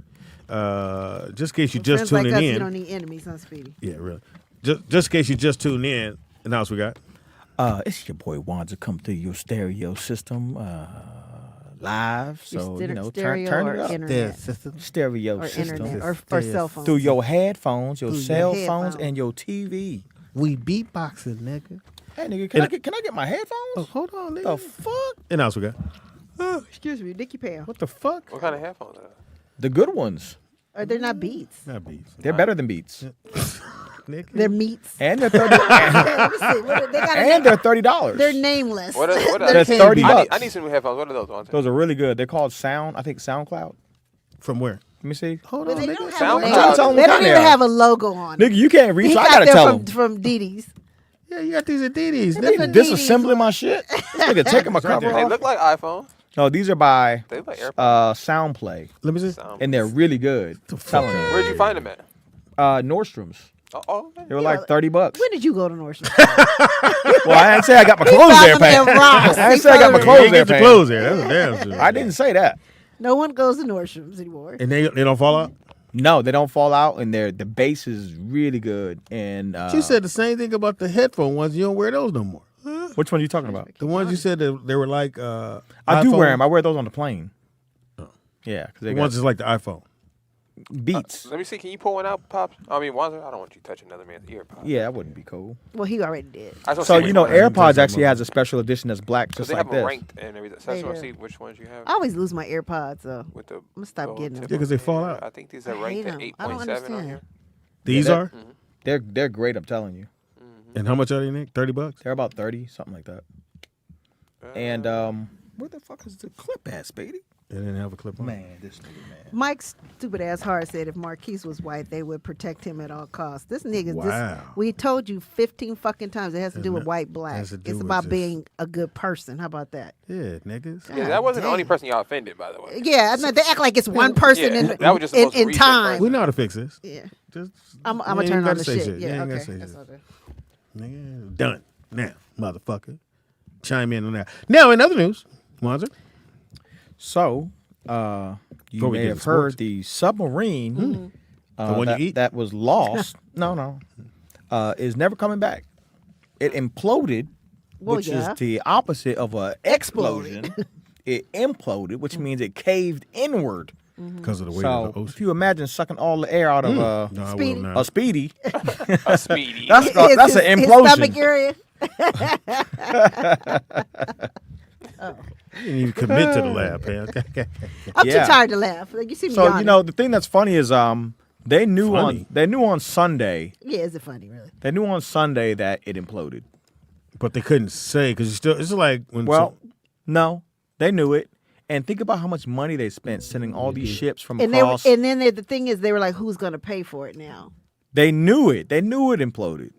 Just in case you Friends just tuning like us, in. You don't need enemies, huh, Speedy? Yeah, really. Just in case you just tuned in. And now what we got? It's your boy Wanza come through your stereo system live. So, Your turn stereo it or up. internet? Stereo Or system. internet, or cell phones. Through your headphones, your Through your cell headphones. phones, and your TV. We beatboxing, nigga. Hey, nigga, can I get my headphones? Oh, hold on, nigga. The fuck? And now what we got? Oh, excuse me, Nicky Pam. What the fuck? What kind of headphones are that? The good ones. They're not Beats. Not Beats. They're better than Beats. They're meats. And they're $30. Let me see. They got And they're $30. They're nameless. What are That's $30. I need some new headphones. What are those ones? Those are really good. They're called SoundCloud. From where? Let me see. Hold But on, they nigga. don't have SoundCloud. a Tell logo. them They what don't kind even they are. have a logo on it. Nigga, you can't reach. He So I got gotta that tell them. from Didi's. Yeah, you got these Adidas. They're Nigga. Disassembling my shit. This nigga taking my cover They off. look like iPhones. No, these are by They look like AirPods. Soundplay, Let me see. and they're really good. Telling you. Where'd you find them at? Nordstrom's. Oh, okay. They were like $30. When did you go to Nordstrom? Well, I didn't say I got my clothes there, found them Pam. at Ross. I He didn't say I got found my them- clothes You there, get your Pam. clothes there. That's a damn shit. I didn't say that. No one goes to Nordstrom's anymore. And they don't fall out? No, they don't fall out, and the bass is really good. And She said the same thing about the headphone ones. You don't wear those no more. which one are you talking about? The ones you said that they were like I do wear them. I wear those on the plane. Yeah, because The they ones got that's like the iPhone. Beats. Let me see. Can you pull one out, Pops? I mean, Wanzer, I don't want you touching another man's ear, Pops. Yeah, that wouldn't be cool. Well, he already did. I just wanna So see you know, which ones. AirPods actually has a special edition that's black, Because just they like have them this. ranked and everything. So I They just want to do. see which ones you have. I always lose my AirPods, though. With the I'm gonna stop gold getting tip them. Yeah, because they fall out. I think these are I ranked hate at 'em. I don't 8.7 on understand. here. These Yeah, are? They're great. I'm telling you. And how much are they, Nick? $30? They're about 30, something like that. And where the fuck is the clip at, Speedy? They didn't have a clip on. Man, this nigga, man. Mike's stupid ass heart said if Marquise was white, they would protect him at all costs. This nigga, Wow. we told you 15 fucking times it has to do with white, black. has to do It's with about just- being a good person. How about that? Yeah, niggas. Yeah, that wasn't the only person y'all offended, by the way. Yeah, I know, they act like it's one person Yeah, in, that was just the most in recent time. We know how to fix this. Yeah. Just, I'm you gonna ain't turn on gotta the say shit. You Yeah, ain't gotta okay. say That's shit. okay. Nigga, done. Now, motherfucker. Chime in on that. Now, in other news, Monster. So, you Before we may get have to heard sports. the submarine The one you eat? that was lost. no, is never coming back. It imploded, Well, which yeah. is the opposite of an explosion. It imploded, which means it caved inward. Because of the weight So, of the ocean. if you imagine sucking all the air out of No, I will not. a Speedy, A Speedy. that's an His implosion. stomach area. You didn't even commit to the laugh, man. I'm too tired to laugh. Like, you see me So yawning. the thing that's funny is they knew on Sunday. Yeah, is it funny, really? They knew on Sunday that it imploded, but they couldn't say because it's like when. No, they knew it. And think about how much money they spent sending all these ships from And across. the thing is, they were like, "Who's going to pay for it now?" They knew it. They knew it imploded,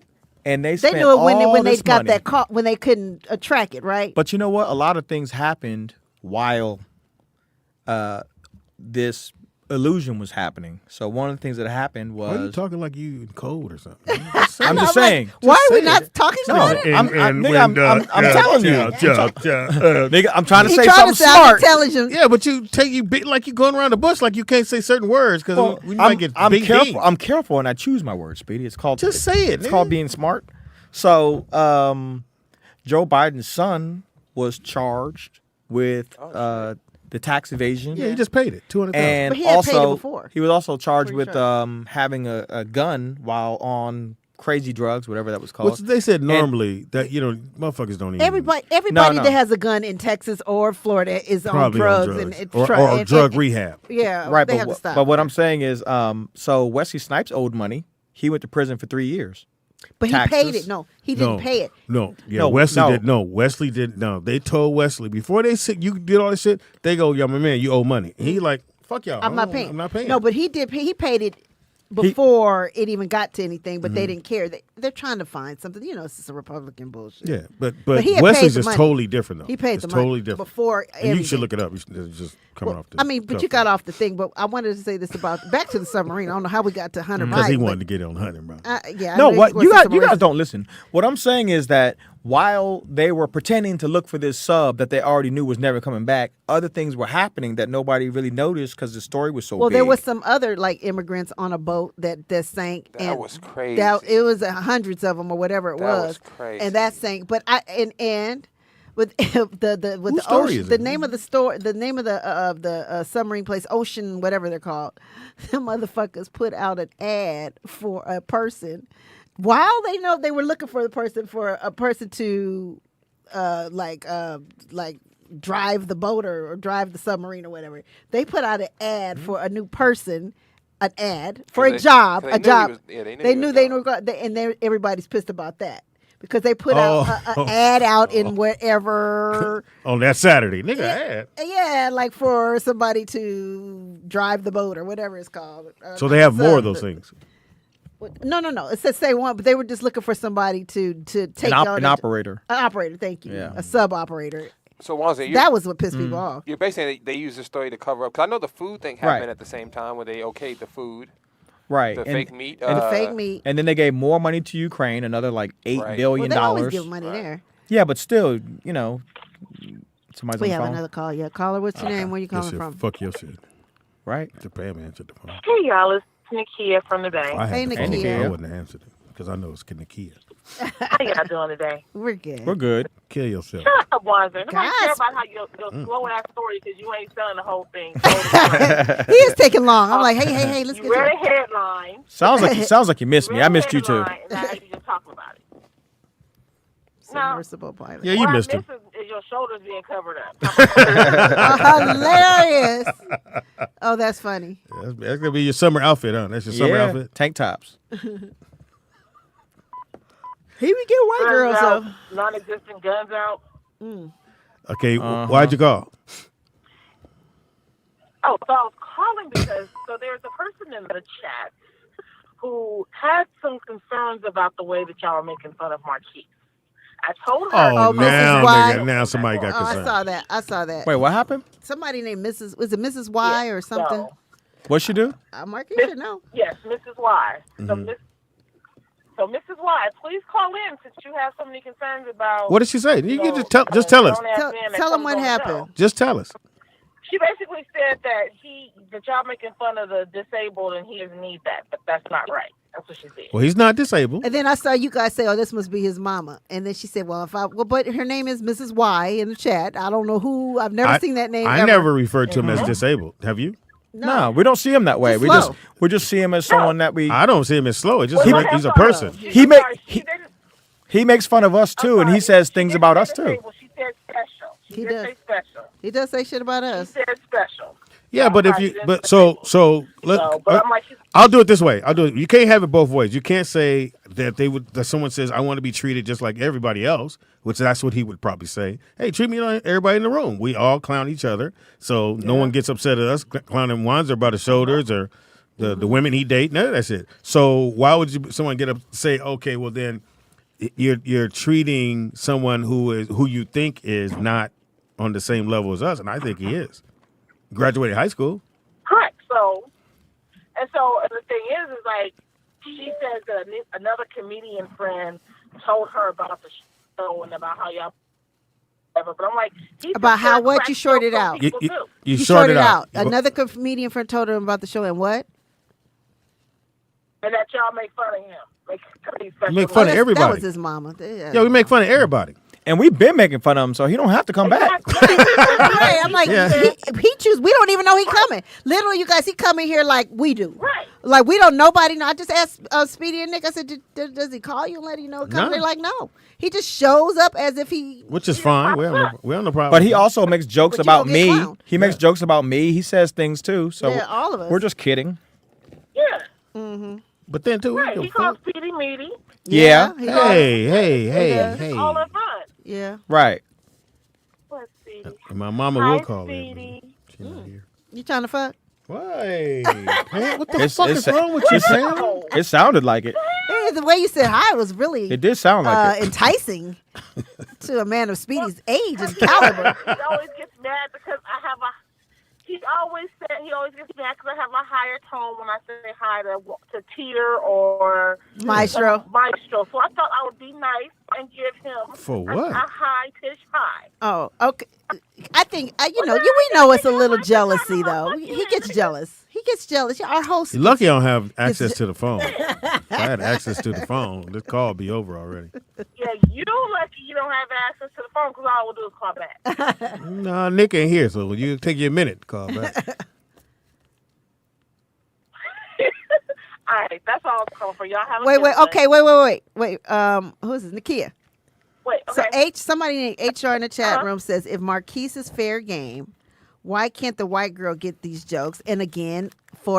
and they spent knew it when all they this got money. that call when they couldn't track it, right? But you know what? A lot of things happened while this illusion was happening. So one of the things that happened was. Why are you talking like you in code or something? I'm just saying. Why are we not talking about it? I'm telling you. Nigga, I'm trying to say something sound smart. intelligent. Yeah, but you like you going around the bush like you can't say certain words because we might get I'm big careful. ding. I'm careful, and I choose my words, Speedy. It's called Just say it. It's called being smart. So, Joe Biden's son was charged with the tax evasion. Yeah, he just paid it $200,000. And But he had paid it also, before. he was also charged Pretty with having a gun while on crazy drugs, whatever that was called. Which they said normally that motherfuckers don't even. Everybody No. that has a gun in Texas or Florida is on Probably on drugs, drugs. and Or drug rehab. Yeah, right. They have to stop. But what I'm saying is, so Wesley Snipes owed money. He went to prison for 3 years. But Taxes. he paid it. No, he didn't pay it. No, yeah, No, Wesley no. did. No, Wesley did. No, they told Wesley before they said you did all this shit. They go, yo, my man, you owe money. And he like, fuck y'all. I'm not paying. I'm not paying. No, but he did. He paid it before it even got to anything. But they didn't care. They're trying to find something. You know, it's just a Republican bullshit. Yeah, but he had paid Wesley's the just money. totally different though. He paid it's the money totally different before And you everything. should look it up. It's just coming off. The I mean, but you got off the thing. But I wanted to say this about back to the submarine. I don't know how we got to Hunter Biden. because he wanted to get on Hunter, bro. Yeah. I No, know what he you wants guys, to you guys submarine. don't listen. What I'm saying is that while they were pretending to look for this sub that they already knew was never coming back, other things were happening that nobody really noticed because the story was so Well, big. there was some other like immigrants on a boat that sank. That was crazy. It was hundreds of them or whatever it That was crazy. and that sank. But with the Whose the story ocean, is the it? name of the store, the name of the submarine place, Ocean, whatever they're called, the motherfuckers put out an ad for a person while they know they were looking for a person to drive the boat or drive the submarine or whatever. They put out an ad for a new person, an ad for a job, they a knew job. he was- yeah, they knew, and everybody's pissed about that because they put out an ad out in wherever. on that Saturday, nigga. Ad. Yeah, like for somebody to drive the boat or whatever it's called. So they have more of those things. No. It says say one, but they were just looking for somebody to take on an operator. An operator, thank you. Yeah. A sub operator. So Wanza, That was what pissed people off. You're basically saying they use this story to cover up. Because I know the food thing happened Right. at the same time where they okayed the food. Right. The fake meat. The fake meat. And then they gave more money to Ukraine, another like $8 billion. Well, they always give money there. Yeah, but still, somebody's We on have the phone. another call. Yeah, caller, what's your name? Where you calling Yes, from? Fuck your shit. Right. Japan answered the phone. Hey, y'all. It's Nikkia from the Bay. I Hey, had the phone. Nikkia. I wouldn't have answered it because I know it's Nikkia. How y'all doing today? We're good. We're good. Kill yourself. Shut up, Wanzer. Nobody Guys. care about how your slow ass story because you ain't selling the whole thing. He is taking long. I'm like, hey, let's you get read you. a headline. Sounds like you missed me. I missed you too. Headline, and now you just talking about it. Submersible pilot. Yeah, you what missed I him. miss is your shoulders being covered up. Hilarious. Oh, that's funny. That's gonna be your summer outfit, huh? That's your summer Yeah, outfit. tank tops. Here we get white girls Guns out, up. non-existent guns out. Okay, why'd you call? Oh, so I was calling because there's a person in the chat who had some concerns about the way that y'all are making fun of Marquise. I told her. Oh, Mrs. now, Y. nigga, now somebody got Oh, I concerned. saw that. Wait, what happened? Somebody named Mrs. Was it Mrs. Y or something? So, What'd she do? Mark, you should know. yes, Mrs. Y. Mm-hmm. So, Mrs. Y, please call in since you have so many concerns about. What did she say? You can just tell us. Tell them what happened. Just tell us. She basically said that y'all making fun of the disabled and he doesn't need that, but that's not right. That's what she said. Well, he's not disabled. And then I saw you guys say, "Oh, this must be his mama." And then she said, but her name is Mrs. Y in the chat. I don't know who. I've never seen that name. I ever. never referred to him as disabled. Have you? No, we don't see him that way. He's We just see him as someone that we. I don't see him as slow. It's just like he's a person. He He makes fun of us too, and he says things about us too. Well, she said special. She He did does. say special. He does say shit about us. She said special. Yeah, but if you, but so let, but I'm like, I'll do it this way. I'll do it. You can't have it both ways. You can't say that that someone says I want to be treated just like everybody else, which that's what he would probably say. Hey, treat me like everybody in the room. We all clown each other, so no one gets upset at us clowning Wanzer about his shoulders or the women he date. None of that shit. So why would someone get up say, okay, well then you're treating someone who you think is not on the same level as us, and I think he is. Graduated high school. correct. So the thing is like, she says that another comedian friend told her about the show and about how y'all. But I'm like, About how what you shorted out. You shorted out. Another comedian friend told him about the show and what? And that y'all make fun of him. Make fun of everybody. That was his mama. Yeah, we make fun of everybody. And we've been making fun of him, so he don't have to come back. Right. I'm like, Yeah. he choose. We don't even know he coming. Literally, you guys, he coming here like we do. Right. Like we don't. Nobody know. I just asked Speedy and Nick. I said, does he call you and let you know? Come? No. They're like, no. He just shows up as if he. Which is fine. We have no problem. But he also makes jokes But you about don't get me. clowned. He makes jokes about me. He says things too. So Yeah, all of us. we're just kidding. Yeah. Mm-hmm. But then too, Right. He calls Speedy meaty. Yeah. Hey. All in fun. Yeah. Right. What's Speedy? And my mama Hi, will call Speedy. him. You trying to fuck? Hey, man, what the It's- fuck it's- is wrong with you, Sam? It sounded like it. Hey, the way you said hi was really. It did sound like it. Enticing to a man of Speedy's age and caliber. He always gets mad because I have a. He always gets mad because I have a higher tone when I say hi to Teeter or Maestro. Maestro. So I thought I would be nice and give him For a what? high pitch hi. Oh, okay. I think we know it's a little jealousy though. He gets jealous. He gets jealous. Our host. You're lucky I don't have access to the phone. If I had access to the phone, this call would be over already. Yeah, you lucky you don't have access to the phone because all I will do is call back. No, Nick ain't here, so you take you a minute to call back. All right, that's all I'm calling for. Y'all have a Wait. good one. Okay. Wait. Who's this? Nakia. Wait. Okay. So somebody named HR in the chat room says if Marquise is fair game, why can't the white girl get these jokes? And again,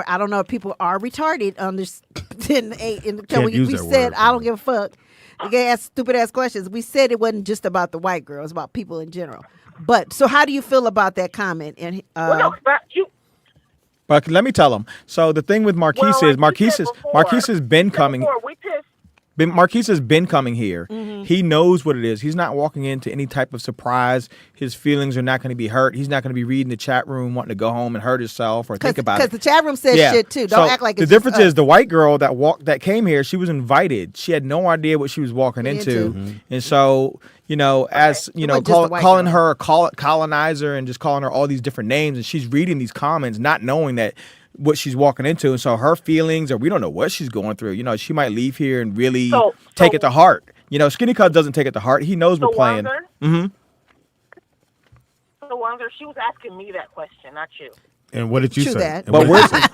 I don't know if people are retarded on this. We said I don't give a fuck. They ask stupid ass questions. We said it wasn't just about the white girl; it's about people in general. But so, how do you feel about that comment? And But let me tell him. So the thing with Marquise is Marquise has been coming. Marquise has been coming here. Mm-hmm. He knows what it is. He's not walking into any type of surprise. His feelings are not going to be hurt. He's not going to be reading the chat room wanting to go home and hurt himself or think about it. Because the chat room says shit too. Don't act like the it's difference just is the white girl that came here. She was invited. She had no idea what she was walking into, and so calling her a colonizer and just calling her all these different names, and she's reading these comments, not knowing that. What she's walking into, and so her feelings, or we don't know what she's going through. She might leave here and really take it to heart. Skinny Cut doesn't take it to heart. He knows we're playing. Mm-hmm. So Wanzer, she was asking me that question, not you. And what did you say? But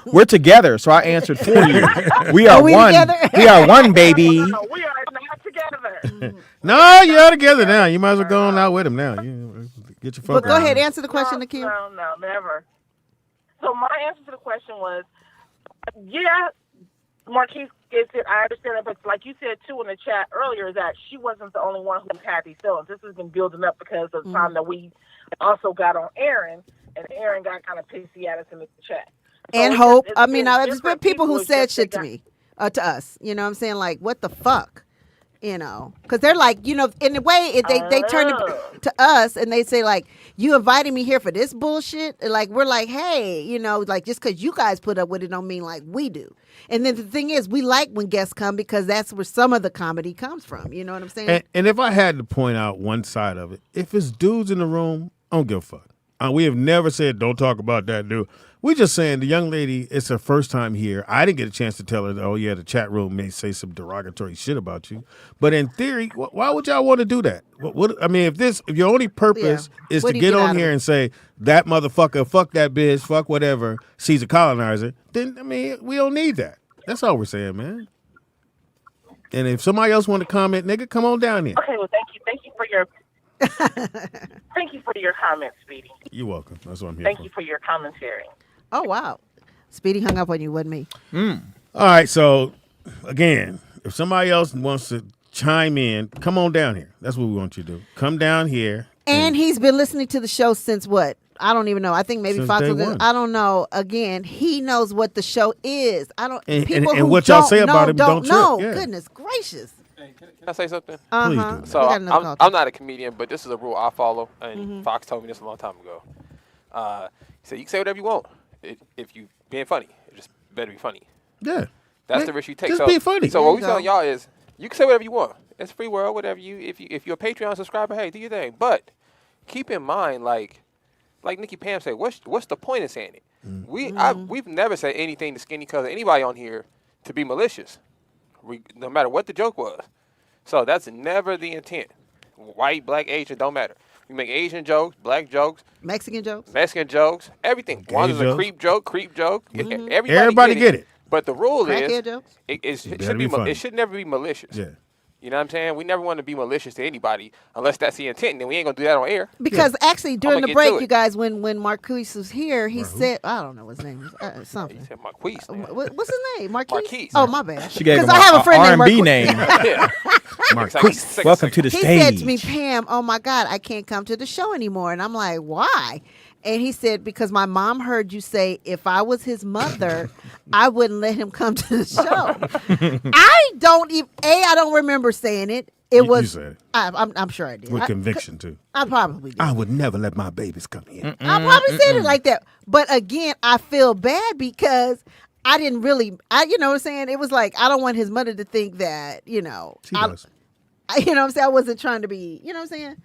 we're together, so I answered for you. We are one. Together? We are one, baby. No, we are not together. No, you're together now. You might as well go on out with him now. Get your phone. But go ahead, answer the question, Nakia. No, never. So my answer to the question was, yeah, Marquise gets it. I understand it, but like you said too in the chat earlier, that she wasn't the only one who had these feelings. This has been building up because of the time that we also got on Aaron, and Aaron got kind of pissy at us in the chat. And Hope. There's been people who said shit to me, to us. You know what I'm saying? Like, what the fuck? Because they're like, in a way, they turn it to us and they say, like, you invited me here for this bullshit. And like, we're like, hey, like, just because you guys put up with it don't mean like we do. And then the thing is, we like when guests come because that's where some of the comedy comes from. You know what I'm saying? And if I had to point out one side of it, if it's dudes in the room, I don't give a fuck. We have never said, don't talk about that dude. We're just saying the young lady, it's her first time here. I didn't get a chance to tell her, oh, yeah, the chat room may say some derogatory shit about you. But in theory, why would y'all want to do that? If your only purpose is to get on here and say, that motherfucker, fuck that bitch, fuck whatever, she's a colonizer, then, we don't need that. That's all we're saying, man. And if somebody else want to comment, nigga, come on down here. Okay, well, thank you for your comments, Speedy. You're welcome. That's what I'm here Thank for. you for your commentary. Oh wow, Speedy hung up on you, wasn't me? All right, so again, if somebody else wants to chime in, come on down here. That's what we want you to do. Come down here. And he's been listening to the show since what? I don't even know. I think maybe Since Fox. day Was, one. I don't know. Again, he knows what the show is. I don't. And- people and who what y'all don't say about know, it, don't know. trip, yeah. Goodness gracious. Can I say something? Uh-huh. do. So We got another call. I'm not a comedian, but this is a rule I follow, and Fox told me this a long time ago. He said you can say whatever you want if you being funny. It just better be funny. Yeah. That's the risk you take. Just so, be funny. So There what you we go. telling y'all is you can say whatever you want. It's free world, whatever you. If you're a Patreon subscriber, hey, do your thing. But keep in mind, like Nikki Pam said, what's the point of saying it? We've never said anything to Skinny Cousin, anybody on here, to be malicious, no matter what the joke was. So that's never the intent. White, black, Asian, don't matter. We make Asian jokes, black jokes, Mexican jokes, everything. One is a jokes. creep joke. Everybody get it. But the rule Crackhead is jokes. it should never be malicious. Yeah. You know what I'm saying? We never want to be malicious to anybody unless that's the intent, and then we ain't gonna do that on air. Because actually, during I'ma the get to break, it. you guys, when Marquise was here, he said, I don't know his name, something. He said Marquise. What's his name? Marquise. Marquise. Oh, my bad. She gave him Because I have a friend named R&B Marquise. name. Marquise. Welcome to the He stage. said to me, Pam, oh my God, I can't come to the show anymore. And I'm like, why? And he said, because my mom heard you say if I was his mother, I wouldn't let him come to the show. I don't remember saying it. It was. You said it. I'm sure I did. With conviction, too. I probably did. I would never let my babies come here. I probably said it like that. But again, I feel bad because I didn't really, you know what I'm saying? It was like, I don't want his mother to think that, She does. you know what I'm saying? I wasn't trying to be, you know what I'm saying?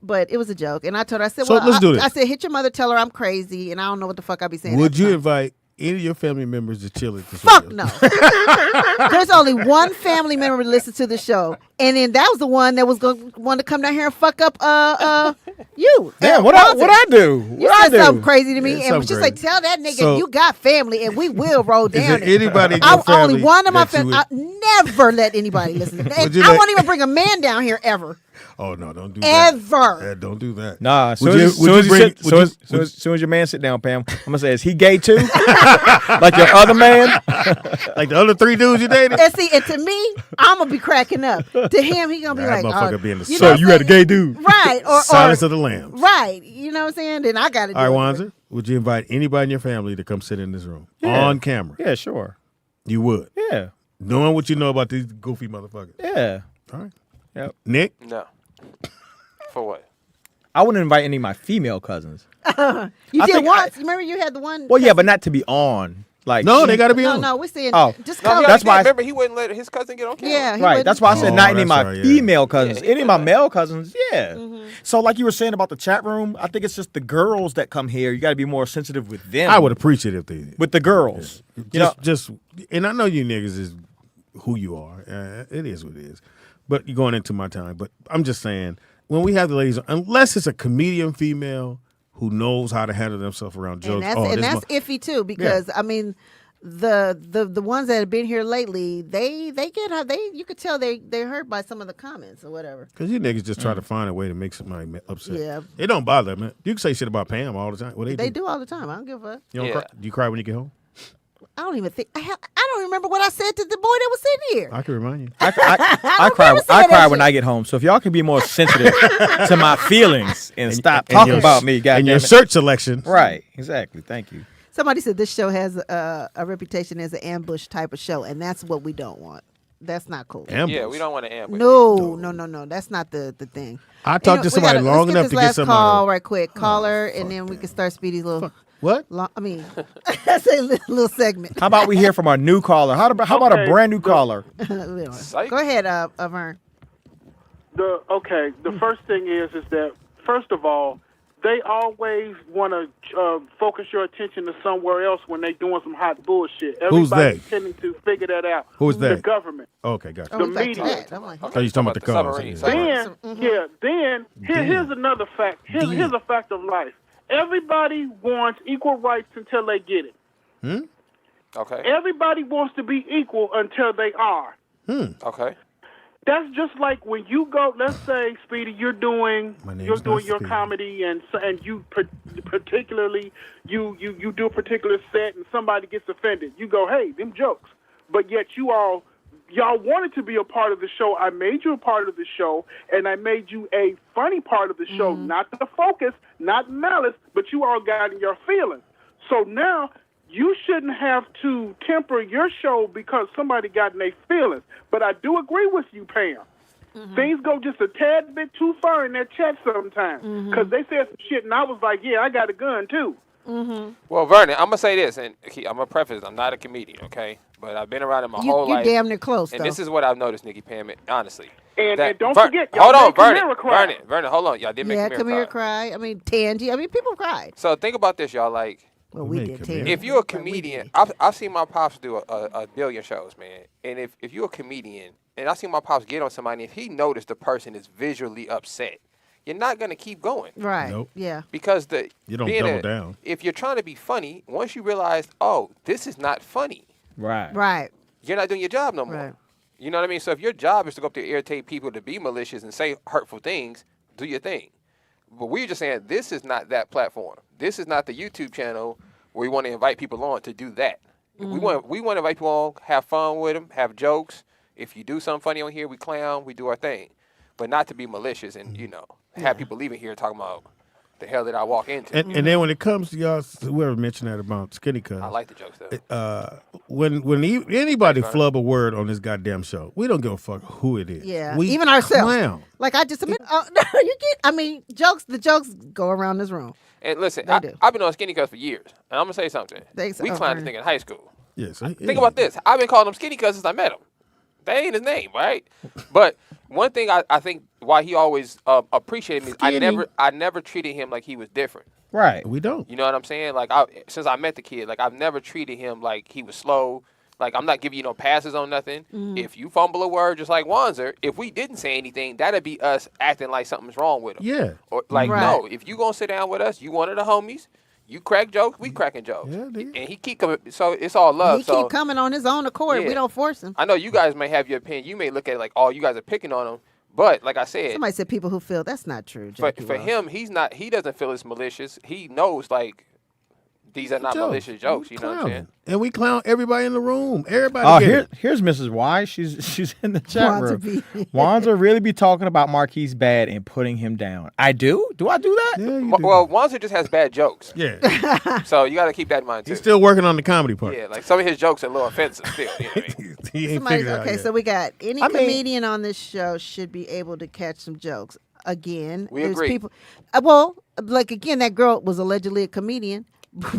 But it was a joke. And I told her, I said, So well, let's do this. I said, hit your mother, tell her I'm crazy, and I don't know what the fuck I be saying. Would at the you time. invite any of your family members to chill at the Fuck studio? no. There's only one family member to listen to the show. And then that was the one that was going to want to come down here and fuck up you. Damn, what I do? You What I said do? something crazy to me, Yeah, and she's like, crazy. "Tell that nigga So- you got family, and we will roll Is down." there anybody in your only family one of my that you family. I never let anybody listen. And you I let- won't even bring a man down here ever. Oh, no, don't do that. Ever. Yeah, don't do that. Nah, Would you- would you bring- would you- soon as your man sit down, Pam, I'm gonna say, is he gay too? Like your other man? Like the other three dudes you dated? And see, and to me, I'm gonna be cracking up. To him, he gonna be That like, motherfucker being the you so know you what had I'm a gay saying? dude. Right? Or Silence of the Lambs. Right? You know what I'm saying? Then I got to do All right, it. Wanzer, would you invite anybody in your family to come sit in this room Yeah. on camera? Yeah, sure. You would, Yeah, knowing what you know about these goofy motherfuckers. yeah. All right, Yep. Nick. No. For what? I wouldn't invite any of my female cousins. You I did think once. Remember, you had the one. Well, yeah, but not to be on. Like No, they got to be No, on. no, we're saying Oh. just No, come. That's why I- remember he wouldn't let his cousin get on camera. Yeah, he Right. wouldn't. That's why I said Oh, not any of my that's right, yeah. female cousins. Yeah, Any of my male cousins, yeah. Mm-hmm. So, like you were saying about the chat room, I think it's just the girls that come here. You got to be more sensitive with them. I would appreciate it if they did. with the girls. You know, Just, and I know you niggas is who you are. It is what it is. But you're going into my time. But I'm just saying, when we have the ladies, unless it's a comedian female who knows how to handle themselves around jokes, And that's iffy too, because I mean, the ones that have been here lately, they you could tell they're hurt by some of the comments or whatever. because you niggas just try to find a way to make somebody upset. Yeah. It don't bother them, man. You can say shit about Pam all the time. Well, They do all the time. I don't give a fuck. You don't Yeah. cry? Do you cry when you get home? I don't even think I don't remember what I said to the boy that was sitting here. I can remind you. I cry. remember I saying cry that when shit. I get home. So if y'all can be more sensitive to my feelings and stop and talking your- about me, and goddamn your it. search selection. Right. Exactly. Thank you. Somebody said this show has a reputation as an ambush type of show, and that's what we don't want. That's not cool. Ambush. Yeah, we don't want to ambush. No. That's not the thing. I talked to we somebody long let's enough this to get last something out call of right quick. Caller, and then we can start Speedy's little. What? I mean, that's a little segment. How about we hear from our new caller? How about a Okay. brand new caller? Psych. Go ahead, Vern. The first thing is that first of all, they always want to focus your attention to somewhere else when they doing some hot bullshit. Who's Everybody's they? tending to figure that out. Who's The they? government. Okay, gotcha. The we back to media. that. I'm like, I thought you was talking about the callers. submarine, Yeah. submarine. Here's another fact. Here's a fact of life. Everybody wants equal rights until they get it. Okay. Everybody wants to be equal until they are. Okay. That's just like when you go. Let's say, Speedy, you're doing your Speedy. comedy, and you particularly you do a particular set, and somebody gets offended. You go, hey, them jokes, but yet y'all wanted to be a part of the show. I made you a part of the show, and I made you a funny part of the show, not the focus, not malice, but you all got in your feelings. So now you shouldn't have to temper your show because somebody got in their feelings. But I do agree with you, Pam. Things go just a tad bit too far in that chat sometimes because they said some shit, and I was like, yeah, I got a gun, too. Well, Vernon, I'm going to say this, and I'm going to preface, I'm not a comedian, okay? But I've been around it my whole life. You're damn near close, and though. this is what I've noticed, Nikki, Pam, honestly. And don't forget, y'all hold on, made Camara cry. Vernon, hold on. Y'all did make Camara cry. I mean, Tangy. I mean, people cried. So think about this, y'all. Like, well, we did, Tangy. If you're a comedian, I've seen my pops do a billion shows, man. And if you're a comedian, and I've seen my pops get on somebody, if he noticed the person is visually upset, you're not going to keep going. Right. Nope. Yeah. Because you don't double down. If you're trying to be funny, once you realize, oh, this is not funny. Right. You're not doing your job no more. Right. You know what I mean? So if your job is to go up there and irritate people, to be malicious and say hurtful things, do your thing. But we're just saying this is not that platform. This is not the YouTube channel where we want to invite people on to do that. We want to invite people on, have fun with them, have jokes. If you do something funny on here, we clown, we do our thing. But not to be malicious and, have people leaving here talking about the hell did I walk into. And then when it comes to y'all, whoever mentioned that about Skinny Cuz. I like the jokes, though. When anybody flub a word on this goddamn show, we don't give a fuck who it is. Yeah, we even ourselves. Clown. Like I just admit, you get. I mean, the jokes go around this room. And listen, I've been on Skinny Cuz for years, and I'm gonna say something. We clowned this nigga in high school. Yes. Think about this. I've been calling him Skinny Cuz since I met him. That ain't his name, right? But one thing I think why he always appreciated me, I never treated him like he was different. Right. We don't. You know what I'm saying? Like since I met the kid, like I've never treated him like he was slow. Like I'm not giving you no passes on nothing. If you fumble a word just like Wanzer, if we didn't say anything, that'd be us acting like something's wrong with him. Yeah. Or like no, if you gonna sit down with us, you one of the homies. You crack jokes, we cracking jokes. Yeah, and he keep coming, so it's all love. He keep coming on his own accord. Yeah. We don't force him. I know you guys may have your opinion. You may look at it like, oh, you guys are picking on him. But like I said, somebody said people who feel that's not true. For him, he's not. He doesn't feel it's malicious. He knows like these are not malicious jokes. You know what I'm saying? And we clown everybody in the room. Everybody. Here's Mrs. Y. She's in the chat room. Wanzer really be talking about Marquise bad and putting him down. I do. Do I do that? Yeah, well, Wanzer just has bad jokes. Yeah. So you got to keep that in mind too. He's still working on the comedy part. Yeah, like some of his jokes are a little offensive still. You know what I mean? He ain't figured it out yet. So we got any comedian on this show should be able to catch some jokes. Again, we agree. People, well, like again, that girl was allegedly a comedian.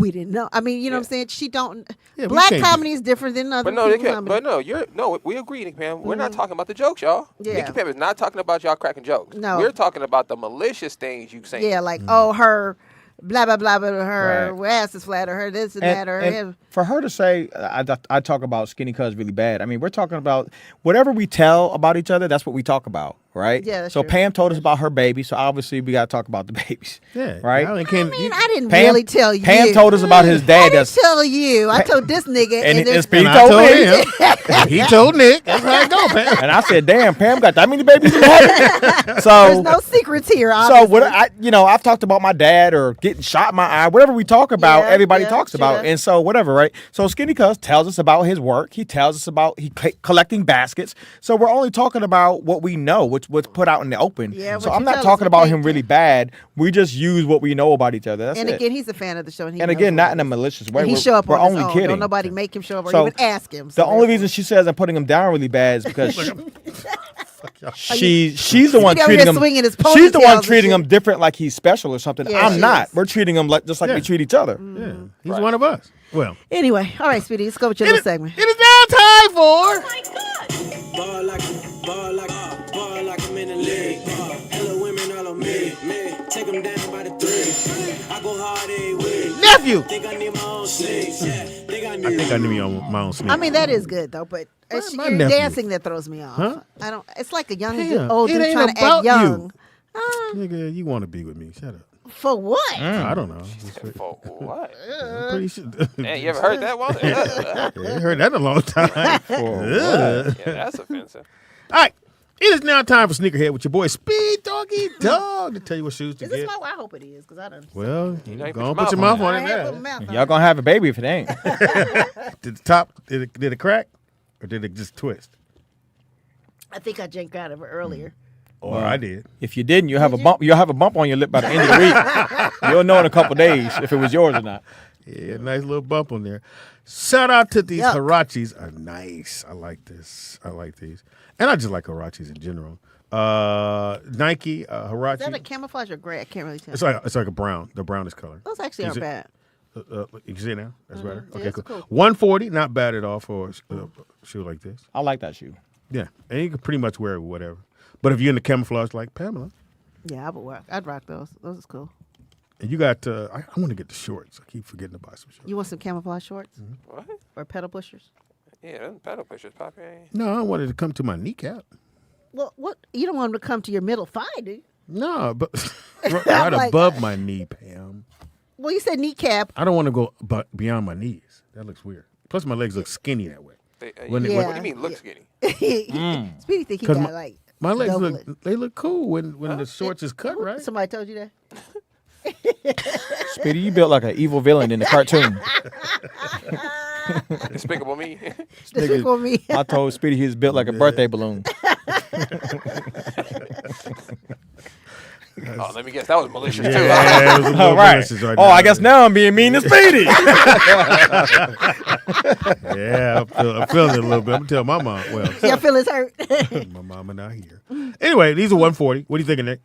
We didn't know. I mean, you know what I'm saying? She don't. Black comedy is different than other people's comedy. We agree, Nick Pam. We're not talking about the jokes, y'all. Yeah. Nicky Pam is not talking about y'all cracking jokes. No. We're talking about the malicious things you say. Yeah, like, her blah, blah, blah, blah, her ass is flat, or her this and that, or him. For her to say, I talk about Skinny Cuz really bad. I mean, we're talking about whatever we tell about each other, that's what we talk about, right? Yeah, that's so true. Pam told us about her baby, so obviously we got to talk about the babies. Yeah. Right? I didn't really tell you. Pam told us about his dad. I didn't tell you. I told this nigga. And Speedy told him. He told Nick. That's how it go, Pam. And I said, damn, Pam got that many babies in heaven? So there's no secrets here, obviously. So I've talked about my dad or getting shot in my eye. Whatever we talk about, everybody talks about. And so whatever, right? So Skinny Cuz tells us about his work. He tells us about collecting baskets. So we're only talking about what we know, what's put out in the open. Yeah, so I'm not talking about him really bad. We just use what we know about each other. That's and it. again, he's a fan of the show. And again, not in a malicious way. He show up we're on his only own. kidding. Don't nobody make him show up or So even ask him. The only reason she says I'm putting him down really bad is because she's the one treating him. She's the one treating him different, like he's special or something. Yeah, I'm not. We're treating him just like we treat each other. Yeah, he's one of us. Well, anyway, all right, Speedy, let's go with your little segment. It is now time for. Ball like I'm in the league. Hello, women all on me. Take them down by the three. I go hard every week. Nephew. Think I need my own sleeves. I think I need my own sneak. I mean, that is good though, but it's my your nephew. dancing that throws me off. Huh? I don't. It's like a young Damn, old it dude ain't trying to about act young. Nigga, you want to be with me? Shut up. For what? I don't know. For what? I'm pretty sure. Man, you ever heard that one? Yeah, I heard that in a long time. Yeah, that's offensive. All right. It is now time for Sneakerhead with your boy Speed Doggy Dog to tell you what shoes to Is get. this my? I hope it is, because I don't. Well, You go on, put your mouth on it now. Y'all gonna have a baby if it ain't. Did the top, did it crack? Or did it just twist? I think I drank out of it earlier. Or I did. If you didn't, you'll have a bump. You'll have a bump on your lip by the end of the week. You'll know in a couple days if it was yours or not. Yeah, nice little bump on there. Shout out to these Yuck. Huaraches. Are nice. I like this. I like these. And I just like Huaraches in general. Nike Huarache. Is that a camouflage or gray? I can't really tell. It's like a brown, the brownish color. Those actually aren't bad. You see it now? That's better. Yeah, Okay, it's cool. cool. 140, not bad at all for a shoe like this. I like that shoe. Yeah, and you can pretty much wear it with whatever. But if you're into camouflage like Pamela, Yeah, I'd rock those. Those is cool. and you got, I want to get the shorts. I keep forgetting to buy some shorts. You want some camouflage shorts What? or pedal pushers? Yeah, them pedal pushers, Poppy. No, I wanted to come to my kneecap. Well, what? You don't want them to come to your middle thigh, do you? No, but right Like- above my knee, Pam. Well, you said kneecap. I don't want to go beyond my knees. That looks weird. Plus, my legs look skinny that way. What do you mean look skinny? Speedy think he 'Cause got like My legs double look, it. they look cool when the shorts is cut, right? Somebody told you that? Speedy, you built like an evil villain in the cartoon. Despicable Me. Despicable Me. I told Speedy he was built like a birthday balloon. Oh, let me guess. That was malicious too. Yeah, it was a little All right. malicious right Oh, now. I guess now I'm being mean to Speedy. Yeah, I'm feeling it a little bit. I'm going to tell my mom. Well, Your feelings hurt. my mama not here. Anyway, these are 140. What are you thinking, Nick?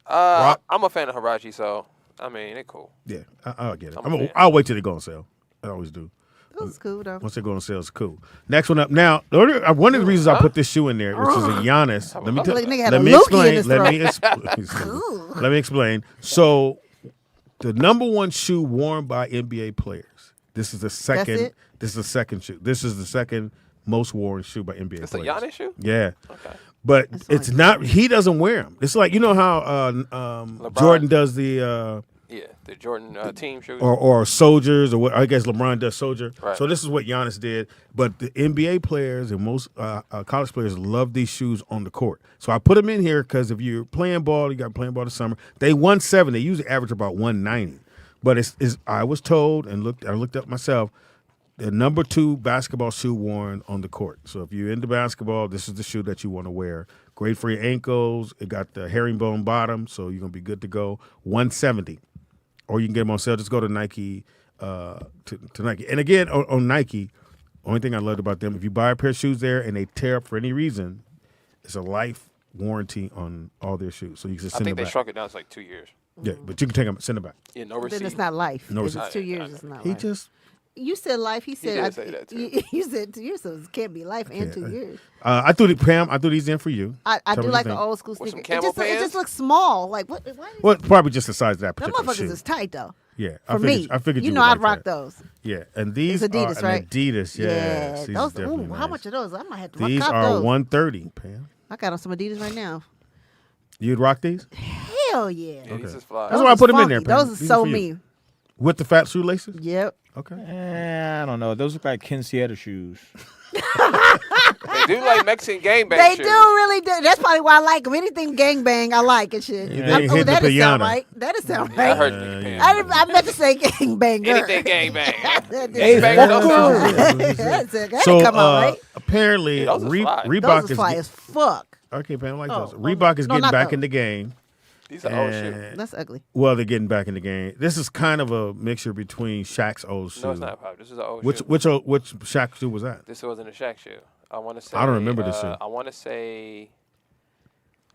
I'm a fan of Huarache, so I mean, they're cool. Yeah, I'll get it. I'm a fan. I'll wait till they go on sale. I always do. Those cool though. Once they go on sale, it's cool. Next one up. Now, one of the reasons I put this shoe in there, which is a Giannis. Let me Like nigga had let a me loogie explain. in his Let me throat. let me explain. So, the number one shoe worn by NBA players. This is the second. it? This is the second shoe. This is the second most worn shoe by NBA It's a players. Giannis shoe? Yeah. Okay. But it's not. He doesn't wear them. It's like, you know how Jordan does the. Yeah, the Jordan team shoes. Or Soldiers, or what I guess LeBron does Soldier. Right. So this is what Giannis did. But the NBA players and most college players love these shoes on the court. So I put them in here because if you're playing ball, you got playing ball this summer. They 170. They usually average about 190. But it's I was told and I looked up myself, the number 2 basketball shoe worn on the court. So if you're into basketball, this is the shoe that you want to wear. Great for your ankles. It got the herringbone bottom, so you're gonna be good to go. 170. Or you can get them on sale. Just go to Nike, to Nike. And again, on Nike, only thing I loved about them, if you buy a pair of shoes there and they tear up for any reason, it's a life warranty on all their shoes. So you can just I send think them they back. shrunk it down to like 2 years. Yeah, but you can take them, send them back. Yeah, no receipt. Then it's not life. No If receipt. it's 2 years, it's not He life. just. You said life. He said. did say that, too. You said 2 years, so it can't be life and 2 years. I threw these in for you. I Tell do me what like you an think. old school With sneaker. some camel It pants? just looks small. Like what? Why? Well, probably just the size of that Them particular motherfuckers shoe. is tight though. Yeah, For me, I figured you you know would I'd like rock that. those. Yeah, and these It's Adidas, are right? Adidas, yes. Yeah, These those. are definitely Ooh, how nice. much are those? I might have to These cop are those. 130, Pam. I got on some Adidas right now. You'd rock these? Hell yeah. Yeah, these is fly. That's why I put them in there. Pam. Those are These so for you. me. With the fat shoelaces? Yep. Okay. I don't know. Those look like Ken Sieta shoes. They do like Mexican gangbang They shoes. do really do. That's probably why I like them. Anything gangbang, I like and shit. You think hit the That is sound piano. right. That is sound Yeah, I right. heard Nick Pam. I meant to say gangbanger. Anything gangbang. Hey, Bang fuck those you. shoes. That So come out right. apparently, Yeah, those is fly. Reebok Those is is fly as fuck. okay, Pam. I like Oh, those. oh, Reebok is no, getting not back those. in the game. These are old shoes. And- That's ugly. Well, they're getting back in the game. This is kind of a mixture between Shaq's old shoe. No, it's not Pop. This is an old Which shoe. which Shaq shoe was that? This wasn't a Shaq shoe. I want to say. I don't remember this shoe. I want to say.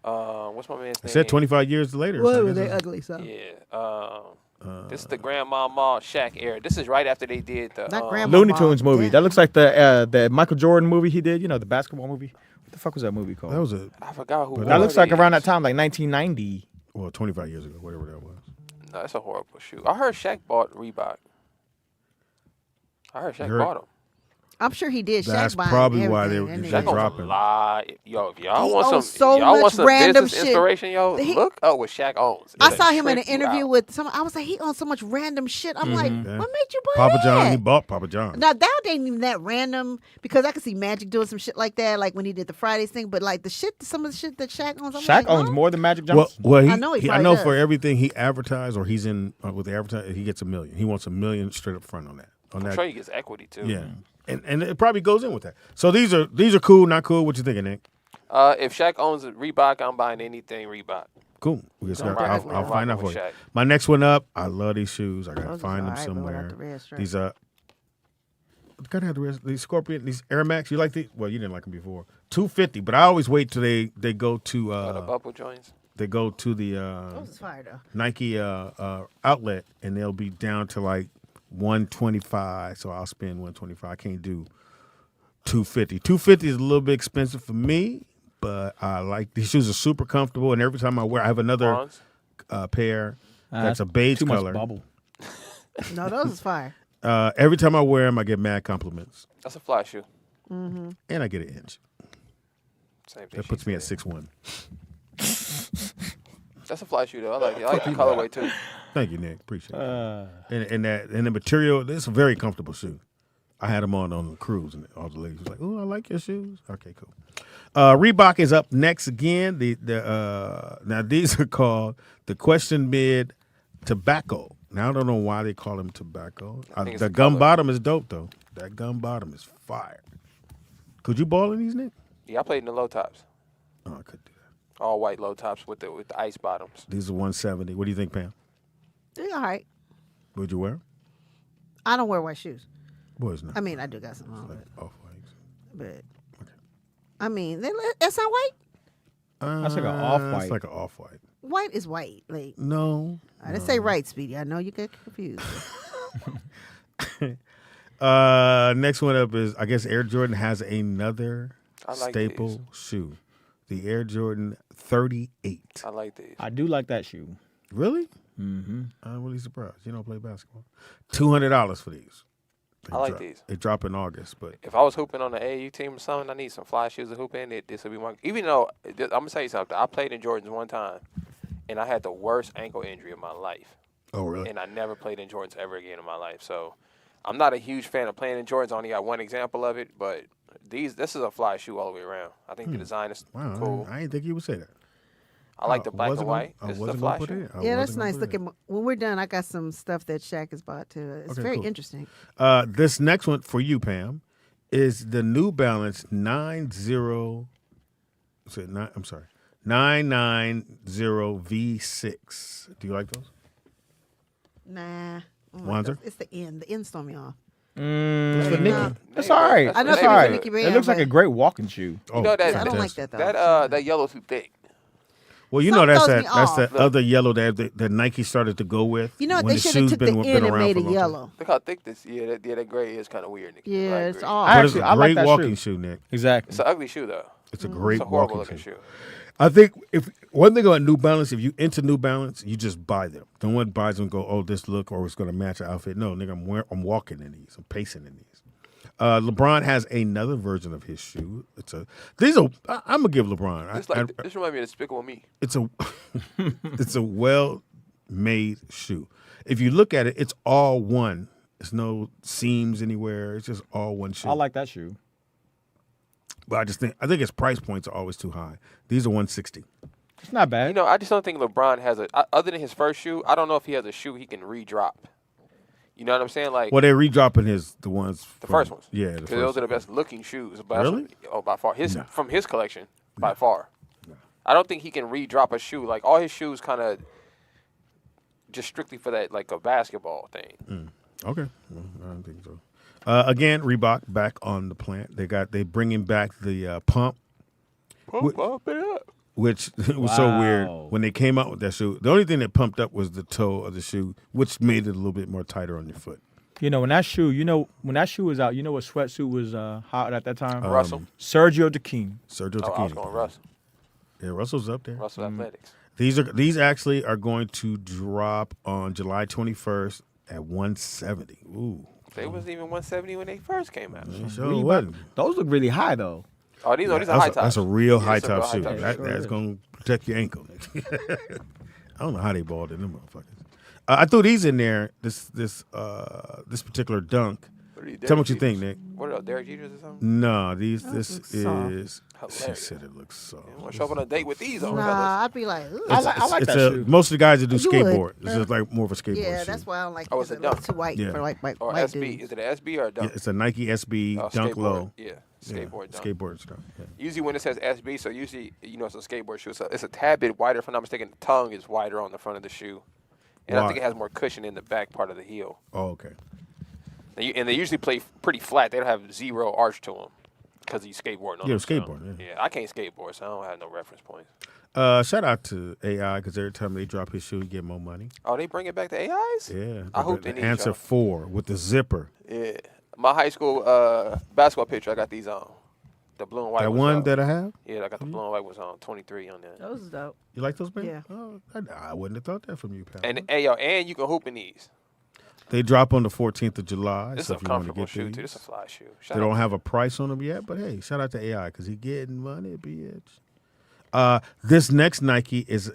What's my man's I name? said 25 years later. Well, so I were guess they it's- ugly? So Yeah. This is the Grandmama Shaq era. This is right after they did the. Not Grandma. Looney Tunes movie. Yeah. That looks like the Michael Jordan movie he did. You know, the basketball movie. What the fuck was that movie called? That was a I forgot who. But That wore looks like these. around that time, like 1990. well 25 years ago, whatever that was. No, that's a horrible shoe. I heard Shaq bought Reebok. I heard Shaq heard- bought them. I'm sure he did. That's Shaq buying probably why everything. they That they're nigga- dropping. Yo, if y'all He want owns some, so y'all much want some random business shit. inspiration, yo, He- look up what Shaq owns. I It'll saw him in an trick you interview out. with some. I was like, he owns so much random shit. I'm like, Yeah. what made you buy Papa that? John, he bought Papa John. Now that ain't even that random because I could see Magic doing some shit like that, like when he did the Fridays thing. But like the shit, some of the shit that Shaq owns, I'm Shaq like, owns huh? more than Magic Well, Johnson. well, I know he I probably know does. for everything he advertised or he's in with the advertising, he gets $1 million. He wants $1 million straight up front on that. On I'm that. sure he gets equity too. Yeah, and it probably goes in with that. So these are cool, not cool. What you thinking, Nick? If Shaq owns a Reebok, I'm buying anything Reebok. Cool. We just I'm got, rocking- I'll I'm find out rocking for you. with Shaq. My next one up. I love these shoes. I gotta Those is find them alright, but without somewhere. the red stripe. These gotta have the rest. These Scorpion, these Air Max. You like these? Well, you didn't like them before. $250, but I always wait till they go to The bubble joints. they go to the Those is fire though. Nike outlet, and they'll be down to like $125. So I'll spend $125. I can't do $250. $250 is a little bit expensive for me, but I like these shoes. Are super comfortable, and every time I wear, I have another Bronze? pair that's a beige too color. much bubble. No, those is fire. Every time I wear them, I get mad compliments, That's a fly shoe. Mm-hmm. and I get an inch. Same thing. That puts me at 6'1". That's a fly shoe though. I like it. I like the colorway too. Thank you, Nick. Appreciate it. And the material, it's a very comfortable shoe. I had them on the cruise, and all the ladies was like, "Oh, I like your shoes." Okay, cool. Reebok is up next again. Now these are called the Question Mid Tobacco. Now I don't know why they call them tobacco. think it's The the gum color. bottom is dope though. That gum bottom is fire. Could you ball in these, Nick? Yeah, I played in the low tops. Oh, I could do that. All white low tops with the ice bottoms. These are 170. What do you think, Pam? They're all right. Would you wear 'em? I don't wear white shoes. Boys, not. I mean, I do got some on, Off whites. but I mean, that's not white. That's like an off-white. It's like an off white. White is white. Like No. I didn't say right, Speedy. I know you get confused. Next one up is, I guess Air Jordan has another I like staple these. shoe. The Air Jordan 38. I like these. I do like that shoe. Really? Mm-hmm. I'm really surprised. You don't play basketball. $200 for these. I like these. They drop in August, but If I was hooping on the AAU team or something, I need some fly shoes to hoop in. This would be my. Even though I'm gonna tell you something, I played in Jordans one time, and I had the worst ankle injury of my life. Oh, really? And I never played in Jordans ever again in my life. So I'm not a huge fan of playing in Jordans. I only got one example of it, but this is a fly shoe all the way around. I think the design is wow, cool. I didn't think you would say that. I like the black and white. I This is a wasn't fly gonna put it shoe. in. I Yeah, that's wasn't gonna nice put it in. looking. When we're done, I got some stuff that Shaq has bought too. It's Okay, very cool. interesting. This next one for you, Pam, is the New Balance 990 V6. Do you like those? Nah. Wanzer? It's the end. The end throw me off. It's for Nah. Nikki. It's all right. I know It's it's all for right. Nikki It Bam, looks like but- a great walking shoe. You know that I don't like that though. That yellow's too thick. Well, you know Some that's throws me that's off. that other yellow that Nike started to go with. You know what? when They the should have shoe's took the been end and around made for a it long time. yellow. Look how thick this. Yeah, that gray is kind of weird, Nikki. Yeah, I it's agree. all. But it's a I like great that walking shoe. shoe, Nick. Exactly. It's an ugly shoe though. It's a great It's a horrible walking looking shoe. shoe. I think if one thing about New Balance, if you into New Balance, you just buy them. Don't one buys them and go, oh, this look or it's going to match the outfit. No, nigga, I'm walking in these. I'm pacing in these. LeBron has another version of his shoe. I'm gonna give LeBron. This reminds me of Despicable Me. It's a well-made shoe. If you look at it, it's all one. There's no seams anywhere. It's just all one shoe. I like that shoe. But I think its price points are always too high. These are $160. It's not bad. You know, I just don't think LeBron has other than his first shoe. I don't know if he has a shoe he can re-drop. You know what I'm saying? Like, Well, they're redropping the first ones. Yeah, the because first those are the best looking shoes. But Really? By far. From his collection, by far. I don't think he can re-drop a shoe. Like all his shoes, kind of just strictly for that, like a basketball thing. Okay, well, I don't think so. Again, Reebok back on the plant. They bringing back the pump, Pump it up. which was so weird Wow. when they came out with that shoe. The only thing that pumped up was the toe of the shoe, which made it a little bit more tighter on your foot. When that shoe was out, you know what sweatsuit was hot at that time? Russell. Sergio Dechine. Sergio Oh, I was Tacchini. going Russell. Yeah, Russell's up there. Russell Athletics. These actually are going to drop on July 21st at $170. Ooh, They wasn't even 170 when they first came out. Sure wasn't. Those look really high though. Oh, these are high tops. That's a real Yeah, high it's a real top shoe. high top shoe. That's going to protect your ankle. I don't know how they balled in them motherfuckers. I threw these in there. This particular dunk. Tell me what you think, Nick. What are those, Derek Jeters or something? No, this soft. is. She Hilarious. said it looks soft. You want to show up on a date with these on, fellas? Nah, I'd be like, ugh. I like that shoe. Most of the guys that do You skateboard. would. This is like more of a skateboard Yeah, shoe. that's why I don't like. Oh, it's a it looks dunk. too white Yeah. for like white Or white SB. dudes. Is it an SB or a dunk? Yeah, it's a Nike SB Oh, Dunk skateboard. Low. Yeah, skateboard dunk. Skateboard stuff. Yeah. Usually when it says SB, so usually, it's a skateboard shoe. So it's a tad bit wider. If I'm not mistaken, the tongue is wider on the front of the shoe. And I think it has more cushion in the back part of the heel. Oh, okay. And they usually play pretty flat. They don't have zero arch to them because you skateboarding on Yeah, them. So, skateboard, yeah. I can't skateboard, so I don't have no reference points. Shout out to AI because every time they drop his shoe, he get more money. Oh, they bring it back to AIs? Yeah. I hope the they need answer y'all. 4 with the zipper. Yeah. My high school basketball picture, I got these on. The blue and white That was one on. that I have? Yeah, I got the blue and white was on 23 on there. Those is dope. You like those, man? Yeah. Oh, I wouldn't have thought that from you, pal. And and you can hoop in these. They drop on the 14th of July. This so is a if you want to comfortable get shoe, these. too. This is a fly shoe. They don't have a price on them yet, but hey, shout out to AI because he getting money, bitch. This next Nike is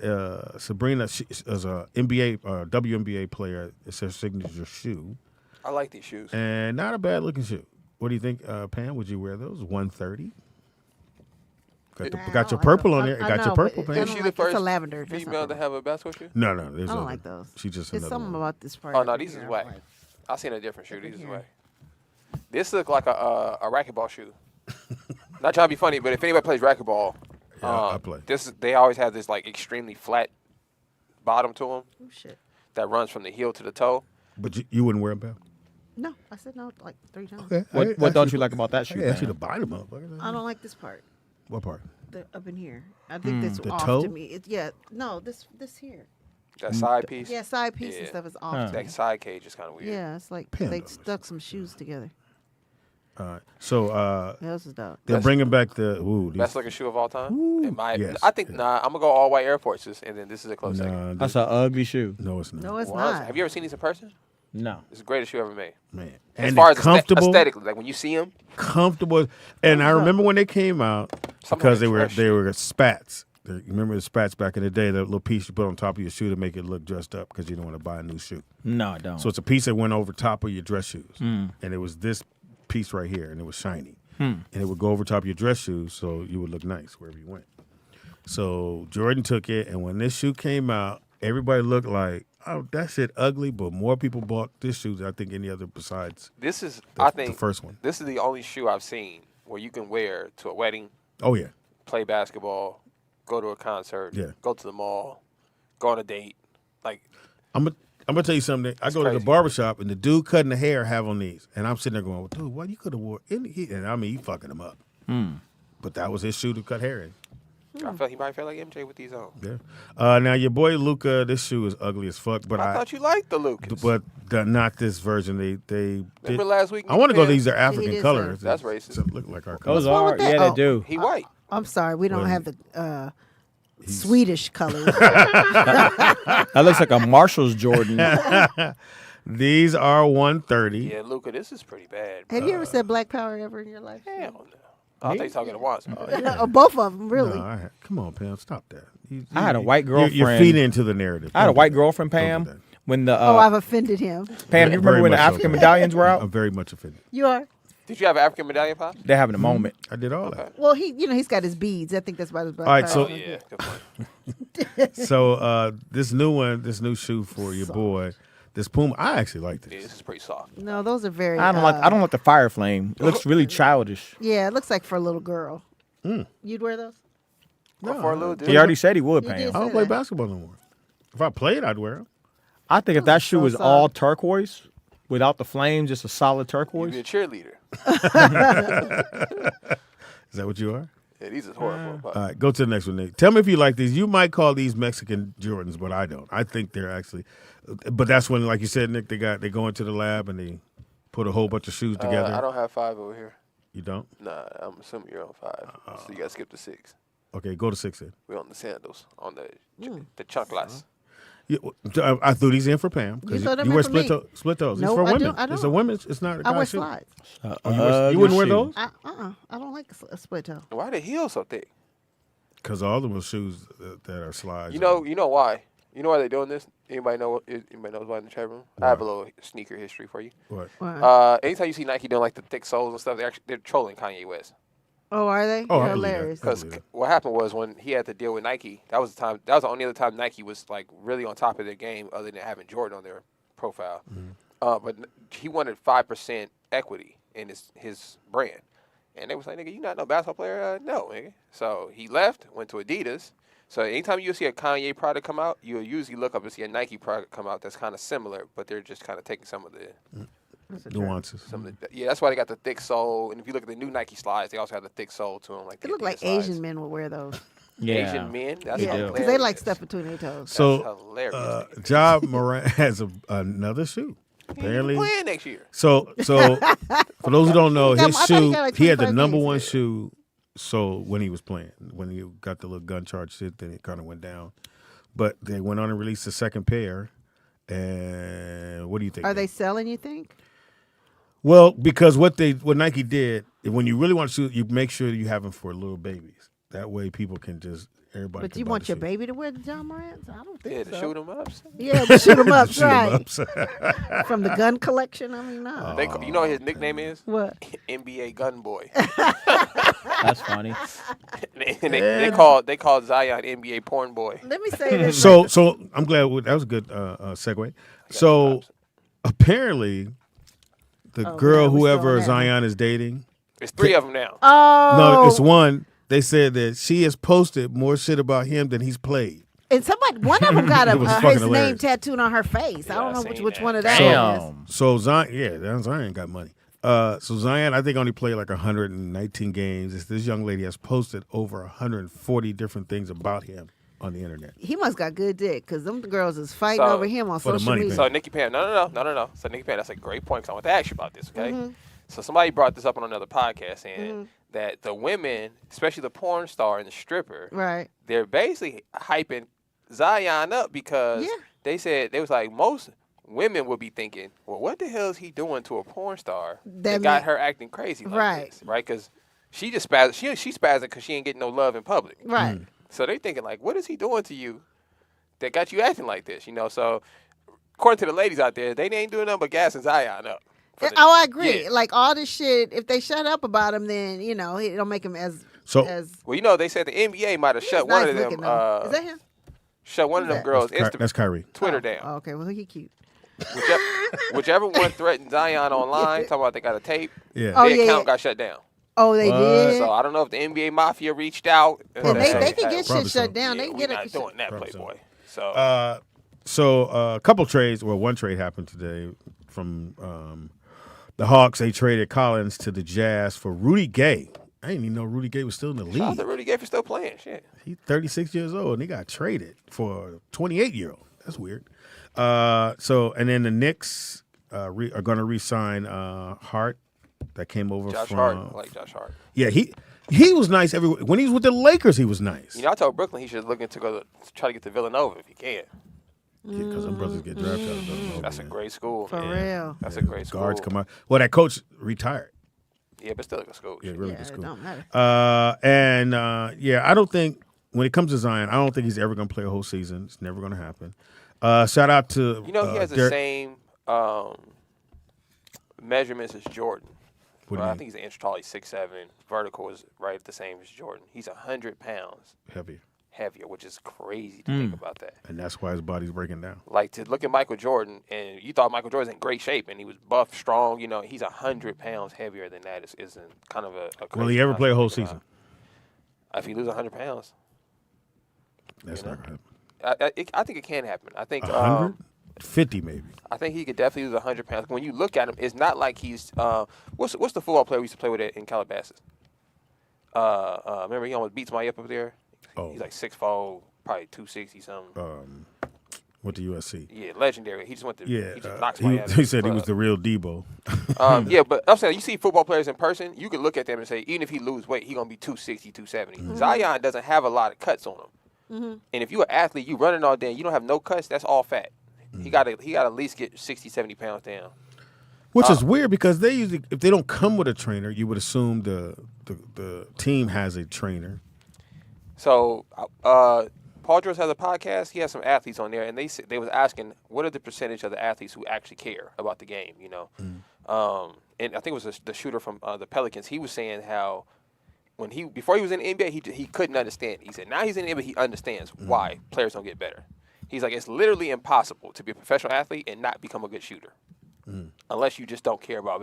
Sabrina. She is a NBA, WNBA player. It's her signature shoe, I like these shoes. and not a bad looking shoe. What do you think, Pam? Would you wear those? 130. Got your purple on there. It got your purple, Pam. Is she the first it's a lavender. That's female not to have a basketball shoe? No, there's I don't other. like those. She just There's another something one. about this part. Oh, no, right these is here. whack. I seen a different shoe. These is whack. This look like a racquetball shoe. Not trying to be funny, but if anybody plays racquetball, I play. They always have this like extremely flat bottom to them Oh shit. that runs from the heel to the toe. But you wouldn't wear them, Pam? No, I said no like 3 times. Okay. What don't you like about that shoe? I asked you Pam? to buy them, motherfucker. I don't like this part. What part? The up in here. I think that's The off toe? to me. No, this here. That side piece. Yeah, side piece and Yeah. stuff is off. To That me. side cage is kind of weird. Yeah, it's like Pam they don't stuck some shoes together. All right. So Yeah, this is dope. they're bringing back the these. Best looking shoe of all time. yes. I think I'm gonna go all white Air Forces, and then this is a close second. That's an ugly shoe. No, it's not. No, it's Well, not. Have you ever seen these in person? No. It's the greatest shoe ever made. Man. As And far as comfortable. aesthetically, like when you see them, Comfortable. And I remember when they came out because they were dress spats. You remember the spats back in the day, that little piece you put on top of your shoe to make it look dressed up because you don't want to buy a new shoe. No, I don't. So it's a piece that went over top of your dress shoes. And it was this piece right here, and it was shiny. And it would go over top of your dress shoes so you would look nice wherever you went. So Jordan took it, and when this shoe came out, everybody looked like, oh, that shit ugly, but more people bought this shoe than I think any other besides this is the first one. This is the only shoe I've seen where you can wear to a wedding, Oh, yeah. play basketball, go to a concert, Yeah. go to the mall, go on a date. Like I'm gonna tell you something. I go to the barbershop and the dude cutting the hair have on these, and I'm sitting there going, well, "Dude, why you could have wore any?" And I mean, he fucking them up. But that was his shoe to cut hair in. I felt he might feel like MJ with these on. Yeah. Now your boy Luca, this shoe is ugly as fuck. But I thought you liked the Lucas. But not this version. They Remember last week? I want to go. These are He African did colors. That's racist. They look like our Those colors. are, with that? yeah, Oh. they do. He white. I'm sorry, we don't Well, have the Swedish colors. That looks like a Marshall's Jordan. These are 130. Yeah, Luca, this is pretty bad. Have you ever said Black Power ever in your life? Hell no. I think talking at once. Oh, both of them, really. No, come on, Pam, stop that. I had a white girlfriend. You're feeding into the narrative. I had a Don't do white that. girlfriend, Don't do Pam. that. When the I've offended him. Pam, you remember Very when the much so. African medallions were out? I'm very much offended. You are? Did you have an African medallion, Pop? They're having a moment. I did all that. Well, he's got his beads. I think that's why his Black All right, Power. so- Yeah, good point. So this new shoe for your boy, this Puma, I actually like Yeah, this. this is pretty soft. No, those are very. I don't like the fire flame. It looks really childish. Yeah, it looks like for a little girl. You'd wear those? Or for a little dude. He already said he would, You Pam. did I don't say play that. basketball no more. If I played, I'd wear them. I think if that shoe so was soft. all turquoise, without the flame, just a solid You'd turquoise. be a cheerleader. Is that what you are? Yeah, these is horrible. But All right, go to the next one, Nick. Tell me if you like these. You might call these Mexican Jordans, but I don't. I think they're actually, but that's when, like you said, Nick, they go into the lab and they put a whole bunch of shoes together. I don't have 5 over here. You don't? Nah, I'm assuming you're on 5. So you got to skip to 6. Okay, go to 6 then. We're on the sandals, on the chanclas. I threw these in for Pam because throw them you in wear for me? split toes. No, It's for I women. don't. It's a women's. It's not a I guy's wear shoe. slides. You wouldn't wear those? I don't like a split toe. Why the heels so thick? Because all of them are shoes that are slides. You know why? You know why they're doing this? Anybody know? Anybody knows why in the chat room? I have a little sneaker history for you. What? Anytime you see Nike doing like the thick soles and stuff, they're trolling Kanye West. Oh, are they? Oh, They're hilarious. Because what happened was when he had to deal with Nike, that was the only other time Nike was like really on top of their game, other than having Jordan on their profile. But he wanted 5% equity in his brand, and they was like, "Nigga, you not no basketball player?" No, nigga. So he left, went to Adidas. So anytime you see a Kanye product come out, you'll usually look up and see a Nike product come out that's kind of similar, but they're just kind of taking some of the nuances. That's why they got the thick sole. And if you look at the new Nike slides, they also have the thick sole to them. Like They look like Asian men will wear those. Asian men? That's because they like stuff between their toes. So, hilarious. Ja Morant has another shoe. Apparently, playing next year. So for those who don't know, I his thought he shoe, got like he had the 25 number games one there. shoe sold when he was playing. When he got the little gun charge shit, then it kind of went down. But they went on and released the second pair. And what do you think? Are they selling, you think? Well, because what Nike did, when you really want to shoot, you make sure you have them for little babies. That way, people can just everybody. But can you buy want the your shoe. baby to wear the John Morants? I don't think so. to shoot them up. Yeah, to shoot them up, Shoot 'em right? up. From the gun collection, I mean, no. You know what his nickname is? What? NBA Gun Boy. That's funny. they called Zion NBA Porn Boy. Let me say this. So I'm glad that was a good segue. So apparently, the girl, whoever Zion is dating, There's 3 of them now. Oh. no, it's one. They said that she has posted more shit about him than he's played. And one of them got It was his fucking name hilarious. tattooed on her face. I don't know which one of that is. So Zion got money. So Zion, I think only played like 119 games. This young lady has posted over 140 different things about him on the internet. He must got good dick because them girls is fighting over him on social media. So Nikki Pam, no. So Nikki Pam, that's a great point because I want to ask you about this, okay? So somebody brought this up on another podcast saying that the women, especially the porn star and the stripper, right? They're basically hyping Zion up because they said they was like most women would be thinking, well, what the hell is he doing to a porn star that got her acting crazy like this, right? Because she just spazzed. She spazzing because she ain't getting no love in public, right? So they thinking like, what is he doing to you that got you acting like this? You know, so according to the ladies out there, they ain't doing nothing but gassing Zion up. I agree. Like all this shit, if they shut up about him, then it don't make him as. Well, they said the NBA might have shut one of them. Is that him? Shut one of them girls' That's Kyrie. Twitter down. Oh, okay, well he cute. Whichever one threatened Zion online, talking about they got a tape. Yeah. Their account got shut down. Oh, they did. So I don't know if the NBA mafia reached out. And they can get shit shut down. They can get not doing that, Playboy. So a couple trades. Well, one trade happened today from the Hawks. They traded Collins to the Jazz for Rudy Gay. I didn't even know Rudy Gay was still in the league. Shout out to Rudy Gay for still playing. Shit. He's 36 years old, and he got traded for a 28-year-old. That's weird. And then the Knicks are going to re-sign Hart. That came over Josh from Hart. I like Josh Hart. Yeah, he was nice everywhere. When he was with the Lakers, he was nice. I told Brooklyn he should look into try to get to Villanova if he can. Yeah, because some brothers get drafted out of Villanova. That's a great school. For real. That's a great school. Guards come out. Well, that coach retired. Yeah, but still a good school. Yeah, really good school. It don't matter. I don't think when it comes to Zion, I don't think he's ever going to play a whole season. It's never going to happen. Shout out to he has the same measurements as Jordan. I think he's an inch tall. He's 6'7". Vertical is right the same as Jordan. He's 100 pounds heavier, which is crazy to think about that. And that's why his body's breaking down. Like to look at Michael Jordan, and you thought Michael Jordan was in great shape, and he was buff, strong. He's 100 pounds heavier than that. Is kind of a crazy. Will he ever play a whole season? If he loses 100 pounds, that's not going to happen. I think it can happen. I think 150 maybe. I think he could definitely lose 100 pounds. When you look at him, it's not like he's what's the football player we used to play with in Calabasas? Remember he almost beat somebody up there. Oh. He's like 6'4", probably 260 something. Went to USC. Yeah, legendary. He just went to. Yeah, he just knocked somebody out. he said he was the real Debo. Yeah, but I'm saying you see football players in person, you can look at them and say even if he lose weight, he's gonna be 260, 270. Zion doesn't have a lot of cuts on him. Mhm. And if you're an athlete, you running all day, and you don't have no cuts, that's all fat. He got to at least get 60, 70 pounds down. Which is weird because they usually, if they don't come with a trainer, you would assume the team has a trainer. So Paul George has a podcast. He has some athletes on there, and they was asking what are the percentage of the athletes who actually care about the game, you know. And I think it was the shooter from the Pelicans. He was saying how before he was in the NBA, he couldn't understand. He said now he's in the NBA, he understands why players don't get better. He's like, it's literally impossible to be a professional athlete and not become a good shooter unless you just don't care about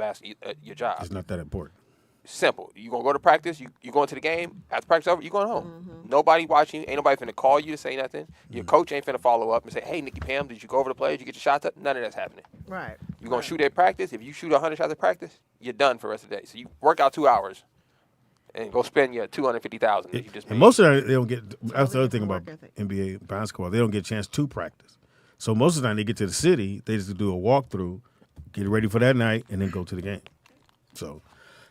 your job. It's not that important. Simple. You gonna go to practice. You going to the game. After practice over, you going home. Nobody watching. Ain't nobody finna call you to say nothing. Your coach ain't finna follow up and say, "Hey, Nikki Pam, did you go over the play? Did you get your shots up?" None of that's happening. Right. You gonna shoot at practice. If you shoot 100 shots at practice, you're done for the rest of the day. So you work out 2 hours and go spend your $250,000 that you just And made. most of that, they don't get. That's the other thing about NBA basketball. They don't get a chance to practice. So most of the time, they get to the city, they just do a walkthrough, get ready for that night, and then go to the game. So,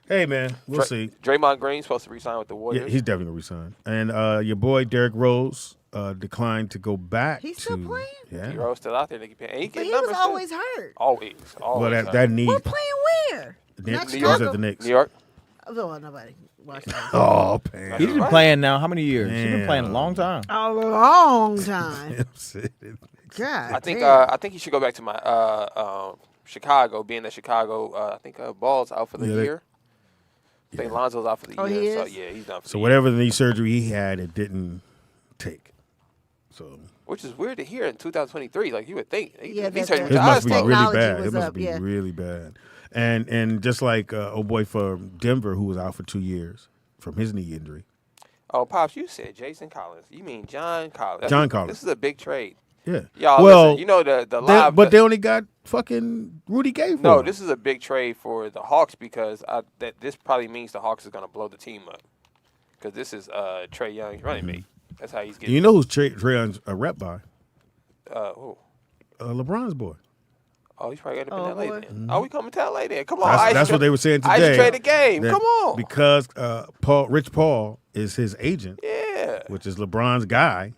hey man, we'll see. Draymond Green's supposed to resign with the Warriors. Yeah, he's definitely gonna resign. And your boy Derrick Rose declined to go back. He's still playing? Yeah. D-Rose still out there. Nikki Pam. And he But get he numbers was too. always hurt. Always. Well, that hurt. knee. We're playing where? The Not Knicks. New I was Chicago? at the Knicks. New York. Oh, nobody watched that. Oh, Pam. He's been playing now. How many years? He's been Damn. playing a long time. A long time. God. I think damn. I think he should go back to my Chicago, being that Chicago. I think Ball's out for the Yeah, they- year. I think Lonzo's out for the Oh, year. he So is? yeah, he's done for So the whatever knee surgery he had, it didn't take. So year. Which is weird to hear in 2023. Like you would think. Yeah, these that- surgeries it are must be slow. really Technology bad. was It must up, be yeah. really bad. And just like old boy from Denver who was out for 2 years from his knee injury. Oh, Pops, you said Jason Collins. You mean John Collins? John Collins. This is a big trade. Yeah. Y'all, well, listen, you know the they- live. but they only got fucking Rudy Gay for No, him. this is a big trade for the Hawks because that this probably means the Hawks is going to blow the team up. Because this is Trey Young's running mate. That's how he's getting. You know who's Trae Young's a rep by? Who? LeBron's boy. Oh, he's probably going to Oh, be in boy. LA then. Oh, we coming to LA then. Come on. That's what they were saying today. Ice trade the game. that Come on. Because Rich Paul is his agent. Yeah. Which is LeBron's guy.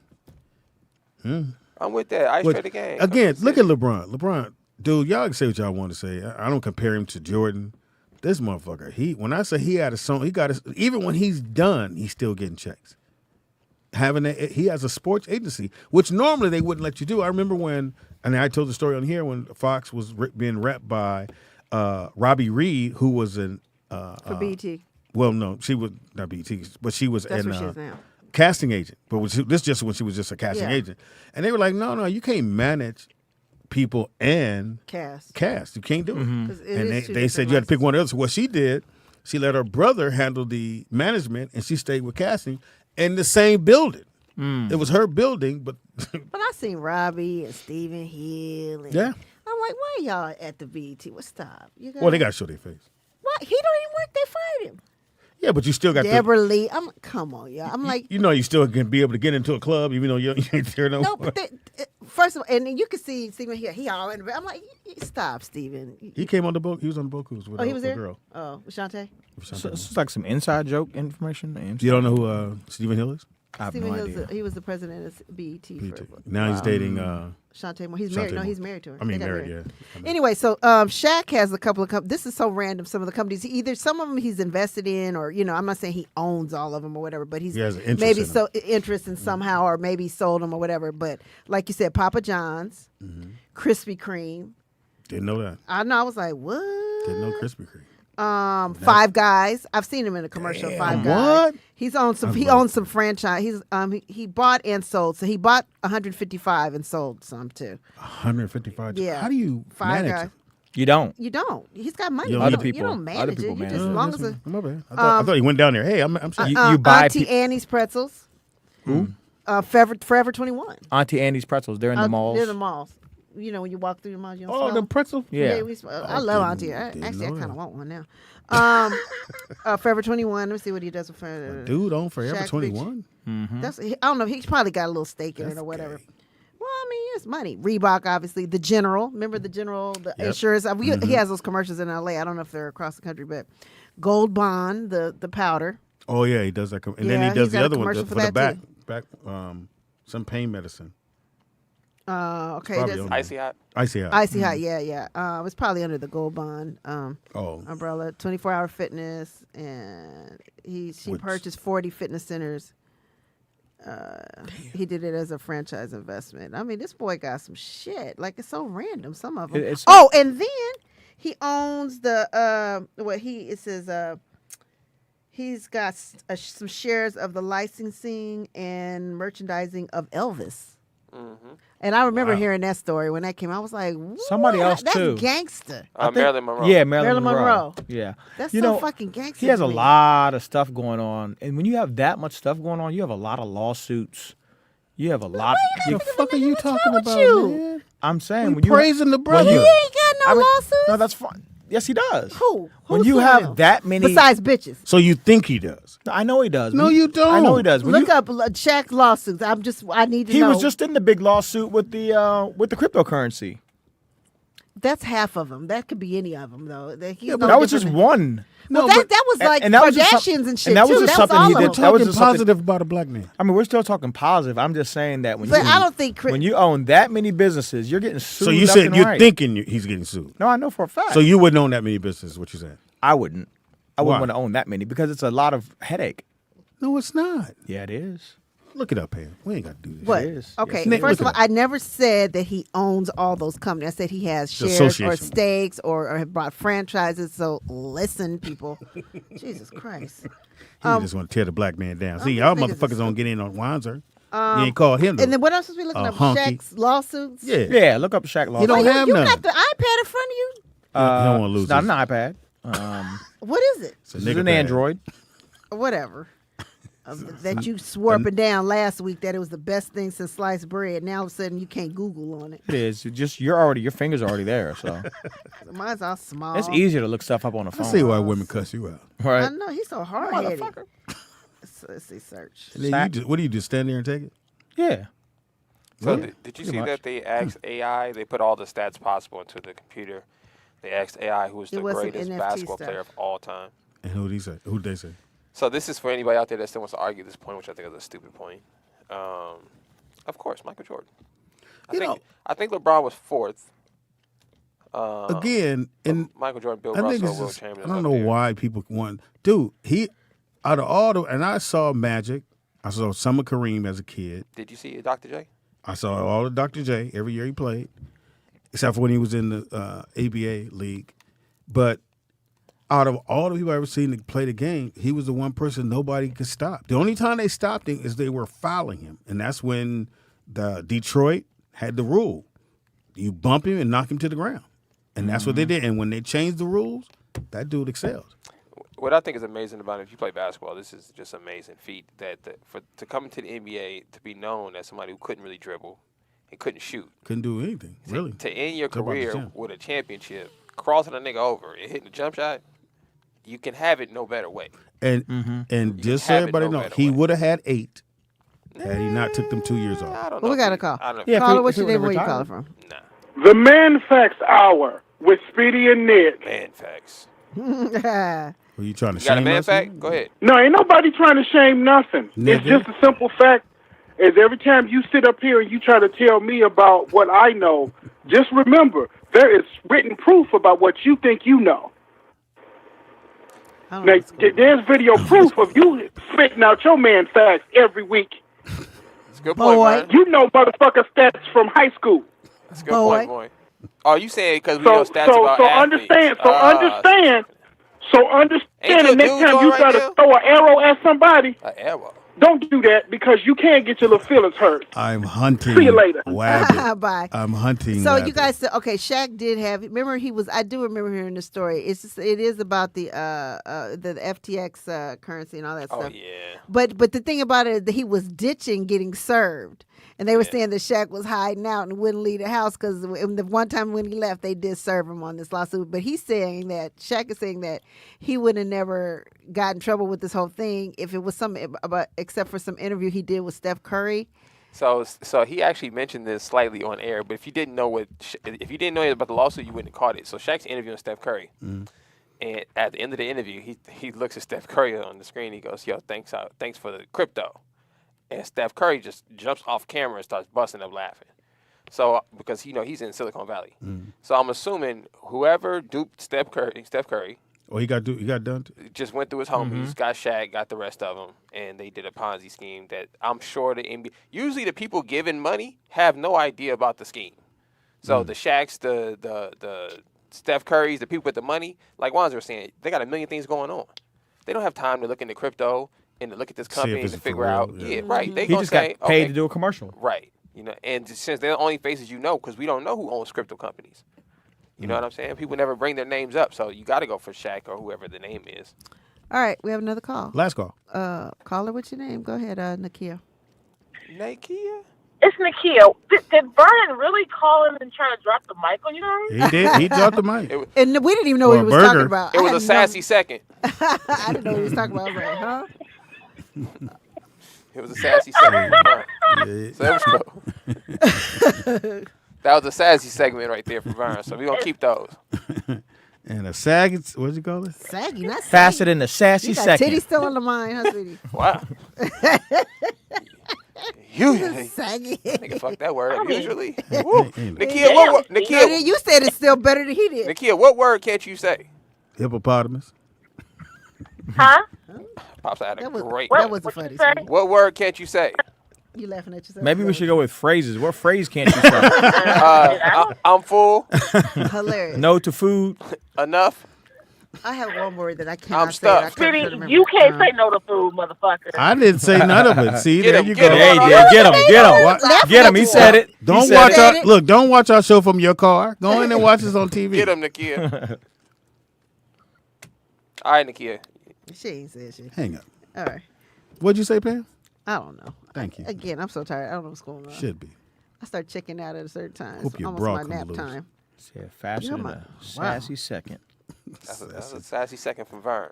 I'm with that. Ice trade the game. Again, look at LeBron. LeBron, dude, y'all can say what y'all want to say. I don't compare him to Jordan. This motherfucker, when I say he had a song, he got even when he's done, he's still getting checks. He has a sports agency, which normally they wouldn't let you do. I remember when, and I told the story on here when Fox was being repped by Robbie Reed, who was an For BT. Well, no, she was not BT, but she was That's an what she is now. casting agent. But this just when she was just a casting Yeah. agent, and they were like, no, you can't manage people and Cast. You can't do it. 'Cause it And is two they said different you had to pick one of the other. So what she did, she let her brother handle the management, and she stayed with casting in the same building. It was her building, but But I seen Robbie and Stephen Hill. And Yeah. I'm like, why y'all at the BT? Well, stop. You well, they got to show their face. What? He don't even work. They fired him. Yeah, but you still got Deborah Lee. I'm like, come on, y'all. I'm like, you know, you still can be able to get into a club, even though you ain't there no no, more. but first of all, and then you can see Stephen here. He all in the. I'm like, stop, Stephen. He came on the boat. He was on the boat cruise with Oh, he a was there. girl. Oh, Shantae. So this is like some inside joke information. You don't know who Stephen Hill is? I have Stephen no Hill's idea. he was the president of BET. Now he's dating Shantae Moore. He's married. No, he's married to her. I mean, They got married, yeah. Anyway, so Shaq has a couple of this is so random. Some of the companies, either some of them he's invested in, or I'm not saying he owns all of them or whatever, but he's He has an interest maybe in 'em. interest in somehow, or maybe sold them or whatever. But like you said, Papa John's, Krispy Kreme. Didn't know that. I know. I was like, what? Didn't know Krispy Kreme. Five Guys. I've seen him in a commercial. Damn, Five Guys. what? He's owned some. He owns some franchise. He bought and sold. So he bought 155 and sold some too. 155. Yeah. How do you Five manage Guys. it? You don't. You don't. He's got money. You You don't don't, need- you don't manage it. You just as long as a, My bad. I thought he went down there. Hey, I'm saying. You buy Auntie Annie's pretzels. Who? Forever 21. Auntie Annie's pretzels. They're in the malls. They're in the malls. When you walk through the malls, you don't Oh, smell the them. pretzel? Yeah. I love Auntie. Actually, I kind of want one now. Forever 21. Let me see what he does with Forever. Dude on Forever Shaq 21. That's I don't know. He's probably got a little stake in it or whatever. Well, I mean, it's money. Reebok, obviously. The General. Remember the General, the insurance. He has those commercials in L.A. I don't know if they're across the country, but Gold Bond, the powder. Oh yeah, he does that. And then Yeah, he does he's the got a other one commercial for for the that, back Some pain medicine. Okay. Probably That's on Icy hot. Icy hot. Icy Hot. Yeah. It was probably under the Gold Bond umbrella. 24-hour fitness, and she purchased 40 fitness centers. He did it as a franchise investment. I mean, this boy got some shit. Like, it's so random. Some of them. And then he owns the he's got some shares of the licensing and merchandising of Elvis. Mm-hmm. And I remember hearing that story when that came out. I was like, what? Somebody else That's too. gangster. Marilyn Monroe. Yeah, Marilyn Monroe. Yeah. That's you so know, fucking gangster. He has to a me. lot of stuff going on. And when you have that much stuff going on, you have a lot of lawsuits. You have a lot. What the fuck are you talking about, you? man? I'm saying We when you praising the brother. He ain't got no lawsuits. No, that's fine. Yes, he does. Who? When Who's you suing have him? that many, Besides bitches. So you think he does? I know he does. No, you don't. I know he does. When Look you- up Shaq's lawsuits. I need to He know. was just in the big lawsuit with the cryptocurrency. That's half of them. That could be any of them, though. Yeah, but that was just one. Well, that was like that was just Kardashians and shit, and that was too. just That was something all he of did. them. That was Talking just something- positive about a black man. I mean, we're still talking positive. I'm just saying that when But you I don't think when you own that many businesses, you're getting sued. So you left said and you're right. thinking he's getting sued. No, I know for a fact. So you wouldn't own that many businesses. What you saying? I wouldn't. I Why? wouldn't want to own that many because it's a lot of headache. No, it's not. Yeah, it is. Look it up, Pam. We ain't got to do this. What? It is. Okay, Yes, it first is. of all, I never said that he owns all those companies. I said he has The shares or association. stakes or have bought franchises. So listen, people. Jesus Christ. You just want to tear the black man down. See, these y'all niggas motherfuckers is don't get in on Wanzer. You ain't called him. And then what else was we looking up? honky. Shaq's lawsuits? Yeah. Yeah, look up Shaq lawsuit. You don't have You none. got the iPad in front of you? You don't want to lose It's not this. an iPad. What is it? It's a This is nigga an pad. Android. Whatever. That you swore up and down last week that it was the best thing since sliced bread. Now all of a sudden you can't Google on it. It is. Your fingers are already there. So Mine's all small. it's easier to look stuff up on a I phone. see why women cuss you out. I Right? know he's so hard headed. Let's see, search. And then what do you just stand there and take it? Yeah. So Really? did you Pretty see much. that they asked AI? They put all the stats possible into the computer. They asked AI who is It the was some greatest NFT basketball stuff. player of all time. And who did he say? Who did they say? So this is for anybody out there that still wants to argue this point, which I think is a stupid point. Of course, Michael Jordan. I think LeBron was fourth. Again, and Michael Jordan, Bill I think Russell, it's Will just, Chamberlain. I don't know why people want. Dude, he out of all the, and I saw Magic. I saw some of Kareem as a kid. Did you see Dr. J? I saw all of Dr. J every year he played, except for when he was in the ABA league. But out of all the people I ever seen to play the game, he was the one person nobody could stop. The only time they stopped him is they were fouling him, and that's when the Detroit had the rule: you bump him and knock him to the ground, and that's what they did. And when they changed the rules, that dude excelled. What I think is amazing about it, if you play basketball, this is just an amazing feat to come into the NBA to be known as somebody who couldn't really dribble and couldn't shoot. Couldn't do anything, really. To end your Talk about the career gym. with a championship, crossing a nigga over and hitting a jump shot, you can have it no better way. And and just so have it everybody no know, better he would have had 8 had he not took them 2 years off. I don't Well, know we if got he- a call. I don't know if Yeah, Caller, if what's he your name? would've Where you calling retired. from? The Man Facts Hour with Speedy and Nick. Man facts. Were you trying to You got a shame man us? fact? Go ahead. No, ain't nobody trying to shame nothing. Nigga. It's just a simple fact. Is every time you sit up here and you try to tell me about what I know, just remember there is written proof about what you think you know. I don't know Now, what's going on. there's video proof of you spitting out your man facts every week. That's a good point, Boy. Brian. You know motherfucker stats from high school. That's a good Boy. point, boy. Oh, you saying because we So know stats about athletes. understand. So understand Ain't the your next dudes time on you right try now? to throw an arrow at somebody, An arrow. don't do that because you can't get your little feelings hurt. I'm hunting. See you later. Wabbit. Bye. I'm hunting. So you wabbit. guys said, okay, Shaq did have. Remember, I do remember hearing the story. It is about the FTX currency and all that Oh stuff. yeah. But the thing about it is that he was ditching getting served, and they were saying that Shaq was hiding out and wouldn't leave the house because the one time when he left, they did serve him on this lawsuit. But he's saying that Shaq is saying that he would have never got in trouble with this whole thing if it was except for some interview he did with Steph Curry. So he actually mentioned this slightly on air, but if you didn't know about the lawsuit, you wouldn't have caught it. So Shaq's interviewing Steph Curry, and at the end of the interview, he looks at Steph Curry on the screen. He goes, "Yo, thanks for the crypto," And Steph Curry just jumps off camera and starts busting up laughing. So because he's in Silicon Valley. So I'm assuming whoever duped Steph Curry. Oh, he got done. Just went through his homies, got Shaq, got the rest of them, and they did a Ponzi scheme that I'm sure the NBA. Usually, the people giving money have no idea about the scheme. So the Shaqs, the Steph Currys, the people with the money, like Wanzer was saying, they got a million things going on. They don't have time to look into crypto and to look at this company and to figure out. Yeah, right. They he gonna just say, got paid okay, to do a commercial. Right. And since they're the only faces because we don't know who owns crypto companies. You know what I'm saying? People never bring their names up, so you got to go for Shaq or whoever the name is. All right, we have another call. Last call. Caller, what's your name? Go ahead, Nakia. Nakia? It's Nikhil. Did Vernon really call him and try to drop the mic on you guys? He did. He dropped the mic. And we didn't even know what he was talking about. It was a sassy second. I didn't know what he was talking about. I was like, huh? It was a sassy segment. So that was cool. That was a sassy segment right there for Vern. So we're going to keep those. And a saggy, what'd you call it? Saggy, not saggy. Faster than the sassy you got second. Titty still on the mind, huh, sweetie? Wow. Usually. Saggy. Nigga, fuck that word up. Usually. Nakia, Nakia, you said it's still better than he did. Nakia, what word can't you say? Hippopotamus. Huh? Pops had a great. That was funny. What word can't you say? You laughing at yourself? Maybe we should go with phrases. What phrase can't you say? I'm full. Hilarious. No to food. Enough. I have one word that I cannot I'm say. stuck. Speedy, you can't say no to food, motherfucker. I didn't say none of it. See, Get there him, you get go. him. Hey, get him. He said it. Don't said watch it. our look. Don't watch our show from your car. Go in and watch us on TV. Get him, Nakia. All right, Nakia. She ain't said shit. Hang up. All right. What'd you say, Pam? I don't know. Thank you. Again, I'm so tired. I don't know what's going on. Should be. I start checking out at a certain time. Hope It's your almost bra my come nap loose. time. Said faster than a sassy second. That's a sassy second from Vern.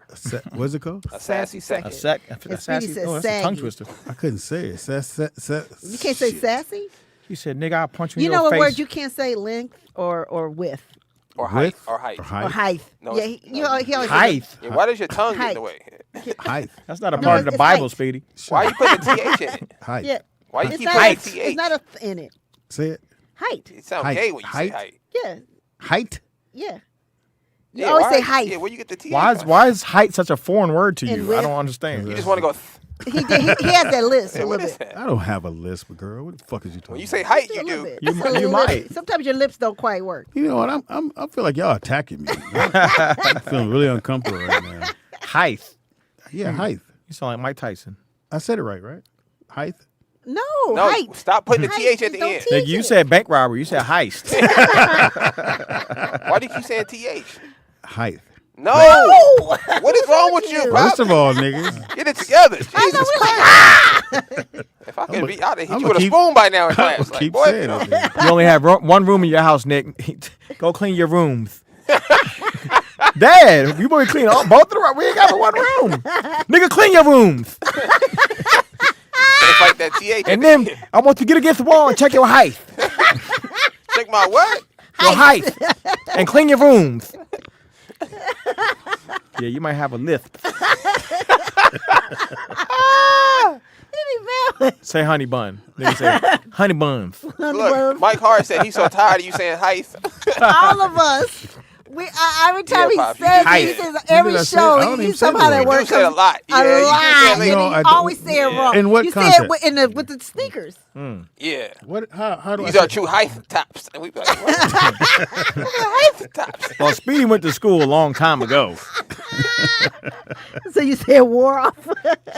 What's it called? A sassy second. A sec. And A Speedy sassy. says Oh, that's a tongue saggy. twister. I couldn't say it. You can't say sassy? He said, "Nigga, I'll punch you in You your know what face." word you can't say? Length or width. Or height. Width? Or height. Or height. Or height. No, Yeah, it's- he always Height. Yeah, why does your tongue get in Height. the way? Height. That's not a No, part of the it's Bible, height. Speedy. Why you putting a TH in it? Height. Yeah. Why you It's keep not putting a a- TH? It's not a in it. Say it. Height. It sounds Height. gay when you say Height. height. Yeah. Height. Yeah. You Yeah, always why- say height. Yeah, where you get the TH Why from? is height such a foreign word to And you? I width. don't understand. You just want to go. He has that list Yeah, a what little is bit. that? I don't have a lisp, girl. What the fuck is you talking When you about? say height, A you little do. bit. You Just a little might. bit. Sometimes your lips don't quite work. You know what? I feel like y'all attacking me. I'm feeling really uncomfortable right now. Height. Yeah, height. You sound like Mike Tyson. I said it right? Height. No, No, height. stop putting the Height. TH at the Don't end. teach Nigga, you it. said bank robbery. You said heist. Why do you keep saying TH? Height. No. No. What is wrong with you, bro? First of all, niggas. Get it together. Jesus Christ. If I could I'ma- be, I'd have hit I'ma you with a keep- spoon by now in I'ma class. Like, keep boy, saying it, man. You only have one room in your house, Nick. Go clean your rooms. Dad, you boy clean all both of the rooms. We ain't got but one room. Nigga, clean your rooms. can't fight that TH. And then I want you to get against the wall and check your height. Check my what? Your height. And clean your rooms. Yeah, you might have a lisp. Say honey bun. Nigga say honey buns. Look, Mike Hart said he's so tired of you saying height. All of us. Every time he Pops, you says do it, he say says it. every When did I say it? I show, don't he even say somehow the that word. word You say a comes lot. Yeah, a you do lot, say and it. No, he I always don't- say it wrong. In what you context? say it with the sneakers. Yeah. What? How do These I? are true height tops. And we be like, what? Height tops. Well, Speedy went to school a long time ago. So you say it wore off.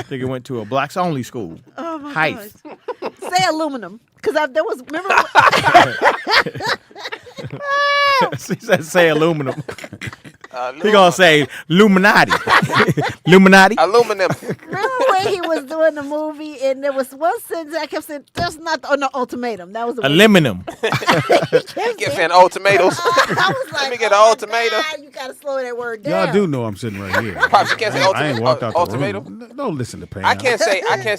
Nigga went to a blacks only school. Oh my Height. gosh. Say aluminum, because there was remember. He said say aluminum. He Aluminum. gonna say Illuminati. Illuminati. Aluminum. Remember when he was doing the movie and there was one sentence I kept saying, "That's not no ultimatum." That was the Aluminum. Get saying old tomatoes. I was like, Let me get an old tomato. God, you gotta slow that word down. Y'all do know I'm sitting right here. Pops, you can't say I ain't walked out the ultimatum. room. Don't listen to Pam. I can't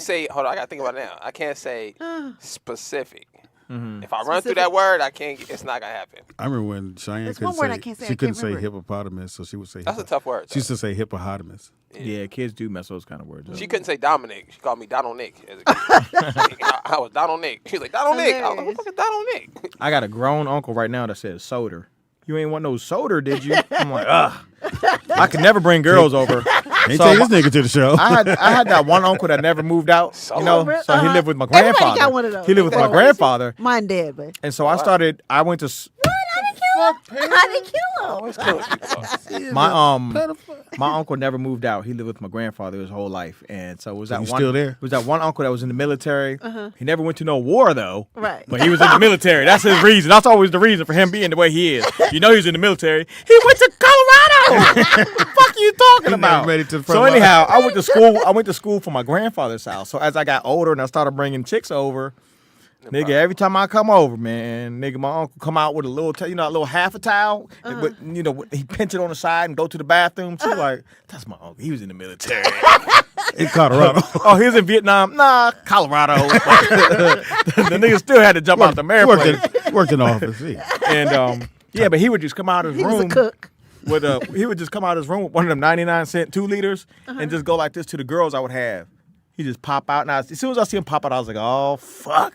say, hold on, I gotta think about it now. I can't say specific. If I run through that word, it's not gonna happen. I remember when Cheyenne There's couldn't one word I say, can't say. she I couldn't can't say remember it. hippopotamus, so she would say That's a tough word. She used to say hippopotamus. Yeah, kids do mess those kind of words up. She couldn't say Dominic. She called me Donald Nick as a kid. I was Donald Nick. She was like, Donald Nick. I was like, what the fuck is Donald Nick? I got a grown uncle right now that says soda. You ain't want no soda, did you? I'm like, ugh. I could never bring girls over. Ain't take this nigga to the show. I had that one uncle that never moved out. You know, so he lived with my Everybody grandfather. got one of those. He lived with my grandfather. Mine dead, but. And so I went to I didn't kill him. my uncle never moved out. He lived with my grandfather his whole life, and so was that you one still there? Was that one uncle that was in the military? Uh-huh. He never went to no war though. Right. But he was in the military. That's his reason. That's always the reason for him being the way he is. You know, he was in the military. He went to Colorado. What the fuck are you talking about? made it to the front So line. anyhow, I went to school. I went to school for my grandfather's house. So as I got older and I started bringing chicks over. Nigga, every time I come over, man, nigga, my uncle come out with a little, a little half a towel, but he pinch it on the side and go to the bathroom too. Like, that's my uncle. He was in the military. In Colorado. Oh, he was in Vietnam. Nah, Colorado. The nigga still had to jump out the airplane. Worked in the office. Yeah. But he would just come out of his He room. was a cook. He would just come out of his room with one of them 99-cent 2 liters and just go like this to the girls I would have. He just pop out. Now, as soon as I see him pop out, I was like, oh, fuck.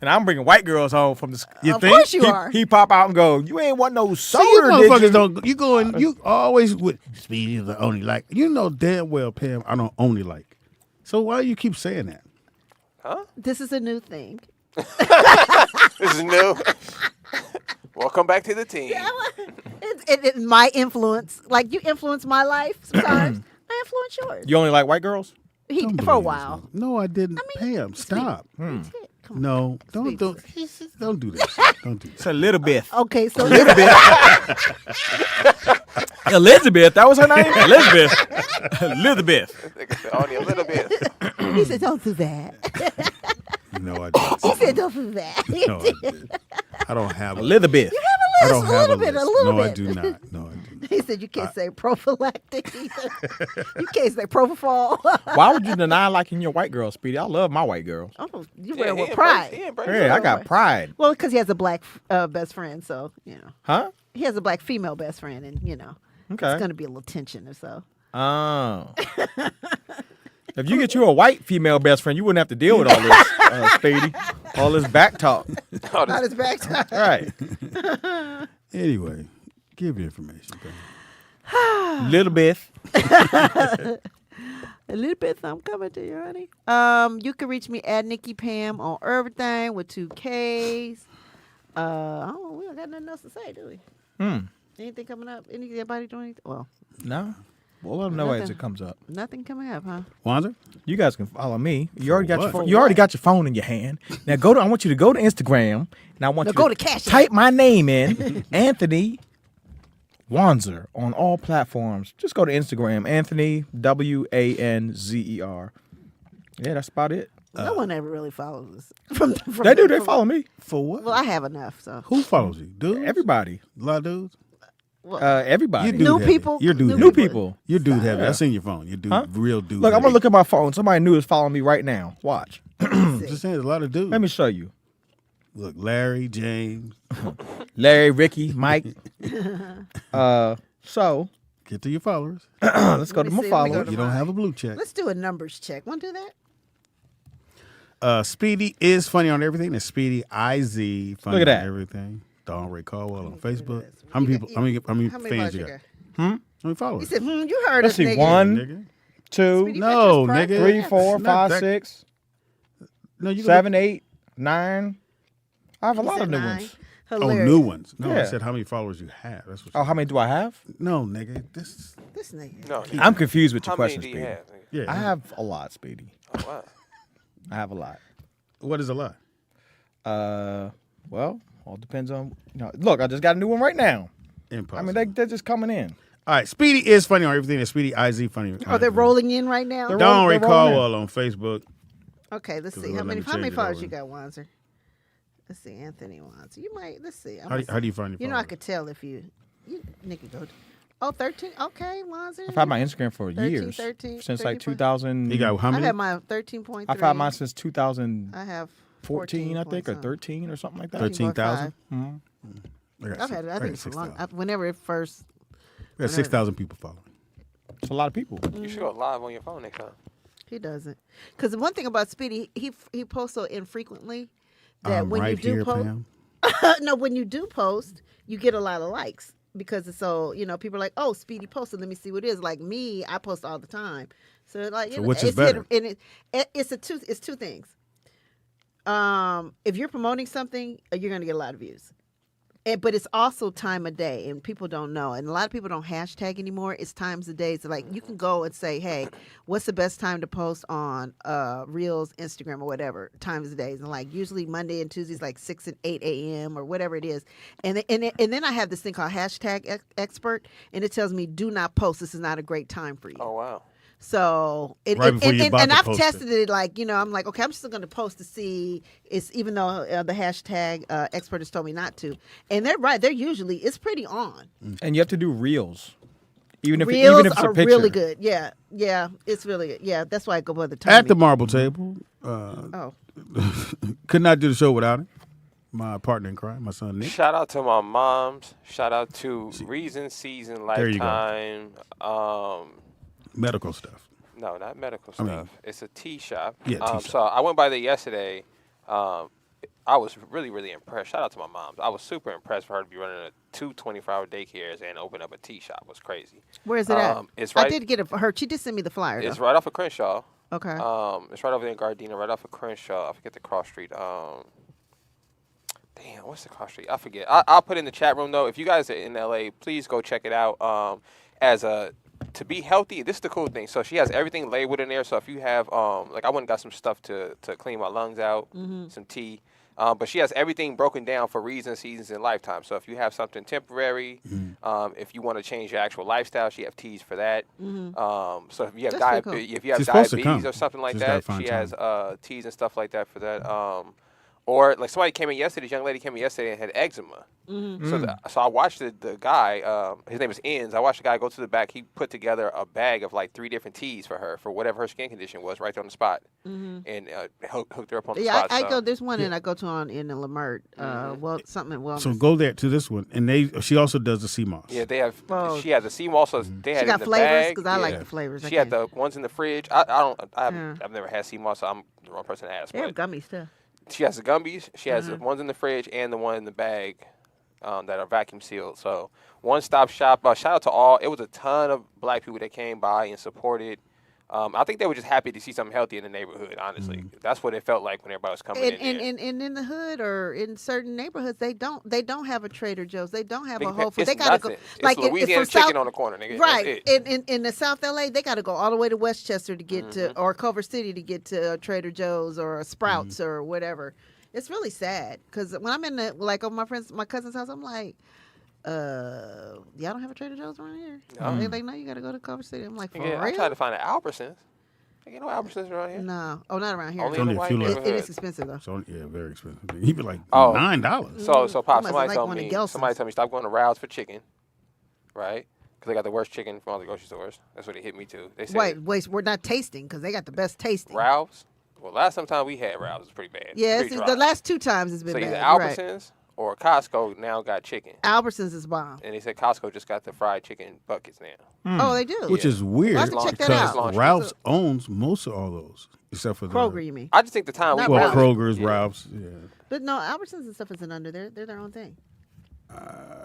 And I'm bringing white girls home from the You Of think? course you are. He pop out and go, you ain't want no soda, So you did motherfuckers you? don't. You going? You always with Speedy is the only like. You know damn well, Pam. I don't only like. So why do you keep saying that? Huh? This is a new thing. This is new. Welcome back to the team. It my influence, like you influence my life sometimes. I influence yours. You only like white girls? For a while. No, I didn't. Pam, stop. No, don't do this. Don't do this. It's Elizabeth. Okay, so Elizabeth, that was her name? Elizabeth. Only a little bit. he said, "Don't do that." No, I didn't. He said, "Don't do that." No, I didn't. I don't have Elizabeth. You I have don't a have little bit, list. a little No, bit. I do not. No, I do not. He said, "You can't say prophylactic either. You can't say propofol." Why would you deny liking your white girls, Speedy? I love my white girls. Oh, you wear it with pride. Yeah, I got pride. Well, because he has a black best friend, so Huh? he has a black female best friend, and Okay. it's going to be a little tension or so. Oh. If you get you a white female best friend, you wouldn't have to deal with all this, Speedy. All this back talk. Not his back time. Right. Anyway, give your information. Little bit. A little bit. I'm coming to you, honey. You can reach me at Nikki Pam on everything with 2 Ks. We don't got nothing else to say, do we? Anything coming up? Anybody doing anything? Well, No. We'll let them know as Nothing. it comes up. nothing coming up, huh? Wanzer? You guys can follow me. You already got what? you already got your phone in your hand. Now I want you to go to Instagram and I want Now you go to to Cash App. type my name in, Anthony Wanzer on all platforms. Just go to Instagram, Anthony Wanzer. Yeah, that's about it. No one ever really follows us. From They do. They follow me. For what? Well, I have enough, so. Who follows you? Dudes? Everybody. A lot of dudes? Everybody. You dude New heavy. people? You're dude New heavy. people. You're dude heavy. Yeah. That's in your phone. You're dude, Huh? real dude. Look, I'm heavy. gonna look at my phone. Somebody new is following me right now. Watch. Just saying, there's a lot of dudes. Let me show you. Look, Larry, James. Larry, Ricky, Mike. So Get to your followers. let's go Let to me my see, let me go followers. to You don't have a blue check. Let's do a numbers check. Want to do that? Speedy is funny on everything. It's Speedy IZ funny Look at that. on everything. Don Ray Caldwell on Facebook. How many people? How many fans you got? How many He followers? said, you heard Let's us, see. nigga. 1, Nigga. 2, Speedy No, Fetcher's nigga. 3, 4, Not 5, that- 6, No, you 7, 8, 9. I have a He lot said of new 9. ones. Oh, Hilarious. new ones. No, I Yeah. said how many followers you have. That's what. Oh, how many do I have? No, nigga. This. This nigga. No, I'm confused with your how many question, do you Speedy. have? nigga? Yeah. I have a lot, Speedy. Oh, wow. I have a lot. What is a lot? Well, all depends on. Look, I just got a new one right now. Impossible. I mean, they're just coming in. All right, Speedy is funny on everything. It's Speedy IZ funny. Oh, they're rolling in right now? Don Ray they're rolling in. Caldwell on Facebook. Okay, let's see. Let How me many change it followers over. you got, Wanzer? Let's see, Anthony Wanzer. You might, let's see. How do you find your You know, I followers? could tell if you Nikki, go. Oh, 13. Okay, Wanzer. I've had my Instagram for 13, years. 13, Since like 13. 2000. You got how I've many? had my 13.3. I've had mine since 2014, I have I think, or 14. 13 or something like that. 13,000. I've had it. I think it's a long. Whenever it first. We got 6,000 people following. It's a lot of people. You should go live on your phone next time. He doesn't. Because the one thing about Speedy, he posts so infrequently that I'm when right you do here, post, Pam. no, when you do post, you get a lot of likes because it's so, people are like, oh, Speedy posted, let me see what it is. Like me, I post all the time. So like, So which is it's better? It's two things. If you're promoting something, you're going to get a lot of views. But it's also time of day, and people don't know. And a lot of people don't hashtag anymore. It's times of days. Like you can go and say, "Hey, what's the best time to post on Reels, Instagram, or whatever times of days?" And like usually Monday and Tuesdays, like 6 and 8 a.m. or whatever it is. And then I have this thing called hashtag expert, and it tells me, "Do not post. This is not a great time for you." Oh wow. So Right before you're about and to I've post tested it. Like I'm like, okay, I'm just going to post to see. It's even though the hashtag expert has told me not to, and they're right. They're usually it's pretty on. And you have to do reels, even if Reels it's a are picture. really good. Yeah, it's really good. Yeah, that's why I go by the time. At the marble table. Could not do the show without him. My partner in crime, my son Nick. Shout out to my moms. Shout out to Reason, Season, There you go. Lifetime. Medical stuff. No, not medical I stuff. mean, It's a tea shop. Yeah, tea shop. So I went by there yesterday. I was really, really impressed. Shout out to my mom. I was super impressed for her to be running two 24-hour daycares and open up a tea shop. It was crazy. Where is it at? It's right. I did get it for her. She did send me the flyer. It's though. right off of Crenshaw. Okay. It's right over there in Gardena, right off of Crenshaw. I forget the cross street. Damn, what's the cross street? I forget. I'll put it in the chat room though. If you guys are in LA, please go check it out. To be healthy, this is the cool thing. So she has everything labeled in there. So if you have, like I went and got some stuff to clean my lungs out, some tea. But she has everything broken down for reasons, seasons, and lifetime. So if you have something temporary, if you want to change your actual lifestyle, she have teas for that. So if you have She's supposed to come. diabetes or something like Just gotta that, find she time. has teas and stuff like that for that. Or like somebody came in yesterday, this young lady came in yesterday and had eczema. So I watched the guy, his name is Enz. I watched the guy go to the back. He put together a bag of like 3 different teas for her for whatever her skin condition was right there on the spot. And hooked her up on the spot. I go. There's one and I go to in the Lamert. Something at Wellness. So go there to this one, and she also does the sea moss. Yeah, they have. She has the sea moss. So they had She it got in the flavors bag. because I like the flavors. She had the ones in the fridge. I've never had sea moss, so I'm the wrong person to ask. They have gummies too. She has the gummies. She has the ones in the fridge and the one in the bag that are vacuum sealed. So one-stop shop. Shout out to all. It was a ton of black people that came by and supported. I think they were just happy to see something healthy in the neighborhood, honestly. That's what it felt like when everybody was coming in there. And in the hood or in certain neighborhoods, they don't have a Trader Joe's. They don't have a Big Whole Foods. it's They gotta go nothing. like it's Louisiana from chicken on the corner, nigga. Right. That's it. In the South LA, they gotta go all the way to Westchester to get to or Culver City to get to Trader Joe's or Sprouts or whatever. It's really sad because when I'm in my cousin's house, I'm like, y'all don't have a Trader Joe's around here? They're like, no, you got to go to Culver City. I'm like, for real? I tried to find an Albertsons. Ain't no Albertsons around here. No. Oh, not around here. Only in the white neighborhood. It is expensive, though. So, yeah, very expensive. He'd be like $9. So Pop, You must somebody like told me stop going to Rouse for chicken, right? Because they got the worst chicken from all the grocery stores. That's what it hit me too. They said, wait, we're not tasting because they got the best tasting. Rouse? Well, last time we had Rouse was pretty bad. Yeah, Pretty dry. the last 2 times it's been so bad. either Right. Albertsons or Costco now got chicken. Albertsons is bomb. And they said Costco just got the fried chicken buckets now. Oh, they do? Which is weird I'll have to check that because out. Ralph's owns most of all those, except for Kroger, you mean? I just think the time Not Kroger's, Ralph's, yeah. But no, Albertsons and stuff isn't under there. They're their own thing.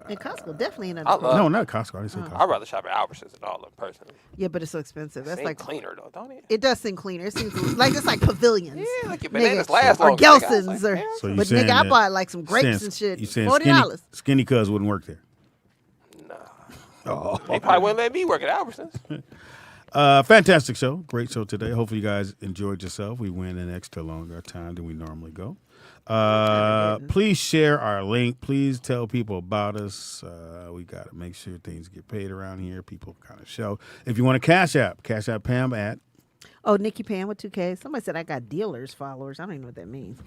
And Costco definitely ain't I under love- No, not Costco. I didn't say Costco. I'd rather shop at Albertsons than all of them personally. Yeah, but it's so expensive. That's Seem like cleaner though, don't it? It does seem cleaner. It seems like it's like pavilions. Yeah, like your bananas Nigga. last or longer. Gelson's or. So you but saying nigga, I that- bought like some grapes saying- and shit. You saying $40. skinny cuz wouldn't work there? Oh. They probably wouldn't let me work at Albertsons. Fantastic show. Great show today. Hopefully you guys enjoyed yourself. We went an extra longer time than we normally go. Please share our link. Please tell people about us. We got to make sure things get paid around here. People kind of show. If you want a Cash App Pam at. Oh, Nikki Pan with 2K. Somebody said I got dealers followers. I don't even know what that means.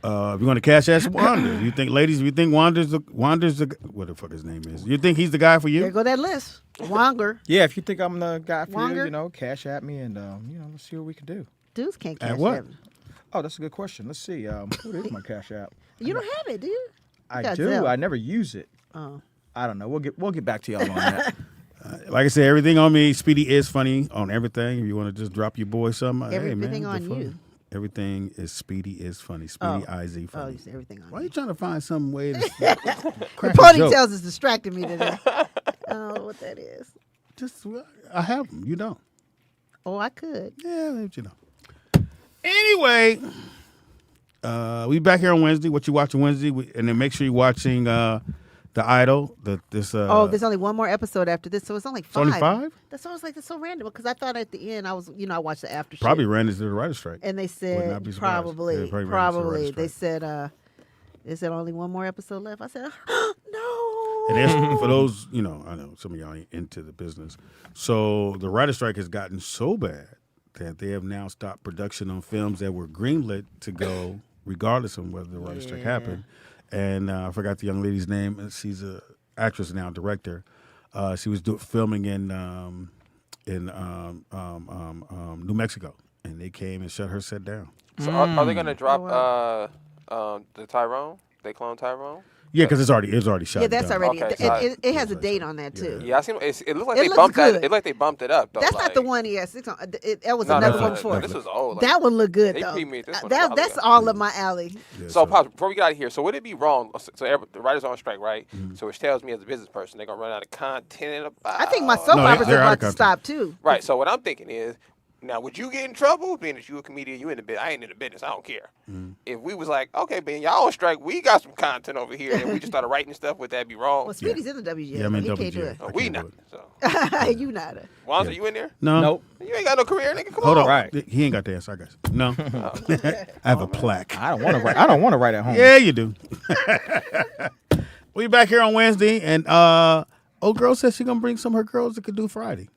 If you want to Cash App Wander, you think Wander's the what the fuck his name is? You think he's the guy for you? There go that list. Wanger. Yeah, if you think I'm the guy for Wanger? you, Cash at me and let's see what we can do. Dudes can't cash At what? app. Oh, that's a good question. Let's see. What is my Cash App? You don't have it, do you? I got do. Zelle. I never use it. Oh. I don't know. We'll get back to y'all on that. Like I said, everything on me. Speedy is funny on everything. If you want to just drop your boy something, Everything hey, man, on you. Everything is Speedy is funny. Speedy IZ funny. Oh, you said everything on Why are you trying to find some way to The crack a joke? ponytails is distracting me today. I don't know what that is. Just I have them. You don't. Oh, I could. Yeah, you know. Anyway, we back here on Wednesday. What you watching Wednesday? And then make sure you're watching The Idol. There's only one more episode after this, so it's only 5. Only 5? That's why I was like, that's so random because I thought at the end I watched the after. Probably shit. ran into the writer's strike. And they Would said not be surprised. probably Yeah, probably ran into the writer's they strike. said only one more episode left. I said And there's, for those, I know some of y'all ain't into the business. So the writer's strike has gotten so bad that they have now stopped production on films that were greenlit to go regardless of whether the writer's strike happened. And I forgot the young lady's name. She's a actress now, director. She was filming in New Mexico, and they came and shut her set down. So are they going to drop the Tyrone? They clone Tyrone? Yeah, because it's already shot. Yeah, that's done. already. Okay, it has a date on that too. Yeah, I seen. It looked like It they looks bumped good. that. It like they bumped it up. Though, That's like, not the one he has. That was No, another no, one no, before. this was old. Like, That one looked good they though. premiered this one a while That's ago. all up my alley. So, Pops, before we get out of here, so would it be wrong? So the writers on strike, right? So which tells me as a business person, they're gonna run out of content in about. I think my soap operas are about to stop too. Right. So what I'm thinking is, now would you get in trouble being that you a comedian, you in the business? I ain't in the business. I don't care. If we was like, okay, Ben, y'all on strike, we got some content over here, and we just started writing stuff. Would that be wrong? Well, Speedy's in the WGA. Yeah, I'm in so he WGA. can't do it. Oh, we not. So. You not. Wanza, you in there? No. Nope. You ain't got no career, nigga. Come Hold on. on. He ain't got the answer. I got you. No. I have a plaque. I don't want to write. I don't want to write at home. Yeah, you do. We back here on Wednesday, and old girl says she gonna bring some of her girls that could do Friday.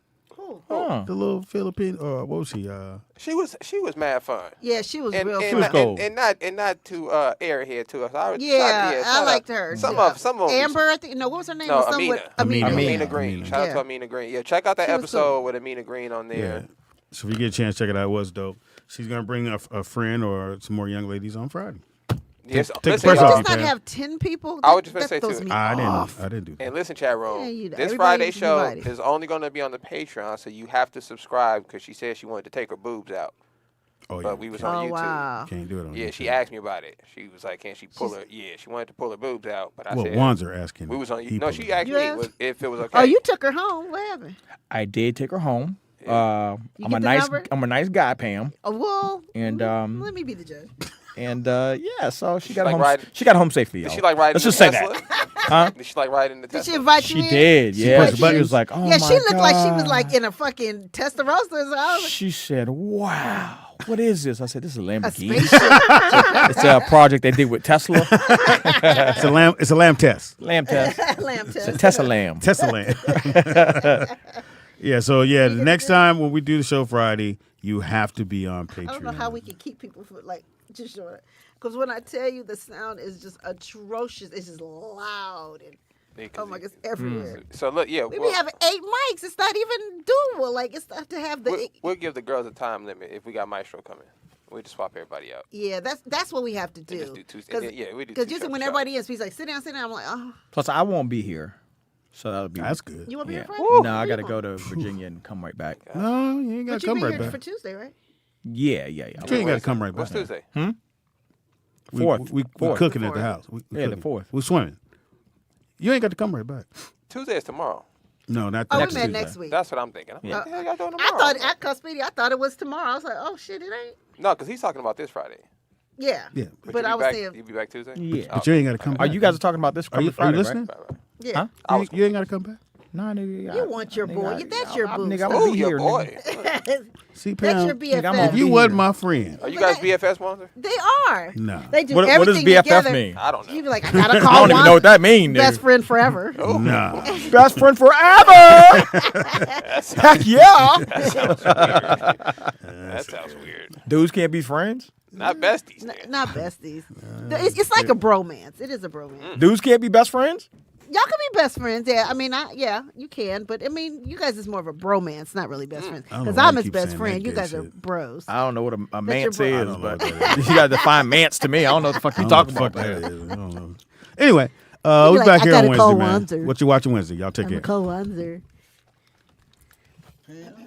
Huh. The little Philippine, what was she? She was mad fun. Yeah, she was real and fun. not, and not too airhead to us. I liked her. Some of Amber, I think. No, what was her name? No, Amina Green. Shout out to Amina Green. Yeah, check out that She was episode with Amina Green on there. Yeah. So if you get a chance, check it out. It was dope. She's gonna bring a friend or some more young ladies on Friday. Yes, Take listen, the pressure off Just you, not Pam. have 10 people. I was just gonna That say throws too. me I off. didn't do that. And listen, chat room. Yeah, This everybody Friday needs to be show invited. is only going to be on the Patreon, so you have to subscribe because she said she wanted to take her boobs out. Oh, But we was on YouTube. Wow. Can't do it on Yeah, YouTube. she asked me about it. She was like, "Can she pull her?" Yeah, she wanted to pull her boobs out, but I Well, said, Wanzer asking. "We was on." He No, pulled she it. asked You me asked? if it was okay. Oh, you took her home. What happened? I did take her home. You I'm get a the nice. number? I'm a nice guy, Pam. Oh, well, And let me be the judge. and yeah, so she got like home. riding- She got home safely. Did Y'all. she like riding Let's the just say Tesla? that. Huh? Did she like riding the Did she Tesla? invite She you in? did. She Yeah. pushed the She buttons. was like, "Oh Yeah, my she looked like she was God." like in a fucking Testarossa. So I was like, She said, "Wow, what is this?" I said, "This is a a Lamborghini. spaceship. It's a project they did with Tesla. It's a lamb test. Lamb test. Lamb It's a test. Tesla lamb. Test the lamb. Yeah. So yeah, the next time when we do the show Friday, you have to be on Patreon. I don't know how we can keep people from like just showing it. Because when I tell you the sound is just atrocious, it's just loud and oh my god, it's everywhere. So look, yeah, We be having 8 mics. It's not even doable. Like it's not to have the. we'll give the girls a time limit if we got Maestro coming. We just swap everybody out. Yeah, that's what we have to And just do. do Tuesday. And then, yeah, we do. Because two usually shows when a everybody is, he's like, sit down. I'm like, oh. Plus, I won't be here, so that'll be. That's good. You want to be Yeah. here Friday? No, I got to go to Virginia and come right back. No, you ain't got But to you come be right here back. for Tuesday, right? Yeah. You ain't got to come right back. What's Tuesday? Fourth. We Fourth. cooking at the house. We Yeah, the cooking. fourth. We swimming. You ain't got to come right back. Tuesday is tomorrow. No, not Oh, next we met Tuesday. next week. That's what I'm thinking. Yeah. What the hell y'all doing I tomorrow? thought at Speedy, I thought it was tomorrow. I was like, oh shit, it ain't. No, because he's talking about this Friday. Yeah. Yeah. But you I was back, saying, you be back Tuesday. Yeah. But you ain't got to come Are back. you guys talking about this Are you Friday, listening? Right. yeah. Huh? You ain't got to come back. No, nigga. You want your boy. That's your boo. Nigga, I'm Oh, gonna be your here. boy. Nigga. See, That's Pam, your Nigga, I'm BFF. if you be wasn't here. my friend, Are you guys BFS, Monster? They are. no. They do What does everything BFF together. mean? I don't know. You be like, I gotta I call don't even one know what that means. best friend forever. No. Best friend forever. Heck yeah. That sounds weird. Dudes can't be friends. Not besties. man. Not besties. It's like a bromance. It is a bromance. Dudes can't be best friends. Y'all can be best friends. Yeah, I mean, yeah, you can. But I mean, you guys is more of a bromance, not really best friends. I don't know Because why I'm you his keep best saying friend. that You gay guys are shit. bros. I don't know what a That's mance your bro. I is, don't know but what that is. you got to define mance to me. I don't know what the fuck you I don't talking know about. what the fuck there. that is. I don't know. Anyway, You be we like, back I here on gotta call Wednesday, man. Wanzer. What you watching Wednesday? Y'all take I'm a care. co-wanzer. saying?